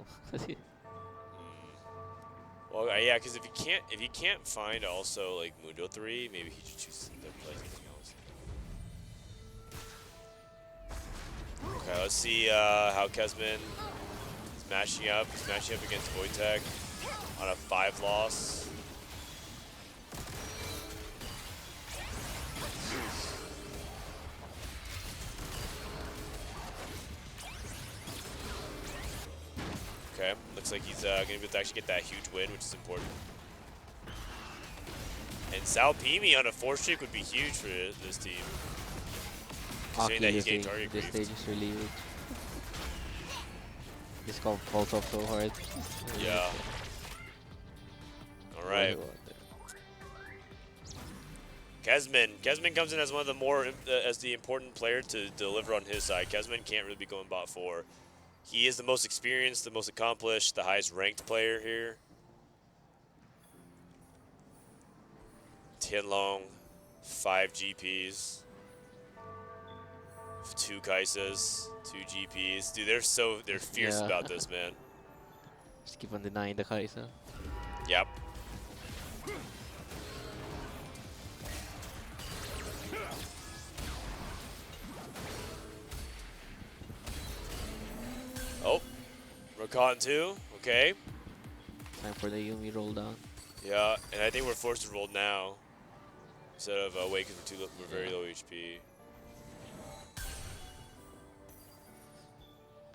Well, yeah, because if he can't find also like Mundo 3, maybe he should choose to play something else. Okay, let's see how Kesman is matching up. He's matching up against Wojtek on a 5 loss. Okay, looks like he's going to be able to actually get that huge win, which is important. And Salpimi on a 4 streak would be huge for this team. Considering that he's getting target this griefed. stage is really huge. This call falls off so hard. Yeah. All right. Kesman comes in as one of the more as the important player to deliver on his side. Kesman can't really be going bot 4. He is the most experienced, the most accomplished, the highest ranked player here. Tianlong, 5 GPs, 2 Kaisas, 2 GPs. Dude, they're fierce about this, man. Just keep on denying the Kaisa. Yep. Oh, Rakan too. Okay. Time for the Yumi roll down. Yeah, and I think we're forced to roll now instead of wait because we're very low HP.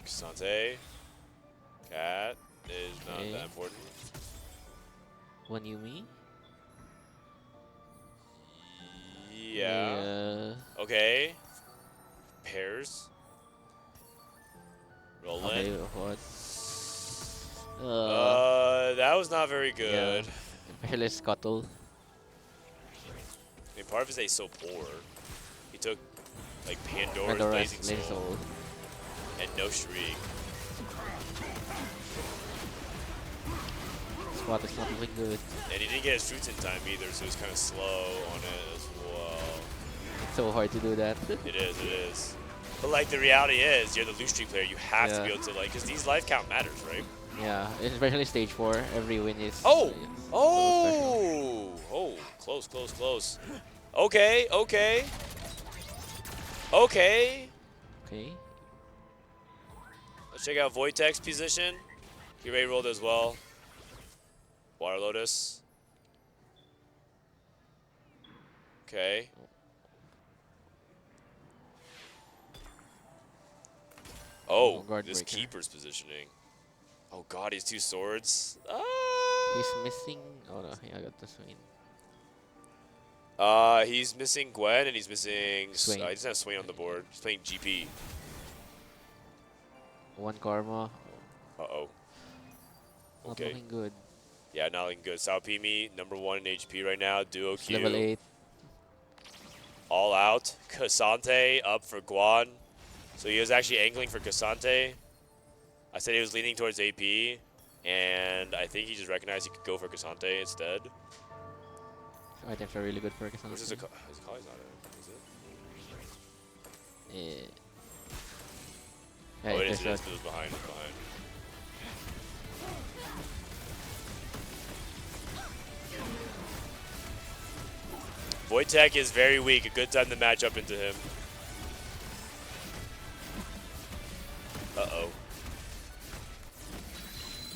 Sante. Cat is not that important. One Yumi. Yeah. Okay. Pairs. Roll okay, in. what? That was not very good. Especially Scuttle. I mean, part of his is so poor. He took like Pandora's Blazing Soul and no Shriek. Squad is not looking good. And he didn't get his fruits in time either, so he was kind of slow on it as well. It's so hard to do that. It is. But like the reality is, you're the loose streak player. You have to be able to like, because these life count matters, right? Yeah, especially stage 4. Every win is. Oh, close. Okay. Let's check out Wojtek's position. He already rolled as well. Water Lotus. Okay. Oh, this keeper's positioning. Oh god, he's 2 swords. He's missing. Oh no, I got the swing. He's missing Gwen and he's missing. Swain. He doesn't have Swain on the board. He's playing GP. 1 Karma. Uh-oh. Not looking good. Yeah, not looking good. Salpimi, number 1 in HP right now. Duo Q. Level 8. All out. Cassante up for Guan. So he was actually angling for Cassante. I said he was leaning towards AP, and I think he just recognized he could go for Cassante instead. Items are really good for Cassante. Which is his Kali's not it, is it? Yeah. Oh, it is. It was behind. Wojtek is very weak. A good time to match up into him. Uh-oh.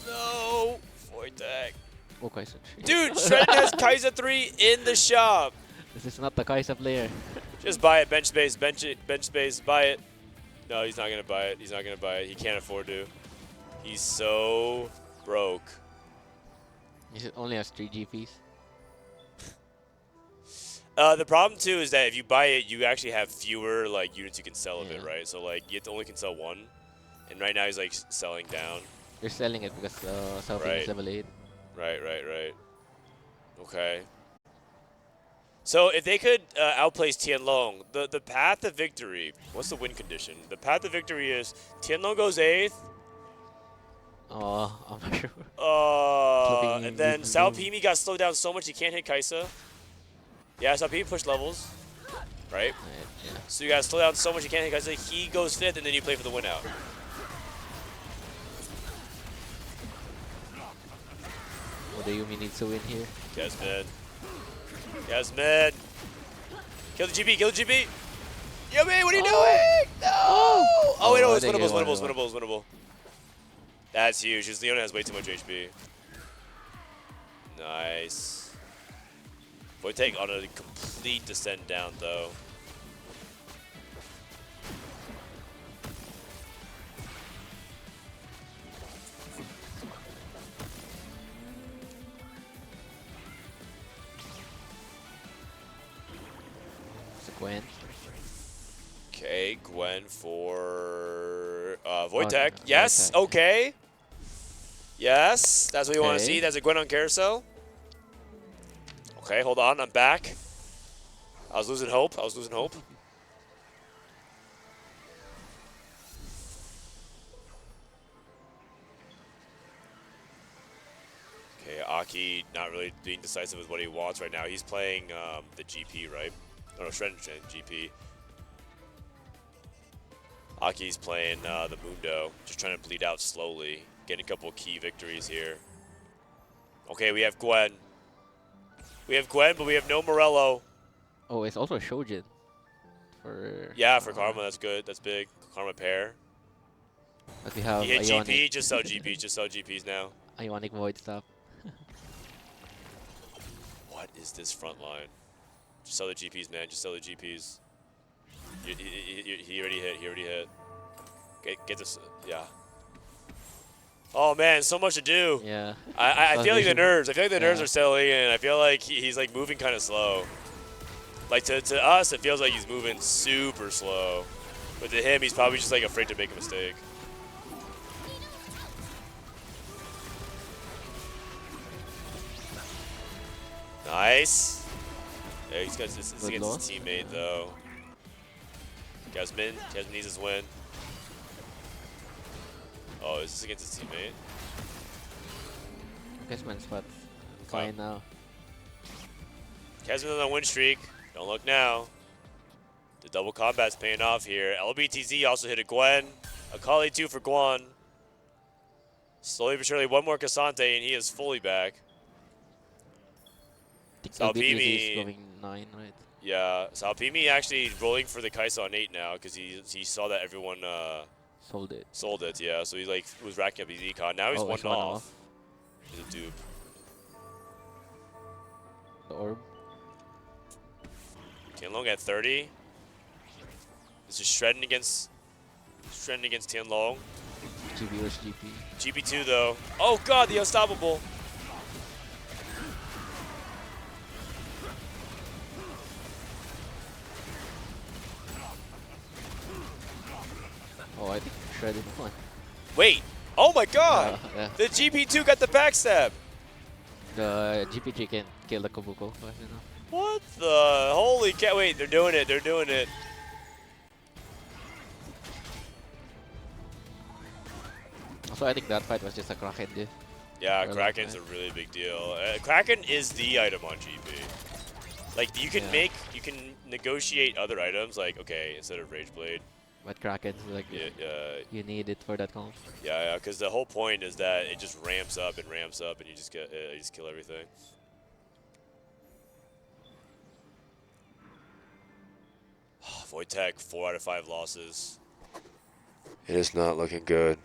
No! Wojtek. Oh, Kaisa 3. Dude, Shredden has Kaisa 3 in the shop. This is not the Kaisa player. Just buy it. Bench space. Bench space. Buy it. No, he's not going to buy it. He can't afford to. He's so broke. He only has 3 GPs. The problem too is that if you buy it, you actually have fewer like units you can sell of it, right? So like you only can sell 1, and right now he's like selling down. They're selling it because Salpimi is level 8. Right. Okay. So if they could outplace Tianlong, the path to victory. What's the win condition? The path to victory is Tianlong goes 8th. Oh, I'm not sure. And then Salpimi got slowed down so much he can't hit Kaisa. Yeah, Salpimi pushed levels. right? Yeah. So you gotta slow down so much you can't because he goes 5th and then you play for the win out. What do you mean needs to win here? Yasmin. Yasmin. Kill the GB, kill the GB. Yumi, what are you doing? No! Oh, wait, no, it's winnable, it's winnable, it's winnable, it's winnable. That's huge, because Leona has way too much HP. Nice. Wojtek on a complete descent down, though. Gwen. Okay, Gwen for Wojtek. Oh, yes, Wojtek. okay. Yes, that's what you want to Okay. see. That's a Gwen on carousel. Okay, hold on, I'm back. I was losing hope. Okay, Aki not really being decisive with what he wants right now. He's playing the GP, right? Oh, no, Shredden GP. Aki's playing the Mundo, just trying to bleed out slowly, getting a couple of key victories here. Okay, we have Gwen. We have Gwen, but we have no Morello. Oh, it's also a Shojin. For Yeah, for Karma, that's good. That's big. Karma pair. But we have He hit Ionic. GP, just sell GPs, just sell GPs now. Ionic Void stuff. What is this front line? Just sell the GPs, man. Just sell the GPs. He already hit. Get this. Yeah. Oh man, so much to do. Yeah. I feel like the nerves. I feel like the nerves Yeah. are settling in. I feel like he's like moving kind of slow. Like to us, it feels like he's moving super slow, but to him, he's probably just like afraid to make a mistake. Nice. Yeah, he's got this is Good against loss. his teammate though. Jasmine needs his win. Oh, is this against his teammate? Guessman spot. Fine now. Jasmine on a win streak. Don't look now. The double combat's paying off here. LBTZ also hit a Gwen. Akali 2 for Guan. Slowly but surely, one more Cassante and he is fully back. LBTZ is going 9, right? Yeah, Salpimi actually rolling for the Kaisa on 8 now because he saw that everyone sold it. Yeah, so he like was racking up his econ. Now he's Oh, one he's one off. off. He's a dupe. The orb. Tianlong at 30. This is shredding against Tianlong. GB versus GP. GP2 though. Oh god, the unstoppable. Oh, I think Shredded won. Wait. Oh my god. Yeah. The GP2 got the backstab. The GPG can kill the Kobuko. You know. What the? Holy cow. Wait, they're doing it. They're doing it. Also, I think that fight was just a Kraken diff. Yeah, Or Kraken's a really big deal. Kraken is the item on GP. Like you can you can negotiate other items. Like okay, instead of Rage Blade. But Kraken's like you need it for that comp. Yeah, because the whole point is that it just ramps up, and you just get you just kill everything. Wojtek, 4 out of 5 losses. It is not looking good.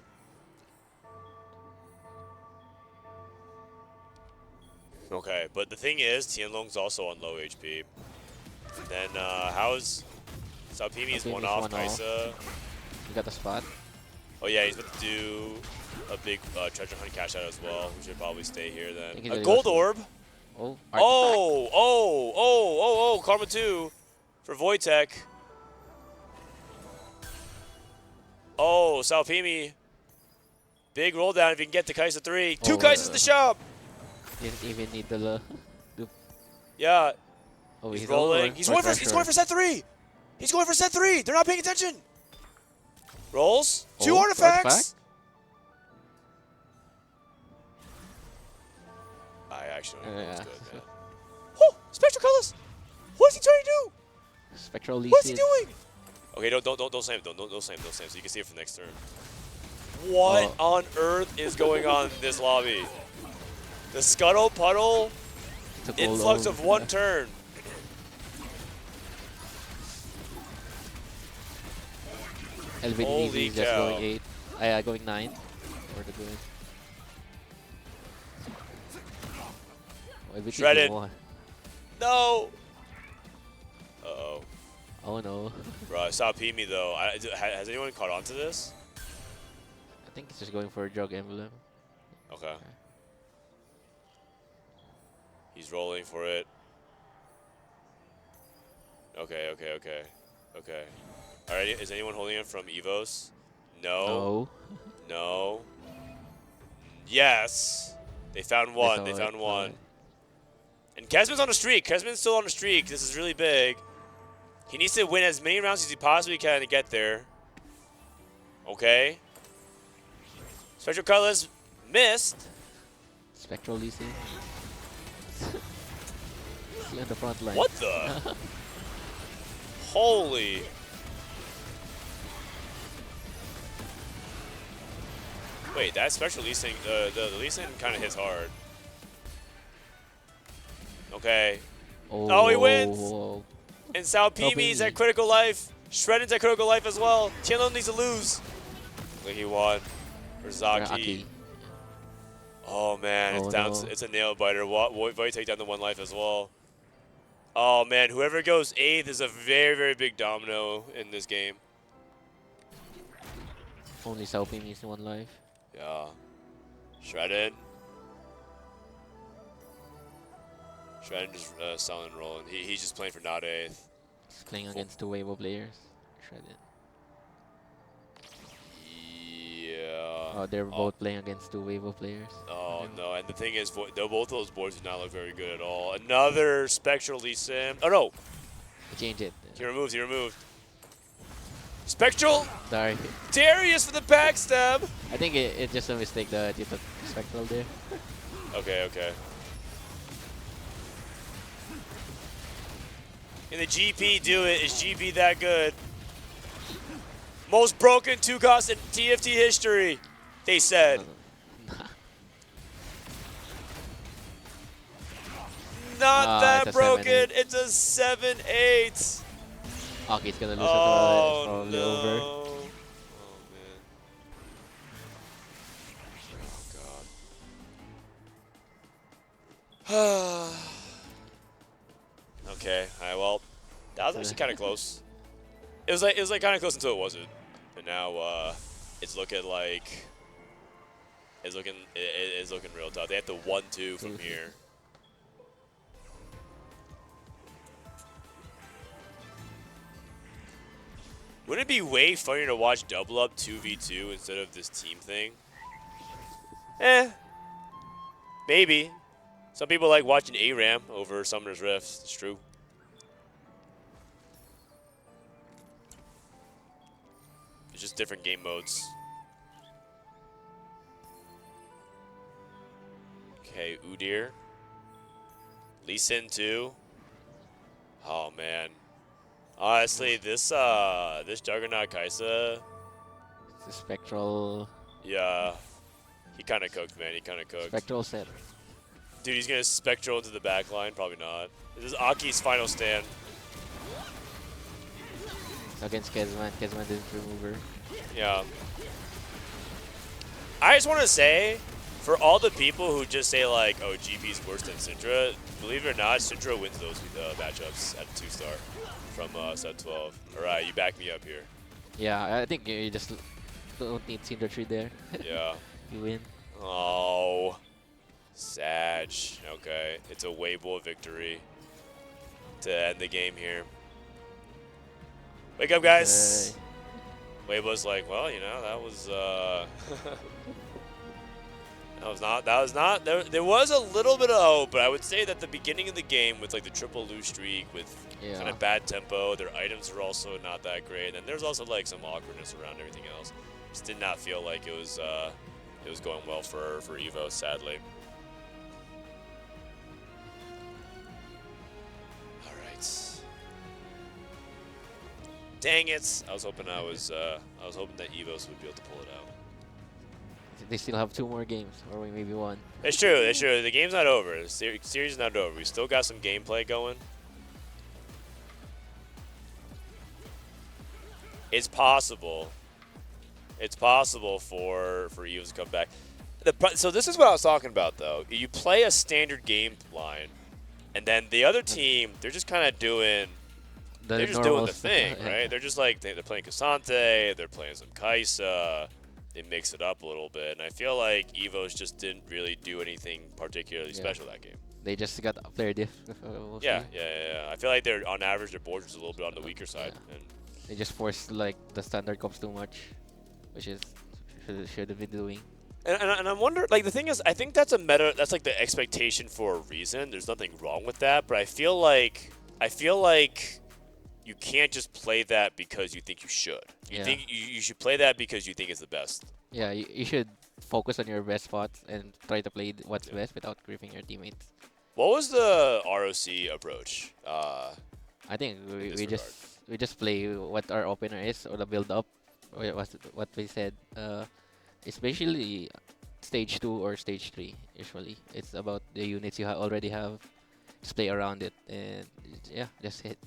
Okay, but the thing is, Tianlong's also on low HP. Then how's Salpimi's one off, Kaisa? You got the spot. Oh yeah, he's about to do a big treasure hunt cash out as well. We should probably stay here then. A gold orb. Oh, Karma 2 for Wojtek. Oh, Salpimi. Big roll down if you can get to Kaisa 3. 2 Kaisas in the shop. Didn't even need the Yeah. Oh, he's rolling. He's going for set 3. He's going for set 3. They're not paying attention. Rolls. 2 artifacts. I actually don't know what's good, man. Oh, Spectral Colors. What is he trying to do? Spectral Lee What's he Sin. doing? Okay, don't slam him. Don't slam him. Don't slam him. So you can see it for the next turn. What on earth is going on in this lobby? The Scuttle Puddle influx of one turn. LVD is just going 8. Going 9 for the good. Shredded. No. Uh-oh. Oh no. Bro, I saw Pimi though. Has anyone caught on to this? I think it's just going for a drug emblem. Okay. He's rolling for it. Okay. Alright, is anyone holding it from EVOS? No. No. Yes. They found one. They found one. And Kesman's on a streak. Kesman's still on a streak. This is really big. He needs to win as many rounds as he possibly can to get there. Okay. Spectral Colors missed. Spectral Lee Sin. Still in the front line. What the? Holy. Wait, that Spectral Lee Sin, the Lee Sin kind of hits hard. Okay. Oh, he wins! Whoa. And Sao Pimi's at critical life. Shredded's at critical life as well. Tianlong needs to lose. Look, he won. For Zaki. Oh man, it's down. No. It's a nail biter. Void take down the 1 life as well. Oh man, whoever goes 8th is a very, very big domino in this game. Only Sao Pimi's 1 life. Yeah. Shredded. Shredded just selling and rolling. He's just playing for not 8th. He's playing against 2 Weibo players. Shredded. Yeah. Oh, they're both playing against 2 Weibo players. Oh no, and the thing is, both of those boards do not look very good at all. Another Spectral Lee Sin. Oh no! Change it. He removed. Spectral! Sorry. Darius for the backstab! I think it's just a mistake that you took Spectral there. Okay. Can the GP do it? Is GP that good? Most broken 2-cost in TFT history, they said. Not that broken. It's a 7-8. Okay, he's gonna lose. It's probably no. over. Oh man. Oh god. Okay. All right. Well, that was actually kind of close. It was like kind of close until it wasn't, and now it's looking like it's looking real tough. They have to 1-2 from here. Wouldn't it be way funnier to watch double up 2v2 instead of this team thing? Maybe. Some people like watching ARAM over Summoner's Rift. It's true. It's just different game modes. Okay, Udyr. Lee Sin too. Oh man. Honestly, this Juggernaut Kaisa. It's a Spectral. Yeah. He kind of cooked, man. He kind of cooked. Spectral set. Dude, he's going to Spectral into the back line? Probably not. This is Aki's final stand. Against Kesman. Kesman didn't remove her. Yeah. I just want to say, for all the people who just say, like, oh, GP's worse than Syndra, believe it or not, Syndra wins those matchups at 2-star from set 12. All right, you back me up here. Yeah, I think you just don't need Syndra 3 there. Yeah. You win. Oh. Sag. Okay. It's a Weibo victory to end the game here. Wake up, guys. Okay. Weibo's like, well, you know, that was there was a little bit of hope, but I would say that the beginning of the game with like the triple lose streak with kind of bad tempo, their items are also not that great, and there's also like some awkwardness around everything else. Just did not feel like it was going well for EVOS, sadly. Dang it! I was hoping that EVOS would be able to pull it out. They still have 2 more games, or maybe 1. It's true. It's true. The game's not over. The series is not over. We still got some gameplay going. It's possible. It's possible for EVOS to come back. So this is what I was talking about, though. You play a standard game line, and then the other team, they're just kind of doing. They're just doing the thing, right? They're just like they're playing Cassante, they're playing some Kaisa. They mix it up a little bit, and I feel like EVOS just didn't really do anything particularly special that game. They just got a player diff. Yeah. I feel like they're on average their board is a little bit on the weaker side, and they just forced like the standard comps too much, which is should have been doing. And I wonder, like the thing is, I think that's a meta. That's like the expectation for a reason. There's nothing wrong with that, but I feel like you can't just play that because you think you should. You think you should play that because you think it's the best. Yeah, you should focus on your best spots and try to play what's best without griefing your teammates. What was the ROC approach? I think we just play what our opener is or the build up, or what we said. It's basically stage 2 or stage 3. Usually, it's about the units you already have. Just play around it and just hit.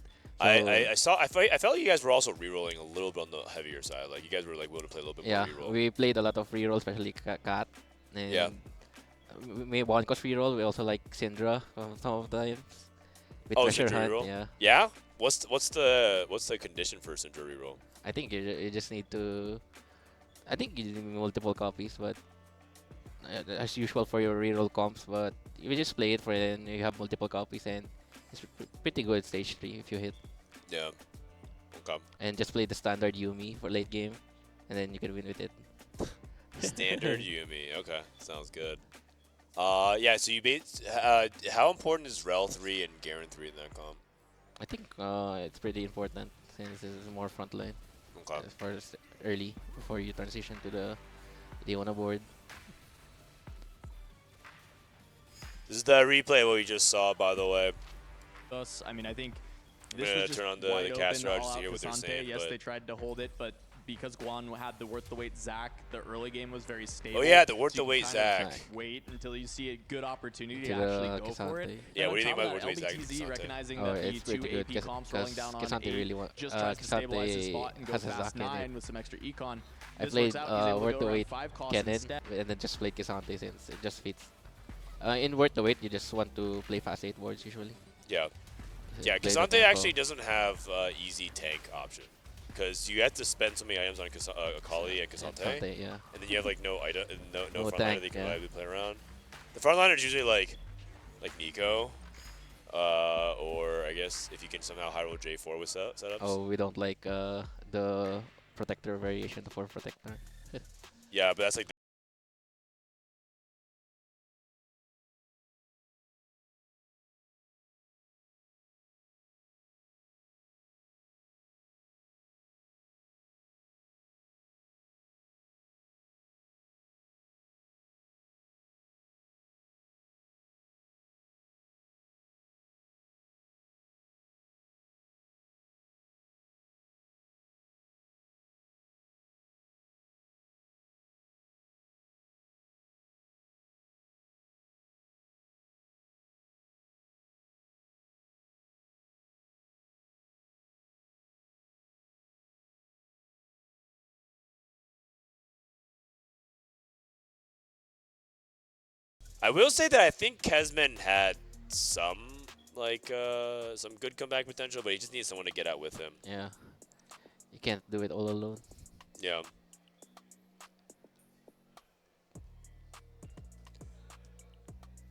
So I felt you guys were also rerolling a little bit on the heavier side. Like you guys were like willing to play a little bit more reroll. We played a lot of reroll, especially Cat. And we one cost reroll. We also like Syndra some of the times. With Treasure Hunt, reroll? Yeah. What's the condition for Syndra reroll? I think you just need to. I think you need multiple copies, but as usual for your reroll comps. But you just play it for it, and you have multiple copies, and it's pretty good stage 3 if you hit. Yeah. Okay. And just play the standard Yumi for late game, and then you can win with it. Standard Yumi. Okay, sounds good. Yeah. So you how important is Rel 3 and Garen 3 in that comp? I think it's pretty important since it's more frontline. Okay. As far as early before you transition to the D1 board. This is the replay of what we just saw, by the way. I mean, I think this was just turn on the caster out just to hear what they're saying. Yes, they tried to hold it, but because Guan had the worth the wait Zac, the early game was very stable. Oh yeah, the worth the wait Zac. Wait until you see a good opportunity to actually go for it. Yeah, what do you think about worth the wait Zac? LBTZ recognizing that the 2 AP comps rolling down on 8 just tries to stabilize his spot and go past 9 with some extra econ. I played worth the wait Kennen and then just played Cassante since it just fits. In worth the wait, you just want to play fast 8 boards usually. Yeah. Yeah, Cassante actually doesn't have easy tank option because you have to spend so many items on Akali and Cassante, and then you have like no frontliner that you can reliably play around. The frontliner is usually like Nico, or I guess if you can somehow high roll J4 with setups. Oh, we don't like the protector variation for protector. Yeah, but that's like. I will say that I think Kesman had some good comeback potential, but he just needs someone to get out with him. Yeah, you can't do it all alone. Yeah.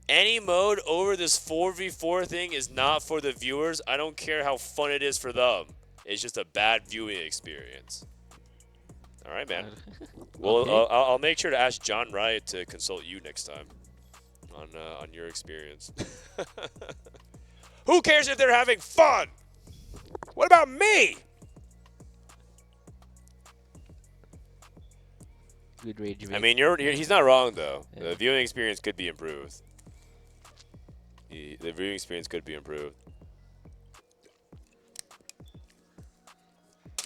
Any mode over this 4v4 thing is not for the viewers. I don't care how fun it is for them. It's just a bad viewing experience. All right, man. Well, I'll make sure to ask John Riot to consult you next time on your experience. Who cares if they're having fun? What about me? Good rage. I mean, he's not wrong though. Yeah. The viewing experience could be improved. The viewing experience could be improved.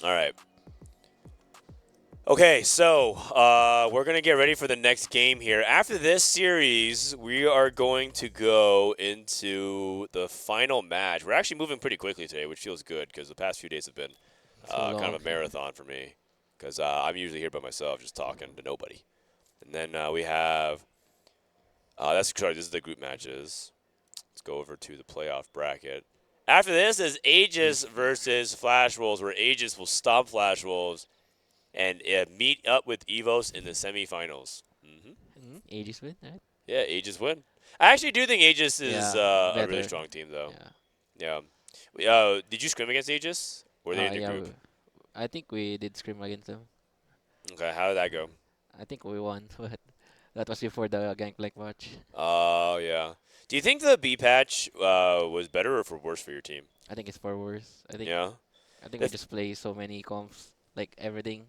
All right. Okay, so we're going to get ready for the next game here. After this series, we are going to go into the final match. We're actually moving pretty quickly today, which feels good because the past few days have been kind of a marathon for me because I'm usually here by myself just talking to nobody. And then we have this is the group matches. Let's go over to the playoff bracket. After this is AEGIS versus Flash Wolves, where AEGIS will stop Flash Wolves and meet up with EVOS in the semifinals. AEGIS win, right? Yeah, AEGIS win. I actually do think AEGIS is a really strong team, though. Yeah. Did you scrim against AEGIS? Or were they in your group? I think we did scrim against them. Okay, how did that go? I think we won, but that was before the Gangplank match. Oh, yeah. Do you think the B patch was better or for worse for your team? I think it's for worse. I think we just play so many comps, like everything.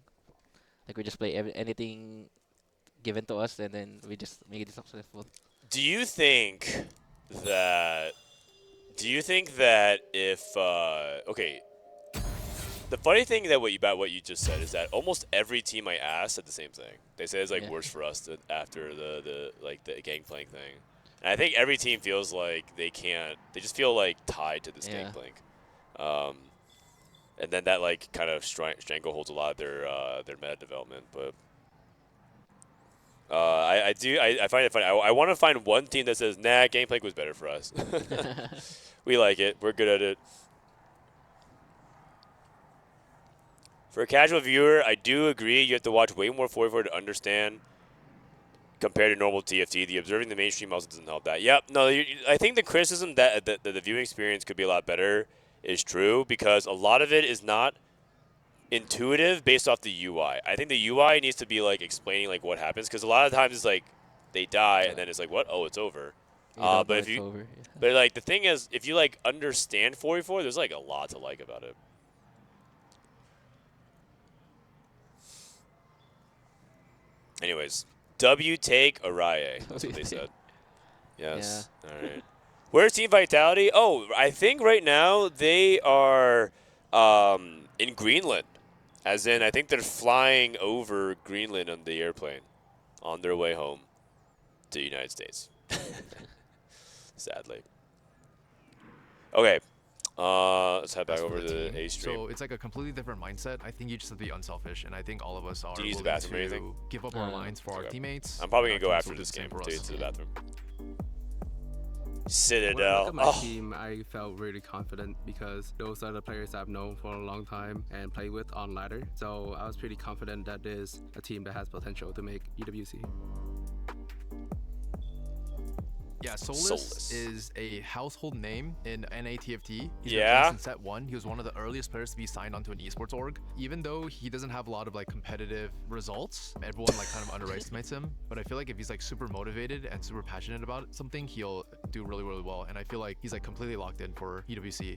Like we just play anything given to us, and then we just make it successful. Do you think that if okay, the funny thing that what you just said is that almost every team I asked said the same thing. They said it's like worse for us after the Gangplank thing. And I think every team feels like they just feel like tied to this Gangplank. And then that like kind of strangleholds a lot of their meta development, but I find it funny. I want to find one team that says, nah, Gangplank was better for us. We like it. We're good at it. For a casual viewer, I do agree you have to watch way more 44 to understand compared to normal TFT. The observing the mainstream also doesn't help that. Yep. No, I think the criticism that the viewing experience could be a lot better is true because a lot of it is not intuitive based off the UI. I think the UI needs to be like explaining like what happens because a lot of times it's like they die and then it's like what? Oh, it's over. But if you but like the thing is if you like understand 44, there's like a lot to like about it. Anyways, W take Araye. That's what they said. Yes. Yeah. All right. Where's Team Vitality? Oh, I think right now they are in Greenland. As in, I think they're flying over Greenland on the airplane on their way home to the United States. Sadly. Okay. Let's head back over to the A stream. So it's like a completely different mindset. I think you just have to be unselfish, and I think all of us are willing to give up our lines for our teammates. I'm probably going to go after this game to get to the bathroom. Citadel. When I look at my team, I felt really confident because those are the players I've known for a long time and played with on ladder. So I was pretty confident that there's a team that has potential to make EWC. Yeah, Solus is a household name in NATFT. He's been since set 1. He was one of the earliest players to be signed onto an esports org. Even though he doesn't have a lot of like competitive results, everyone like kind of underestimates him. But I feel like if he's like super motivated and super passionate about something, he'll do really, really well. And I feel like he's like completely locked in for EWC.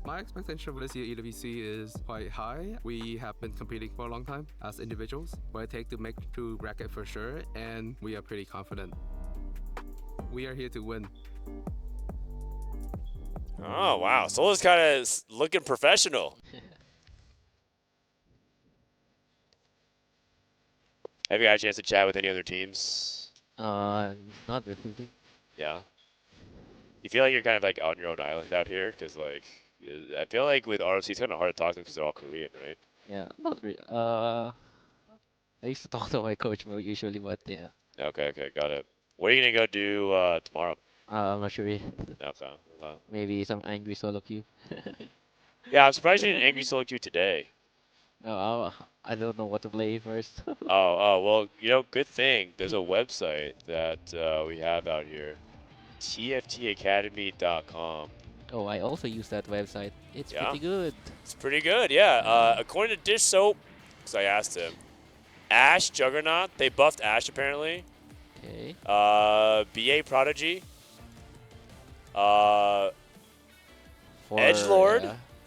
My expectation for this year EWC is quite high. We have been competing for a long time as individuals. What it takes to make through bracket for sure, and we are pretty confident. We are here to win. Oh, wow. Solo's kind of looking professional. Have you had a chance to chat with any other teams? Not really. Yeah. You feel like you're kind of like on your own island out here? Because like, I feel like with ROC it's kind of hard to talk to them because they're all Korean, right? Yeah, not really. I used to talk to my coach usually, but yeah. Okay, got it. What are you going to go do tomorrow? I'm not sure yet. Okay. Maybe some angry solo queue. Yeah, I'm surprised you didn't angry solo queue today. No, I don't know what to play first. Well, you know, good thing. There's a website that we have out here. TFTacademy.com. Oh, I also use that website. It's pretty good. It's pretty good, yeah. According to Dish Soap, because I asked him, Ash Juggernaut, they buffed Ash apparently. Okay. BA Prodigy. Edgelord.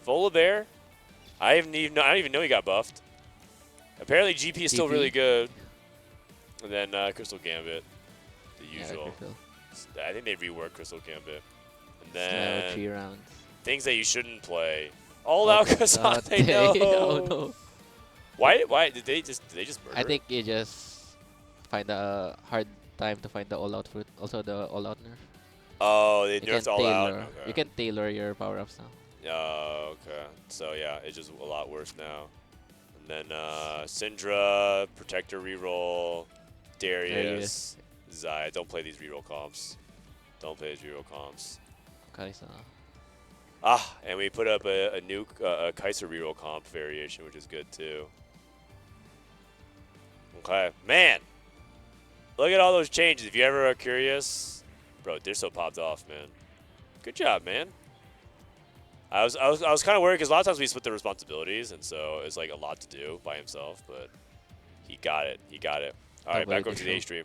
Volibear. I don't even know he got buffed. Apparently GP is still really good. And then Crystal Gambit. The usual. I think they reworked Crystal Gambit. And then 3 rounds. Things that you shouldn't play. All out Kasane, no. Oh no. Why did they just murder? I think you just find a hard time to find the all out fruit. Also the all out nerf. Oh, they You nerfed can all out. tailor. Okay. You can tailor your power ups now. Oh, okay. So yeah, it's just a lot worse now. And then Syndra, Protector reroll, Darius, Zaya. Don't play these reroll comps. Don't play these reroll comps. Kai'Sa. Ah, and we put up a new Kai'Sa reroll comp variation, which is good too. Okay, man. Look at all those changes. If you ever are curious, bro, they're so popped off, man. Good job, man. I was kind of worried because a lot of times we split the responsibilities, and so it's like a lot to do by himself. But he got it. He got it. All right, back over to the A stream.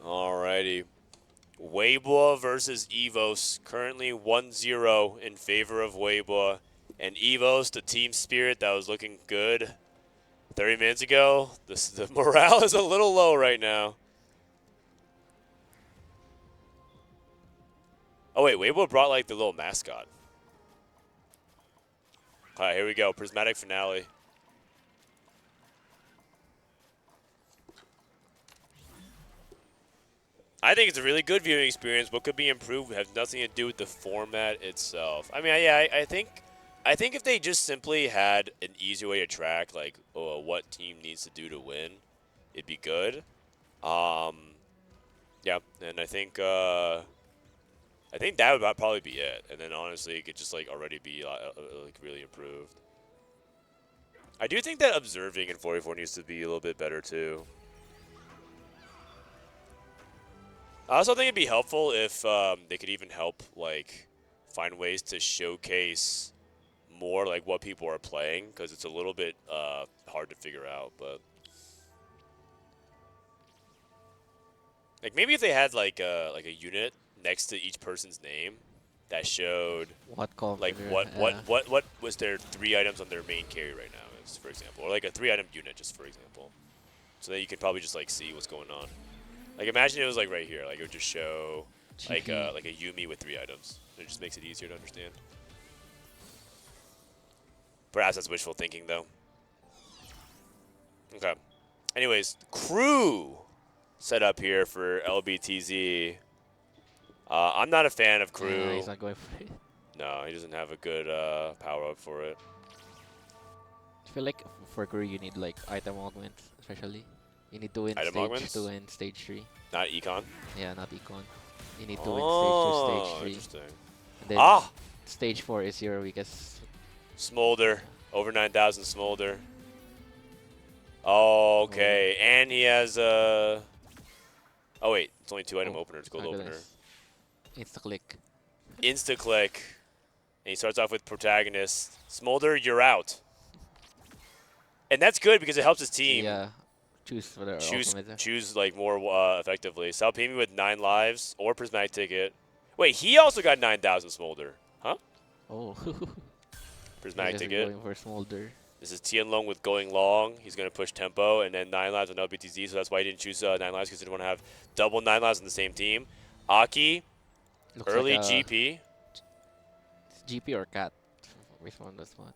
Alrighty. Weibo versus EVOS. Currently 1-0 in favor of Weibo. And EVOS, the team spirit that was looking good 30 minutes ago, the morale is a little low right now. Oh wait, Weibo brought like the little mascot. Alright, here we go. Prismatic finale. I think it's a really good viewing experience. What could be improved has nothing to do with the format itself. I mean, yeah, I think if they just simply had an easier way to track, like what team needs to do to win, it'd be good. Yeah, and I think that would probably be it. And then honestly, it could just like already be like really improved. I do think that observing in 44 needs to be a little bit better too. I also think it'd be helpful if they could even help like find ways to showcase more like what people are playing, because it's a little bit hard to figure out. But like maybe if they had like a unit next to each person's name that showed what was their 3 items on their main carry right now is, for example, or like a 3-item unit just for example, so that you could probably just like see what's going on. Like imagine it was like right here, like it would just show like a Yumi with 3 items. It just makes it easier to understand. Perhaps that's wishful thinking though. Okay. Anyways, crew set up here for LBTZ. I'm not a fan of crew. Yeah, he's not going for it. No, he doesn't have a good power up for it. I feel like for crew you need like item augments, especially. You need to win item stage augments? 2 and stage 3. Not econ? Yeah, not econ. You need to win stage 2, stage 3. Interesting. And then stage 4 is your weakest. Smolder. Over 9,000 Smolder. Oh, okay. And he has a... Oh, wait. It's only 2 item openers. Gold opener. Insta-click. Insta-click. And he starts off with protagonist. Smolder, you're out. And that's good because it helps his team. Yeah. Choose for the choose like more effectively. Salpimi with 9 lives or Prismatic ticket. Wait, he also got 9,000 Smolder. Huh? Oh. Prismatic ticket. Going for Smolder. This is Tianlong with going long. He's going to push tempo and then 9 lives on LBTZ, so that's why he didn't choose 9 lives, because he didn't want to have double 9 lives on the same team. Aki, looks early like GP. GP or Cat? Which one does what?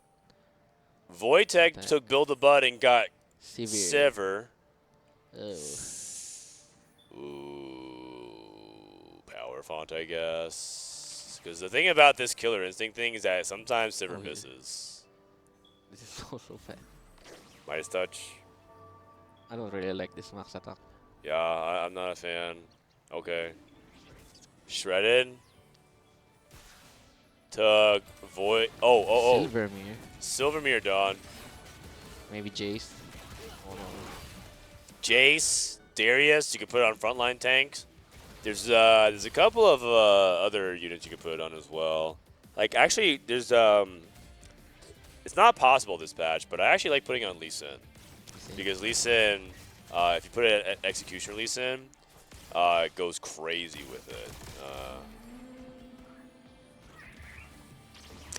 Wojtek took Build a Bud and got Sever. Ooh, power font, I guess. Because the thing about this Killer Instinct thing is that sometimes Sever misses. This is so fat. Midas touch. I don't really like this max attack. Yeah, I'm not a fan. Okay. Shredded. Took Void. Oh. Silvermere. Silvermere Dawn. Maybe Jace. Oh, no. Jace, Darius, you can put on frontline tanks. There's a couple of other units you can put on as well. Like actually, there's it's not possible this patch, but I actually like putting on Lee Sin because Lee Sin, if you put it at execution Lee Sin, it goes crazy with it.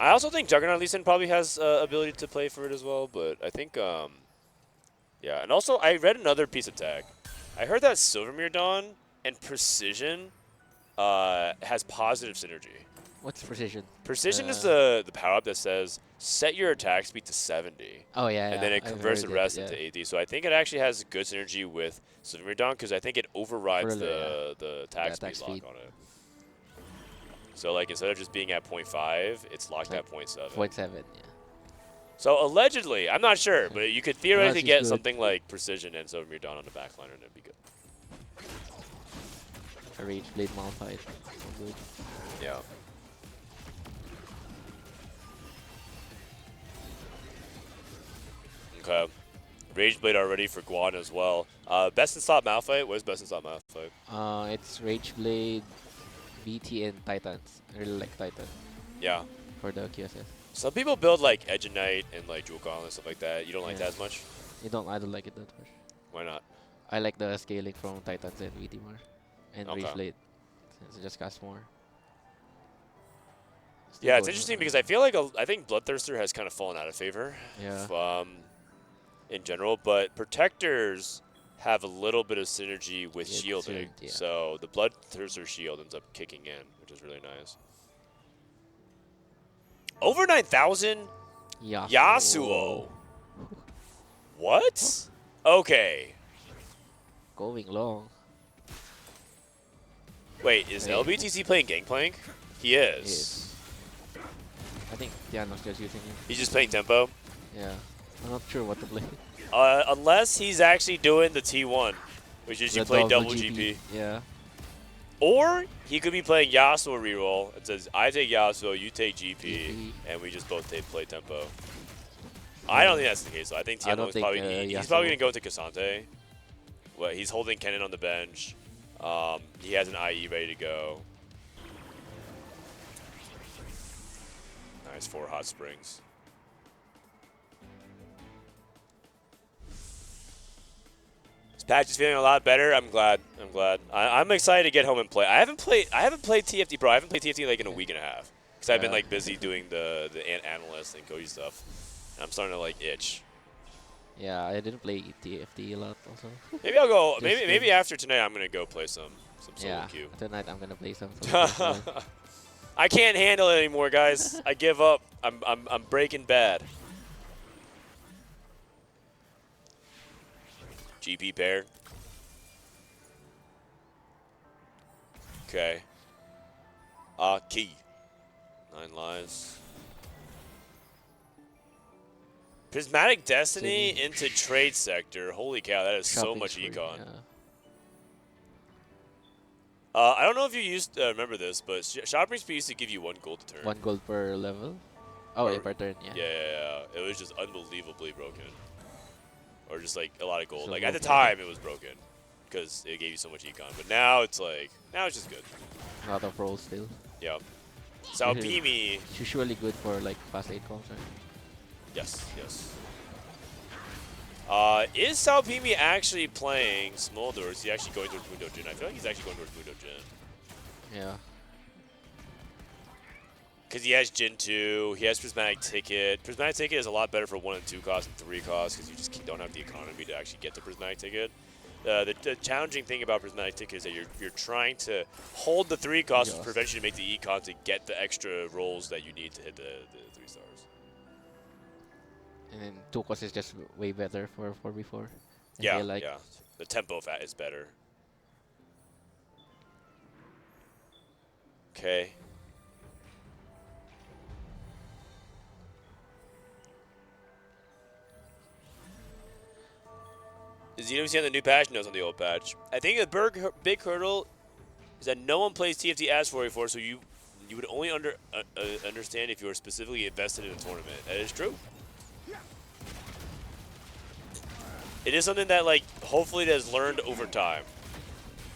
I also think Juggernaut Lee Sin probably has ability to play for it as well, but I think yeah, and also I read another piece of tech I heard that Silvermere Dawn and Precision has positive synergy. What's precision? Precision is the power-up that says set your attack speed to 70. Oh, yeah, and then it I've converts the heard rest it, into AD. So I think it actually has good synergy with Silvermere Dawn because I think it overrides Really, the attack speed lock on it. So like instead of just being at 0.5, it's locked at 0.7. 0.7, yeah. So allegedly, I'm not sure, but you could theoretically get good. something like Precision and Silvermere Dawn on the backliner, and it'd be good. A Rage Blade Malphite. So good. Yeah. Okay. Rage Blade already for Guan as well. Best in slot Malphite? What is best in slot Malphite? It's Rage Blade, BT, and Titans. I really like Titan. Yeah. For the QSS. Some people build like Edge Knight and like Jewel Gauntlet and stuff like that. You don't like that as much? I don't like it that much. Why not? I like the scaling from Titans and VT more. And Rage Blade. Since it just costs more. Yeah, it's interesting because I feel like I think Bloodthirster has kind of fallen out of favor. Yeah. In general, but Protectors have a little bit of synergy with shielding. yeah. So the Bloodthirster shield ends up kicking in, which is really nice. Over 9,000? Yasuo. What? Okay. Going long. Wait, is LBTC playing Gangplank? He is. He is. I think Diano's just using him. He's just playing tempo? Yeah. I'm not sure what to play. Unless he's actually doing the T1, which is you play double GP. Yeah. Or he could be playing Yasuo reroll. It says, I take Yasuo, you take GP, and we just both play tempo. I don't think that's the case, though. I think Tiamo is probably, he's probably going to go into Cassante. Well, he's holding Kennen on the bench. He has an IE ready to go. Nice 4 hot springs. This patch is feeling a lot better. I'm glad. I'm excited to get home and play. I haven't played TFT, bro. I haven't played TFT like in a week and a half because I've been like busy doing the analyst and Koji stuff. And I'm starting to like itch. Yeah, I didn't play TFT a lot also. Maybe I'll go. Maybe after tonight I'm gonna go play some solo queue. Tonight I'm gonna play some. I can't handle it anymore, guys. I give up. I'm breaking bad. GP pair. Okay. Key. 9 lives. Prismatic Destiny into Trade Sector. Holy cow, that is so much econ. I don't know if you used remember this, but Shopping Spree used to give you 1 gold a turn. 1 gold per level? Oh, per turn, yeah. Yeah. It was just unbelievably broken. Or just like a lot of gold. So like at the time it was broken because it gave you so much econ. But now it's like, now it's just good. A lot of rolls still. Yeah. Salpimi. It's usually good for like fast 8 comps, right? Yes. Is Salpimi actually playing Smolder, or is he actually going towards Mundo Jin? I feel like he's actually going towards Mundo Jin. Yeah. Because he has Jin 2, he has Prismatic Ticket. Prismatic Ticket is a lot better for 1 and 2 cost and 3 cost because you just don't have the economy to actually get the Prismatic Ticket. The challenging thing about Prismatic Ticket is that you're trying to hold the 3 cost, which prevents you to make the econ to get the extra rolls that you need to hit the 3 stars. And then 2 cost is just way better for 4v4. Yeah. The tempo fat is better. Okay. Is EWC on the new patch? No, it's on the old patch. I think the big hurdle is that no one plays TFT as 4v4, so you would only understand if you were specifically invested in a tournament. That is true. It is something that, like, hopefully it has learned over time.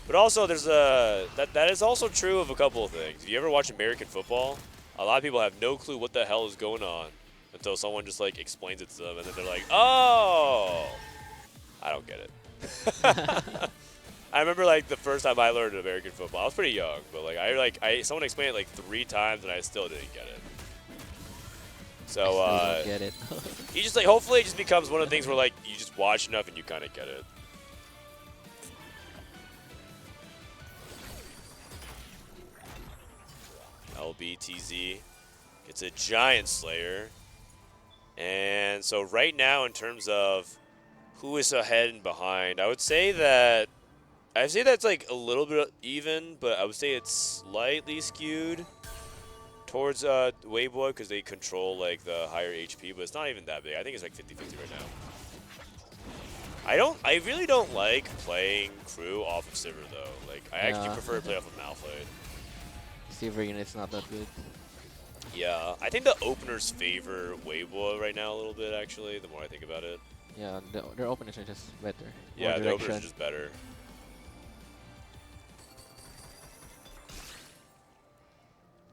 But also, there's that is also true of a couple of things. If you ever watch American football, a lot of people have no clue what the hell is going on until someone just, like, explains it to them, and then they're like, oh! I don't get it. I remember like the first time I learned American football. I was pretty young, but like someone explained it like 3 times and I still didn't get it. So don't get it. you just like hopefully it just becomes one of the things where like you just watch enough and you kind of get it. LBTZ. It's a Giant Slayer. And so right now, in terms of who is ahead and behind, I would say that's like a little bit even, but I would say it's slightly skewed towards Weibo because they control like the higher HP, but it's not even that big. I think it's like 50-50 right now. I really don't like playing crew off of Sivir though. Like I actually prefer to play off of Malphite. Sivir unit's not that good. Yeah, I think the openers favor Weibo right now a little bit actually, the more I think about it. Yeah, their openers are just better. Yeah, the openers are just better.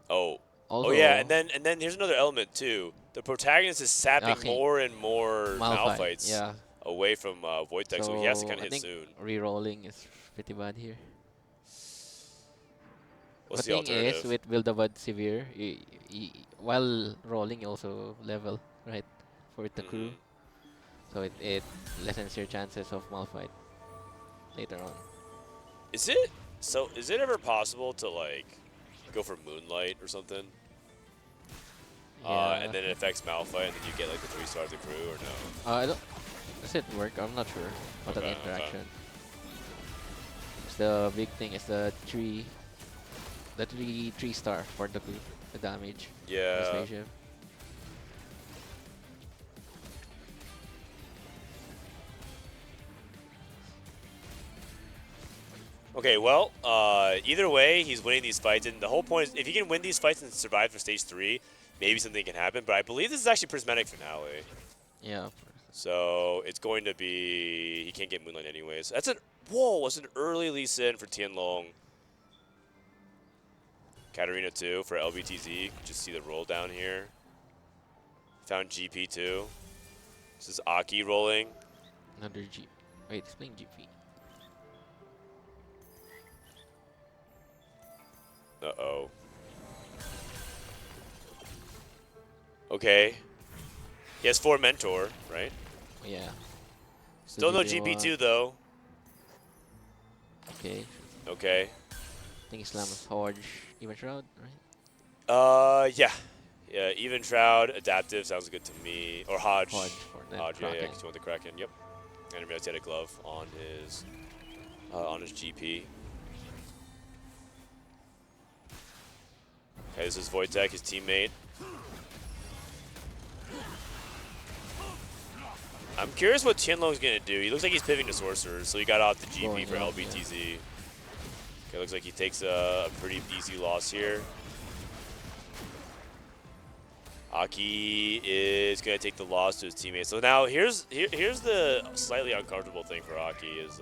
Oh. Also, oh yeah, and then here's another element too. The protagonist is sapping more and more Malphites away from Wojtek, so he has to kind of hit soon. Rerolling is pretty bad here. What's the the alternative? Thing is, with Build-A-Bud Severe, while rolling, you also level, right, for the crew. So it lessens your chances of Malphite later on. Is it ever possible to like go for Moonlight or something? Yeah. And then it affects Malphite, and then you get like the 3-star of the crew, or no? I don't. Does it work? I'm not sure about the interaction. The big thing is the 3-star for the crew, the damage. Yeah. The spaceship. Okay, well, either way, he's winning these fights, and the whole point is if he can win these fights and survive for stage 3, maybe something can happen. But I believe this is actually Prismatic finale. Yeah. So it's going to be he can't get Moonlight anyways. That's it's an early Lee Sin for Tianlong. Katarina 2 for LBTZ. Just see the roll down here. Found GP 2. This is Aki rolling. Another G. Wait, he's playing GP. Uh-oh. Okay. He has 4 Mentor, right? Yeah. Still no GP2 though. Okay. Okay. I think Islam is Hodge, Even Shroud, right? Yeah. Yeah, Even Shroud, Adaptive sounds good to me. Or Hodge. Hodge, yeah, because you want the Kraken, yep. I didn't realize he had a glove on his GP. Okay, this is Wojtek, his teammate. I'm curious what Tianlong's gonna do. He looks like he's pivoting to Sorcerer, so he got off the GP for LBTZ. Okay, looks like he takes a pretty easy loss here. Aki is gonna take the loss to his teammate. So now here's the slightly uncomfortable thing for Aki is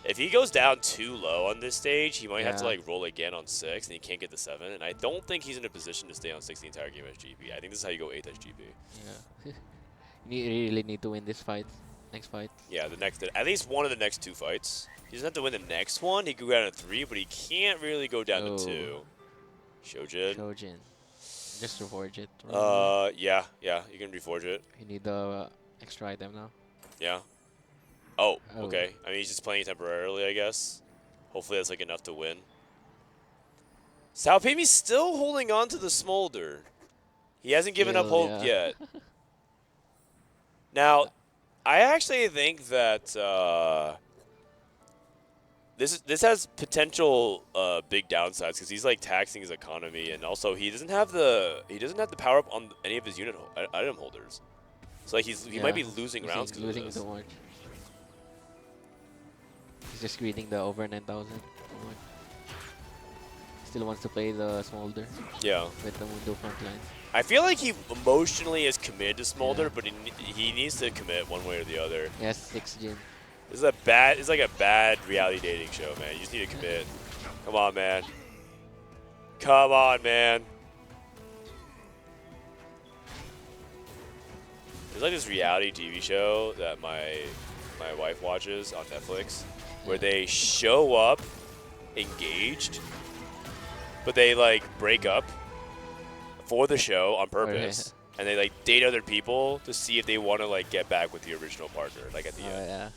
if he goes down too low on this stage, he might have to like roll again on 6, and he can't get the 7. And I don't think he's in a position to stay on 6 the entire game as GP. I think this is how you go 8th as GP. Yeah. You really need to win this fight. Next fight. Yeah, at least one of the next 2 fights. He doesn't have to win the next one. He could go down to 3, but he can't really go down to 2. Shojin. Just reforge it. Yeah, you can reforge it. You need the extra item now. Yeah. Oh, okay. I mean, he's just playing temporarily, I guess. Hopefully that's like enough to win. Sao Pimi's still holding on to the Smolder. He hasn't given up hope yet. Now, I actually think that this has potential big downsides because he's like taxing his economy, and also he doesn't have the power up on any of his item holders. So like he might be losing rounds because of this. So much. He's just greeting the over 9,000. Still wants to play the Smolder. Yeah. With the Mundo front lines. I feel like he emotionally is committed to Smolder, but he needs to commit one way or the other. Yes, 6 Jin. It's like a bad reality dating show, man. You just need to commit. Come on, man. Come on, man. There's like this reality TV show that my wife watches on Netflix where they show up engaged, but they like break up for the show on purpose, and they like date other people to see if they want to like get back with the original partner, like at the end. Yeah.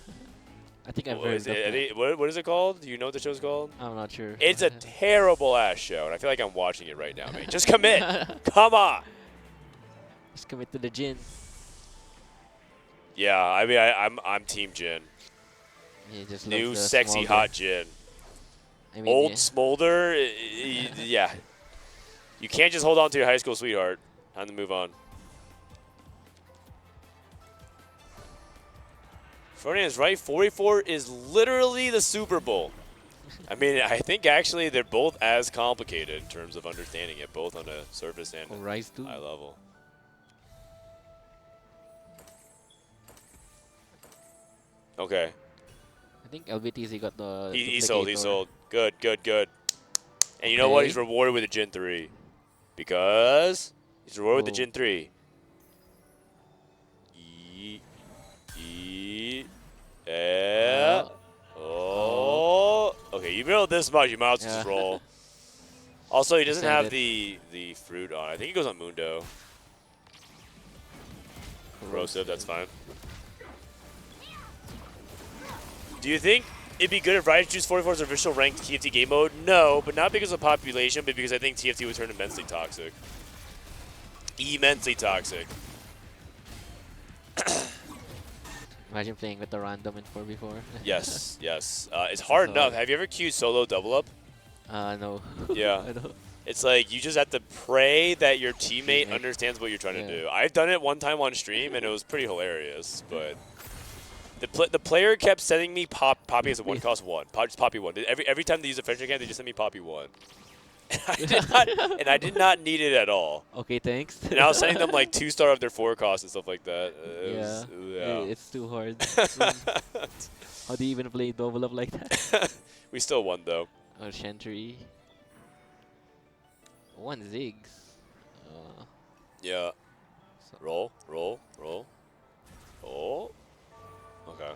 I think I've What heard is of it? that. What is it called? Do you know what the show's called? I'm not sure. It's a terrible ass show, and I feel like I'm watching it right now, man. Just commit. Come on. Just commit to the Jin. Yeah, I mean, I'm Team Jin. He just New loves the sexy smolder. hot Jin. I mean, Old yeah. smolder. Yeah. You can't just hold on to your high school sweetheart. Time to move on. Frodan is right. 44 is literally the Super Bowl. I mean, I think actually they're both as complicated in terms of understanding it, both on a surface and Rise too. high level. Okay. I think LBTZ got the. He sold. He duplicator. sold. Good, good, good. And you know what? Okay. He's rewarded with a Gen 3. Because he's rewarded with the Gen 3. Oh. Okay, you build this much, you might as well just roll. Also, he doesn't have the fruit on. I think he goes on Mundo. Corrosive, that's fine. Do you think it'd be good if Riot choose 44's official ranked TFT game mode? No, but not because of population, but because I think TFT would turn immensely toxic. Immensely toxic. Imagine playing with the random in 4v4. Yes, yes. It's hard enough. Have you ever queued solo double up? No. Yeah. I don't. It's like you just have to pray that your teammate understands what you're trying to do. I've done it one time on stream, and it was pretty hilarious, but the player kept sending me Poppy as a one cost one. Just Poppy 1. Every time they use a French account, they just send me Poppy 1. And I did not need it at all. Okay, thanks. And I was sending them like 2-star of their 4 costs and stuff like that. It's too hard. How do you even play double up like that? We still won though. Oh, Chantry. 1 Ziggs. Yeah. Roll, roll, roll. Oh. Okay.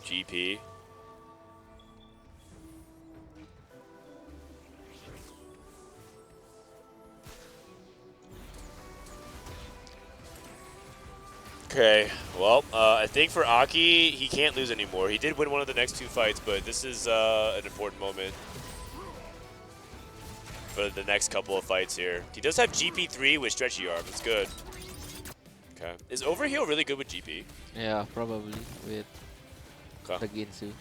GP. Okay, well, I think for Aki, he can't lose anymore. He did win one of the next 2 fights, but this is an important moment for the next couple of fights here. He does have GP3 with stretchy arm. It's good. Okay. Is Overheal really good with GP? Yeah, probably with Okay. the Ginsu, since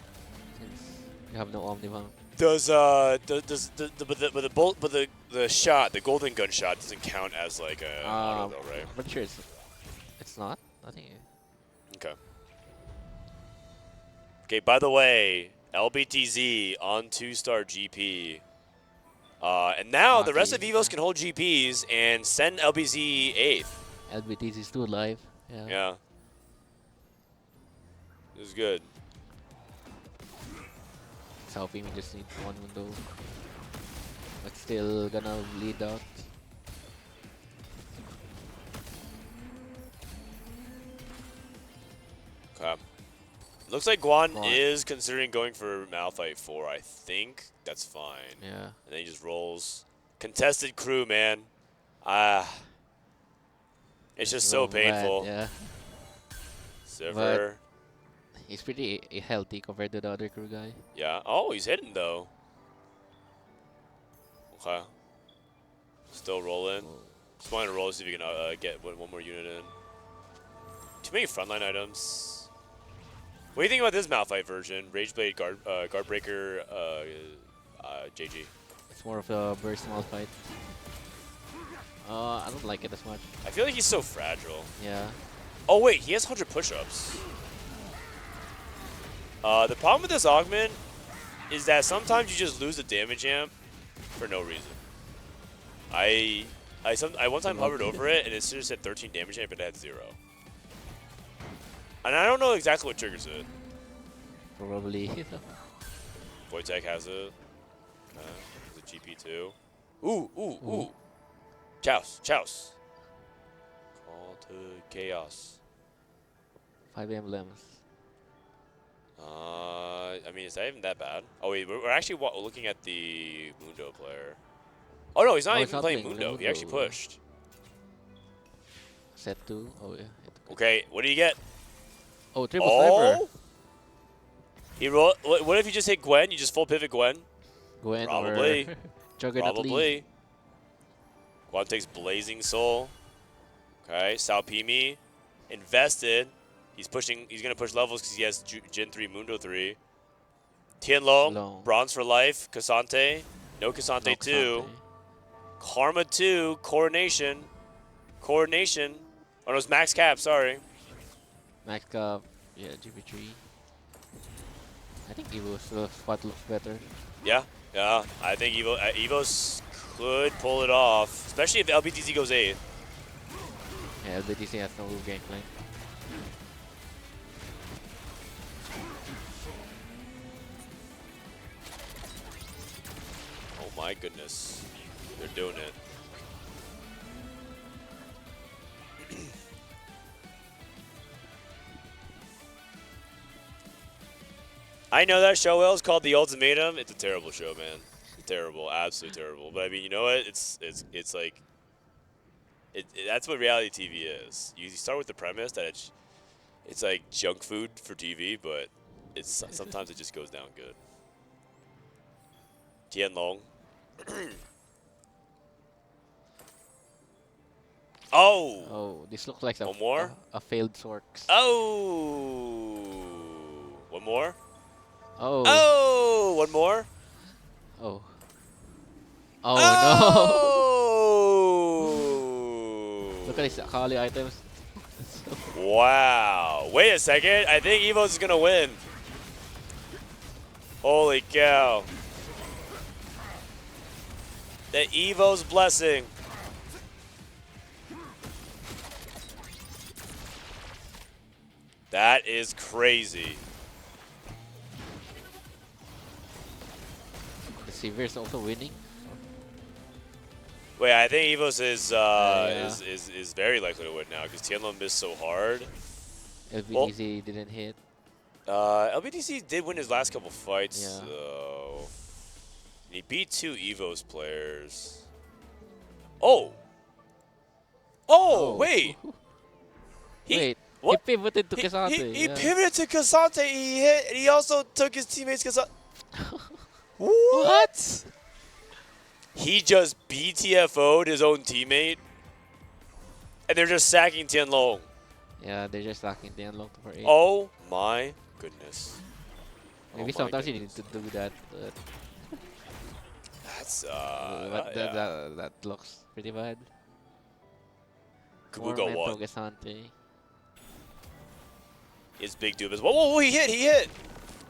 you have no Omnibomb. Does the shot, the golden gun shot, doesn't count as like a auto though, right? I'm pretty sure it's not. I think. Okay. Okay. By the way, LBTZ on 2-star GP, and now the rest of EVOS can hold GPs and send LBZ 8th. LBTZ is still alive. Yeah. Yeah. This is good. South Beam just needs 1 window, but still gonna lead out. Okay. Looks like Guan is considering going for Malphite 4. I think that's fine. Yeah. And then he just rolls. Contested crew, man. It's just so painful. Yeah. Silver. But he's pretty healthy compared to the other crew guy. Yeah. Oh, he's hidden though. Okay. Still rolling. Just wanted to roll to see if you can get one more unit in. Too many frontline items. What do you think about this Malphite version? Rageblade, Guardbreaker, JG. It's more of a very small fight. I don't like it as much. I feel like he's so fragile. Yeah. Oh wait, he has 100 push-ups. The problem with this augment is that sometimes you just lose the damage amp for no reason. I one time hovered over it and it just said 13 damage amp, but it had 0. And I don't know exactly what triggers it. Probably. Wojtek has it. The GP too. Ooh. Chouse. Call to chaos. 5 emblems. I mean, is that even that bad? Oh wait, we're actually looking at the Mundo player. Oh no, he's not even playing Mundo. He actually pushed. Set 2. Oh yeah. Okay, what do you get? Oh, triple sniper. He roll. What if you just hit Gwen? You just full pivot Gwen? Gwen Probably. or Juggernaut Probably. Guan takes Blazing Soul. Okay, Salpimi invested. He's pushing. He's gonna push levels because he has Gen 3, Mundo 3. Tianlong, Bronze for life. Cassante, no Cassante 2. Karma 2, Coronation. Coronation. Oh no, it's Max Cap. Sorry. Max Cap. Yeah, GP3. I think EVOS spot looks better. Yeah, yeah. I think EVOS could pull it off, especially if LBTZ goes 8th. Yeah, LBTC has no game plan. Oh my goodness. They're doing it. I know that show well. It's called The Ultimatum. It's a terrible show, man. Terrible, absolutely terrible. But I mean, you know what? It's like that's what reality TV is. You start with the premise that it's like junk food for TV, but it's sometimes it just goes down good. Tianlong. Oh. Oh, this looks like one more. A failed Sorks. Oh. One more. Oh. Oh. One more. Oh. Oh, no! Look at these Akali items. Wow. Wait a second. I think EVOS is going to win. Holy cow. The EVOS blessing. That is crazy. The Sever's also winning. Wait, I think EVOS is very likely to win now because Tianlong missed so hard. LBDC didn't hit. LBDC did win his last couple fights, though. He beat 2 EVOS players. Oh! Oh, wait! Wait, what? He pivoted to Cassante. He pivoted to Cassante. He hit, and he also took his teammates Cassante. What? He just BTFO'd his own teammate, and they're just sacking Tianlong. Yeah, they're just sacking Tianlong for 8. Oh my goodness. Maybe sometimes you need to do that. But that's that looks pretty bad. Kabuga won. Cassante. His big doob is whoa, he hit!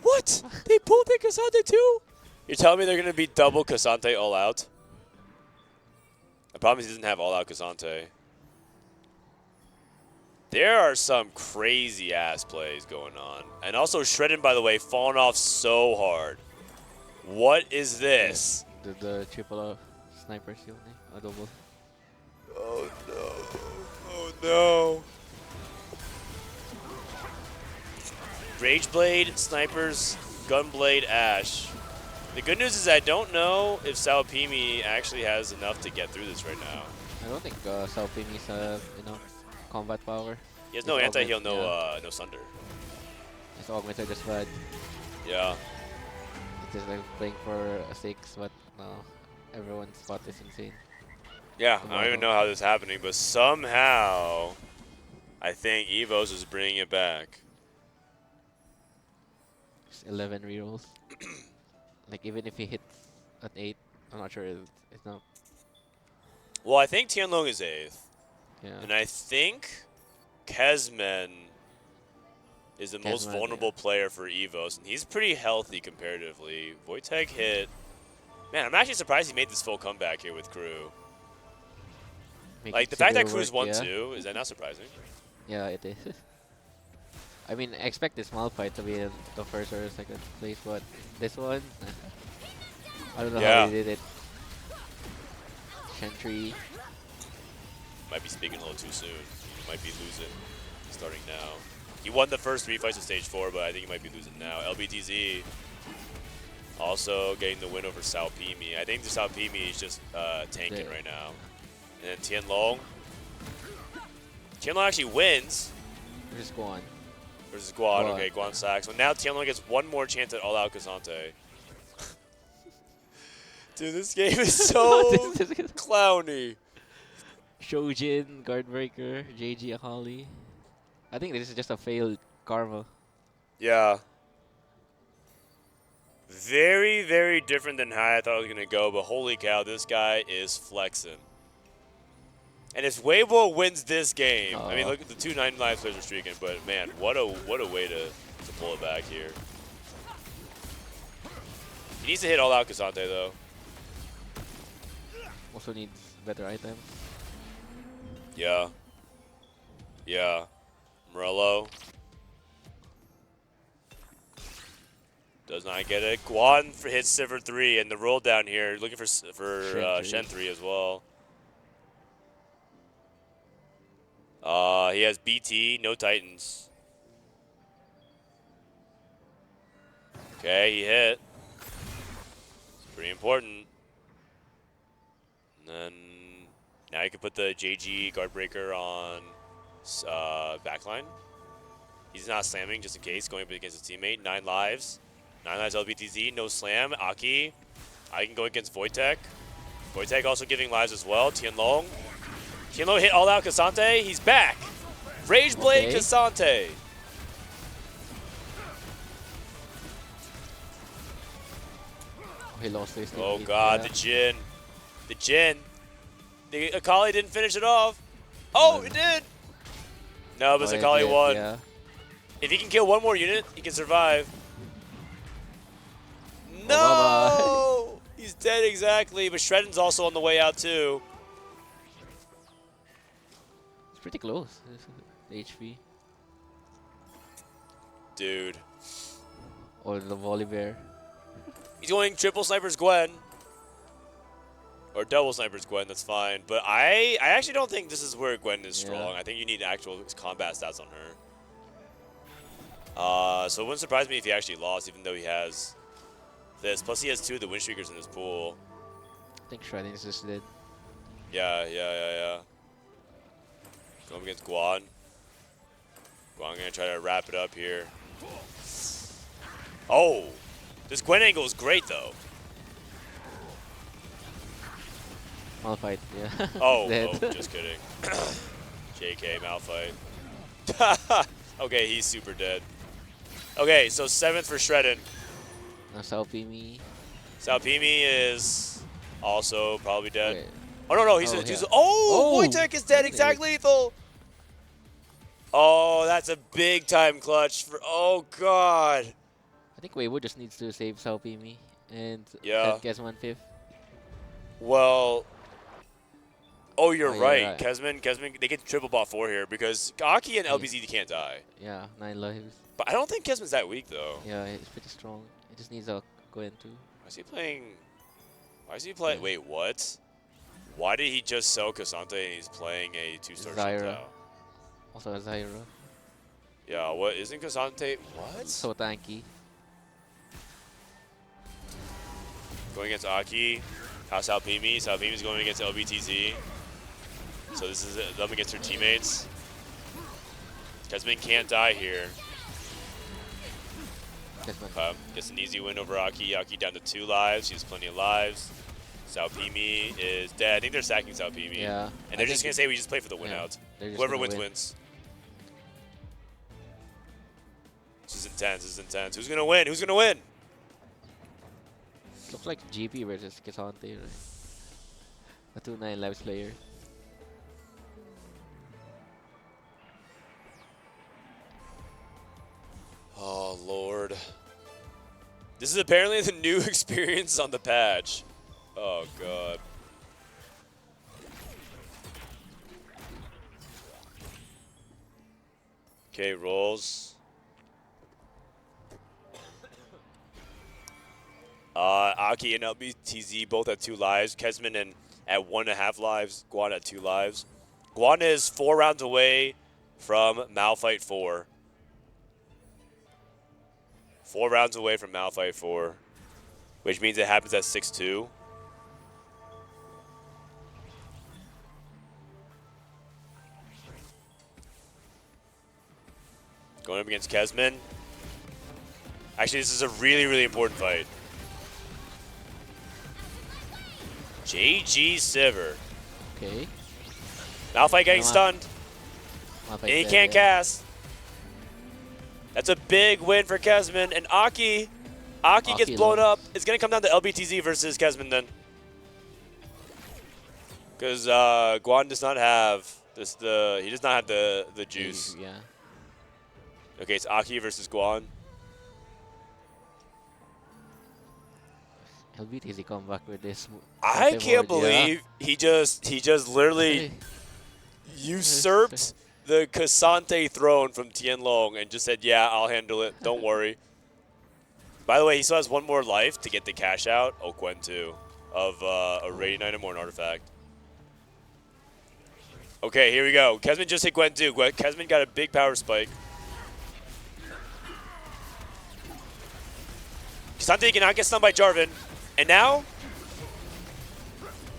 What? They pulled in Cassante too? You're telling me they're gonna be double Cassante all out? The problem is he doesn't have all out Cassante. There are some crazy ass plays going on. And also Shredden, by the way, falling off so hard. What is this? The triple sniper shield, a double. Oh no. Oh no. Rageblade, Snipers, Gunblade, Ash. The good news is I don't know if Salpimi actually has enough to get through this right now. I don't think Salpimi's enough combat power. He has no anti-heal, no Sunder. His augments are just bad. Yeah. It's just like playing for a 6, but no, everyone's spot is insane. Yeah, I don't even know how this is happening, but somehow I think EVOS is bringing it back. 11 rerolls. Like even if he hits at 8, I'm not sure it's not. Well, I think Tianlong is 8th. Yeah. And I think Kezmen is the most vulnerable player for EVOS, and he's pretty healthy comparatively. Wojtek hit. Man, I'm actually surprised he made this full comeback here with Crew. Like, the fact that Crew's won too, is that not surprising? Yeah, it is. I mean, I expect this small fight to be in the first or second place, but this one, I don't know how he did it. Chantry. Might be speaking a little too soon. He might be losing starting now. He won the first 3 fights of Stage 4, but I think he might be losing now. LBTZ also getting the win over Salpimi. I think the Salpimi is just tanking right now. And then Tianlong. Tianlong actually wins. Versus Guan. Versus Guan. Okay, Guan sacks. So now Tianlong gets one more chance at all-out Casante. Dude, this game is so clowny. Shojin, Guardbreaker, JG Akali. I think this is just a failed karma. Yeah. Very, very different than how I thought it was going to go, but holy cow, this guy is flexing. And if Weibo wins this game, I mean, look at the 2 9-live players are streaking, but man, what a way to pull it back here. He needs to hit all out Casante though. Also needs better items. Yeah. Yeah. Morello. Does not get it. Guan hits Sivir 3 and the roll down here. Looking for Shen 3 as well. He has BT, no Titans. Okay, he hit. It's pretty important. And then now you can put the JG Guardbreaker on backline. He's not slamming just in case, going up against his teammate. 9 lives. 9 lives LBTZ, no slam. Aki. I can go against Wojtek. Wojtek also giving lives as well. Tianlong. Tianlong hit all out Casante. He's back. Rage Blade Casante. He lost his Oh god, the Jin. The Jin. The Akali didn't finish it off. Oh, it did. No, but Akali won. Yeah. If he can kill one more unit, he can survive. No! Oh, He's dead exactly, but Shredden's also on the way out too. It's pretty close. HP. Dude. Or the Volibear. He's going triple snipers Gwen. Or double snipers Gwen, that's fine. But I actually don't think this is where Gwen is strong. I think you need actual combat stats on her. So it wouldn't surprise me if he actually lost, even though he has this. Plus he has 2 of the Windstreakers in his pool. I think Shredding is just dead. Yeah. Going against Guan. Guan gonna try to wrap it up here. Oh! This Gwen angle is great though. Malphite, yeah. Oh, just kidding. JK, Malphite. Okay, he's super dead. Okay, so 7th for Shredden. Now Salpimi. Salpimi is also probably dead. Wait. Oh, no, he's Wojtek is dead, exact lethal. Oh, that's a big time clutch for, oh god. I think Weibo just needs to save Salpimi and Yeah. Kesman 5th. Well, oh, you're Oh, right. yeah, right. Kesman, they get triple bot 4 here because Aki and LBZ can't die. Yeah, 9 lives. But I don't think Kesman's that weak though. Yeah, it's pretty strong. It just needs a Gwen too. Why is he playing? Wait, what? Why did he just sell Casante and he's playing a 2-star Zyra. Chantal? Also a Zyra. Yeah, what? Isn't Casante? What? So tanky. Going against Aki. How's Salpimi? Salpimi's going against LBTZ. So this is them against her teammates. Kesman can't die here. Gets an easy win over Aki. Aki down to 2 lives. She has plenty of lives. Salpimi is dead. I think they're sacking Salpimi. Yeah. And they're just going to say we just play for the win out. Whoever wins, wins. This is intense. Who's going to win? Who's going to win? Looks like GP versus Kesante, right? A 2 9 lives player. Oh, Lord. This is apparently the new experience on the patch. Oh, God. Okay, rolls. Aki and LBTZ both at 2 lives. Kesman and at 1.5 lives. Guan at 2 lives. Guan is 4 rounds away from Malphite 4. 4 rounds away from Malphite 4, which means it happens at 6-2. Going up against Kesman. Actually, this is a really, really important fight. JG Sivir. Okay. Malphite getting stunned. And he can't cast. That's a big win for Kesman. And Aki gets blown up. It's going to come down to LBTZ versus Kesman then. Because Guan does not have this. He does not have the juice. Yeah. Okay, it's Aki versus Guan. LBTZ come back with this. I can't believe he just literally usurped the Cassante throne from Tianlong and just said, yeah, I'll handle it. Don't worry. By the way, he still has one more life to get the cash out. Oh, Gwen too. Of a Radiant item or an artifact. Okay, here we go. Kesman just hit Gwen too. Kesman got a big power spike. Cassante cannot get stunned by Jarvan. And now,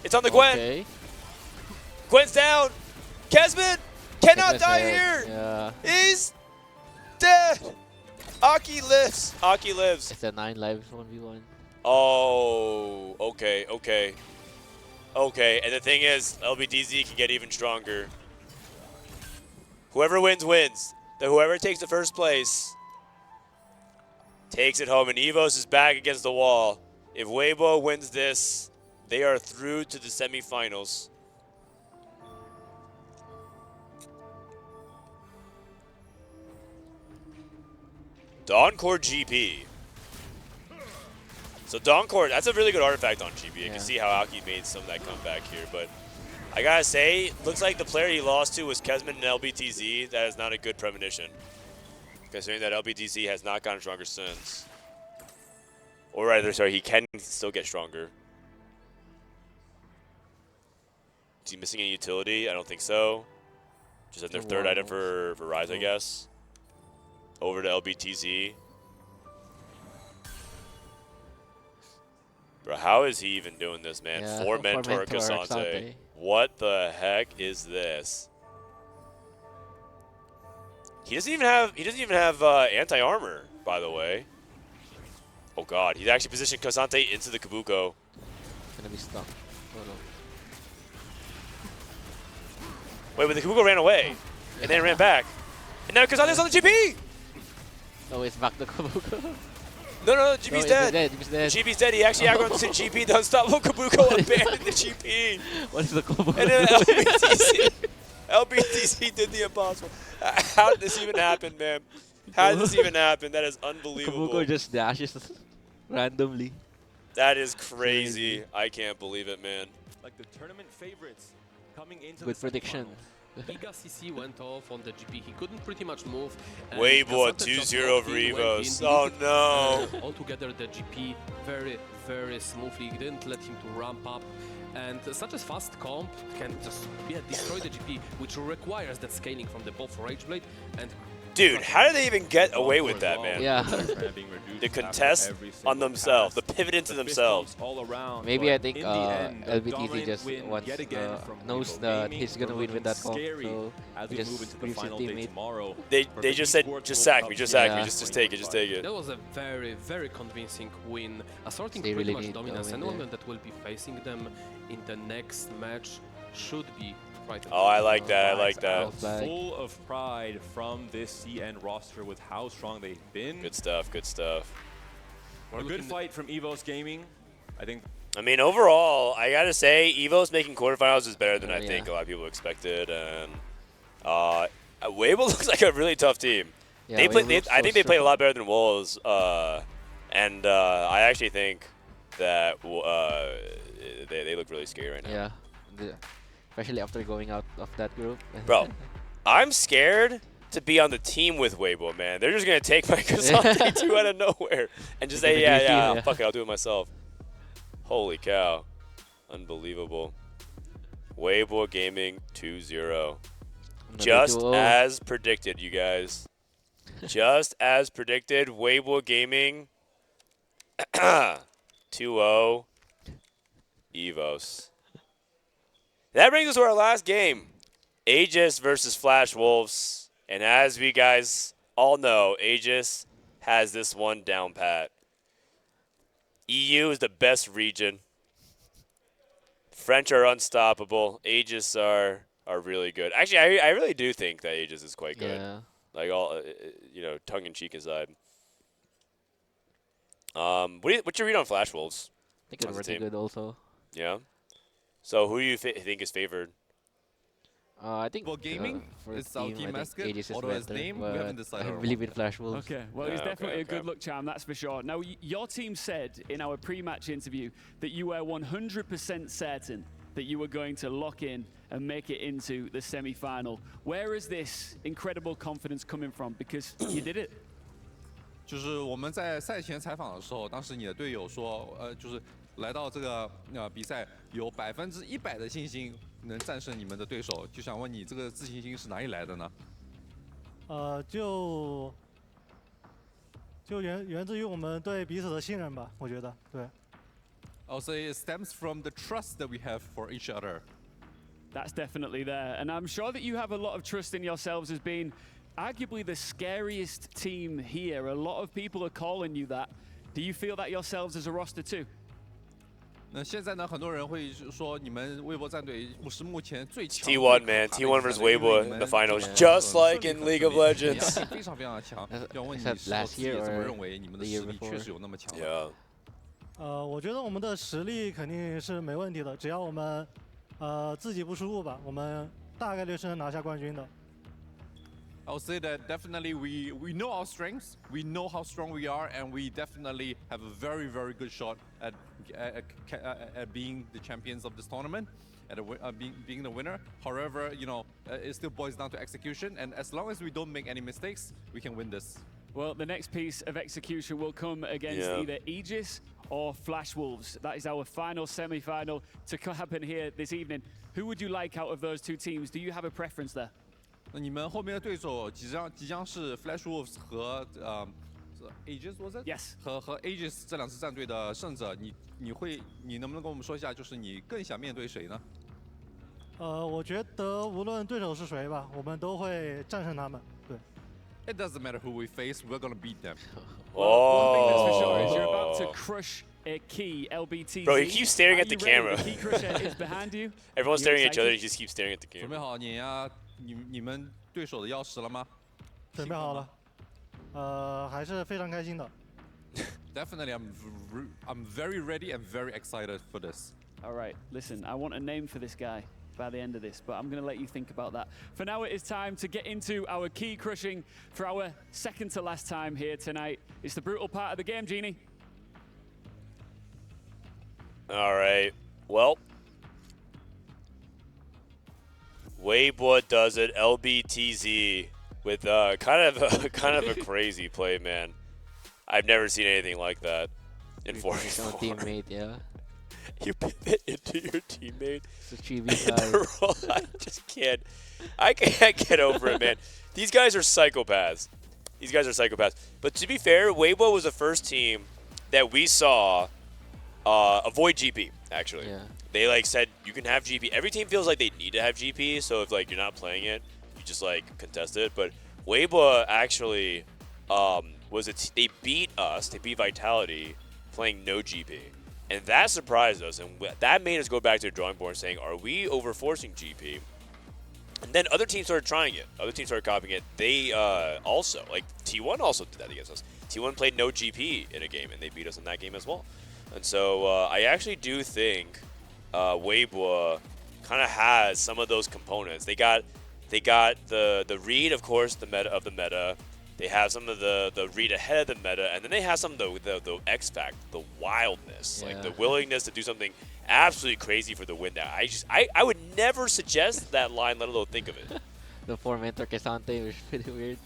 it's on the Gwen. Okay. Gwen's down. Kesman cannot die here. Yeah. He's dead. Aki lives. Aki lives. It's a 9 lives 1v1. Oh, okay. Okay, and the thing is, LBDZ can get even stronger. Whoever wins, wins. Whoever takes the first place takes it home, and EVOS is back against the wall. If Weibo wins this, they are through to the semifinals. Dawncore GP. So Dawncore, that's a really good artifact on GP. You can see how Aki made some of that comeback here, but I gotta say, looks like the player he lost to was Kesman and LBTZ. That is not a good premonition, considering that LBTZ has not gotten stronger since. Or rather, sorry, he can still get stronger. Is he missing any utility? I don't think so. Just another third item for Rise, I guess. Over to LBTZ. Bro, how is he even doing this, man? Yeah, Four Mentor Cassante. What the heck is this? He doesn't even have anti-armor, by the way. Oh god, he's actually positioned Cassante into the Kabuko. Gonna be stuck. Oh, no. Wait, but the Kabuko ran away, and then ran back. And now Cassante's on the GP! Oh, it's back to Kabuko. No, GP's dead. GP's dead. He actually aggroed to GP, the unstoppable Kabuko abandoned the GP. What is the Kabuko? And then LBTC did the impossible. How did this even happen, man? How did this even happen? That is unbelievable. Kabuko just dashes randomly. That is crazy. I can't believe it, man. Like the tournament favorites coming into Good prediction. EGACC went off on the GP. He couldn't pretty much move. Weibo 2-0 over EVOS. Oh no. Altogether, the GP very, very smoothly. He didn't let him to ramp up. And such a fast comp can just destroy the GP, which requires that scaling from the both Rage Blade and. Dude, how did they even get away with that, man? Yeah. The contest on themselves, the pivot into themselves. Maybe I think LBTZ just wants, knows that he's gonna win with that comp, so he just briefs his teammate. They just said, just sack me, just take it, just take it. That was a very, very convincing win, asserting They pretty really much dominance. win Anyone there. that will be facing them in the next match should be right. Oh, I like that, I like that. Full of pride from this CN roster with how strong they've been. Good stuff, good stuff. A good fight from EVOS Gaming. I mean, overall, I gotta say, EVOS making quarterfinals is better than I think a lot of people expected, and Weibo looks like a really tough team. Yeah, I think they played a lot better than Wolves, and I actually think that they look really scary right now. Yeah, especially after going out of that group. Bro, I'm scared to be on the team with Weibo, man. They're just gonna take my Cassante 2 out of nowhere and just say, yeah, fuck it, I'll do it myself. Holy cow. Unbelievable. Weibo Gaming 2-0. Just as predicted, you guys. Just as predicted, Weibo Gaming 2-0 EVOS. That brings us to our last game. AEGIS versus Flash Wolves. And as we guys all know Aegis has this one down pat. EU is the best region. French are unstoppable. Aegis are really good. Actually, I really do think that Aegis is quite good. Yeah. Like all, tongue in cheek aside. What's your read on Flash Wolves? I think it's pretty good also. Yeah. So who do you think is favored? I think for gaming, for it's our team mascot. Although his name, we haven't decided. I believe in Flash Wolves. Okay, well, he's definitely a good luck charm, that's for sure. Now, your team said in our pre-match interview that you were 100% certain that you were going to lock in and make it into the semi-final. Where is this incredible confidence coming from? Because you did it. 就是我们在赛前采访的时候，当时你的队友说，就是来到这个比赛有100%的信心能战胜你们的对手，就想问你这个自信心是哪里来的呢？就源自于我们对彼此的信任吧，我觉得对。I'll say it stems from the trust that we have for each other. That's definitely there, and I'm sure that you have a lot of trust in yourselves as being arguably the scariest team here. A lot of people are calling you that. Do you feel that yourselves as a roster too? 那现在呢，很多人会说你们微博战队是目前最强。T1 man, T1 versus Weibo in the finals, just like in League of Legends. 非常非常强。要问你 last year 怎么认为你们的实力确实有那么强？Yeah. 我觉得我们的实力肯定是没问题的，只要我们自己不失误吧，我们大概率是能拿下冠军的。I'll say that definitely we know our strengths, we know how strong we are, and we definitely have a very, very good shot at being the champions of this tournament, at being the winner. However, it still boils down to execution, and as long as we don't make any mistakes, we can win this. Well, the next piece of execution will come against either Aegis or Flash Wolves. That is our final semi-final to happen here this evening. Who would you like out of those two teams? Do you have a preference there? 那你们后面的对手即将是 Flash Wolves 和AEGIS was it? Yes. 和 AEGIS 这两支战队的胜者，你能不能跟我们说一下，就是你更想面对谁呢？我觉得无论对手是谁吧，我们都会战胜他们。对。It doesn't matter who we face, we're gonna beat them. One thing that's for sure is you're about to crush a key LBTZ. Bro, he keeps staring at the camera. The key crusher is behind you. Everyone's staring at each other. He just keeps staring at the camera. 准备好碾压你们对手的钥匙了吗？准备好了。还是非常开心的。Definitely, I'm very ready and very excited for this. All right, listen, I want a name for this guy by the end of this, but I'm going to let you think about that. For now, it is time to get into our key crushing for our second to last time here tonight. It's the brutal part of the game, Jeonnie. All right, well, Weibo does it, LBTZ, with kind of a crazy play, man. I've never seen anything like that in 4v4. Teammate, yeah. You pivot into your teammate. It's a 3v5. I just can't. I can't get over it, man. These guys are psychopaths. But to be fair, Weibo was the first team that we saw avoid GP, actually. Yeah. They said you can have GP. Every team feels like they need to have GP, so if you're not playing it, you just contest it. But Weibo actually they beat us. They beat Vitality playing no GP. And that surprised us, and that made us go back to the drawing board saying, are we overforcing GP? And then other teams started trying it. Other teams started copying it. They also, T1 also did that against us. T1 played no GP in a game, and they beat us in that game as well. And so I actually do think Weibo kind of has some of those components. They got the read, of course, the meta. They have some of the read ahead of the meta, and then they have some of the X factor, the wildness, the willingness to do something absolutely crazy for the win. That I would never suggest that line, let alone think of it. The 4-mentor Kesante was pretty weird.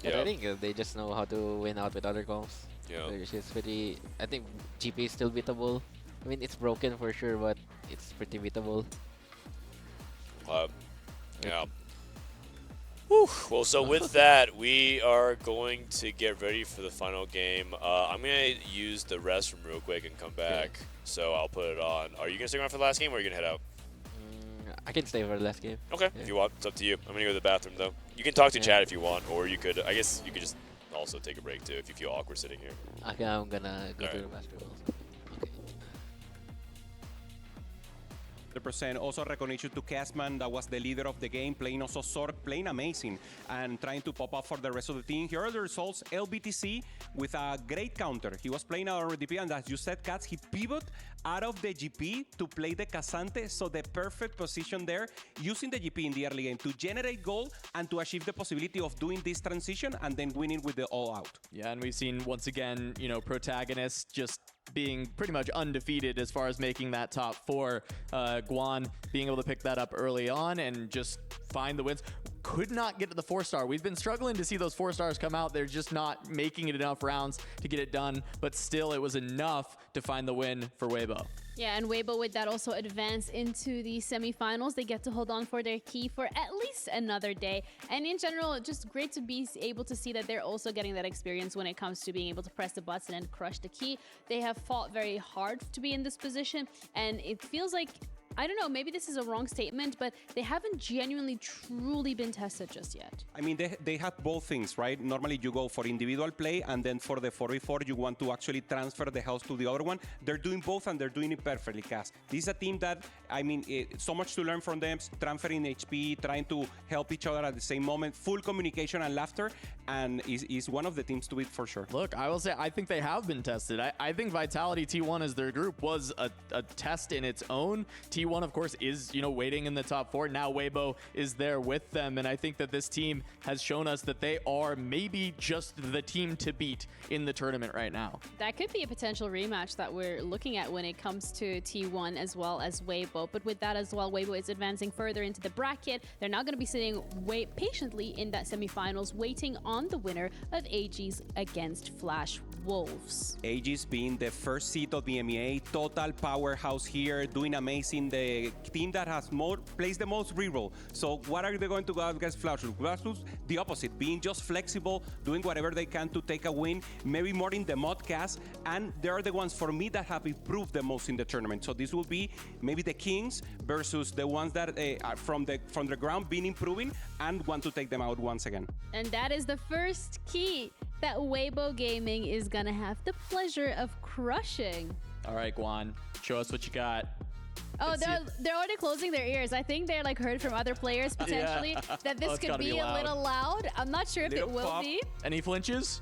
And I think they just know how to win out with other comps. Yeah. Which is pretty. I think GP is still beatable. I mean, it's broken for sure, but it's pretty beatable. Yeah. Whew. Well, so with that, we are going to get ready for the final game. I'm going to use the restroom real quick and come back. So I'll put it on. Are you going to stick around for the last game, or are you going to head out? I can stay for the last game. Okay, if you want. It's up to you. I'm going to go to the bathroom, though. You can talk to chat if you want, or you could, I guess you could just also take a break, too, if you feel awkward sitting here. Okay, I'm going to go to the bathroom also. 100%. Also recognition to Casman, that was the leader of the game, playing also Sorg, playing amazing and trying to pop up for the rest of the team. Here are the results. LBTC with a great counter. He was playing our DP, and as you said, Cats, he pivoted out of the GP to play the Casante, so the perfect position there, using the GP in the early game to generate gold and to achieve the possibility of doing this transition and then winning with the all-out. Yeah, and we've seen, once again, you know, protagonists just being pretty much undefeated as far as making that top 4. Guan being able to pick that up early on and just find the wins. Could not get to the 4-star. We've been struggling to see those 4-stars come out. They're just not making it enough rounds to get it done, but still it was enough to find the win for Weibo. Yeah, and Weibo with that also advance into the semifinals. They get to hold on for their key for at least another day. And in general, just great to be able to see that they're also getting that experience when it comes to being able to press the button and crush the key. They have fought very hard to be in this position, and it feels like, I don't know, maybe this is a wrong statement, but they haven't genuinely, truly been tested just yet. I mean, they have both things, right? Normally you go for individual play, and then for the 4v4, you want to actually transfer the health to the other one. They're doing both, and they're doing it perfectly, Cass. This is a team that, I mean, so much to learn from them, transferring HP, trying to help each other at the same moment, full communication and laughter, and is one of the teams to beat for sure. Look, I will say, I think they have been tested. I think Vitality T1 as their group was a test in its own. T1, of course, is, you know, waiting in the top 4. Now Weibo is there with them, and I think that this team has shown us that they are maybe just the team to beat in the tournament right now. That could be a potential rematch that we're looking at when it comes to T1 as well as Weibo. But with that as well, Weibo is advancing further into the bracket. They're now going to be sitting patiently in that semifinals, waiting on the winner of AEGIS against Flash Wolves. AEGIS being the first seed of the MEA, total powerhouse here, doing amazing. The team that has plays the most reroll. So what are they going to go against Flash Wolves? Flash Wolves, the opposite, being just flexible, doing whatever they can to take a win, maybe more in the modcast, and they are the ones for me that have improved the most in the tournament. So this will be maybe the Kings versus the ones that are from the ground been improving and want to take them out once again. And that is the first key that Weibo Gaming is gonna have the pleasure of crushing. All right, Guan, show us what you got. Oh, they're already closing their ears. I think they're like heard from other players potentially that this could be a little loud. I'm not sure if it will be. Any flinches?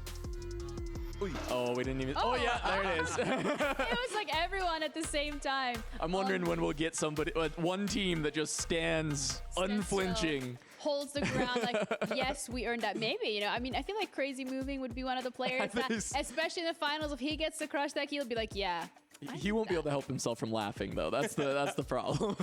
Oh, we didn't even. Oh, yeah, there it is. It was like everyone at the same time. I'm wondering when we'll get somebody, one team that just stands unflinching. Holds the ground like, yes, we earned that. Maybe, you know, I mean, I feel like Crazy Moving would be one of the players that, especially in the finals, if he gets to crush that, he'll be like, yeah. He won't be able to help himself from laughing, though. That's the problem.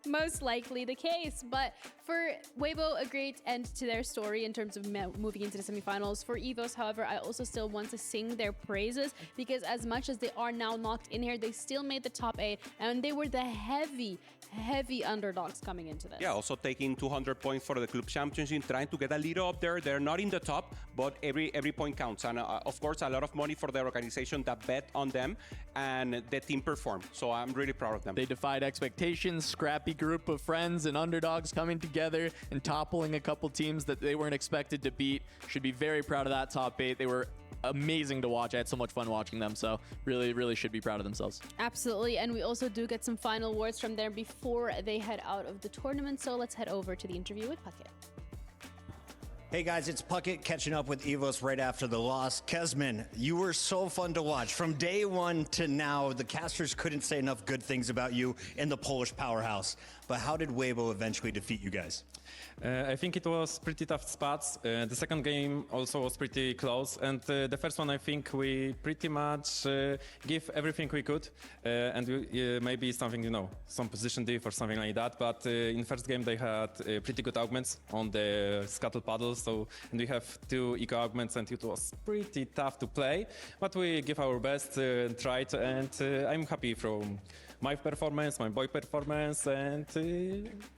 Most likely the case. But for Weibo, a great end to their story in terms of moving into the semifinals. For EVOS, however, I also still want to sing their praises because as much as they are now knocked in here, they still made the top 8, and they were the heavy underdogs coming into this. Yeah, also taking 200 points for the club championship, trying to get a little up there. They're not in the top, but every point counts. And of course, a lot of money for the organization that bet on them, and the team performed. So I'm really proud of them. They defied expectations, scrappy group of friends and underdogs coming together and toppling a couple teams that they weren't expected to beat. Should be very proud of that top 8. They were amazing to watch. I had so much fun watching them, so really should be proud of themselves. Absolutely, and we also do get some final words from them before they head out of the tournament, so let's head over to the interview with Puckett. Hey guys, it's Puckett catching up with EVOS right after the loss. Kesman, you were so fun to watch. From day one to now, the casters couldn't say enough good things about you in the Polish powerhouse. But how did Weibo eventually defeat you guys? I think it was pretty tough spots. The second game also was pretty close, and the first one I think we pretty much give everything we could, and maybe something, you know, some position diff or something like that. But in first game they had pretty good augments on the Scuttle Puddle, so and we have 2 eco augments, and it was pretty tough to play. But we give our best and tried, and I'm happy from my performance, my boy performance, and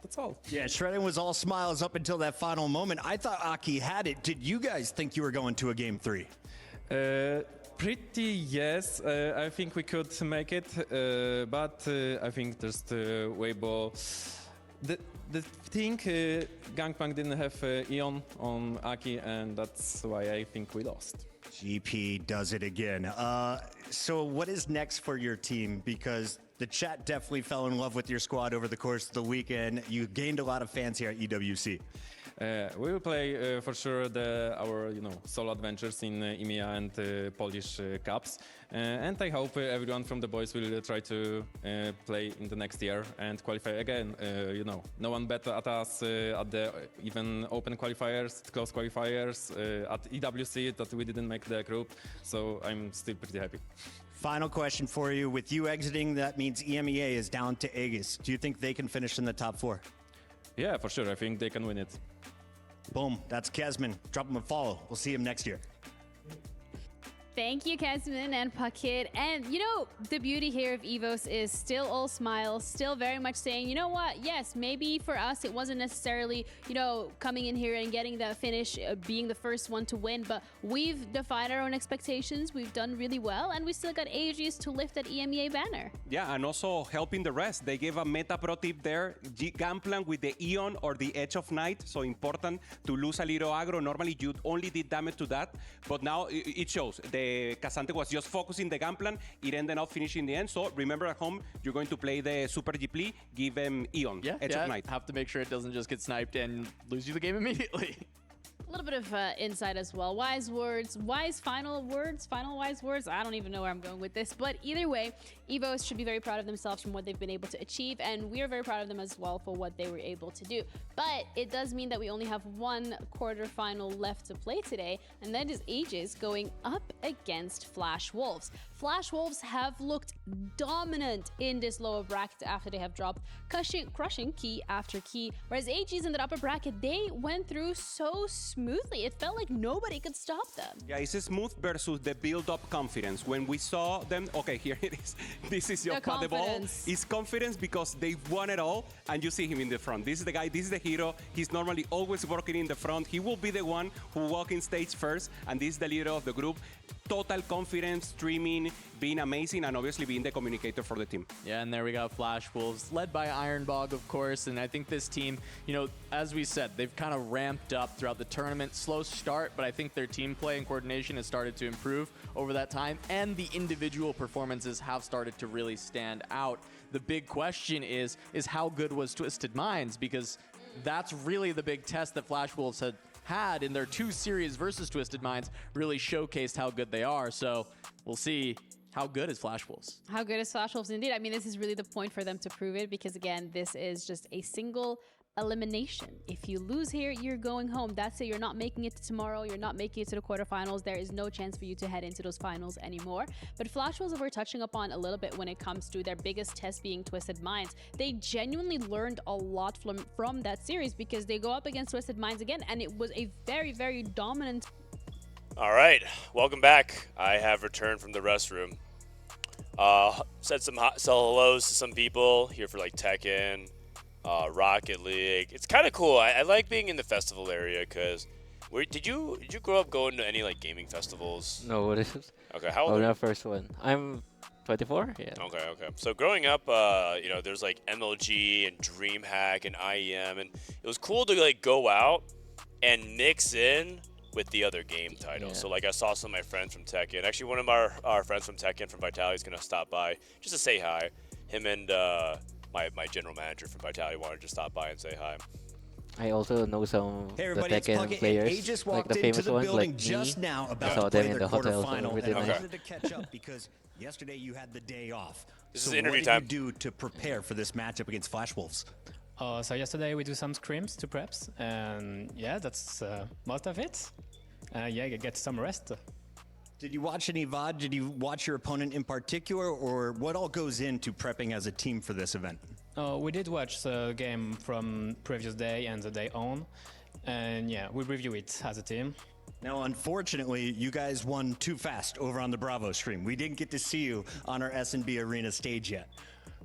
that's all. Yeah, Shredding was all smiles up until that final moment. I thought Aki had it. Did you guys think you were going to a game 3? Pretty yes. I think we could make it, but I think just Weibo the thing, Gangplank didn't have Eon on Aki, and that's why I think we lost. GP does it again. So what is next for your team? Because the chat definitely fell in love with your squad over the course of the weekend. You gained a lot of fans here at EWC. We will play for sure our solo adventures in EMEA and Polish Cups, and I hope everyone from the boys will try to play in the next year and qualify again. No one better at us at the even open qualifiers, close qualifiers, at EWC that we didn't make the group, so I'm still pretty happy. Final question for you. With you exiting, that means EMEA is down to AEGIS. Do you think they can finish in the top 4? Yeah, for sure. I think they can win it. Boom. That's Kesman. Drop him a follow. We'll see him next year. Thank you, Kesman and Puckett. And, the beauty here of EVOS is still all smiles, still very much saying, you know what, yes, maybe for us it wasn't necessarily, coming in here and getting that finish, being the first one to win, but we've defied our own expectations, we've done really well, and we still got AEGIS to lift that EMEA banner. Yeah, and also helping the rest. They gave a meta pro tip there, Gunplan with the Eon or the Edge of Night, so important to lose a little aggro. Normally you only did damage to that, but now it shows. Kazante was just focusing the Gunplan, it ended up finishing the end. So remember at home, you're going to play the Super GP, give them Eon, Edge of Night. Have to make sure it doesn't just get sniped and lose you the game immediately. A little bit of insight as well. Wise words, final wise words. I don't even know where I'm going with this, but either way, EVOS should be very proud of themselves from what they've been able to achieve, and we are very proud of them as well for what they were able to do. But it does mean that we only have one quarterfinal left to play today, and that is AEGIS going up against Flash Wolves. Flash Wolves have looked dominant in this lower bracket after they have dropped crushing key after key, whereas AEGIS in the upper bracket, they went through so smoothly. It felt like nobody could stop them. Yeah, it's smooth versus the build-up confidence. When we saw them, okay, here it is. This is your the ball. It's confidence because they've won it all, and you see him in the front. This is the guy, this is the hero. He's normally always working in the front. He will be the one who walk in stage first, and this is the leader of the group. Total confidence, streaming, being amazing, and obviously being the communicator for the team. Yeah, and there we go, Flash Wolves, led by Ironbog, of course, and I think this team, as we said, they've kind of ramped up throughout the tournament. Slow start, but I think their team play and coordination has started to improve over that time, and the individual performances have started to really stand out. The big question is how good was Twisted Minds, because that's really the big test that Flash Wolves had in their 2 series versus Twisted Minds, really showcased how good they are. So we'll see how good is Flash Wolves. How good is Flash Wolves indeed? I mean, this is really the point for them to prove it, because again, this is just a single elimination. If you lose here, you're going home. That's it. You're not making it to tomorrow. You're not making it to the quarterfinals. There is no chance for you to head into those finals anymore. But Flash Wolves, we're touching upon a little bit when it comes to their biggest test being Twisted Minds. They genuinely learned a lot from that series, because they go up against Twisted Minds again, and it was a very, very dominant. All right, welcome back. I have returned from the restroom. Said some hellos to some people here for like Tekken, Rocket League. It's kind of cool. I like being in the festival area because did you grow up going to any like gaming festivals? No, what is it? Okay, how old? Oh, the first one. I'm 24. Yeah. Okay. So growing up, there's like MLG and DreamHack and IEM, and it was cool to like go out and mix in with the other game titles. Yeah. So like I saw some of my friends from Tekken. Actually, one of our friends from Tekken from Vitality is gonna stop by just to say hi. Him and my general manager from Vitality wanted to stop by and say hi. I also know some hey everybody, the Tekken players, just like walked the famous into the ones, building like just me. now I about saw to play them in their the hotel. quarterfinal, So and I nice. wanted to catch up because yesterday you had the day off. This so is interview what time. did you do to prepare for this matchup against Flash Wolves? So yesterday we do some scrims to preps, and yeah, that's most of it. Get some rest. Did you watch any VOD? Did you watch your opponent in particular, or what all goes into prepping as a team for this event? We did watch the game from previous day and the day on, and yeah, we review it as a team. Now, unfortunately, you guys won too fast over on the Bravo stream. We didn't get to see you on our S&B Arena stage yet.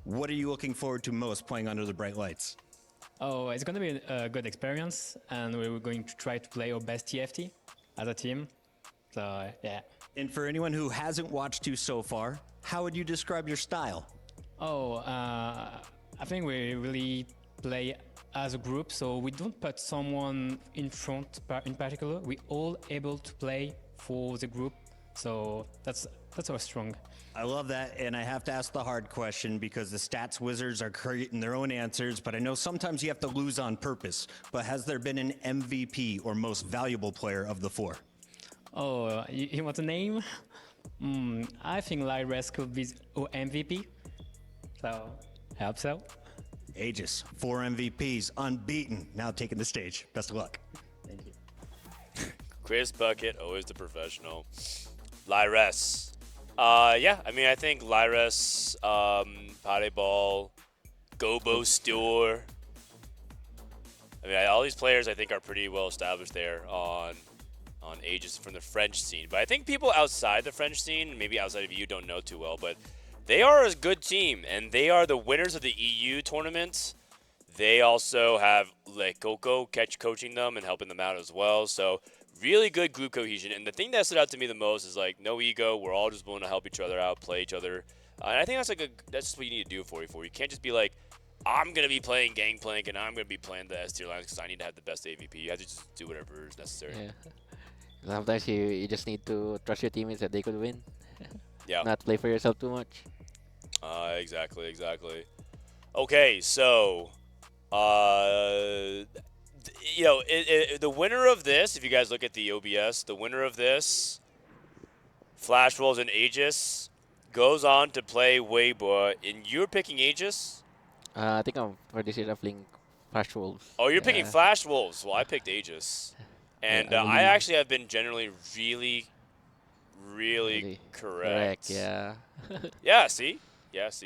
What are you looking forward to most playing under the bright lights? Oh, it's going to be a good experience, and we're going to try to play our best TFT as a team. So, yeah. And for anyone who hasn't watched you so far, how would you describe your style? I think we really play as a group, so we don't put someone in front in particular. We all able to play for the group, so that's our strong. I love that, and I have to ask the hard question because the stats wizards are creating their own answers, but I know sometimes you have to lose on purpose. But has there been an MVP or most valuable player of the four? Oh, you want a name? I think Lyres could be MVP, so I hope so. Aegis, 4 MVPs, unbeaten, now taking the stage. Best of luck. Thank you. Chris Bucket, always the professional. Lyres. Yeah, I mean, I think Lyres, Paddle, Gobo Store. I mean, all these players I think are pretty well established there on Aegis from the French scene. But I think people outside the French scene, maybe outside of EU, don't know too well, but they are a good team, and they are the winners of the EU tournaments. They also have like Coco coaching them and helping them out as well. So really good group cohesion. And the thing that stood out to me the most is like no ego. We're all just willing to help each other out, play each other. And I think that's just what you need to do for E4. You can't just be like, I'm going to be playing Gangplank and I'm going to be playing the S tier lines because I need to have the best AVP. You have to just do whatever is necessary. Yeah. Sometimes you just need to trust your teammates that they could win. Yeah. Not play for yourself too much. Exactly. Okay, so, you know, the winner of this, if you guys look at the OBS, the winner of this, Flash Wolves and Aegis, goes on to play Weibo. And you're picking Aegis? I think I'm for this year playing Flash Wolves. Oh, you're picking Flash Wolves. Well, I picked Aegis. And I actually have been generally really correct. Yeah. Yeah, see? Flash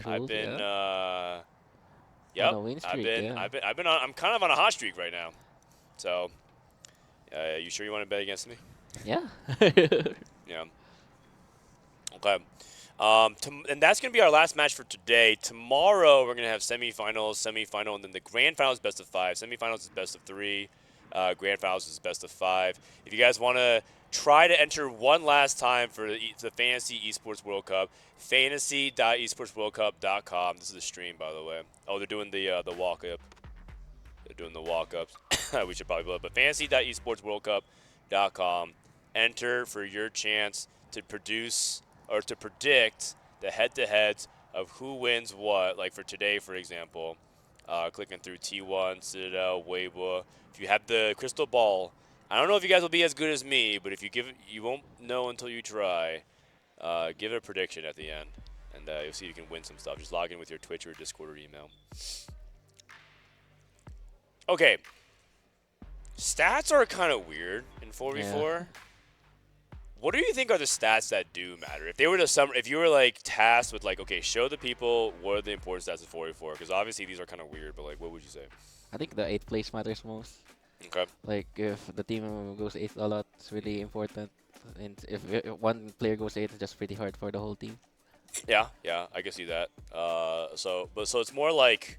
I've Wolves, been On a win streak, I'm kind of on a hot streak right now. So, you sure you want to bet against me? Yeah. Yeah. Okay. And that's going to be our last match for today. Tomorrow, we're going to have semifinals, and then the grand finals best of 5. Semifinals is best of 3. Grand finals is best of 5. If you guys want to try to enter one last time for the Fantasy Esports World Cup, fantasy.esportsworldcup.com. This is the stream, by the way. Oh, they're doing the walk-up. They're doing the walk-ups. We should probably blow it. But fantasy.esportsworldcup.com. Enter for your chance to produce or to predict the head-to-heads of who wins what. Like for today, for example, clicking through T1, Citadel, Weibo. If you have the crystal ball, I don't know if you guys will be as good as me, but if you give it, you won't know until you try. Give it a prediction at the end, and you'll see you can win some stuff. Just log in with your Twitch or Discord or email. Okay. Stats are kind of weird in 4v4. Yeah. What do you think are the stats that do matter? If they were to if you were like tasked with like, okay, show the people what are the important stats of 4v4, because obviously these are kind of weird, but like, what would you say? I think the 8th place matters most. Okay. Like if the team goes 8th a lot, it's really important. And if one player goes 8th, it's just pretty hard for the whole team. Yeah, I can see that. So it's more like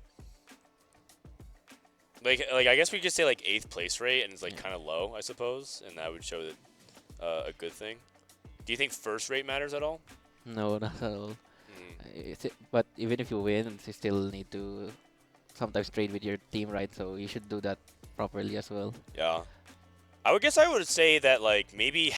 I guess we could say like 8th place rate, and it's like kind of low, I suppose, and that would show that a good thing. Do you think first rate matters at all? No, not at all. But even if you win, you still need to sometimes trade with your team, right? So you should do that properly as well. Yeah. I would say that like maybe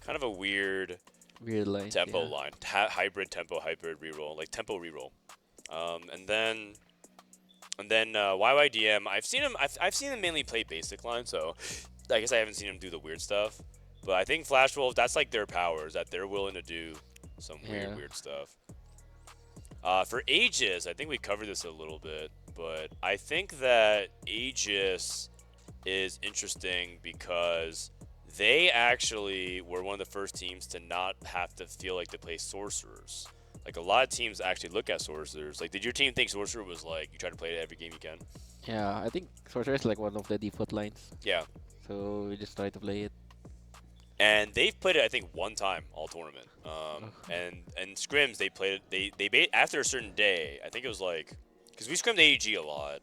Kind of a weird line. tempo line. Hybrid tempo, hybrid reroll, like tempo reroll. And then YYDM. I've seen him mainly play basic line, so I guess I haven't seen him do the weird stuff. But I think Flash Wolf, that's like their powers, that they're willing to do some weird stuff. For Aegis, I think we covered this a little bit, but I think that Aegis is interesting because they actually were one of the first teams to not have to feel like they play sorcerers. Like, a lot of teams actually look at sorcerers. Like, did your team think sorcerer was like, you try to play it every game you can? Yeah, I think sorcerer is like one of the default lines. Yeah. So we just try to play it. And they've played it, I think, one time all tournament. And scrims, they played it. They after a certain day, I think it was like, because we scrimmed AEG a lot,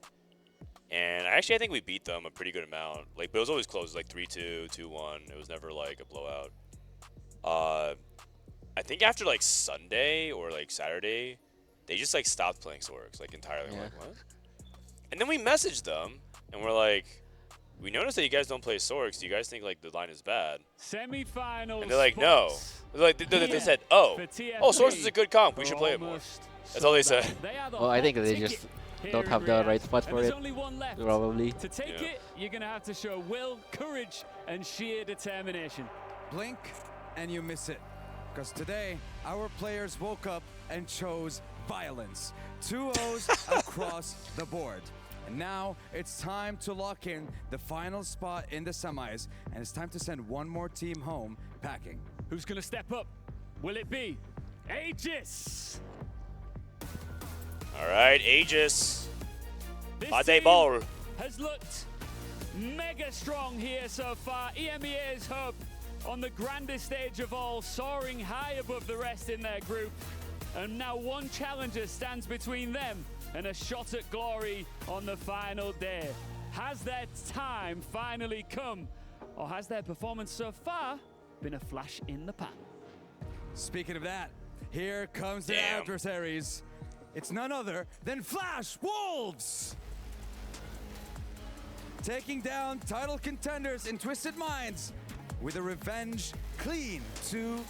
and I think we beat them a pretty good amount. Like, but it was always close, like 3-2, 2-1. It was never like a blowout. I think after like Sunday or like Saturday, they just like stopped playing Sorks like entirely. Yeah. Like, what? And then we messaged them and we're like, we noticed that you guys don't play Sorks. Do you guys think like the line is bad? Semi-final. And they're like, no. They're like, they said, oh, Sorks is a good comp. We should play it more. That's all they said. Well, I think they just don't have the right spots for it. Probably. To take it, you're gonna have to show will, courage, and sheer determination. Blink and you miss it. Because today, our players woke up and chose violence. 2 O's across the board. And now it's time to lock in the final spot in the semis. And it's time to send one more team home packing. Who's going to step up? Will it be Aegis? All right, Aegis. This team ball. has looked mega strong here so far. EMEA's hub on the grandest stage of all, soaring high above the rest in their group. And now one challenger stands between them and a shot at glory on the final day. Has their time finally come, or has their performance so far been a flash in the pan? Speaking of that, here comes their adversaries. It's none other than Flash Wolves! Taking down title contenders in Twisted Minds with a revenge clean 2-0,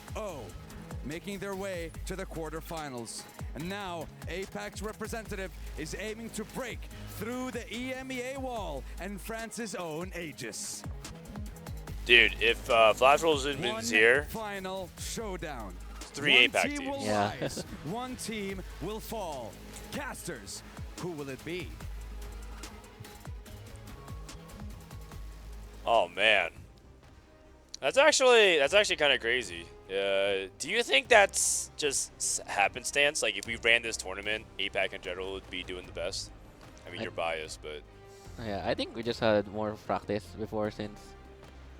making their way to the quarterfinals. And now, APAC's representative is aiming to break through the EMEA wall and France's own Aegis. Dude, if Flash Wolves wins here, final showdown. 3 APAC One team teams. will rise, one team will fall. Casters, who will it be? Oh man, that's actually kind of crazy. Do you think that's just happenstance? Like, if we ran this tournament, APAC in general would be doing the best? I mean, you're biased, but Yeah, I think we just had more practice before, since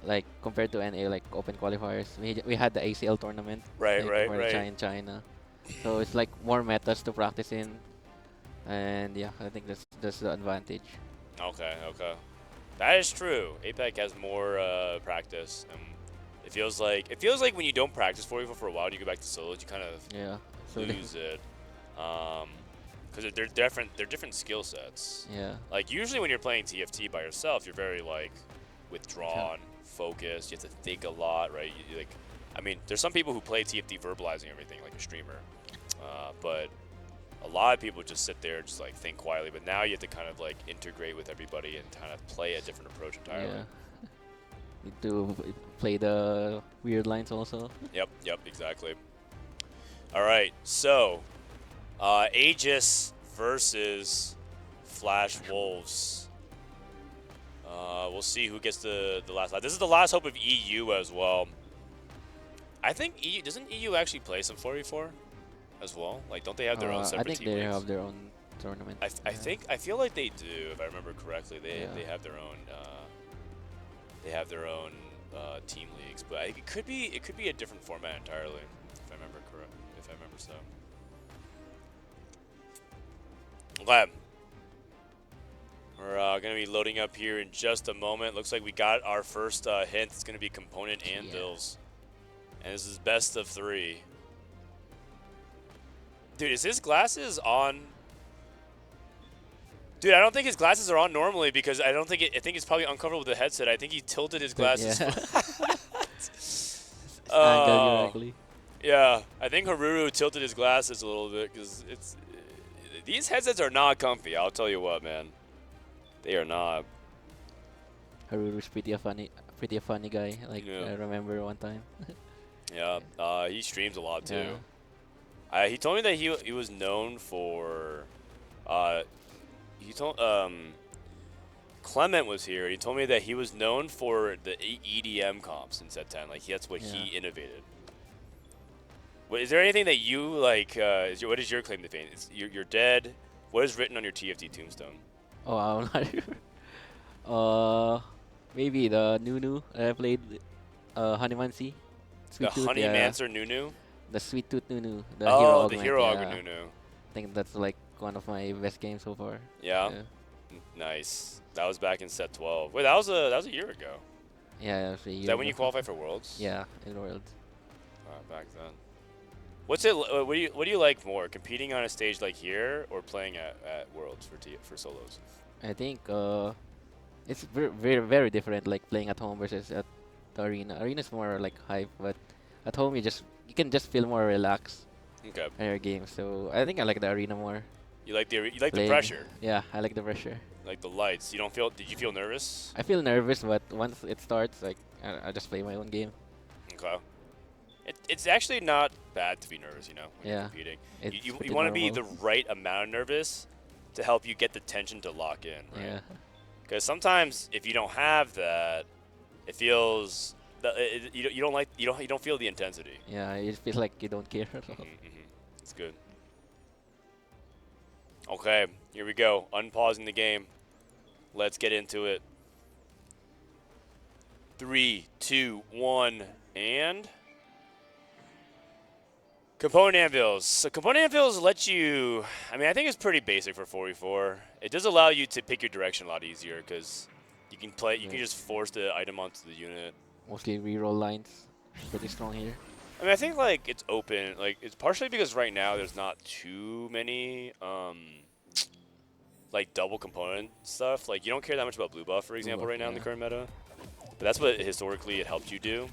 like compared to NA, like open qualifiers, we had the ACL tournament. Right, like, right, for right. in China. So it's like more metas to practice in, and yeah, I think that's the advantage. okay. That is true. APAC has more practice, and it feels like when you don't practice for a while and you go back to solos, you kind of lose it. Because they're different skill sets. Yeah. Like, usually when you're playing TFT by yourself, you're very like withdrawn, focused. You have to think a lot, right? I mean, there's some people who play TFT verbalizing everything like a streamer, but a lot of people just sit there and just like think quietly. But now you have to kind of like integrate with everybody and kind of play a different approach entirely. Yeah. Need to play the weird lines also. Yep, exactly. All right, so Aegis versus Flash Wolves. We'll see who gets the last lap. This is the last hope of EU as well. I think EU doesn't EU actually play some 4v4 as well? Like, don't they have their own separate I think team they leagues? have their own tournament. I feel like they do, if I remember correctly. They have their own team leagues, but it could be a different format entirely, if I remember correct. If I remember so. Okay. We're going to be loading up here in just a moment. Looks like we got our first hint. It's going to be Component Anvils. And this is best of 3. Dude, is his glasses on? Dude, I don't think his glasses are on normally, because I think it's probably uncovered with the headset. I think he tilted his glasses. Angle directly. Yeah, I think Haruru tilted his glasses a little bit because these headsets are not comfy. I'll tell you what, man. They are not. Haruru's pretty a funny guy. Like I remember one time. Yeah, he streams a lot too. Yeah. He told me that he was known for. He told Clement was here. He told me that he was known for the EDM comps in Set 10. Like that's what he innovated. Is there anything that you like? What is your claim to fame? You're dead. What is written on your TFT tombstone? Oh, I'm not sure. Maybe the Nunu I played. Honeymancy. The Honeymancer Nunu. The Sweet Tooth Nunu. The Hero Augment Nunu. I think that's like one of my best games so far. Yeah. Nice. That was back in Set 12. Wait, that was a year ago. Yeah, that was a year. Is that when you qualified for Worlds? Yeah, in Worlds. Back then. What's it? What do you like more, competing on a stage like here or playing at Worlds for solos? I think it's very different. Like playing at home versus at the arena. Arena is more like hype, but at home you can just feel more relaxed. Okay. In your game, so I think I like the arena more. You like the pressure. Yeah, I like the pressure. Like the lights. You don't feel? Did you feel nervous? I feel nervous, but once it starts, like I just play my own game. Okay. It's actually not bad to be nervous, when you're competing. You want to be the right amount of nervous to help you get the tension to lock in, right? Yeah. Because sometimes if you don't have that, it feels you don't feel the intensity. Yeah, it feels like you don't care at all. It's good. Okay, here we go. Unpausing the game. Let's get into it. 3, 2, 1, and component anvils. So component anvils let you. I mean, I think it's pretty basic for 4v4. It does allow you to pick your direction a lot easier because you can play. You can just force the item onto the unit. Mostly reroll lines. Pretty strong here. I mean, I think like it's open. Like it's partially because right now there's not too many like double component stuff. Like you don't care that much about blue buff, for example, right now in the current meta. But that's what historically it helped you do.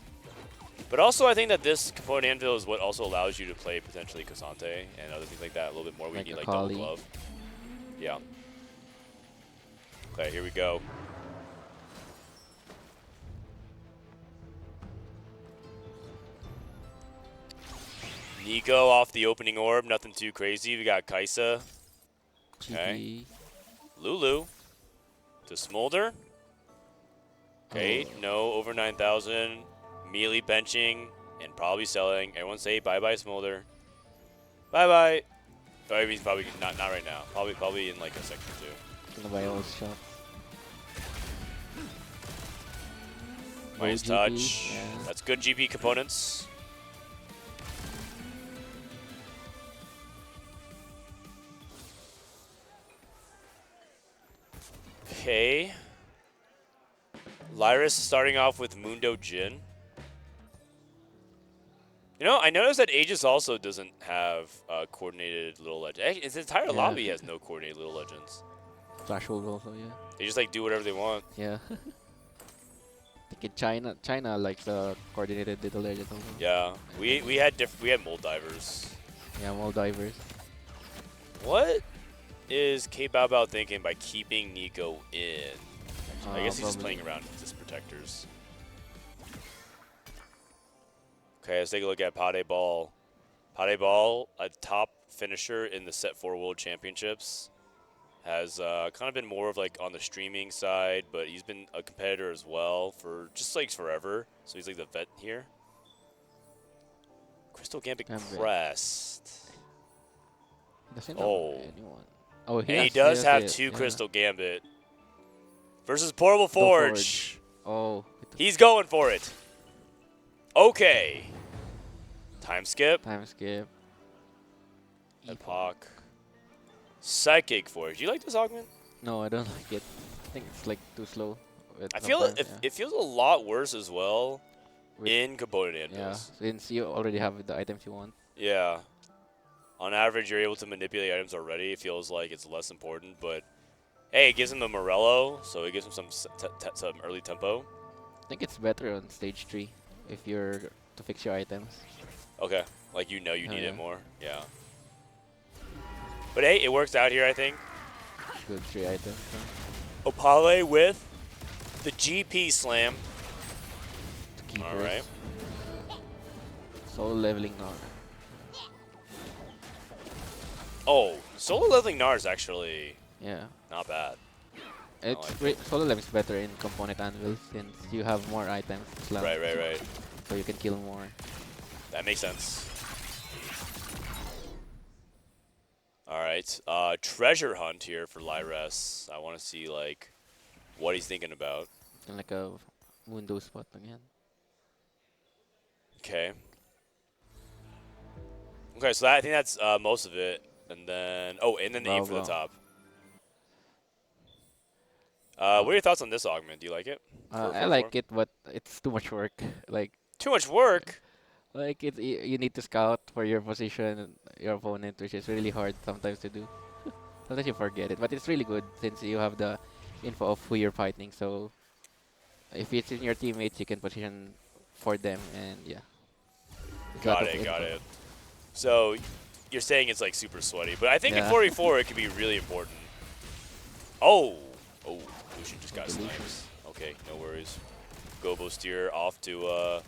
But also, I think that this component anvil is what also allows you to play potentially Cassante and other things like that a little bit more. We need like double glove. Yeah. Okay, here we go. Nico off the opening orb, nothing too crazy. We got Kaisa. Okay. Lulu to Smolder. Okay, no over 9,000. Melee benching and probably selling. Everyone say bye-bye Smolder. Bye-bye. Oh, I mean, probably not right now. Probably in like a second or two. Gonna buy all his shots. Nice touch. Yeah. That's good GP components. Okay. Lyris starting off with Mundo Jin. I noticed that Aegis also doesn't have coordinated little legends. Its entire lobby has no coordinated little legends. Flash hold also, yeah. They just like do whatever they want. Yeah. I think in China likes coordinated little legends also. Yeah, we had mold divers. Yeah, mold divers. What is K Bao Bao thinking by keeping Nico in? I guess he's just playing around with his protectors. Okay, let's take a look at Pade Ball. Pade Ball, a top finisher in the Set 4 World Championships, has kind of been more of like on the streaming side, but he's been a competitor as well for just like forever. So he's like the vet here. Crystal Gambit Crest. Oh. Oh, and he does have two Crystal Gambit. Versus Portable Forge. Oh. He's going for it. Okay. Time skip. Time skip. Epoch. Psychic Forge. Do you like this augment? No, I don't like it. I think it's like too slow. I feel it feels a lot worse as well in component anvils. Yeah, since you already have the items you want. Yeah. On average, you're able to manipulate items already. It feels like it's less important, but hey, it gives him the Morello, so it gives him some early tempo. I think it's better on stage 3 if you're to fix your items. Okay, like you need yeah. it more. Yeah. But hey, it works out here, I think. Good 3 items. Opale with the GP slam. All right. Solo leveling Gnar. Oh, solo leveling Gnar is actually not bad. Solo level is better in component Anvils since you have more items to slam. Right. So you can kill more. That makes sense. All right, treasure hunt here for Lyres. I want to see like what he's thinking about. Like a window spot again. Okay. Okay, so I think that's most of it, and then the aim for the top. What are your thoughts on this augment? Do you like it? I like it, but it's too much work. Like too much work. Like you need to scout for your position, your opponent, which is really hard sometimes to do. Sometimes you forget it, but it's really good since you have the info of who you're fighting. So if it's in your teammates, you can position for them, and yeah. Got it. So you're saying it's like super sweaty, but I think in 4v4 it could be really important. Oh, Lucian just got sniped. Okay, no worries. Gobo steer off to a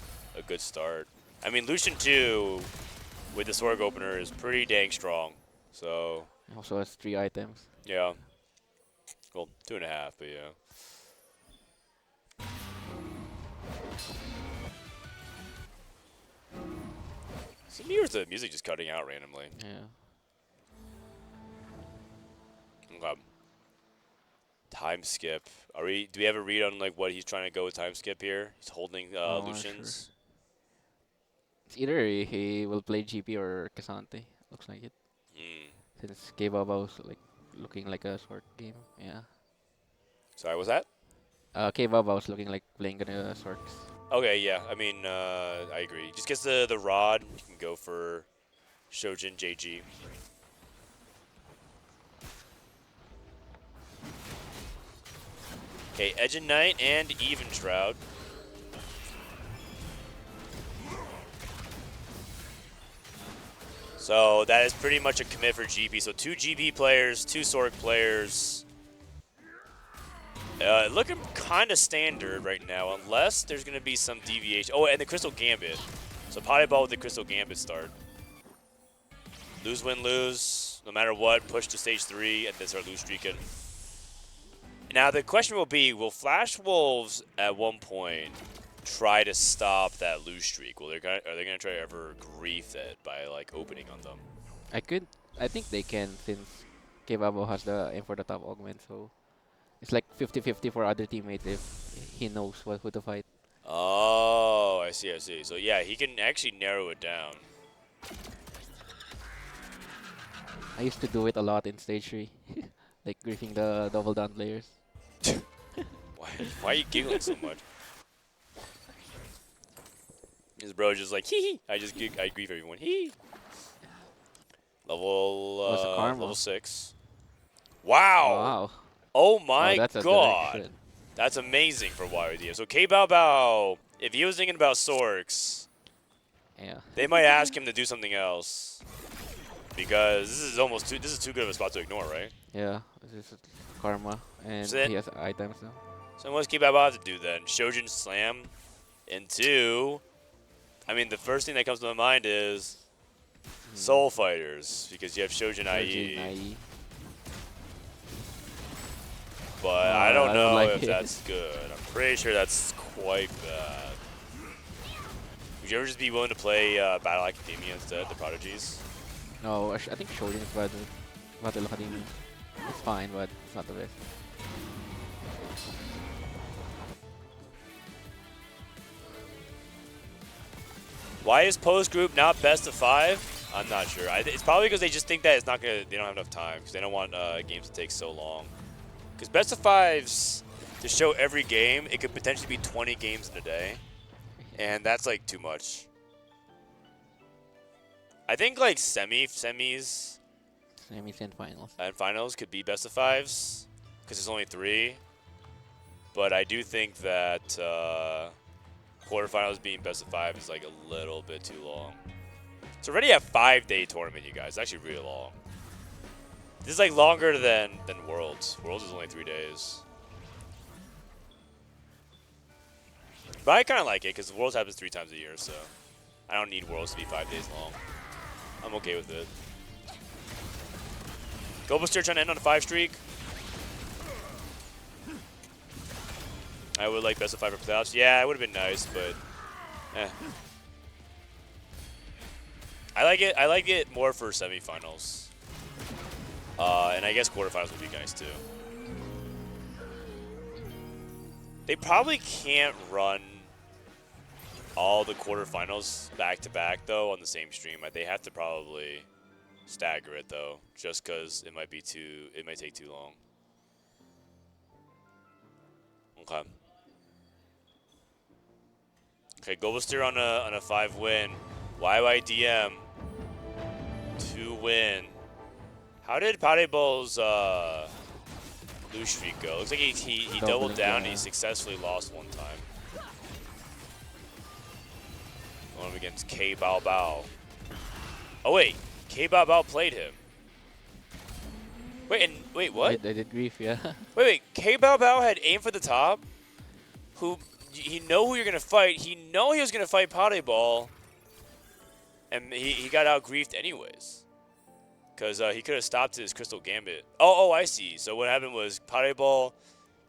good start. I mean, Lucian 2 with the Sword opener is pretty dang strong. So also has 3 items. Yeah. Well, 2.5, but yeah. So here's the music just cutting out randomly. Yeah. Okay. Time skip. Do we have a read on like what he's trying to go with time skip here? He's holding Lucian's. Sure. It's either he will play GP or Casante. Looks like it. Since K-Baba's like looking like a short game. Yeah. Sorry, what's that? K-Baba's looking like playing Sorks. Okay, yeah. I mean, I agree. Just gets the rod. You can go for Shojin JG. Okay, Edge and Knight and Even Shroud. So that is pretty much a commit for GP. So 2 GP players, 2 Sork players. Looking kind of standard right now, unless there's going to be some deviation. Oh, and the Crystal Gambit. So Potty with the Crystal Gambit start. Lose, win, lose. No matter what, push to stage 3 and then start lose streaking. Now the question will be, will Flash Wolves at one point try to stop that lose streak? Are they gonna try to ever grief it by like opening on them? I think they can since K-Babo has the aim for the top augment, so it's like 50-50 for other teammates if he knows who to fight. Oh, I see. So yeah, he can actually narrow it down. I used to do it a lot in stage 3. Like griefing the double down players. Why are you giggling so much? His bro just like hee. I grief everyone. Hee. Level 6. Wow. Oh my god. That's amazing for YOD. So K-Bao, if he was thinking about Sorks, they might ask him to do something else. Because this is too good of a spot to ignore, right? Yeah, this is Karma, and he has items now. So what's K-Bao have to do then? Shojin Slam, and 2. I mean, the first thing that comes to my mind is Soul Fighters, because you have Shojin IE. But I don't know like if that's good. I'm pretty sure that's quite bad. Would you ever just be willing to play Battle Academia instead, the Prodigies? No, I think Shojin is better. Battle Academia. It's fine, but it's not the best. Why is post group not best of 5? I'm not sure. It's probably because they just think that they don't have enough time because they don't want games to take so long. Because best of 5s to show every game, it could potentially be 20 games in a day, and that's like too much. I think like semis and finals. And finals could be best of 5s because there's only 3. But I do think that quarterfinals being best of 5 is like a little bit too long. It's already a 5-day tournament, you guys. It's actually really long. This is like longer than Worlds. Worlds is only 3 days. But I kind of like it because Worlds happens 3 times a year, so I don't need Worlds to be 5 days long. I'm okay with it. Gobuster trying to end on a 5 streak. I would like best of 5 for playoffs. Yeah, it would have been nice, but eh. I like it more for semifinals. And I guess quarterfinals would be nice too. They probably can't run all the quarterfinals back to back though on the same stream. They have to probably stagger it though, just because it might take too long. Okay. Okay, Gobuster on a 5 win. YYDM 2 win. How did Parebol's lose streak go? Looks like he doubled down and he successfully lost 1 time. Going up against K Bao Bao. Oh wait, K Bao Bao played him. Wait, what? I did grief, yeah. Wait, K Bao Bao had aim for the top. He know who you're gonna fight. He know he was gonna fight Parebol, and he got out griefed anyways. Cause he could have stopped his Crystal Gambit. Oh, I see. So what happened was Parebol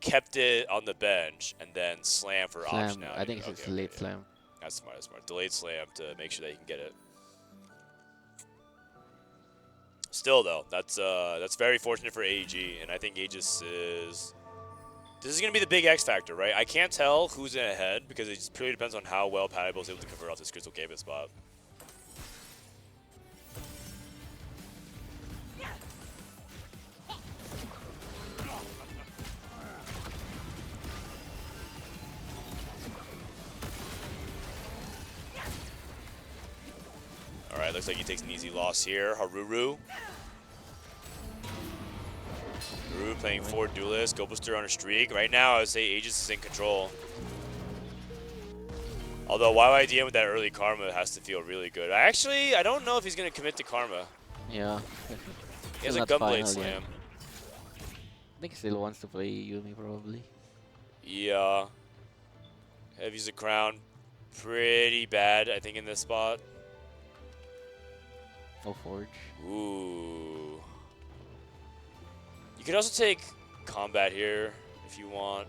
kept it on the bench and then slammed for option out. I think it's a late slam. That's smart. That's smart. Delayed slam to make sure that he can get it. Still though, that's very fortunate for AEG, and I think Aegis is. This is going to be the big X factor, right? I can't tell who's in ahead because it just purely depends on how well Parebol is able to convert off this Crystal Gambit spot. Alright, looks like he takes an easy loss here. Haruru. Haruru playing 4 duelists. Gobuster on a streak. Right now, I would say Aegis is in control. Although YYDM with that early Karma has to feel really good. I don't know if he's going to commit to Karma. Yeah. He has a Gunblade Slam. Yet. I think he still wants to play Yumi, probably. Yeah. Heavy's a crown. Pretty bad, I think, in this spot. No Forge. Ooh. You could also take Combat here if you want.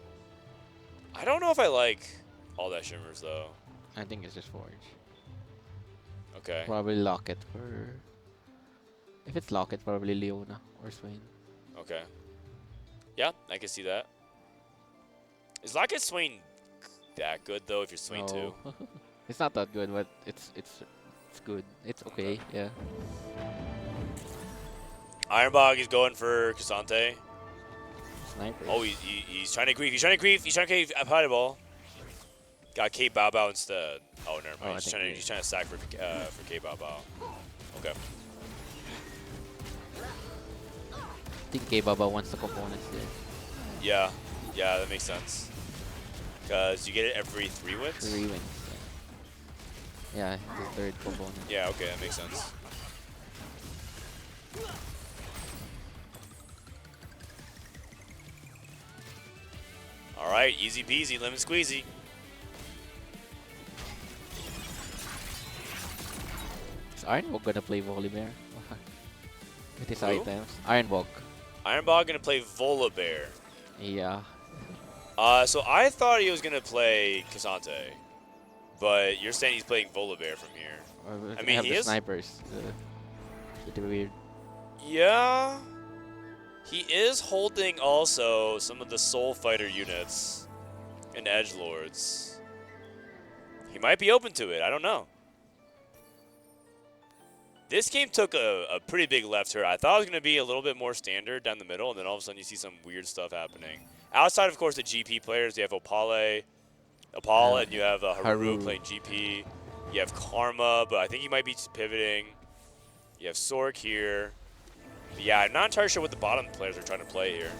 I don't know if I like all that Shimmers, though. I think it's just Forge. Okay. Probably Locket for... If it's Locket, probably Leona or Swain. Okay. Yeah, I can see that. Is Locket Swain that good, though, if you're Swain too? It's not that good, but it's good. It's okay, yeah. Ironbog is going for Cassante. Sniper. Oh, he's trying to grief. He's trying to grief. He's trying to grief Parebol. Got K Bao Bao instead. Oh, never mind. He's trying to sack for K Bao Bao. Okay. I think K Baba wants the components there. Yeah. Yeah, that makes sense. Because you get it every 3 wins? 3 wins. Yeah, the 3rd component. Yeah, okay, that makes sense. Alright, easy peasy, lemon squeezy. Is Ironbog gonna play Volibear? With his Who? items. Ironbog. Ironbog gonna play Volibear. Yeah. So I thought he was gonna play Cassante. But you're saying he's playing Volibear from here. I mean, have he the is snipers. Pretty weird. Yeah. He is holding also some of the Soul Fighter units and Edgelords. He might be open to it. I don't know. This game took a pretty big left turn. I thought it was going to be a little bit more standard down the middle, and then all of a sudden you see some weird stuff happening. Outside, of course, the GP players, you have Opale, and you have Haru playing GP. You have Karma, but I think he might be pivoting. You have Sork here. But yeah, I'm not entirely sure what the bottom players are trying to play here.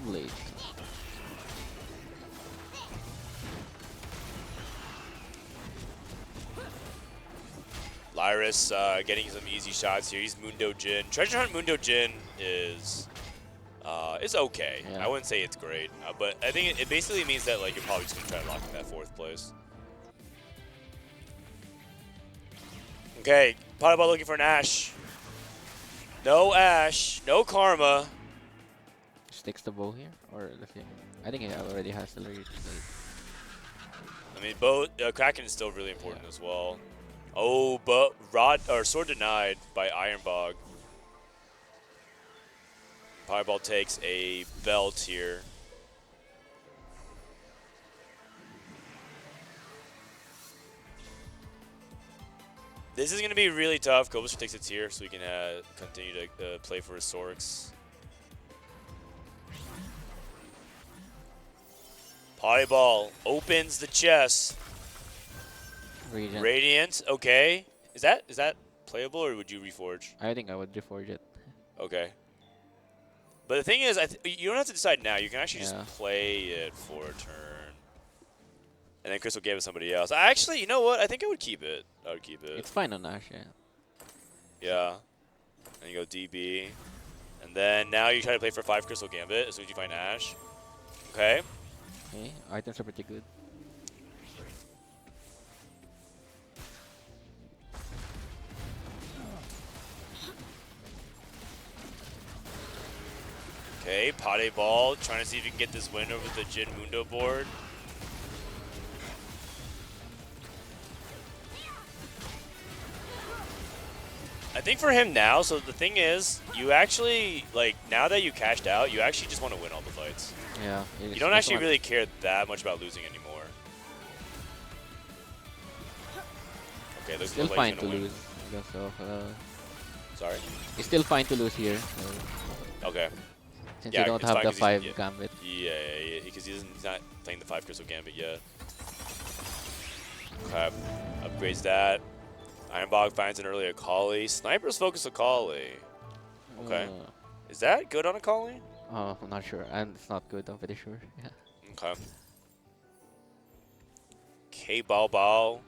Blade. Lyris getting some easy shots here. He's Mundo Jin. Treasure Hunt Mundo Jin is okay. Yeah. I wouldn't say it's great, but I think it basically means that like you're probably just gonna try to lock in that 4th place. Okay, Puddle looking for an Ashe. No Ashe, no Karma. Sticks the bow here, or the thing. I think he already has the lead. I mean, both Kraken is still really important as well. Oh, but sword denied by Ironbog. Fireball takes a belt here. This is going to be really tough. Golems takes it here so we can continue to play for his Sorks. Polyball opens the chest. Radiant, okay. Is that playable, or would you reforge? I think I would reforge it. Okay. But the thing is, you don't have to decide now. You can actually just play it for a turn. And then Crystal gave it somebody else. Actually, you know what? I think I would keep it. I would keep it. It's fine on Ashe, yeah. Yeah. And you go DB. And then now you try to play for 5 Crystal Gambit as soon as you find Ashe. Okay. Okay, items are pretty good. Okay, Pate Ball trying to see if you can get this win over the Jin Mundo board. I think for him now, so the thing is, you actually, like, now that you cashed out, you actually just want to win all the fights. Yeah. You don't actually really care that much about losing anymore. Okay, looks still like fine he's to gonna lose. Because of, Sorry? It's still fine to lose here. So Okay. since you don't have the 5 yeah, Gambit. Yeah, because he's not playing the 5 Crystal Gambit yet. Okay, upgrades that. Ironbog finds an early Akali. Snipers focus Akali. Okay. Is that good on Akali? Oh, I'm not sure. And it's not good, I'm pretty sure. Yeah. Okay. K-Bao.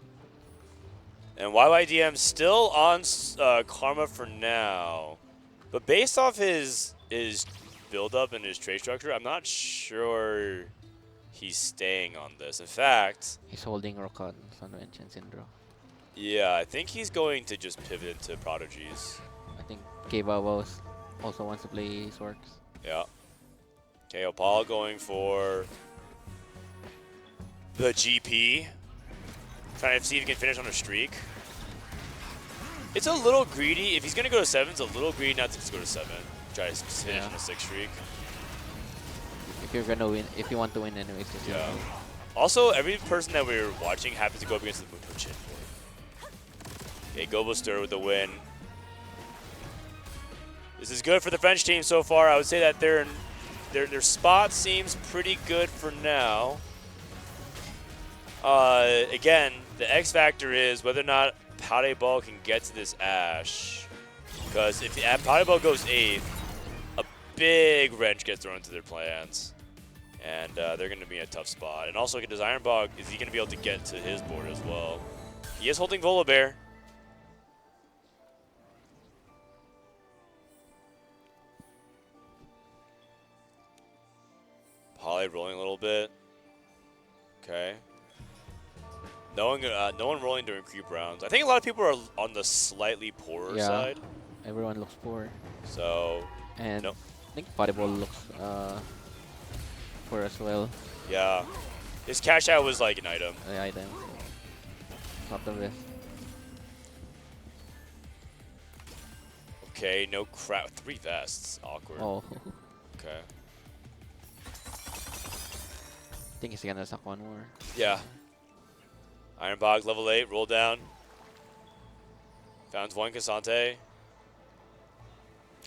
And YYDM still on Karma for now. But based off his build-up and his trade structure, I'm not sure he's staying on this. In fact... He's holding Rokan, Sunwrench, and Syndra. Yeah, I think he's going to just pivot into Prodigies. I think K-Bao also wants to play Sworks. Yeah. Okay, Opal going for the GP. Trying to see if he can finish on a streak. It's a little greedy. If he's going to go to 7, it's a little greedy not to just go to 7. Try to finish on a 6 streak. If you're gonna win, if you want to win anyways, just yeah. Also, every person that we're watching happens to go up against the Mundo Jin. Okay, Gobostur with the win. This is good for the French team so far. I would say that their spot seems pretty good for now. Again, the X factor is whether or not Pate Ball can get to this Ashe. Because if Pate Ball goes 8th, a big wrench gets thrown into their plans. And they're going to be in a tough spot. And also, does Ironbog, is he going to be able to get to his board as well? He is holding Volibear. Poly rolling a little bit. Okay. No one rolling during creep rounds. I think a lot of people are on the slightly poorer side. Everyone looks poor. So, and I think Fireball looks poor as well. Yeah. His cash out was like an item. An item. Not the best. Okay, no crap. 3 vests. Awkward. Oh. Okay. I think he's gonna suck one more. Yeah. Ironbog level 8, roll down. Found 1 Cassante.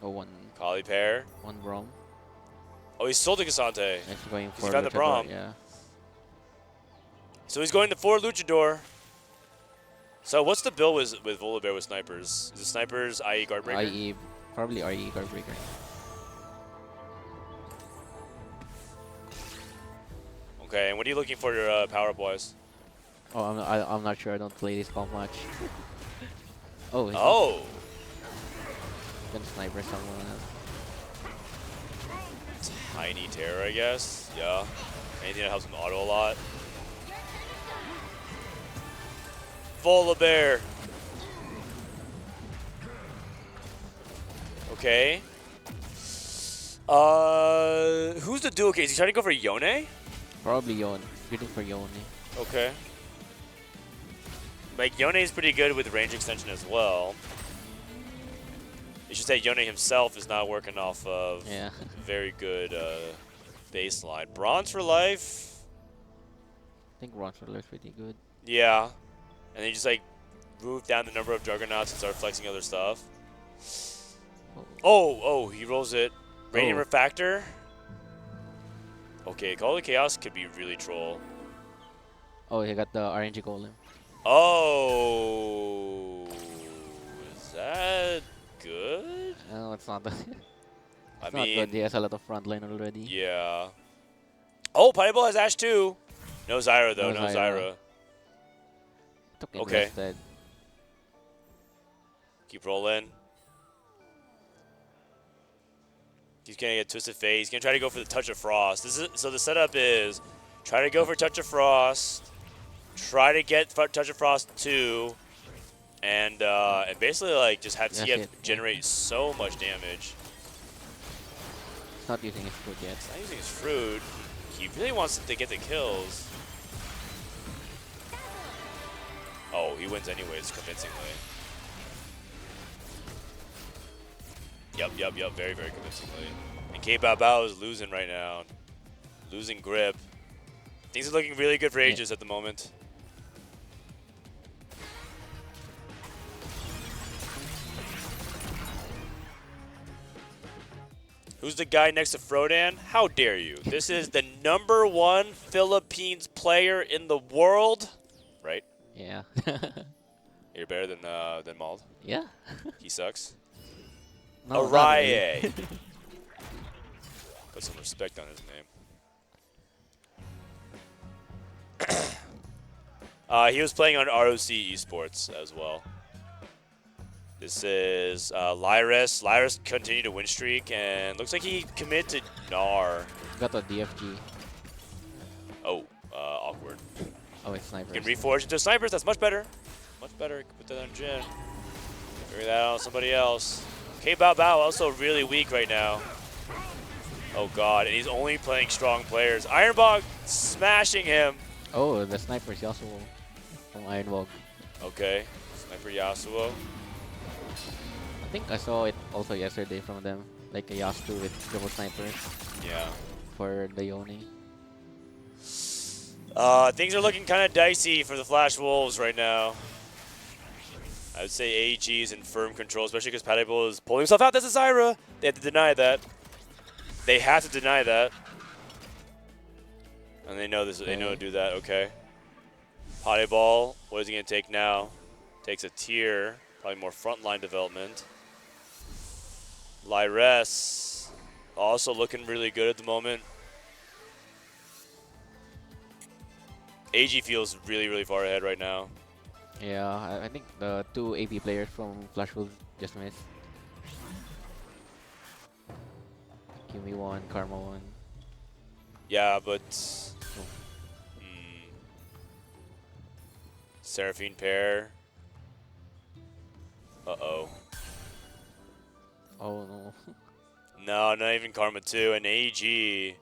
Oh, 1. Kali pair. 1 Braum. Oh, he's sold to Cassante. He's going for he found the Braum. Yeah. So he's going to 4 Luchador. So what's the bill with Volibear with snipers? Is it snipers, IE Guardbreaker? IE, probably IE Guardbreaker. Okay, and what are you looking for your power-up-wise? Oh, I'm not sure. I don't play this comp much. Oh. Oh. Can sniper someone else. Tiny terror, I guess. Yeah. Anything that helps him auto a lot. Volibear. Okay. Who's the duo case? He's trying to go for Yone? Probably Yone. Shooting for Yone. Okay. Like, Yone is pretty good with range extension as well. You should say Yone himself is not working off of very good baseline. Bronze for life. I think bronze for life is pretty good. Yeah. And then you just like move down the number of juggernauts and start flexing other stuff. Oh, he rolls it. Radiant Refractor. Okay, Call of Chaos could be really troll. Oh, he got the RNG Golem. Oh, is that good? No, it's not. It's not not good. He has a lot of front line already. Yeah. Oh, Puddle has Ashe too. No Zyra though. No Zyra. Okay. Invested. Keep rolling. He's gonna get Twisted Fate. He's gonna try to go for the Touch of Frost. So the setup is try to go for Touch of Frost, try to get Touch of Frost 2, and basically like just have TF generate so much damage. He's not using his fruit yet. He's not using his fruit. He really wants to get the kills. Oh, he wins anyways, convincingly. Yep, very, very convincingly. And K-Bao is losing right now. Losing grip. Things are looking really good for Aegis at the moment. Who's the guy next to Frodan? How dare you? This is the #1 Philippines player in the world. Right? Yeah. You're better than Mald? Yeah. He sucks? No, Araye. Put some respect on his name. He was playing on ROC Esports as well. This is Lyris. Lyris continued to win streak, and looks like he committed to Gnar. Got a DFG. Oh, awkward. Oh, it's snipers. You can reforge into snipers. That's much better. Much better. Put that on Jin. Figure that out on somebody else. K-Bao also really weak right now. Oh god, and he's only playing strong players. Ironbog smashing him. Oh, the sniper's Yasuo from Ironbog. Okay, Sniper Yasuo. I think I saw it also yesterday from them, like a Yasuo with triple snipers. Yeah. For the Yone. Things are looking kind of dicey for the Flash Wolves right now. I would say AEG is in firm control, especially because Puddle is pulling himself out. That's a Zyra. They have to deny that. They have to deny that. And they know this. They know to do that. Okay. Puddle, what is he going to take now? Takes a tier. Probably more frontline development. Lyres also looking really good at the moment. AG feels really, really far ahead right now. Yeah, I think the 2 AP players from Flash Wolves just missed. Kimi 1, Karma 1. Yeah, but Seraphine pair. Uh-oh. Oh no. No, not even Karma 2. And AEG.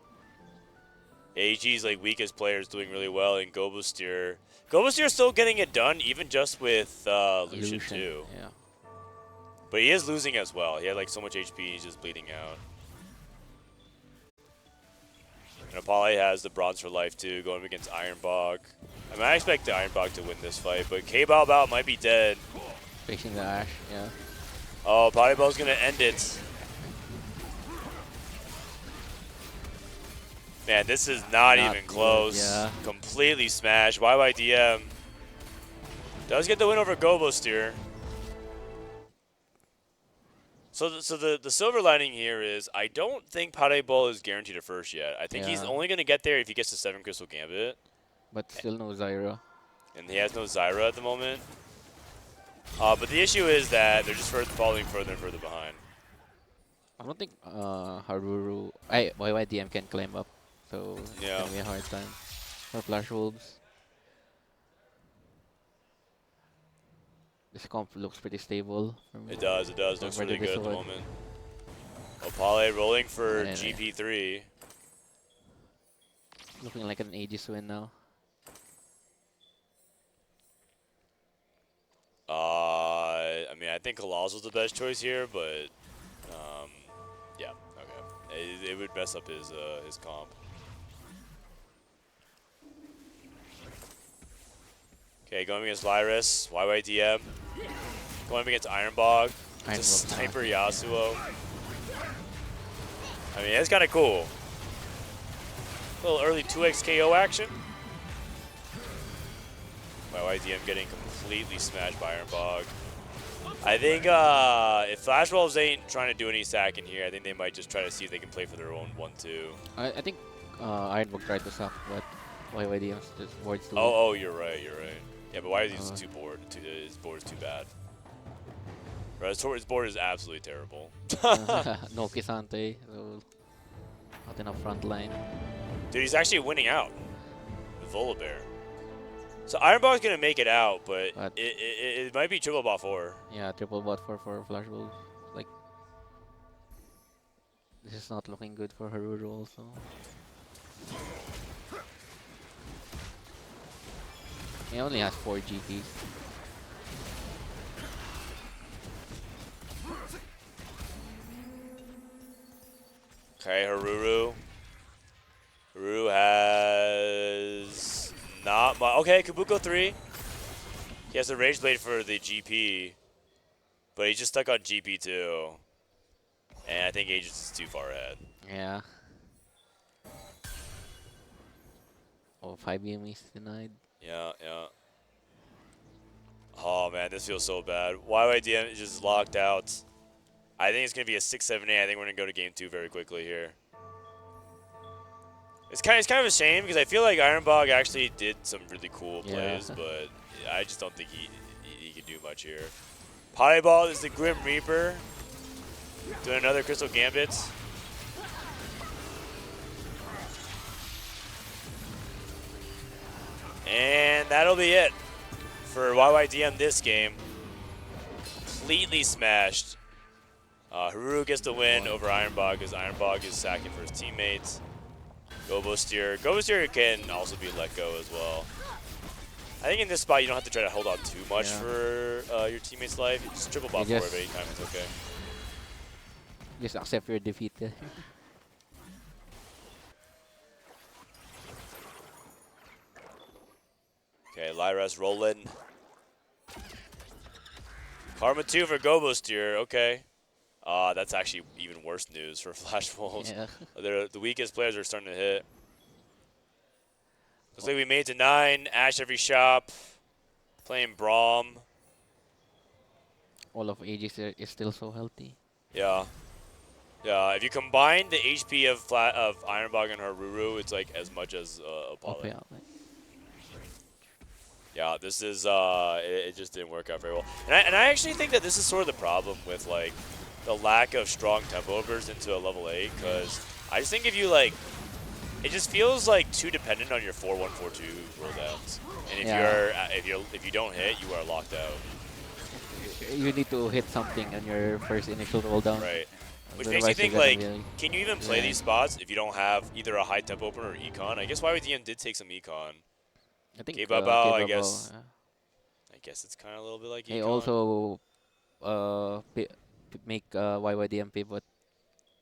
AEG's like weakest player is doing really well, and Gobosteer. Gobosteer's still getting it done, even just with Lucian too. Yeah. But he is losing as well. He had like so much HP, he's just bleeding out. And Apollo has the bronze for life too, going against Ironbog. I mean, I expect the Ironbog to win this fight, but K-Bao might be dead. Facing the Ashe, yeah. Oh, Polybal's gonna end it. Man, this is not even close. Yeah. Completely smashed. YYDM does get the win over Gobosteer. So the silver lining here is I don't think Puddle is guaranteed a first yet. I think he's Yeah. only going to get there if he gets to 7 Crystal Gambit. But still no Zyra. And he has no Zyra at the moment. But the issue is that they're just falling further and further behind. I don't think YYDM can climb up, so it's Yeah. gonna be a hard time for Flash Wolves. This comp looks pretty stable. It does. Looks really good at the Sword. moment. Opale rolling for Yeah. GP3. Looking like an AEGIS win now. I mean, I think Kalaz was the best choice here, but yeah, okay. It would mess up his comp. Okay, going against Lyris, YYDM. Going against Ironbog. Just Sniper Yasuo. I mean, it's kind of cool. A little early 2x KO action. YYDM getting completely smashed by Ironbog. I think if Flash Wolves ain't trying to do any sacking here, I think they might just try to see if they can play for their own 1-2. I think Ironbog tried to suck, but YYDM's just board's too Oh, you're right. Yeah, but YYDM's too bored. His board is too bad. His board is absolutely terrible. No Kisante, so not enough front line. Dude, he's actually winning out with Volibear. So Ironbog's going to make it out, but it might be triple bot 4. Yeah, triple bot 4 for Flash Wolves. Like, this is not looking good for Haruru also. He only has 4 GPs. Okay, Haruru. Haruru has not much. Okay, Kabuko 3. He has the Rage Blade for the GP, but he's just stuck on GP2. And I think Aegis is too far ahead. Yeah. Oh, 5 BMEs denied. Yeah. Oh, man, this feels so bad. YYDM is just locked out. I think it's going to be a 6-7-8. I think we're going to go to game 2 very quickly here. It's kind of a shame because I feel like Ironbog actually did some really cool plays, but I just don't think he can do much here. Potty is the Grim Reaper. Doing another Crystal Gambit. And that'll be it for YYDM this game. Completely smashed. Haruru gets the win over Ironbog because Ironbog is sacking for his teammates. Gobosteer can also be let go as well. I think in this spot you don't have to try to hold on too much for your teammate's life. You just triple bot forward anytime, it's okay. Just accept your defeat. Okay, Lyra's rolling. Karma 2 for Gobosteer, okay. That's actually even worse news for Flash Wolves. Yeah. The weakest players are starting to hit. Looks like we made it to 9. Ash every shop. Playing Braum. All of AEGIS is still so healthy. Yeah. Yeah, if you combine the HP of Ironbog and Haruru, it's like as much as Apollo. Yeah, this is, it just didn't work out very well. And I actually think that this is sort of the problem with, like, the lack of strong tempo overs into a level 8, because I just think if you, like, it just feels, like, too dependent on your 4-1, 4-2 rolldowns. And if you don't hit, you are locked out. You need to hit something on your first initial roll down. Right. Which makes you think, like, can you even play these spots if you don't have either a high tempo opener or econ? I guess YYDM did take some econ. I think K-Babao, I guess. I guess it's kind of a little bit like They econ. also make YYDM pivot,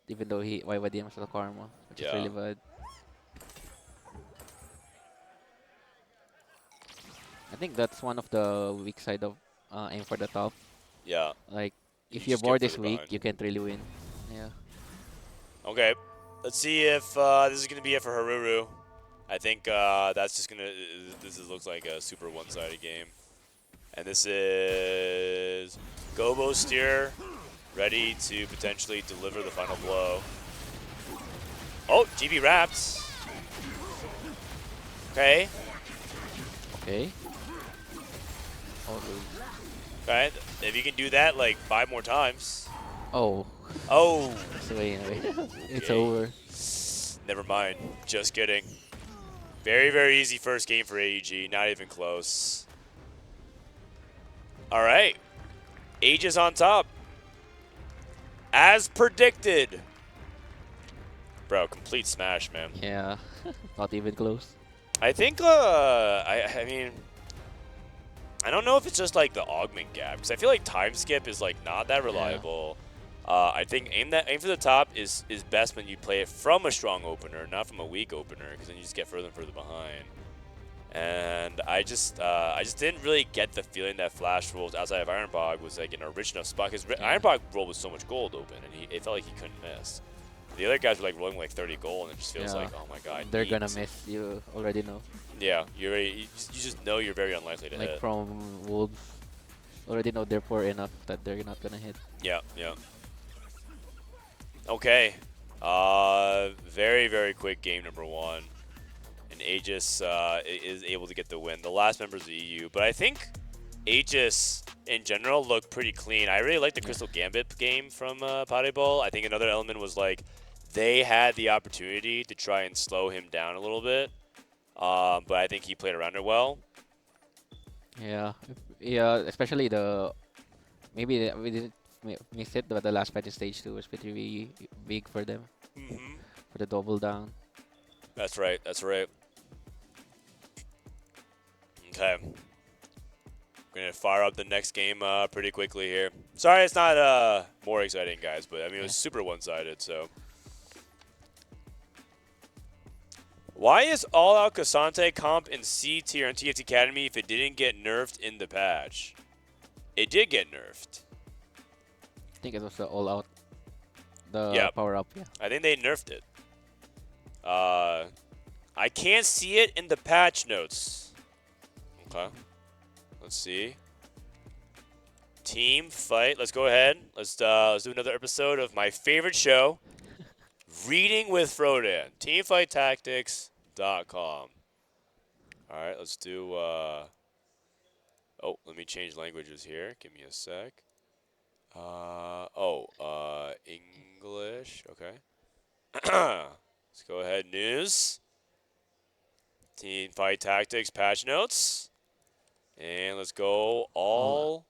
even though YYDM has the karma, which is really bad. I think that's one of the weak side of aim for the top. Yeah. Like, if You your just board get is further weak, behind. you can't really win. Yeah. Okay. Let's see if this is going to be it for Haruru. I think that's just going to... looks like a super one-sided game. And this is... Gobosteer ready to potentially deliver the final blow. Oh, GB wrapped. Okay. Okay. Okay, if you can do that like 5 more times. Oh. Oh. It's over. Never mind. Just kidding. Very, very easy first game for AEG. Not even close. All right. AEGIS on top. As predicted. Bro, complete smash, man. Yeah. Not even close. I think, I mean, I don't know if it's just like the augment gap, because I feel like time skip is like not that reliable. I think aim for the top is best when you play it from a strong opener, not from a weak opener, because then you just get further and further behind. And I just didn't really get the feeling that Flash rolls outside of Ironbog was like in a rich enough spot, because Ironbog rolled with so much gold open, and it felt like he couldn't miss. The other guys were like rolling like 30 gold, and it just feels like, oh my god. They're gonna miss. You already know. Yeah, you just know you're very unlikely to hit. Like from Wolves, already know they're poor enough that they're not gonna hit. Yeah, yeah. Okay. Very, very quick game number 1. And Aegis is able to get the win. The last members of the EU, but I think Aegis in general looked pretty clean. I really like the Crystal Gambit game from Puddle. I think another element was like they had the opportunity to try and slow him down a little bit, but I think he played around it well. Yeah, yeah. Especially maybe we didn't miss it, but the last fight in stage 2 was pretty big for them. For the double down. That's right. That's right. Okay. We're going to fire up the next game pretty quickly here. Sorry it's not more exciting, guys, but I mean, it was super one-sided, so. Why is all-out Cassante comp in C tier in TFT Academy if it didn't get nerfed in the patch? It did get nerfed. I think it was the all-out. The power-up, yeah. I think they nerfed it. I can't see it in the patch notes. Okay. Let's see. Team fight. Let's go ahead. Let's do another episode of my favorite show, Reading with Frodan. Teamfighttactics.com. All right, let's do. Oh, let me change languages here. Give me a sec. English. Okay. Let's go ahead. News. Team Fight Tactics patch notes. And let's go all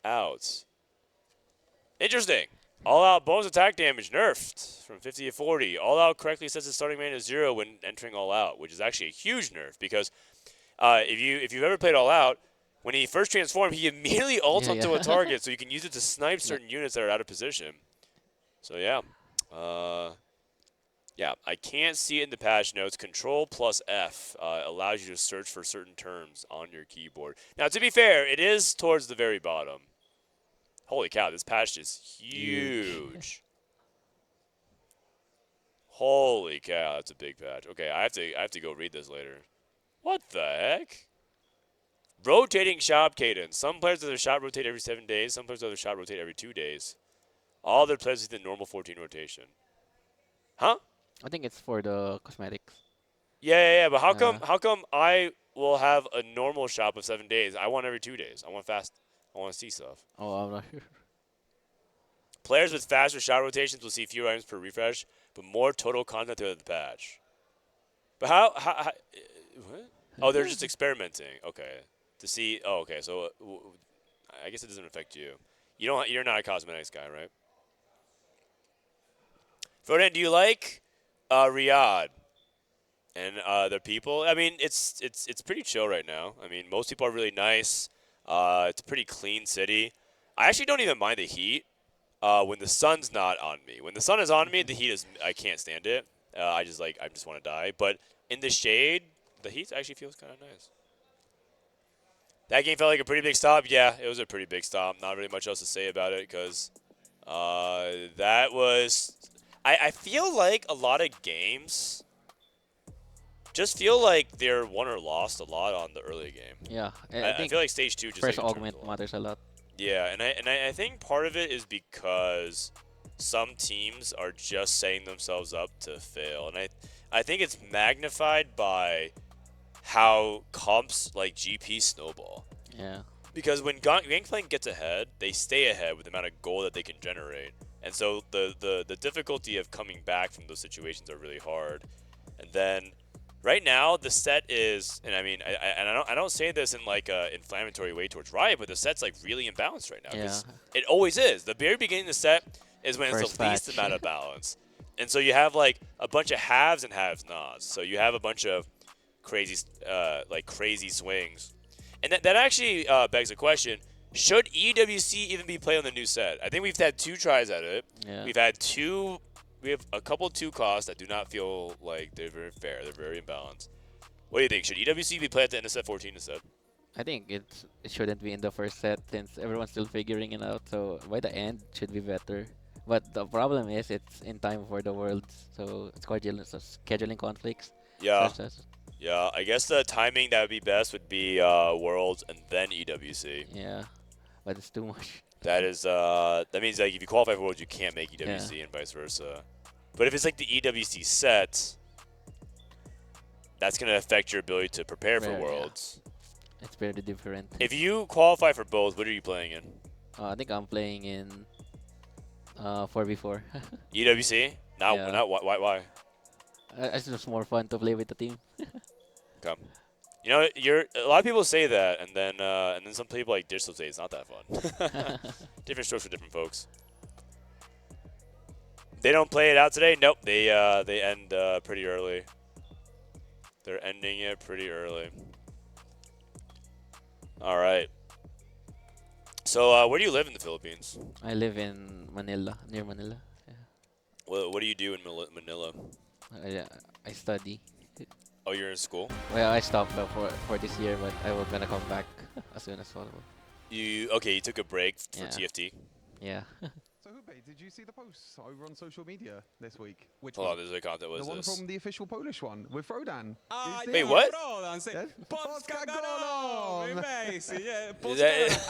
out. Interesting. All out bonus attack damage nerfed from 50 to 40. All out correctly sets its starting mana to 0 when entering all out, which is actually a huge nerf because if you've ever played all out, when he first transformed, he immediately ults onto a target, so you can use it to snipe certain units that are out of position. So yeah. Yeah, I can't see it in the patch notes. Control plus F allows you to search for certain terms on your keyboard. Now, to be fair, it is towards the very bottom. Holy cow, this patch is huge. Holy cow, that's a big patch. Okay, I have to go read this later. What the heck? Rotating shop cadence. Some players have their shot rotate every 7 days. Some players have their shot rotate every 2 days. All their players within normal 14 rotation. Huh? I think it's for the cosmetics. Yeah, but how come I will have a normal shop of 7 days? I want every 2 days. I want fast. I want to see stuff. Oh, I'm not sure. Players with faster shot rotations will see fewer items per refresh, but more total content throughout the patch. But how what? Oh, they're just experimenting. Okay. To see. Oh, okay. So I guess it doesn't affect you. You're not a cosmetics guy, right? Frodan, do you like Riyadh and the people? I mean, it's pretty chill right now. I mean, most people are really nice. It's a pretty clean city. I actually don't even mind the heat when the sun's not on me. When the sun is on me, the heat is I can't stand it. I just want to die. But in the shade, the heat actually feels kind of nice. That game felt like a pretty big stop. Yeah, it was a pretty big stop. Not really much else to say about it because that was. I feel like a lot of games just feel like they're won or lost a lot on the early game. Yeah, I feel like stage 2 just first like augment matters a lot. Yeah, and I think part of it is because some teams are just setting themselves up to fail, and I think it's magnified by how comps like GP snowball. Yeah. Because when Gangplank gets ahead, they stay ahead with the amount of gold that they can generate, and so the difficulty of coming back from those situations are really hard. And then right now the set is, and I mean, I don't say this in like a inflammatory way towards Riot, but the set's like really imbalanced right now. Yeah. It always is. The very beginning of the set is when it's First the least patch. amount of balance, and so you have like a bunch of haves and have-nots. So you have a bunch of crazy swings, and that actually begs a question: should EWC even be played on the new set? I think we've had 2 tries at it. Yeah. We have a couple 2 costs that do not feel like they're very fair. They're very imbalanced. What do you think? Should EWC be played at the end of set 14 instead? I think it shouldn't be in the first set since everyone's still figuring it out. So by the end, it should be better. But the problem is it's in time for the Worlds, so it's scheduling conflicts. Yeah. Such as- Yeah, I guess the timing that would be best would be Worlds and then EWC. Yeah, but it's too much. That is that means like if you qualify for Worlds, you can't make EWC and vice versa. But if it's like the EWC set, that's gonna affect your ability to prepare for Yeah. Worlds. It's very different. If you qualify for both, what are you playing in? I think I'm playing in 4v4. EWC? Not Yeah. not why? It's just more fun to play with the team. Okay. You know, a lot of people say that, and then some people like Dish will say it's not that fun. Different strokes for different folks. They don't play it out today. Nope. They end pretty early. They're ending it pretty early. All right. So where do you live in the Philippines? I live in Manila, near Manila. Yeah. What do you do in Manila? I study. Oh, you're in school? Well, I stopped for this year, but I will gonna come back as soon as possible. You took a break for Yeah. TFT? Yeah. So, Hube, did you see the posts over on social media this week? Which Hold on, there's a content. What The is one this? from the official Polish one with Frodan. Wait, what?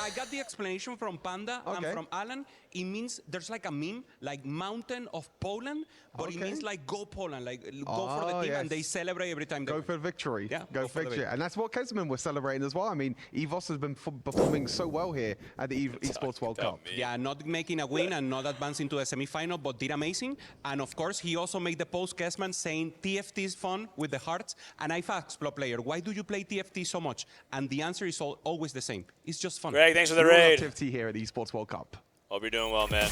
I got the explanation from Panda and from Alan. It means there's like a meme, like Mountain of Poland, but it means like go Poland, like go for the team, and they celebrate every time they Go win. for victory. Yeah, go for victory. And that's what Kesman was celebrating as well. I mean, EVOS has been performing so well here at the Esports World Cup. Yeah, not making a win and not advancing to the semifinal, but did amazing. And of course, he also made the post, Kesman, saying TFT is fun with the hearts. And I've asked Pro player, why do you play TFT so much? And the answer is always the same. It's just fun. Greg, thanks for the We all love raid. TFT here at the Esports World Cup. Hope you're doing well, man.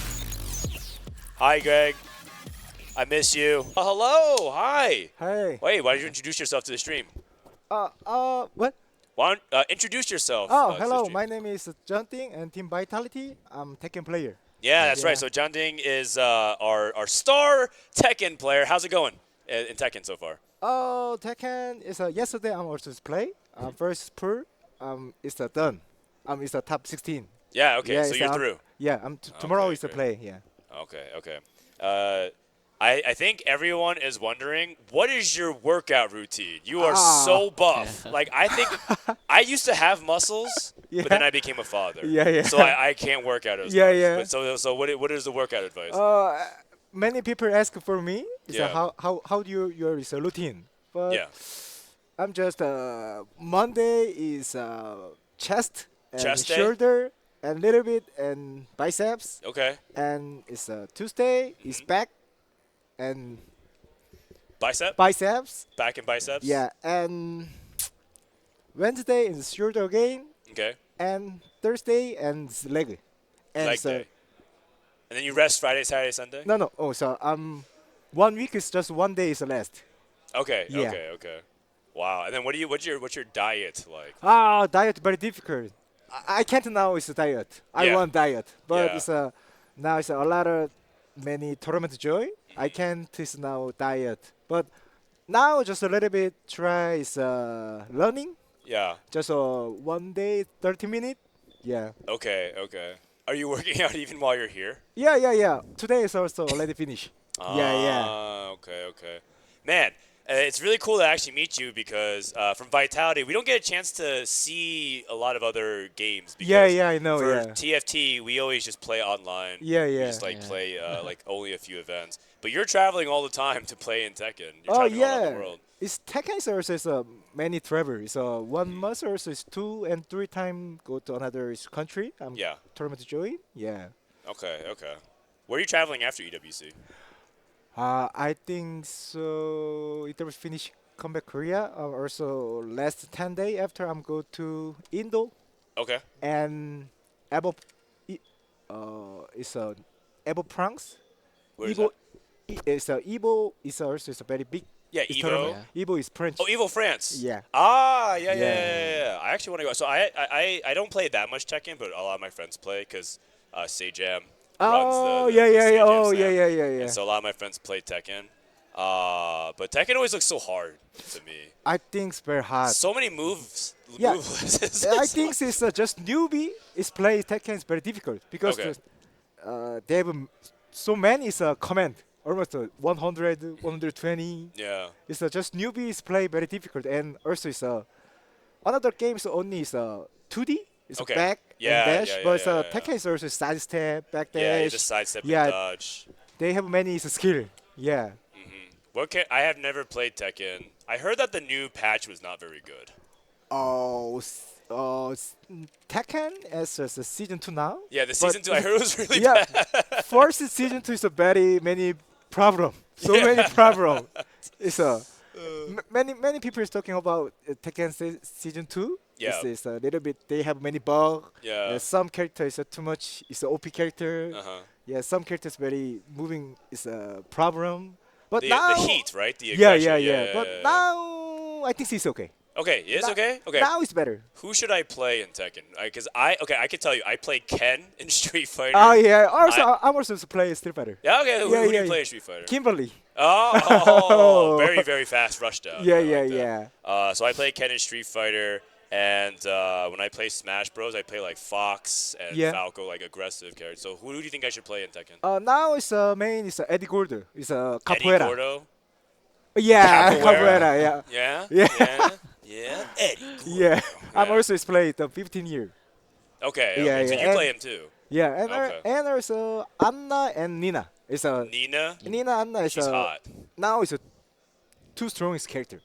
Hi, Greg. I miss you. Hello. Hi. Hey. Wait, why don't you introduce yourself to the stream? What? Why don't, introduce yourself. Oh, to the hello. stream. My name is Jeondding and Team Vitality. I'm Tekken player. Yeah, that's right. So Jeondding is our star Tekken player. How's it going in Tekken so far? Oh, Tekken is yesterday I'm also play. First pool is done. It's the top 16. Yeah. Okay. Yeah, so you're through. Yeah. Tomorrow is the play. Yeah. Okay. Okay. I think everyone is wondering, what is your workout routine? You are so buff. Like, I think I used to have muscles, but then I became a father. Yeah. So I can't work out as much. Yeah. But so what is the workout advice? Many people ask for me. Yeah. How do your is a routine? But Yeah. I'm just Monday is chest and Chest day? shoulder and little bit and biceps. Okay. And it's Tuesday is back and biceps. Back and biceps. Yeah, and Wednesday is shoulder again. Okay. And Thursday and leg. And Leg day. And then you rest Friday, Saturday, Sunday. No. Oh, so 1 week is just 1 day is rest. Okay. Yeah. Okay. Wow. And then what's your diet like? Diet very difficult. I can't now is diet. I Yeah. want diet, but Yeah. it's now it's a lot of many tournament joy. I can't is now diet, but now just a little bit try is learning. Yeah. Just 1 day 30 minutes. Yeah. Okay. Are you working out even while you're here? Yeah. Today is also already finished. Yeah. Okay. Man, It's really cool to actually meet you because from Vitality, we don't get a chance to see a lot of other games. Yeah, Because yeah, I know, For yeah. TFT, we always just play online. Yeah, We yeah. just like Yeah. play like only a few events. But you're traveling all the time to play in Tekken. You're Oh traveling all yeah, around the world. it's Tekken is also is many travel. It's one month or so is 2 and 3 time go to another country. Yeah. Tournament to join. Yeah. Okay, okay. Where are you traveling after EWC? I think so. It was finish come back Korea. Also last 10 day after I'm go to Indo. Okay. And Evo, it's a Evo Pranks. Where is Evo, it's a Evo. It's also it's a very big. Yeah, it's Evo. tournament. Evo is French. Oh, Evo France. Yeah. Ah, yeah. I actually want to go. So I don't play that much Tekken, but a lot of my friends play because Sejam runs Oh the yeah. Sejam Oh Sam. yeah. And so a lot of my friends play Tekken. But Tekken always looks so hard to me. I think it's very hard. So many moves. Yeah. Move lists. I think it's just newbie is play Tekken is very difficult because Okay. they have so many is a command almost 100 120. Yeah. It's just newbie is play very difficult and also it's another games only is 2D. It's Okay. back Yeah, and dash, yeah, but yeah. Tekken is also side step, back dash. Yeah, you just sidestep and yeah, dodge. they have many skill. Yeah. I have never played Tekken. I heard that the new patch was not very good. Oh, Tekken as a season 2 now. Yeah, the but season 2 I heard was really yeah, bad. first season 2 is a very many problem. So many problem. It's many people is talking about Tekken season 2. Yeah. It's a little bit. They have many bugs. Yeah. Some characters are too much. It's an OP character. Uh-huh. Yeah. Some characters very moving is a problem. But The now heat, right? The yeah. aggression. But now I think it's okay. Okay, it is Now- okay? Okay. Now it's better. Who should I play in Tekken? Because I can tell you, I play Ken in Street Fighter. Oh yeah. Also, I'm also play Street Fighter. Yeah, okay. Who do you play in Street Fighter? Kimberly. Oh, very, very fast rush down. Yeah, I yeah, like yeah. that. So I play Ken in Street Fighter, and when I play Smash Bros, I play like Fox and Yeah. Falco, like aggressive characters. So who do you think I should play in Tekken? Now it's main is Eddie Gordo. It's Eddie capoeira. Gordo? Yeah, capoeira. Yeah. Yeah? Yeah. Yeah? Yeah? Eddie Gordo. Yeah. I'm also played the 15 year. Okay, Yeah, okay. So yeah. you And- play him too? Yeah, and Okay. and also Anna and Nina. It's a Nina? Anna is She's hot. now is a two strongest character.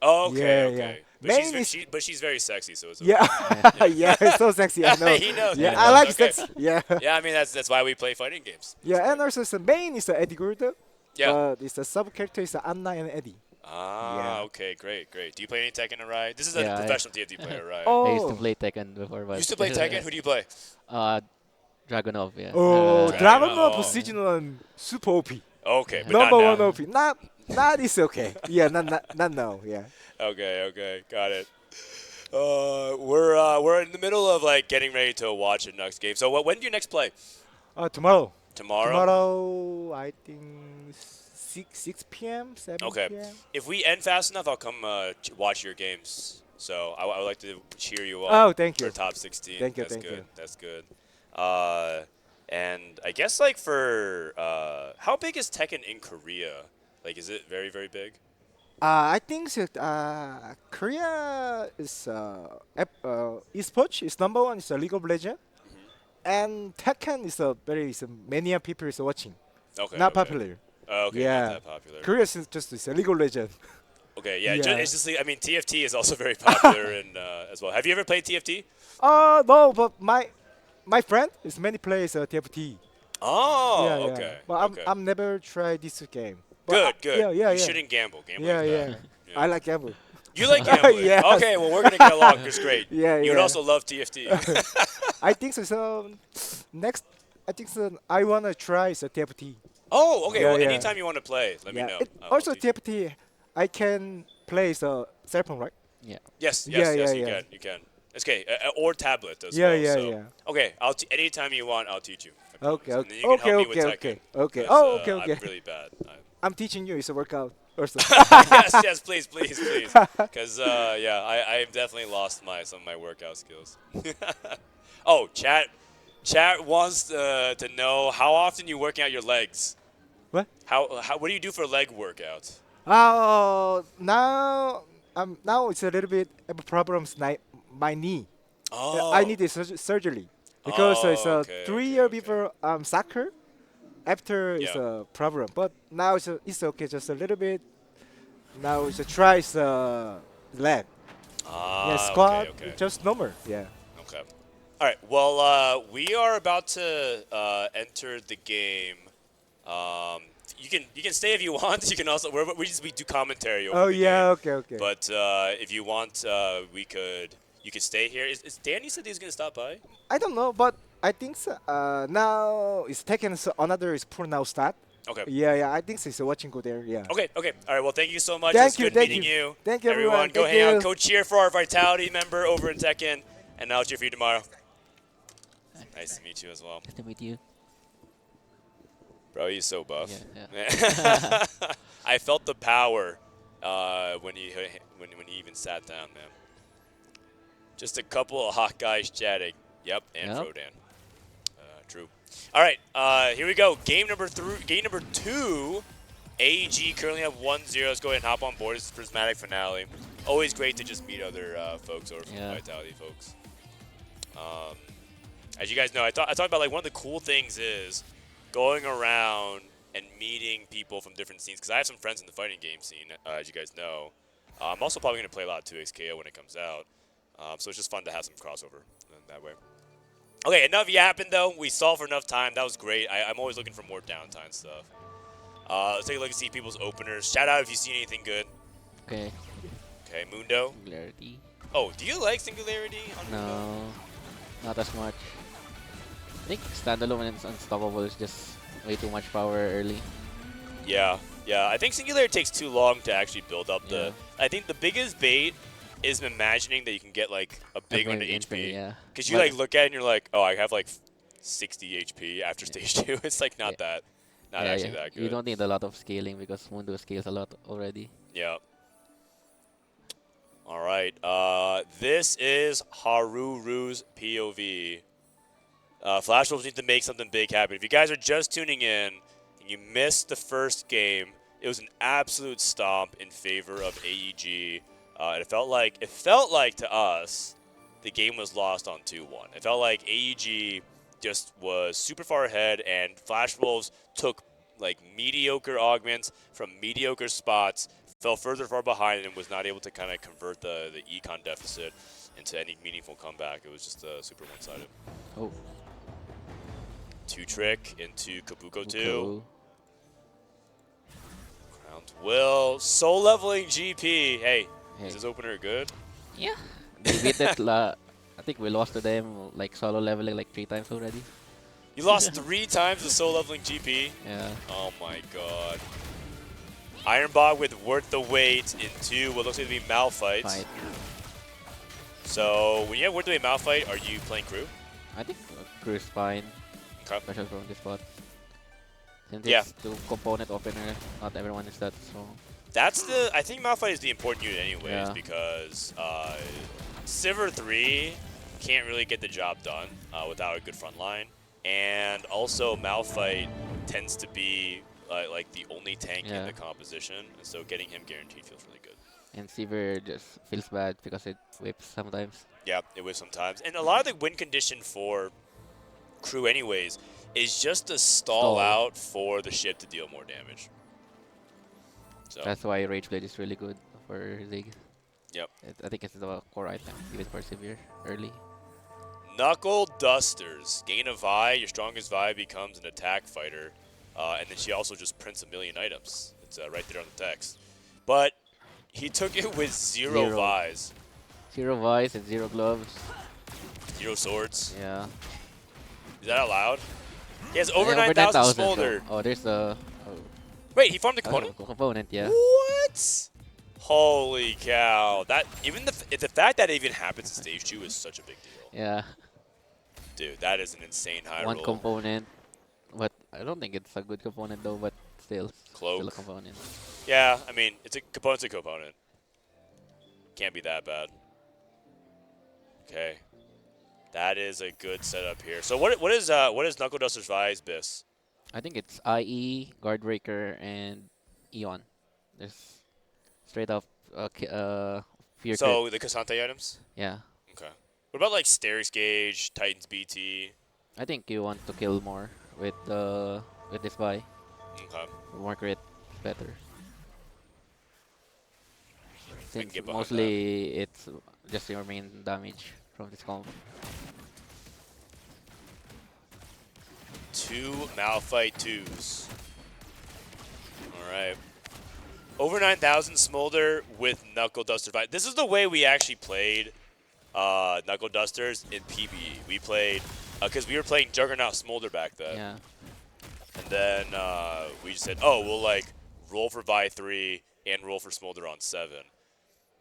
Oh, okay, Yeah, okay. yeah. But, Main but she's very sexy, so it's Yeah, okay. yeah, it's so sexy. I know. He knows. Yeah, he I knows, like okay. sexy. Yeah. Yeah, I mean that's why we play fighting games. Yeah, and also the main is Eddie Gordo. Yeah. It's the sub character is Anna and Eddie. Ah, Yeah. okay, great. Do you play any Tekken, Araye? This is Yeah, a professional TFT player, right? Oh. I used to play Tekken before, but You used to play Tekken? Who do you play? Dragunov, yeah. Oh, Dragunov. Dragunov season 1 super OP. Okay, but Number not 1 now. OP. Not is okay. Yeah, not now. Yeah. Okay, got it. We're in the middle of like getting ready to watch the next game. So when do you next play? Tomorrow. Tomorrow? Tomorrow, I think 6 p.m. 7 Okay. p.m. If we end fast enough, I'll come watch your games. So I would like to cheer you on. Oh, thank you. For top 16. Thank you, That's thank good. you. That's good. And I guess like for how big is Tekken in Korea? Like, is it very, very big? I think Korea is esports is number 1 is League of Legends, and Tekken is many people is watching. Okay. Not okay. popular. Okay, yeah. not that popular. Korea is just a League of Legends. Okay, yeah. Yeah. It's just, I mean, TFT is also very popular in, as well. Have you ever played TFT? No, but my friend is many plays TFT. Oh, yeah, yeah. okay. But okay. I'm never tried this game. But Good. Yeah, yeah, You yeah. shouldn't gamble. Gambling Yeah, is yeah, bad. I like gamble. You like gambling? Yes. Okay, well, we're going to get along. It's great. Yeah, You would yeah. also love TFT. I think so. So next, I think so. I wanna try TFT. Oh, okay. Yeah, Well, yeah. anytime you want to play, let me know. Also, TFT, I can play cell phone, right? Yeah. Yes, Yeah, you yeah. can. It's okay. Or tablet as Yeah, well. yeah, so. yeah. Okay, anytime you want, I'll teach you. Okay, And okay, then you can help me with okay. Tekken, Okay. 'cause, Oh, okay, okay. I'm really bad. I'm teaching you. It's a workout. Also. yes, please. Because I've definitely lost some of my workout skills. Oh, chat wants to know how often you working out your legs. What? What do you do for leg workouts? Now it's a little bit of problems. My knee. Oh. I need a surgery because it's a okay, 3 year before soccer. After it's a problem, but now it's okay. Just a little bit. Now it's a try leg. Yeah, squat. Okay. Just normal. Yeah. Okay. All right. Well, we are about to enter the game. You can stay if you want. You can also we do commentary over the game. Okay. But if you want, you could stay here. Is Danny said he's gonna stop by? I don't know, but I think so. Now it's taken another is pool now start. Okay. Yeah. I think so. It's watching go there. Yeah. Okay. All right. Well, thank you so much. Thank It's you, good thank meeting you. you. Thank you, everyone. Go Thank hang you. out. Go cheer for our Vitality member over in Tekken, and I'll cheer for you tomorrow. Nice to meet you as well. Nice to meet you. Bro, he's so buff. Yeah. I felt the power when he even sat down, man. Just a couple of hot guys chatting. Yep, and Frodan. True. All right, here we go. Game number 2. AEG currently have 1-0. Let's go ahead and hop on board. This is Prismatic finale. Always great to just meet other folks over from Vitality folks. As you guys know, I talked about like one of the cool things is going around and meeting people from different scenes, because I have some friends in the fighting game scene, as you guys know. I'm also probably going to play a lot of 2XKO when it comes out, so it's just fun to have some crossover in that way. Okay, enough yapping though. We stalled for enough time. That was great. I'm always looking for more downtime stuff. Let's take a look and see people's openers. Shout out if you see anything good. Okay. Okay, Mundo. Singularity. Oh, do you like Singularity on Mundo? No, not as much. I think standalone and unstoppable is just way too much power early. Yeah. I think Singularity takes too long to actually build up the. I think the biggest bait is imagining that you can get like a big amount of HP. Because you like look at it and you're like, oh, I have like 60 HP after stage 2. It's like not that. Not actually that good. You don't need a lot of scaling because Mundo scales a lot already. Yeah. All right. This is Haruru's POV. Flash Wolves need to make something big happen. If you guys are just tuning in and you missed the first game, it was an absolute stomp in favor of AEG. And it felt like to us, the game was lost on 2-1. It felt like AEG just was super far ahead, and Flash Wolves took like mediocre augments from mediocre spots, fell far behind, and was not able to kind of convert the econ deficit into any meaningful comeback. It was just super one-sided. Oh. 2-trick into Kabuko 2. Crown to Will. Soul leveling GP. Hey, is this opener good? Yeah. They beat it. I think we lost to them like solo leveling like 3 times already. You lost 3 times to soul leveling GP? Yeah. Oh my god. Ironbog with worth the wait into what looks like to be Malphite. So when you have worth the wait Malphite, are you playing crew? I think crew is fine. Okay. Especially from this spot. Since it's 2 component opener, not everyone is that strong. I think Malphite is the important unit anyways, because Sivir 3 can't really get the job done without a good front line. And also Malphite tends to be like the only tank in the composition, and so getting him guaranteed feels really good. And Sivir just feels bad because it whips sometimes. Yeah, it whips sometimes. And a lot of the win condition for crew anyways is just to stall out for the ship to deal more damage. So that's why Rage Blade is really good for Zig. Yep. I think it's the core item, even for Sivir early. Knuckle Dusters. Gain a Vi. Your strongest Vi becomes an attack fighter. And then she also just prints a million items. It's right there on the text. But he took it with 0 Vi's. 0 Vi's and 0 gloves. 0 swords. Yeah. Is that allowed? He has over 9,000 smolder. Oh, there's the... Wait, he farmed the component? Component, yeah. What? Holy cow. That the fact that it even happens in stage 2 is such a big deal. Yeah. Dude, that is an insane high One roll. component. But I don't think it's a good component though, but still. Cloak. Still a component. Yeah, I mean, it's a component. Can't be that bad. Okay. That is a good setup here. So what is Knuckle Duster's Vi's Biss? I think it's IE, Guardbreaker, and Eon. Just straight up fear So crit. the Kasante items? Yeah. Okay. What about like Stairs Gauge, Titans BT? I think you want to kill more with this buy. Okay. More crit, better. Since get behind mostly it's just your main damage from this combo. 2 Malphite 2s. Alright. Over 9,000 Smolder with Knuckle Duster fight. This is the way we actually played Knuckle Dusters in PBE. We played, because we were playing Juggernaut Smolder back then. Yeah. And then we just said, oh, we'll like roll for Vi 3 and roll for Smolder on 7.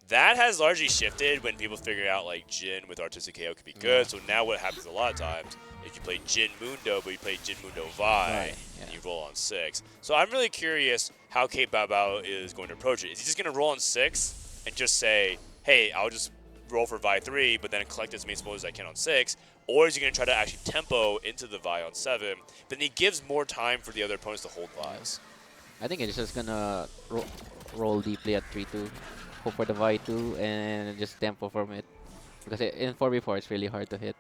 That has largely shifted when people figure out like Jin with Artistic KO could be good. So now what happens a lot of times is you play Jin Mundo, but you play Jin Mundo Vi, and you roll on 6. So I'm really curious how Kate Bao is going to approach it. Is he just going to roll on 6 and just say, hey, I'll just roll for Vi 3, but then collect as many Smolders as I can on 6? Or is he going to try to actually tempo into the Vi on 7? But then he gives more time for the other opponents to hold Vi's. I think it's just gonna roll deeply at 3-2. Hope for the Vi 2 and just tempo from it. Because in 4v4 it's really hard to hit.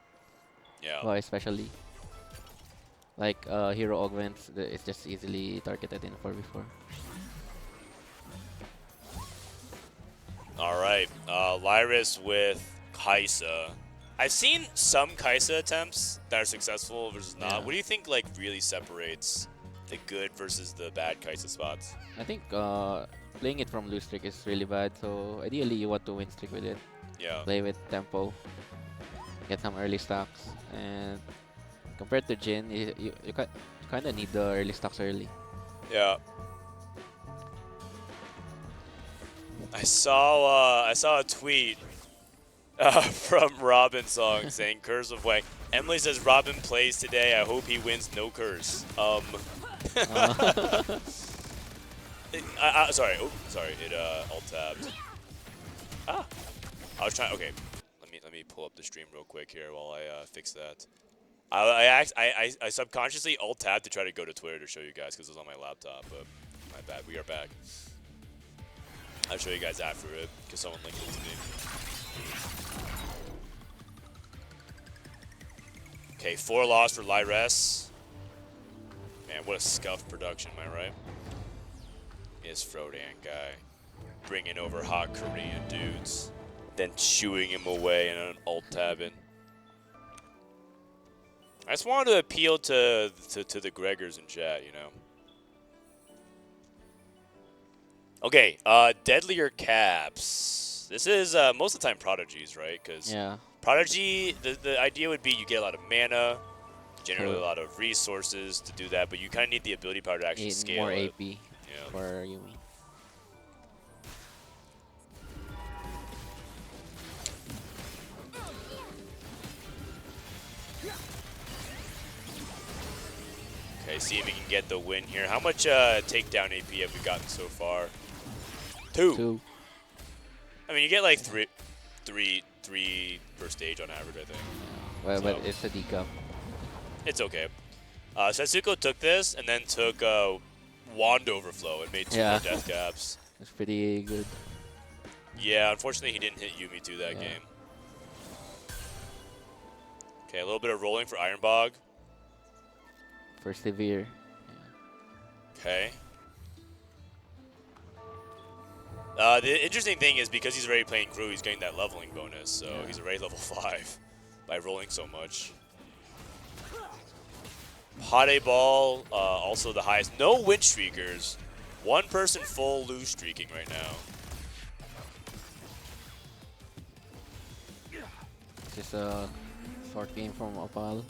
Yeah. Vi especially. Like hero augments, it's just easily targeted in 4v4. Alright, Lyris with Kaisa. I've seen some Kaisa attempts that are successful versus not. Yeah. What do you think like really separates the good versus the bad Kaisa spots? I think playing it from loose streak is really bad, so ideally you want to win streak with it. Yeah. Play with tempo, get some early stocks, and compared to Jin, you kind of need the early stocks early. Yeah. I saw a tweet from Robin Song saying Curse of Wang. Emily says Robin plays today. I hope he wins no curse. Sorry. Oh, sorry. It alt tabbed. Ah. I was trying. Okay. Let me pull up the stream real quick here while I fix that. I subconsciously alt tabbed to try to go to Twitter to show you guys because it was on my laptop. But my bad. We are back. I'll show you guys after it because someone linked it to me. Okay, 4 loss for Lyres. Man, what a scuffed production, am I right? Is Frodan guy bringing over hot Korean dudes, then shooing him away in an alt tabbing. I just wanted to appeal to the Gregors in chat, you know. Okay, Deadlier Caps. This is most of the time Prodigies, right? Because yeah. Prodigy, the idea would be you get a lot of mana, generally a lot of resources to do that, but you kind of need the ability power to actually scale more it. AP for Yumi. Okay, see if we can get the win here. How much takedown AP have we gotten so far? 2. I mean, you get like three per stage on average, I think. Well, but it's a decap. It's okay. Setsuko took this and then took Wand Overflow and made 2 more death caps. It's pretty good. Yeah, unfortunately he didn't hit Yumi 2 that game. Okay, a little bit of rolling for Ironbog. For Severe. Okay. The interesting thing is because he's already playing crew, he's getting that leveling bonus, so he's already level 5 by rolling so much. Hot Ball, also the highest. No win streakers. 1 person full lose streaking right now. Just a short game from Opal.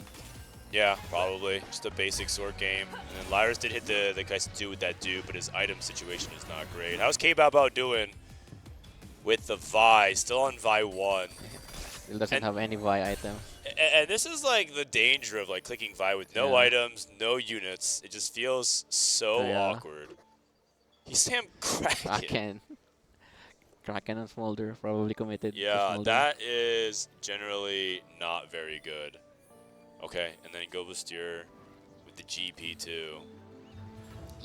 Yeah, probably. Just a basic sword game. And then Lyris did hit the Kaisa 2 with that dude, but his item situation is not great. How's K-Bao doing with the Vi? Still on Vi 1. Still doesn't have any Vi items. And this is like the danger of like clicking Vi with no items, no units. It just feels so awkward. He's Sam Kraken. Kraken and Smolder probably committed. Yeah, that is generally not very good. Okay, and then Gobustier with the GP2.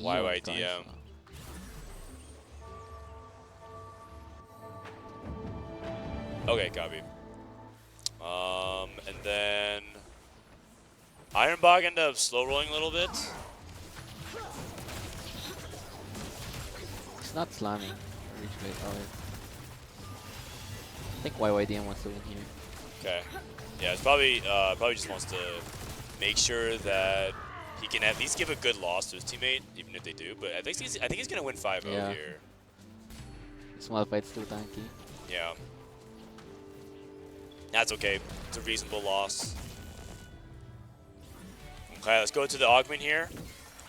YYDM. Okay, copy. And then Ironbog ended up slow rolling a little bit. It's not slamming. I think YYDM wants to win here. Okay. Yeah, it's probably just wants to make sure that he can at least give a good loss to his teammate, even if they do. But I think he's gonna win 5-0 Yeah. here. Small fight's too tanky. Yeah. That's okay. It's a reasonable loss. Okay, let's go to the augment here.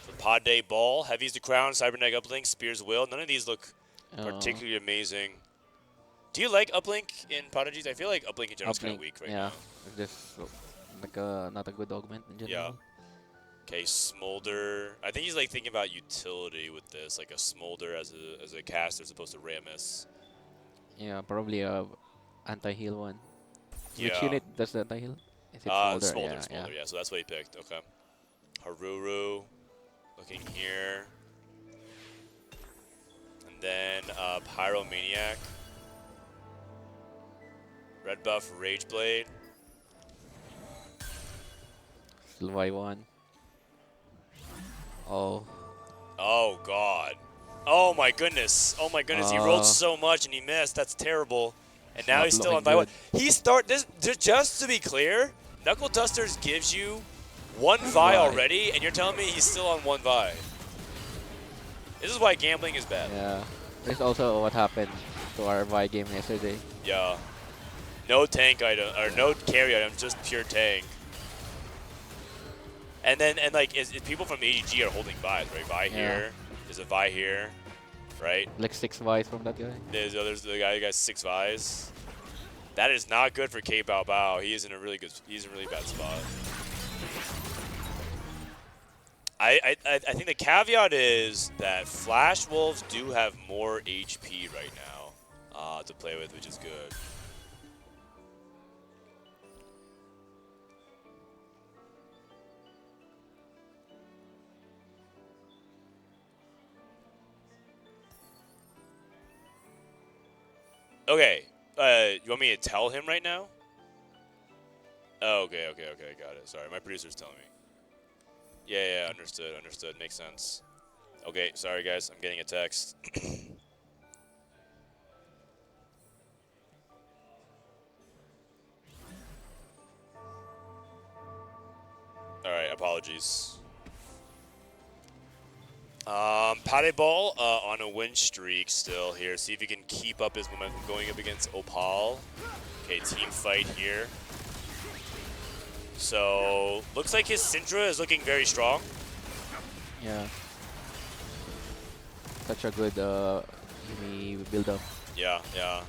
The Pod Day Ball, Heavy's the Crown, Cybernetic Uplink, Spear's Will. None of these look particularly amazing. Do you like Uplink in Prodigies? I feel like Uplink in general is kind of weak right now. Yeah, just like not a good augment in general. Yeah. Okay, Smolder. I think he's like thinking about utility with this, like a Smolder as a caster as opposed to Rammus. Yeah, probably a anti-heal one. Yeah. Which unit does the anti-heal? Is it Smolder? Smolder, yeah. So that's what he picked. Okay. Haruru, looking here. And then Pyromaniac. Red buff, Rageblade. Still Y1. Oh. Oh god. Oh my goodness. Oh my goodness. He rolled so much and he missed. That's terrible. And now he's still on Vi1. Just to be clear, Knuckle Dusters gives you 1 Vi already, and you're telling me he's still on 1 Vi. This is why gambling is bad. Yeah. This is also what happened to our Vi game yesterday. Yeah. No tank item or no carry item, just pure tank. And then like people from AEG are holding Vi's, right? Vi here. There's a Vi here, right? Like 6 Vi's from that guy. There's the guy who got 6 Vi's. That is not good for K Bao Bao. He's in a really bad spot. I think the caveat is that Flash Wolves do have more HP right now to play with, which is good. Okay, you want me to tell him right now? Oh, okay, got it. Sorry, my producer's telling me. Yeah, understood, makes sense. Okay, sorry guys, I'm getting a text. Alright, apologies. Pate Ball on a win streak still here. See if he can keep up his momentum going up against Opal. Okay, team fight here. So, looks like his Syndra is looking very strong. Yeah. Such a good build up. Yeah.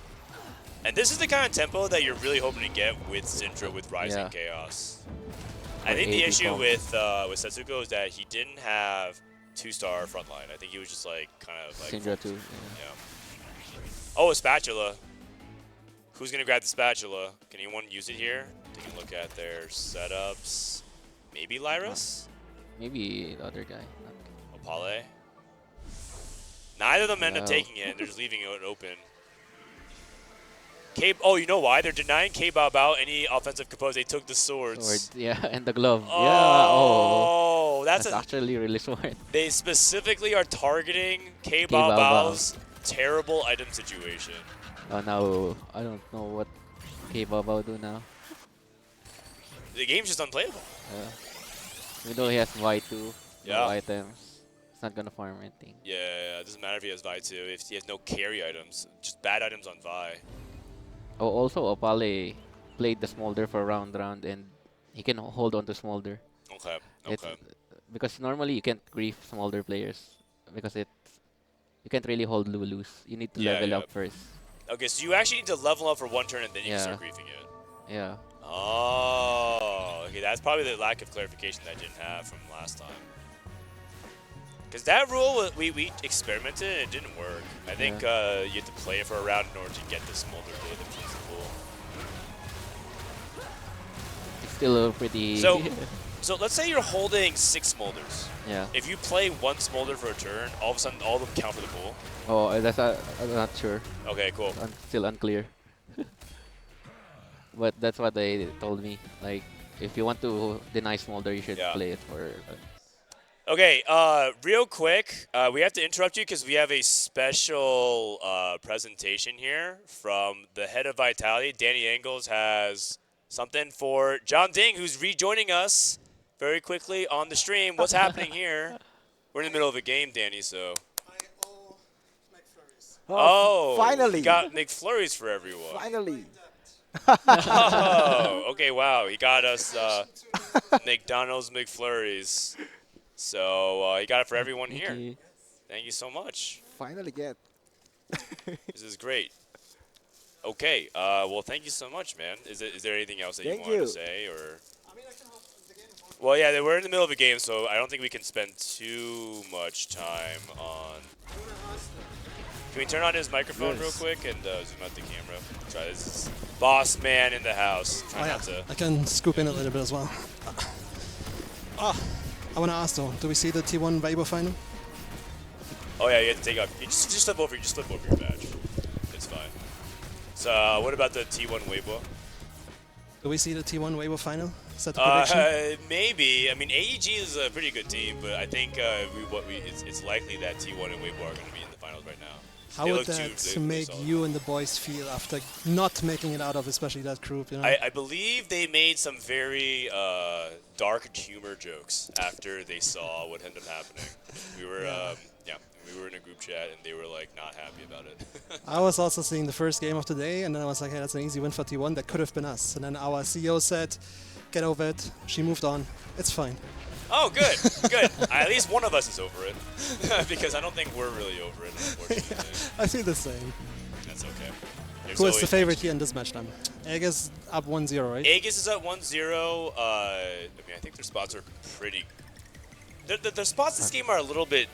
And this is the kind of tempo that you're really hoping to get with Syndra with Rising Chaos. I think the issue with Setsuko is that he didn't have 2-star frontline. I think he was just like kind of like Syndra too. Yeah. Oh, a spatula. Who's gonna grab the spatula? Can anyone use it here? Take a look at their setups. Maybe Lyris? Maybe the other guy. Opale? Neither of them end up taking it. They're just leaving it open. Oh, you know why? They're denying K Bao Bao any offensive compose. They took the swords. Yeah, and the glove. Oh, that's actually really smart. They specifically are targeting K Bao Bao's terrible item situation. Oh, now I don't know what K Bao Bao do now. The game's just unplayable. Even though he has Vi2, no items, it's not gonna farm anything. Yeah, it doesn't matter if he has Vi 2. If he has no carry items, just bad items on Vi. Oh, also Opale played the Smolder for round, and he can hold on to Smolder. Okay. Because normally you can't grief Smolder players because you can't really hold loose. You need to level up first. Okay, so you actually need to level up for 1 turn and then you can start griefing it. Yeah. Oh, okay, that's probably the lack of clarification that I didn't have from last time. Because that rule, we experimented and it didn't work. I think you have to play it for a round in order to get the Smolder to the principle. It's still pretty... So let's say you're holding 6 Smolders. Yeah. If you play 1 Smolder for a turn, all of a sudden all of them count for the pool. Oh, that's I'm not sure. Okay, cool. Still unclear. but that's what they told me. Like, if you want to deny Smolder, you should play it for. Okay, real quick, we have to interrupt you because we have a special presentation here from the head of Vitality. Danny Engels has something for Jeondding, who's rejoining us very quickly on the stream. What's happening here? We're in the middle of a game, Danny, so. Oh, finally. He got McFlurries for everyone. Finally. Oh, okay, wow. He got us McDonald's McFlurries. So he got it for everyone here. Thank you so much. Finally get. This is great. Okay, well, thank you so much, man. Is there anything else that you Thank wanted you. to say, or? Well, yeah, we're in the middle of a game, so I don't think we can spend too much time on. Can we turn on his microphone real quick and zoom out the camera? Sorry, this is boss man in the house. Try not to. I can scoop in a little bit as well. I want to ask though, do we see the T1 Weibo final? Oh yeah, you have to take off. You just slip over. Just slip over your badge. It's fine. So what about the T1 Weibo? Do we see the T1 Weibo final? Is that the prediction? Maybe. I mean, AEG is a pretty good team, but I think it's likely that T1 and Weibo are going to be in the finals right now. How would that make you and the boys feel after not making it out of, especially that group? You know? I believe they made some very dark humor jokes after they saw what ended up happening. We were, we were in a group chat and they were like not happy about it. I was also seeing the first game of the day, and then I was like, hey, that's an easy win for T1. That could have been us. And then our CEO said, get over it. She moved on. It's fine. Oh, good, good. At least one of us is over it, because I don't think we're really over it, unfortunately. I feel the same. That's okay. Who is the favorite here in this match then? AEGIS up 1-0, right? AEGIS is up 1-0. I mean, I think their spots are pretty. Their spots this game are a little bit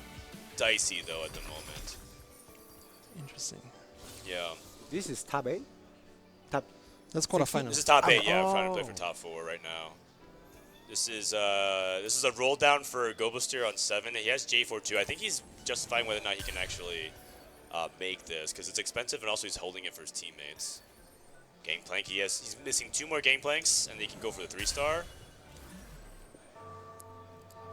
dicey though at the moment. Interesting. Yeah. This is top 8? Top. That's quarterfinal. This is top 8. Yeah, I'm trying to play for top 4 right now. This is a roll down for Golems on 7. He has J4 too. I think he's justifying whether or not he can actually make this because it's expensive and also he's holding it for his teammates. Gangplank, he's missing 2 more gangplanks and they can go for the 3-star.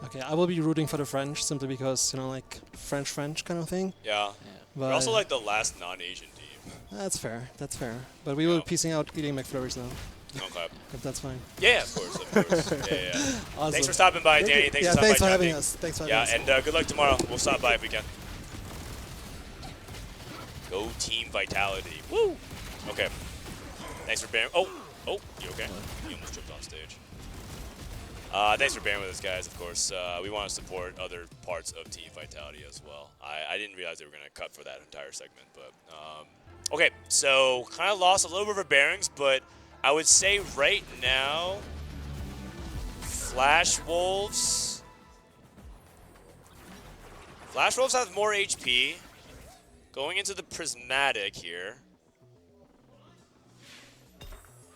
Okay, I will be rooting for the French simply because, you know, like French kind of thing. Yeah. But we're also like the last non-Asian team. That's fair. That's fair. But we will be piecing out eating McFlurries now. Okay. If that's fine. Yeah, of course, of course. Yeah. Awesome. Thanks for stopping by, Danny. Thanks for having us. Thanks for having us. Yeah, and good luck tomorrow. We'll stop by if we can. Go Team Vitality. Woo! Okay. Thanks for bearing. Oh, you okay? You almost tripped off stage. Thanks for bearing with us, guys. Of course, we want to support other parts of Team Vitality as well. I didn't realize they were going to cut for that entire segment, but okay. So kind of lost a little bit of our bearings, but I would say right now, Flash Wolves have more HP. Going into the Prismatic here.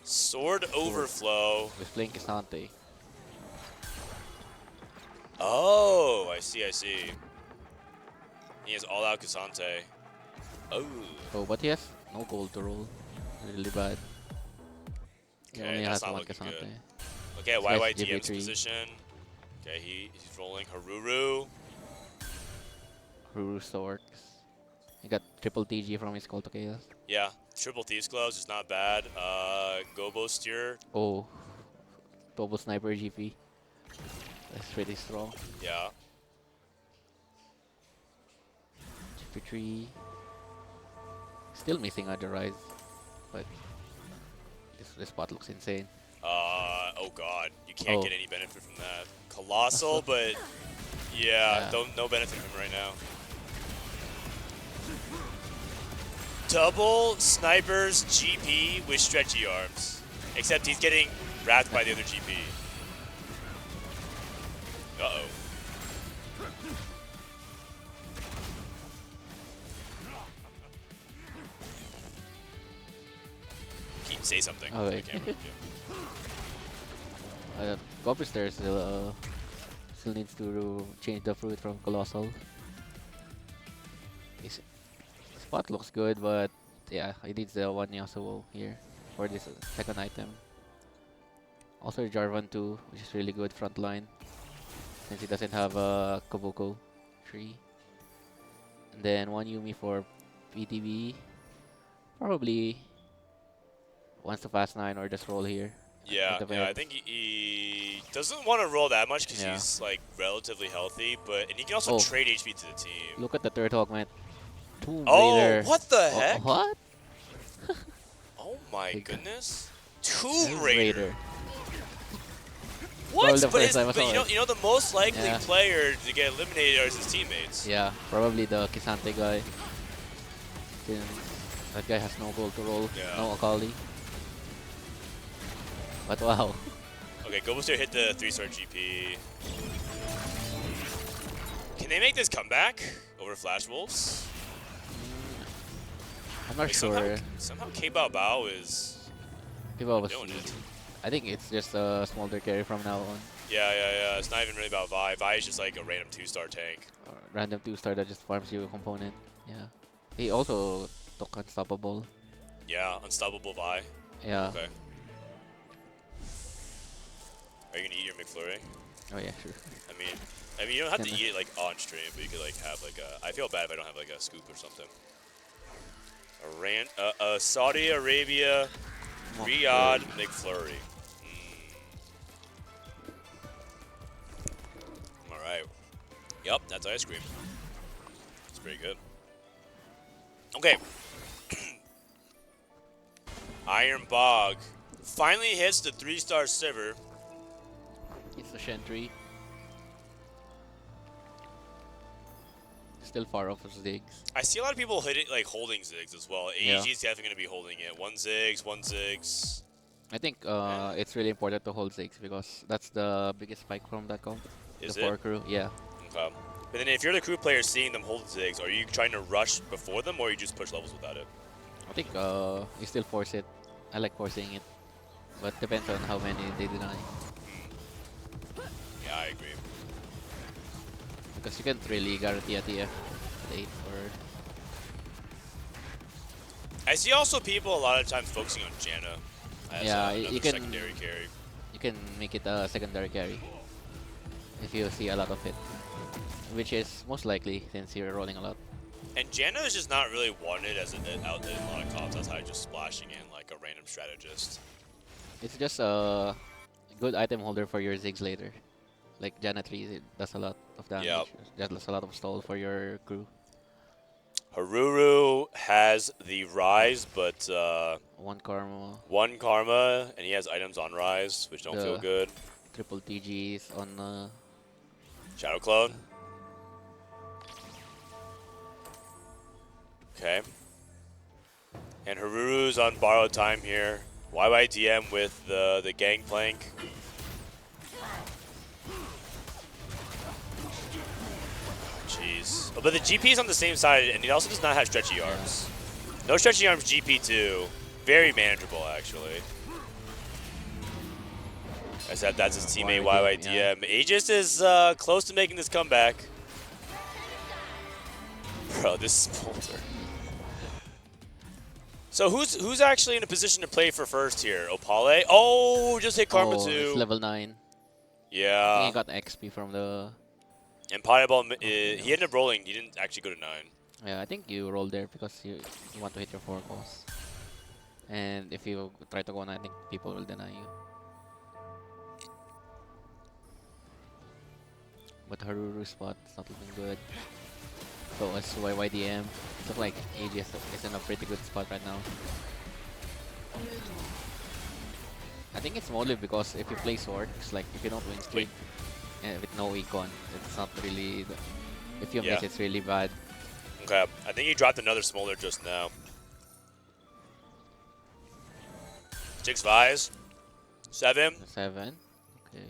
Sword Overflow. With playing Cassante. Oh, I see. He has all-out Cassante. Oh. Oh, but he has no gold to roll. Really bad. He Okay, only that's has not one looking Cassante. good. Okay, YYTM's position. Okay, he's rolling Haruru. Haruru still works. He got triple TG from his Call to Chaos. Yeah, triple Thieves Gloves is not bad. Gobo Steer. Oh, double Sniper GP. That's pretty strong. Yeah. GP3. Still missing Araye, but this spot looks insane. Oh god, you can't get any benefit from that. Colossal, but yeah, no benefit from him right now. Double Sniper's GP with stretchy arms. Except he's getting wrapped by the other GP. Uh-oh. Keep say something. Oh, wait. Goblster still needs to change the fruit from Colossal. His spot looks good, but yeah, he needs the one Yasuo here. for this second item. Also Jarvan too, which is really good front line since he doesn't have a Kabuko tree. And then one Yumi for PTB. Probably wants to fast 9 or just roll here. Yeah, I think he doesn't want to roll that much because he's like relatively healthy, and he can also trade HP to the team. Look at the third augment. Tomb Raider. What the heck? What? Oh my goodness. Tomb Raider. What? But you know the most likely player to get eliminated are his teammates. Yeah, probably the Kisante guy. Since that guy has no gold to roll, no Akali. But wow. Okay, Go-Booster hit the 3-star GP. Can they make this comeback over Flash Wolves? I'm not sure. Somehow K-Bao Bao is doing it. I think it's just a smolder carry from now on. Yeah. It's not even really about Vi. Vi is just like a random 2-star tank. Random 2-star that just farms you a component. Yeah. He also took Unstoppable. Yeah, Unstoppable Vi. Yeah. Okay. Are you gonna eat your McFlurry? Oh yeah, sure. I mean, you don't have to eat it like on stream, but you could like have like a. I feel bad if I don't have like a scoop or something. Saudi Arabia, Riyadh McFlurry. All right. Yep, that's ice cream. It's pretty good. Okay. Iron Bog finally hits the 3-star Sivir. It's the Shen3. Still far off of Ziggs. I see a lot of people hit it like holding Ziggs as well. AEG is definitely going to be holding it. One Ziggs. I think it's really important to hold Ziggs because that's the biggest spike from that comp. Is the it? 4 crew, yeah. Okay. But then if you're the crew player seeing them hold Ziggs, are you trying to rush before them or you just push levels without it? I think you still force it. I like forcing it. But depends on how many they deny. Yeah, I agree. Because you can't really guarantee a TF at 8 or... I see also people a lot of times focusing on Janna as you can secondary carry. You can make it a secondary carry if you see a lot of it, which is most likely since you're rolling a lot. And Janna is just not really wanted as an outlet in a lot of comps outside just splashing in like a random strategist. It's just a good item holder for your Ziggs later. Like Janna 3, it does a lot of damage. That does a lot of stall for your crew. Haruru has the Rise, but 1 Karma. 1 Karma, and he has items on Rise, which don't feel good. Triple TGs on Shadow Clone. Okay. And Haruru's on borrowed time here. YYDM with the Gangplank. Jeez. Oh, but the GP is on the same side, and he also does not have stretchy arms. No stretchy arms GP2. Very manageable, actually. I said that's his teammate YYDM. Aegis is close to making this comeback. Bro, this smolder. So who's actually in a position to play for first here? Opale? Oh, just hit Karma 2. It's level 9. Yeah. I think he got XP from the... And Fireball, he ended up rolling. He didn't actually go to 9. Yeah, I think you roll there because you want to hit your 4 calls. And if you try to go 9, I think people will deny you. But Haruru's spot is not looking good. So as YYDM, it looks like AEGIS is in a pretty good spot right now. I think it's mostly because if you play Swords, like if you don't win streak with no econ, it's not really... If you miss, it's really bad. Okay, I think he dropped another smolder just now. 6 Vies. 7. 7. Okay.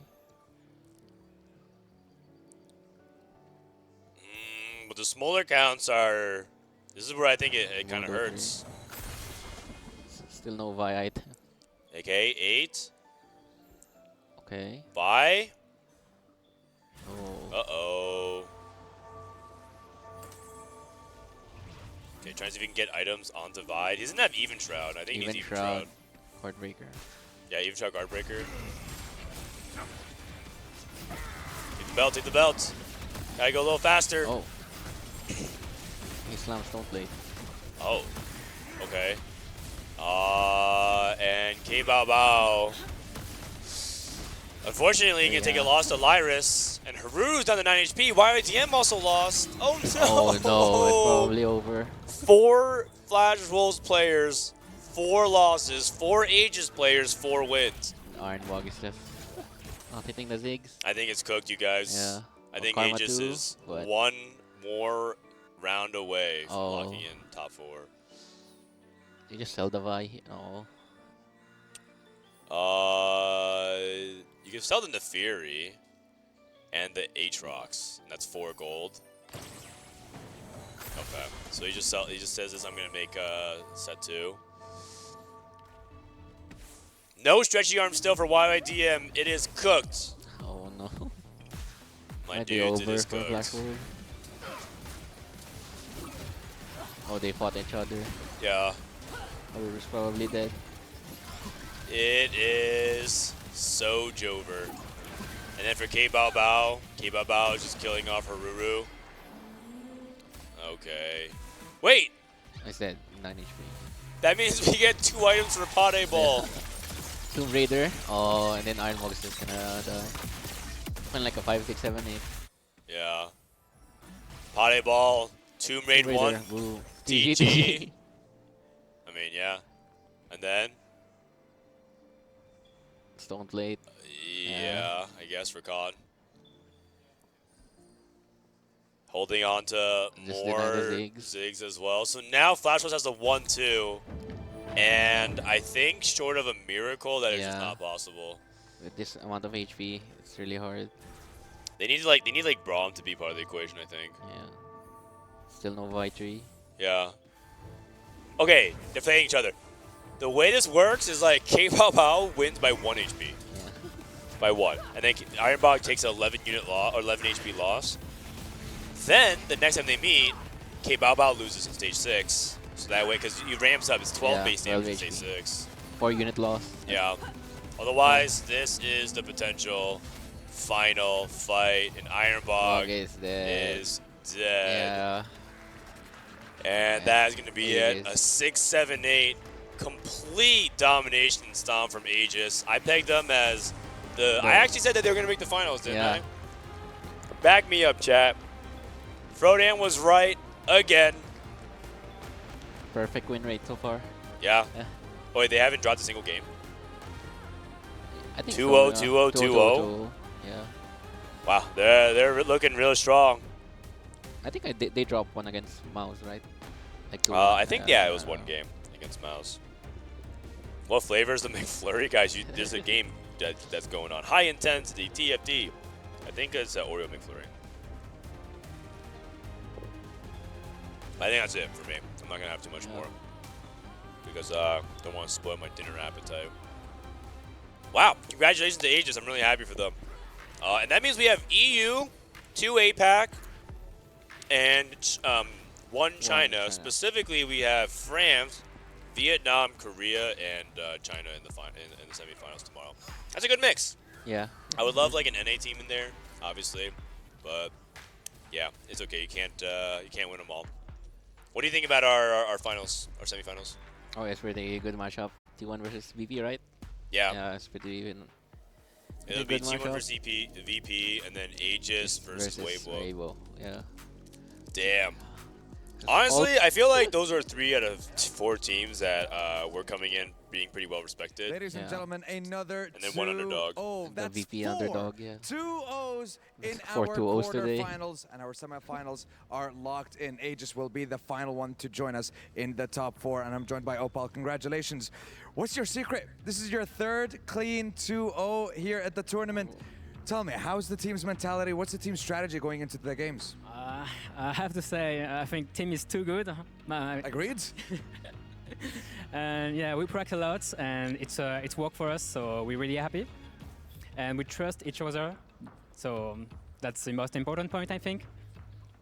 But the smolder counts are... This is where I think it kind of hurts. Still no Vi item. Okay, 8. Okay. Vi. Oh. Uh-oh. Okay, trying to see if he can get items onto Vi. He doesn't have Even Shroud. I think he needs Even Shroud. Heartbreaker. Yeah, even try Guardbreaker. Take the belt, take the belt. Gotta go a little faster. Oh. He slams don't play. Oh. Okay. And K Bao Bao. Unfortunately, you can take a loss to Lyris. And Haru's down to 9 HP. YYDM also lost. Oh no! Oh no, it's probably over. 4 Flash Wolves players, 4 losses, 4 Aegis players, 4 wins. Ironbog is just not hitting the zigs. I think it's cooked, you guys. Yeah. I think Karma Aegis too, is but- 1 more round away from Oh. locking in top 4. You just sell the Vi. Oh. You can sell the Nefiri and the Aatrox, and that's 4 gold. Okay, so he just says this. I'm gonna make set 2. No stretchy arm still for YYDM. It is cooked. Oh no. My Might be dudes, it over is for cooked. Black Wolf. Oh, they fought each other. Yeah. Haru's probably dead. It is so Jover. And then for K Bao Bao is just killing off Haruru. Okay. Wait! I said 9 HP. That means we get 2 items for Pade Ball. Tomb Raider. Oh, and then Ironbog is just gonna die. Went like a 5, 6, 7, 8. Yeah. Pade Ball, Tomb Raid 1, Woo. TG. I mean, yeah. And then? Stone Blade. Yeah, I guess for COD. Holding on to Just more deny the zigs as well. So now Flash Wars has the 1-2. And I think short of a miracle, that is just not possible. With this amount of HP, it's really hard. They need like Braum to be part of the equation, I think. Yeah. Still no Vi3. Yeah. Okay, they're playing each other. The way this works is like K Bao Bao wins by 1 HP. By 1. And then Ironbog takes an 11 unit loss or 11 HP loss. Then the next time they meet, K Bao Bao loses in stage 6. So that way, because he ramps up, it's 12 base damage in stage 6. 4 unit loss. Yeah. Otherwise, this is the potential final fight, and Ironbog is dead. Yeah. And that is going to be it. A 6-7-8 complete domination stomp from Aegis. I pegged them as the... I actually said that they were going to make the finals, didn't I? Back me up, chat. Frodan was right again. Perfect win rate so far. Yeah. Oh, wait, they haven't dropped a single game. I think 2-0, so, 2-0, 2-0. Yeah. Wow, they're looking really strong. I think they dropped one against Mouse, right? Like I think it was 1 game against Mouse. What flavor is the McFlurry, guys? There's a game that's going on. High intensity TFT. I think it's Oreo McFlurry. I think that's it for me. I'm not gonna have too much more because I don't want to spoil my dinner appetite. Wow! Congratulations to Aegis. I'm really happy for them. And that means we have EU, 2 APAC, and 1 China. Specifically, we have France, Vietnam, Korea, and China in the semifinals tomorrow. That's a good mix. Yeah. I would love like an NA team in there, obviously, but yeah, it's okay. You can't win them all. What do you think about our finals, our semifinals? Oh, it's pretty good matchup. T1 versus VP, right? Yeah. Yeah, it's pretty even. It'll be T1 versus VP, and then Aegis versus Weibo. Weibo, yeah. Damn. Honestly, I feel like those are 3 out of 4 teams that were coming in being pretty well respected. Ladies and gentlemen, another and then 1 underdog. That's VP 4 underdog, yeah. 2-0s in 4 our 2-0s today. quarterfinals, and our semifinals are locked in. Aegis will be the final one to join us in the top 4, and I'm joined by Opal. Congratulations. What's your secret? This is your 3rd clean 2-0 here at the tournament. Tell me, how's the team's mentality? What's the team's strategy going into the games? I have to say, I think team is too good. Agreed. And yeah, we practice a lot, and it's worked for us, so we're really happy. And we trust each other, so that's the most important point, I think.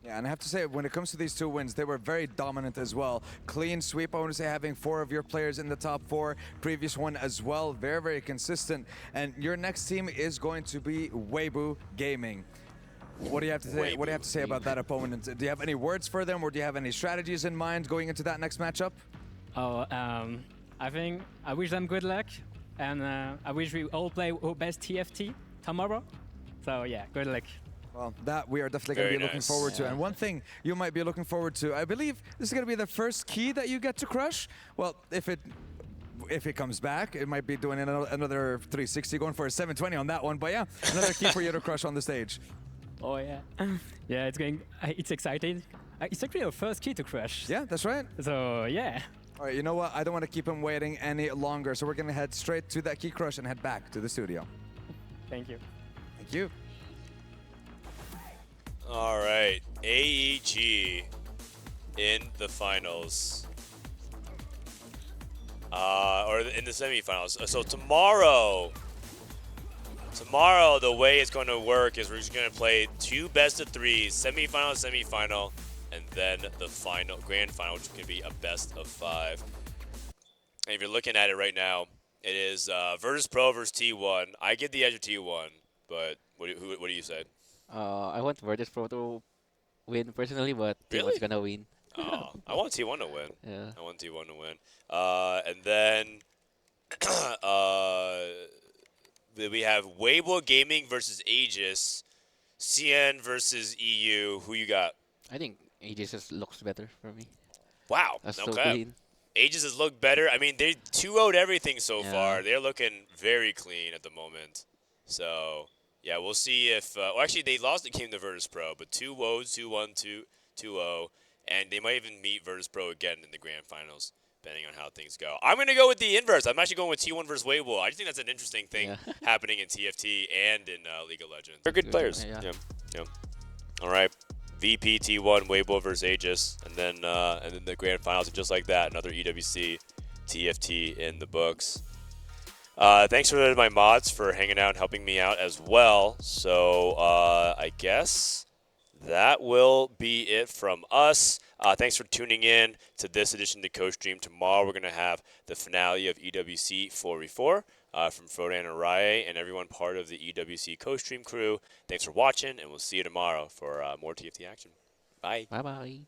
Yeah, and I have to say, when it comes to these 2 wins, they were very dominant as well. Clean sweep, I want to say, having 4 of your players in the top 4. Previous one as well, very, very consistent. And your next team is going to be Weibo Gaming. What do you have to say? What do you have to say about that opponent? Do you have any words for them, or do you have any strategies in mind going into that next matchup? Oh, I think I wish them good luck, and I wish we all play our best TFT tomorrow. So yeah, good luck. Well, that we are definitely going to be looking forward to. And one thing you might be looking forward to, I believe this is going to be the first key that you get to crush. Well, if it comes back, it might be doing another 360, going for a 720 on that one. But yeah, another key for you to crush on the stage. Oh yeah, yeah, it's exciting. It's actually our first key to crush. Yeah, that's right. So yeah. All right, you know what? I don't want to keep him waiting any longer, so we're going to head straight to that key crush and head back to the studio. Thank you. Thank you. All right, AEG in the finals, or in the semifinals. So tomorrow, the way it's going to work is we're just going to play 2 best-of-3s, semifinal, and then the final, grand final, which is going to be a best-of-5. And if you're looking at it right now, it is Virtus Pro versus T1. I get the edge of T1, but what do you say? I want Virtus Pro to win personally, but T1's gonna win. Oh, I want T1 to win. Yeah. I want T1 to win. And then we have Weibo Gaming versus Aegis, CN versus EU. Who you got? I think Aegis just looks better for me. Wow. That's okay. so clean. Aegis has looked better. I mean, they 2-0'd everything so far. They're looking very clean at the moment. So, yeah, we'll see if... well, actually, they lost the game to Virtus Pro, but 2-0, 2-1, 2-0. And they might even meet Virtus Pro again in the grand finals, depending on how things go. I'm going to go with the inverse. I'm actually going with T1 versus Weibo. I just think that's an interesting thing happening in TFT and in League of Legends. They're good players. Yeah. All right. VP T1 Weibo versus Aegis, and then the grand finals, and just like that, another EWC TFT in the books. Thanks for my mods for hanging out and helping me out as well. So I guess that will be it from us. Thanks for tuning in to this edition of Costream. Tomorrow we're going to have the finale of EWC 4v4 from Frodan and Araye and everyone part of the EWC Costream crew. Thanks for watching, and we'll see you tomorrow for more TFT action. Bye. Bye-bye.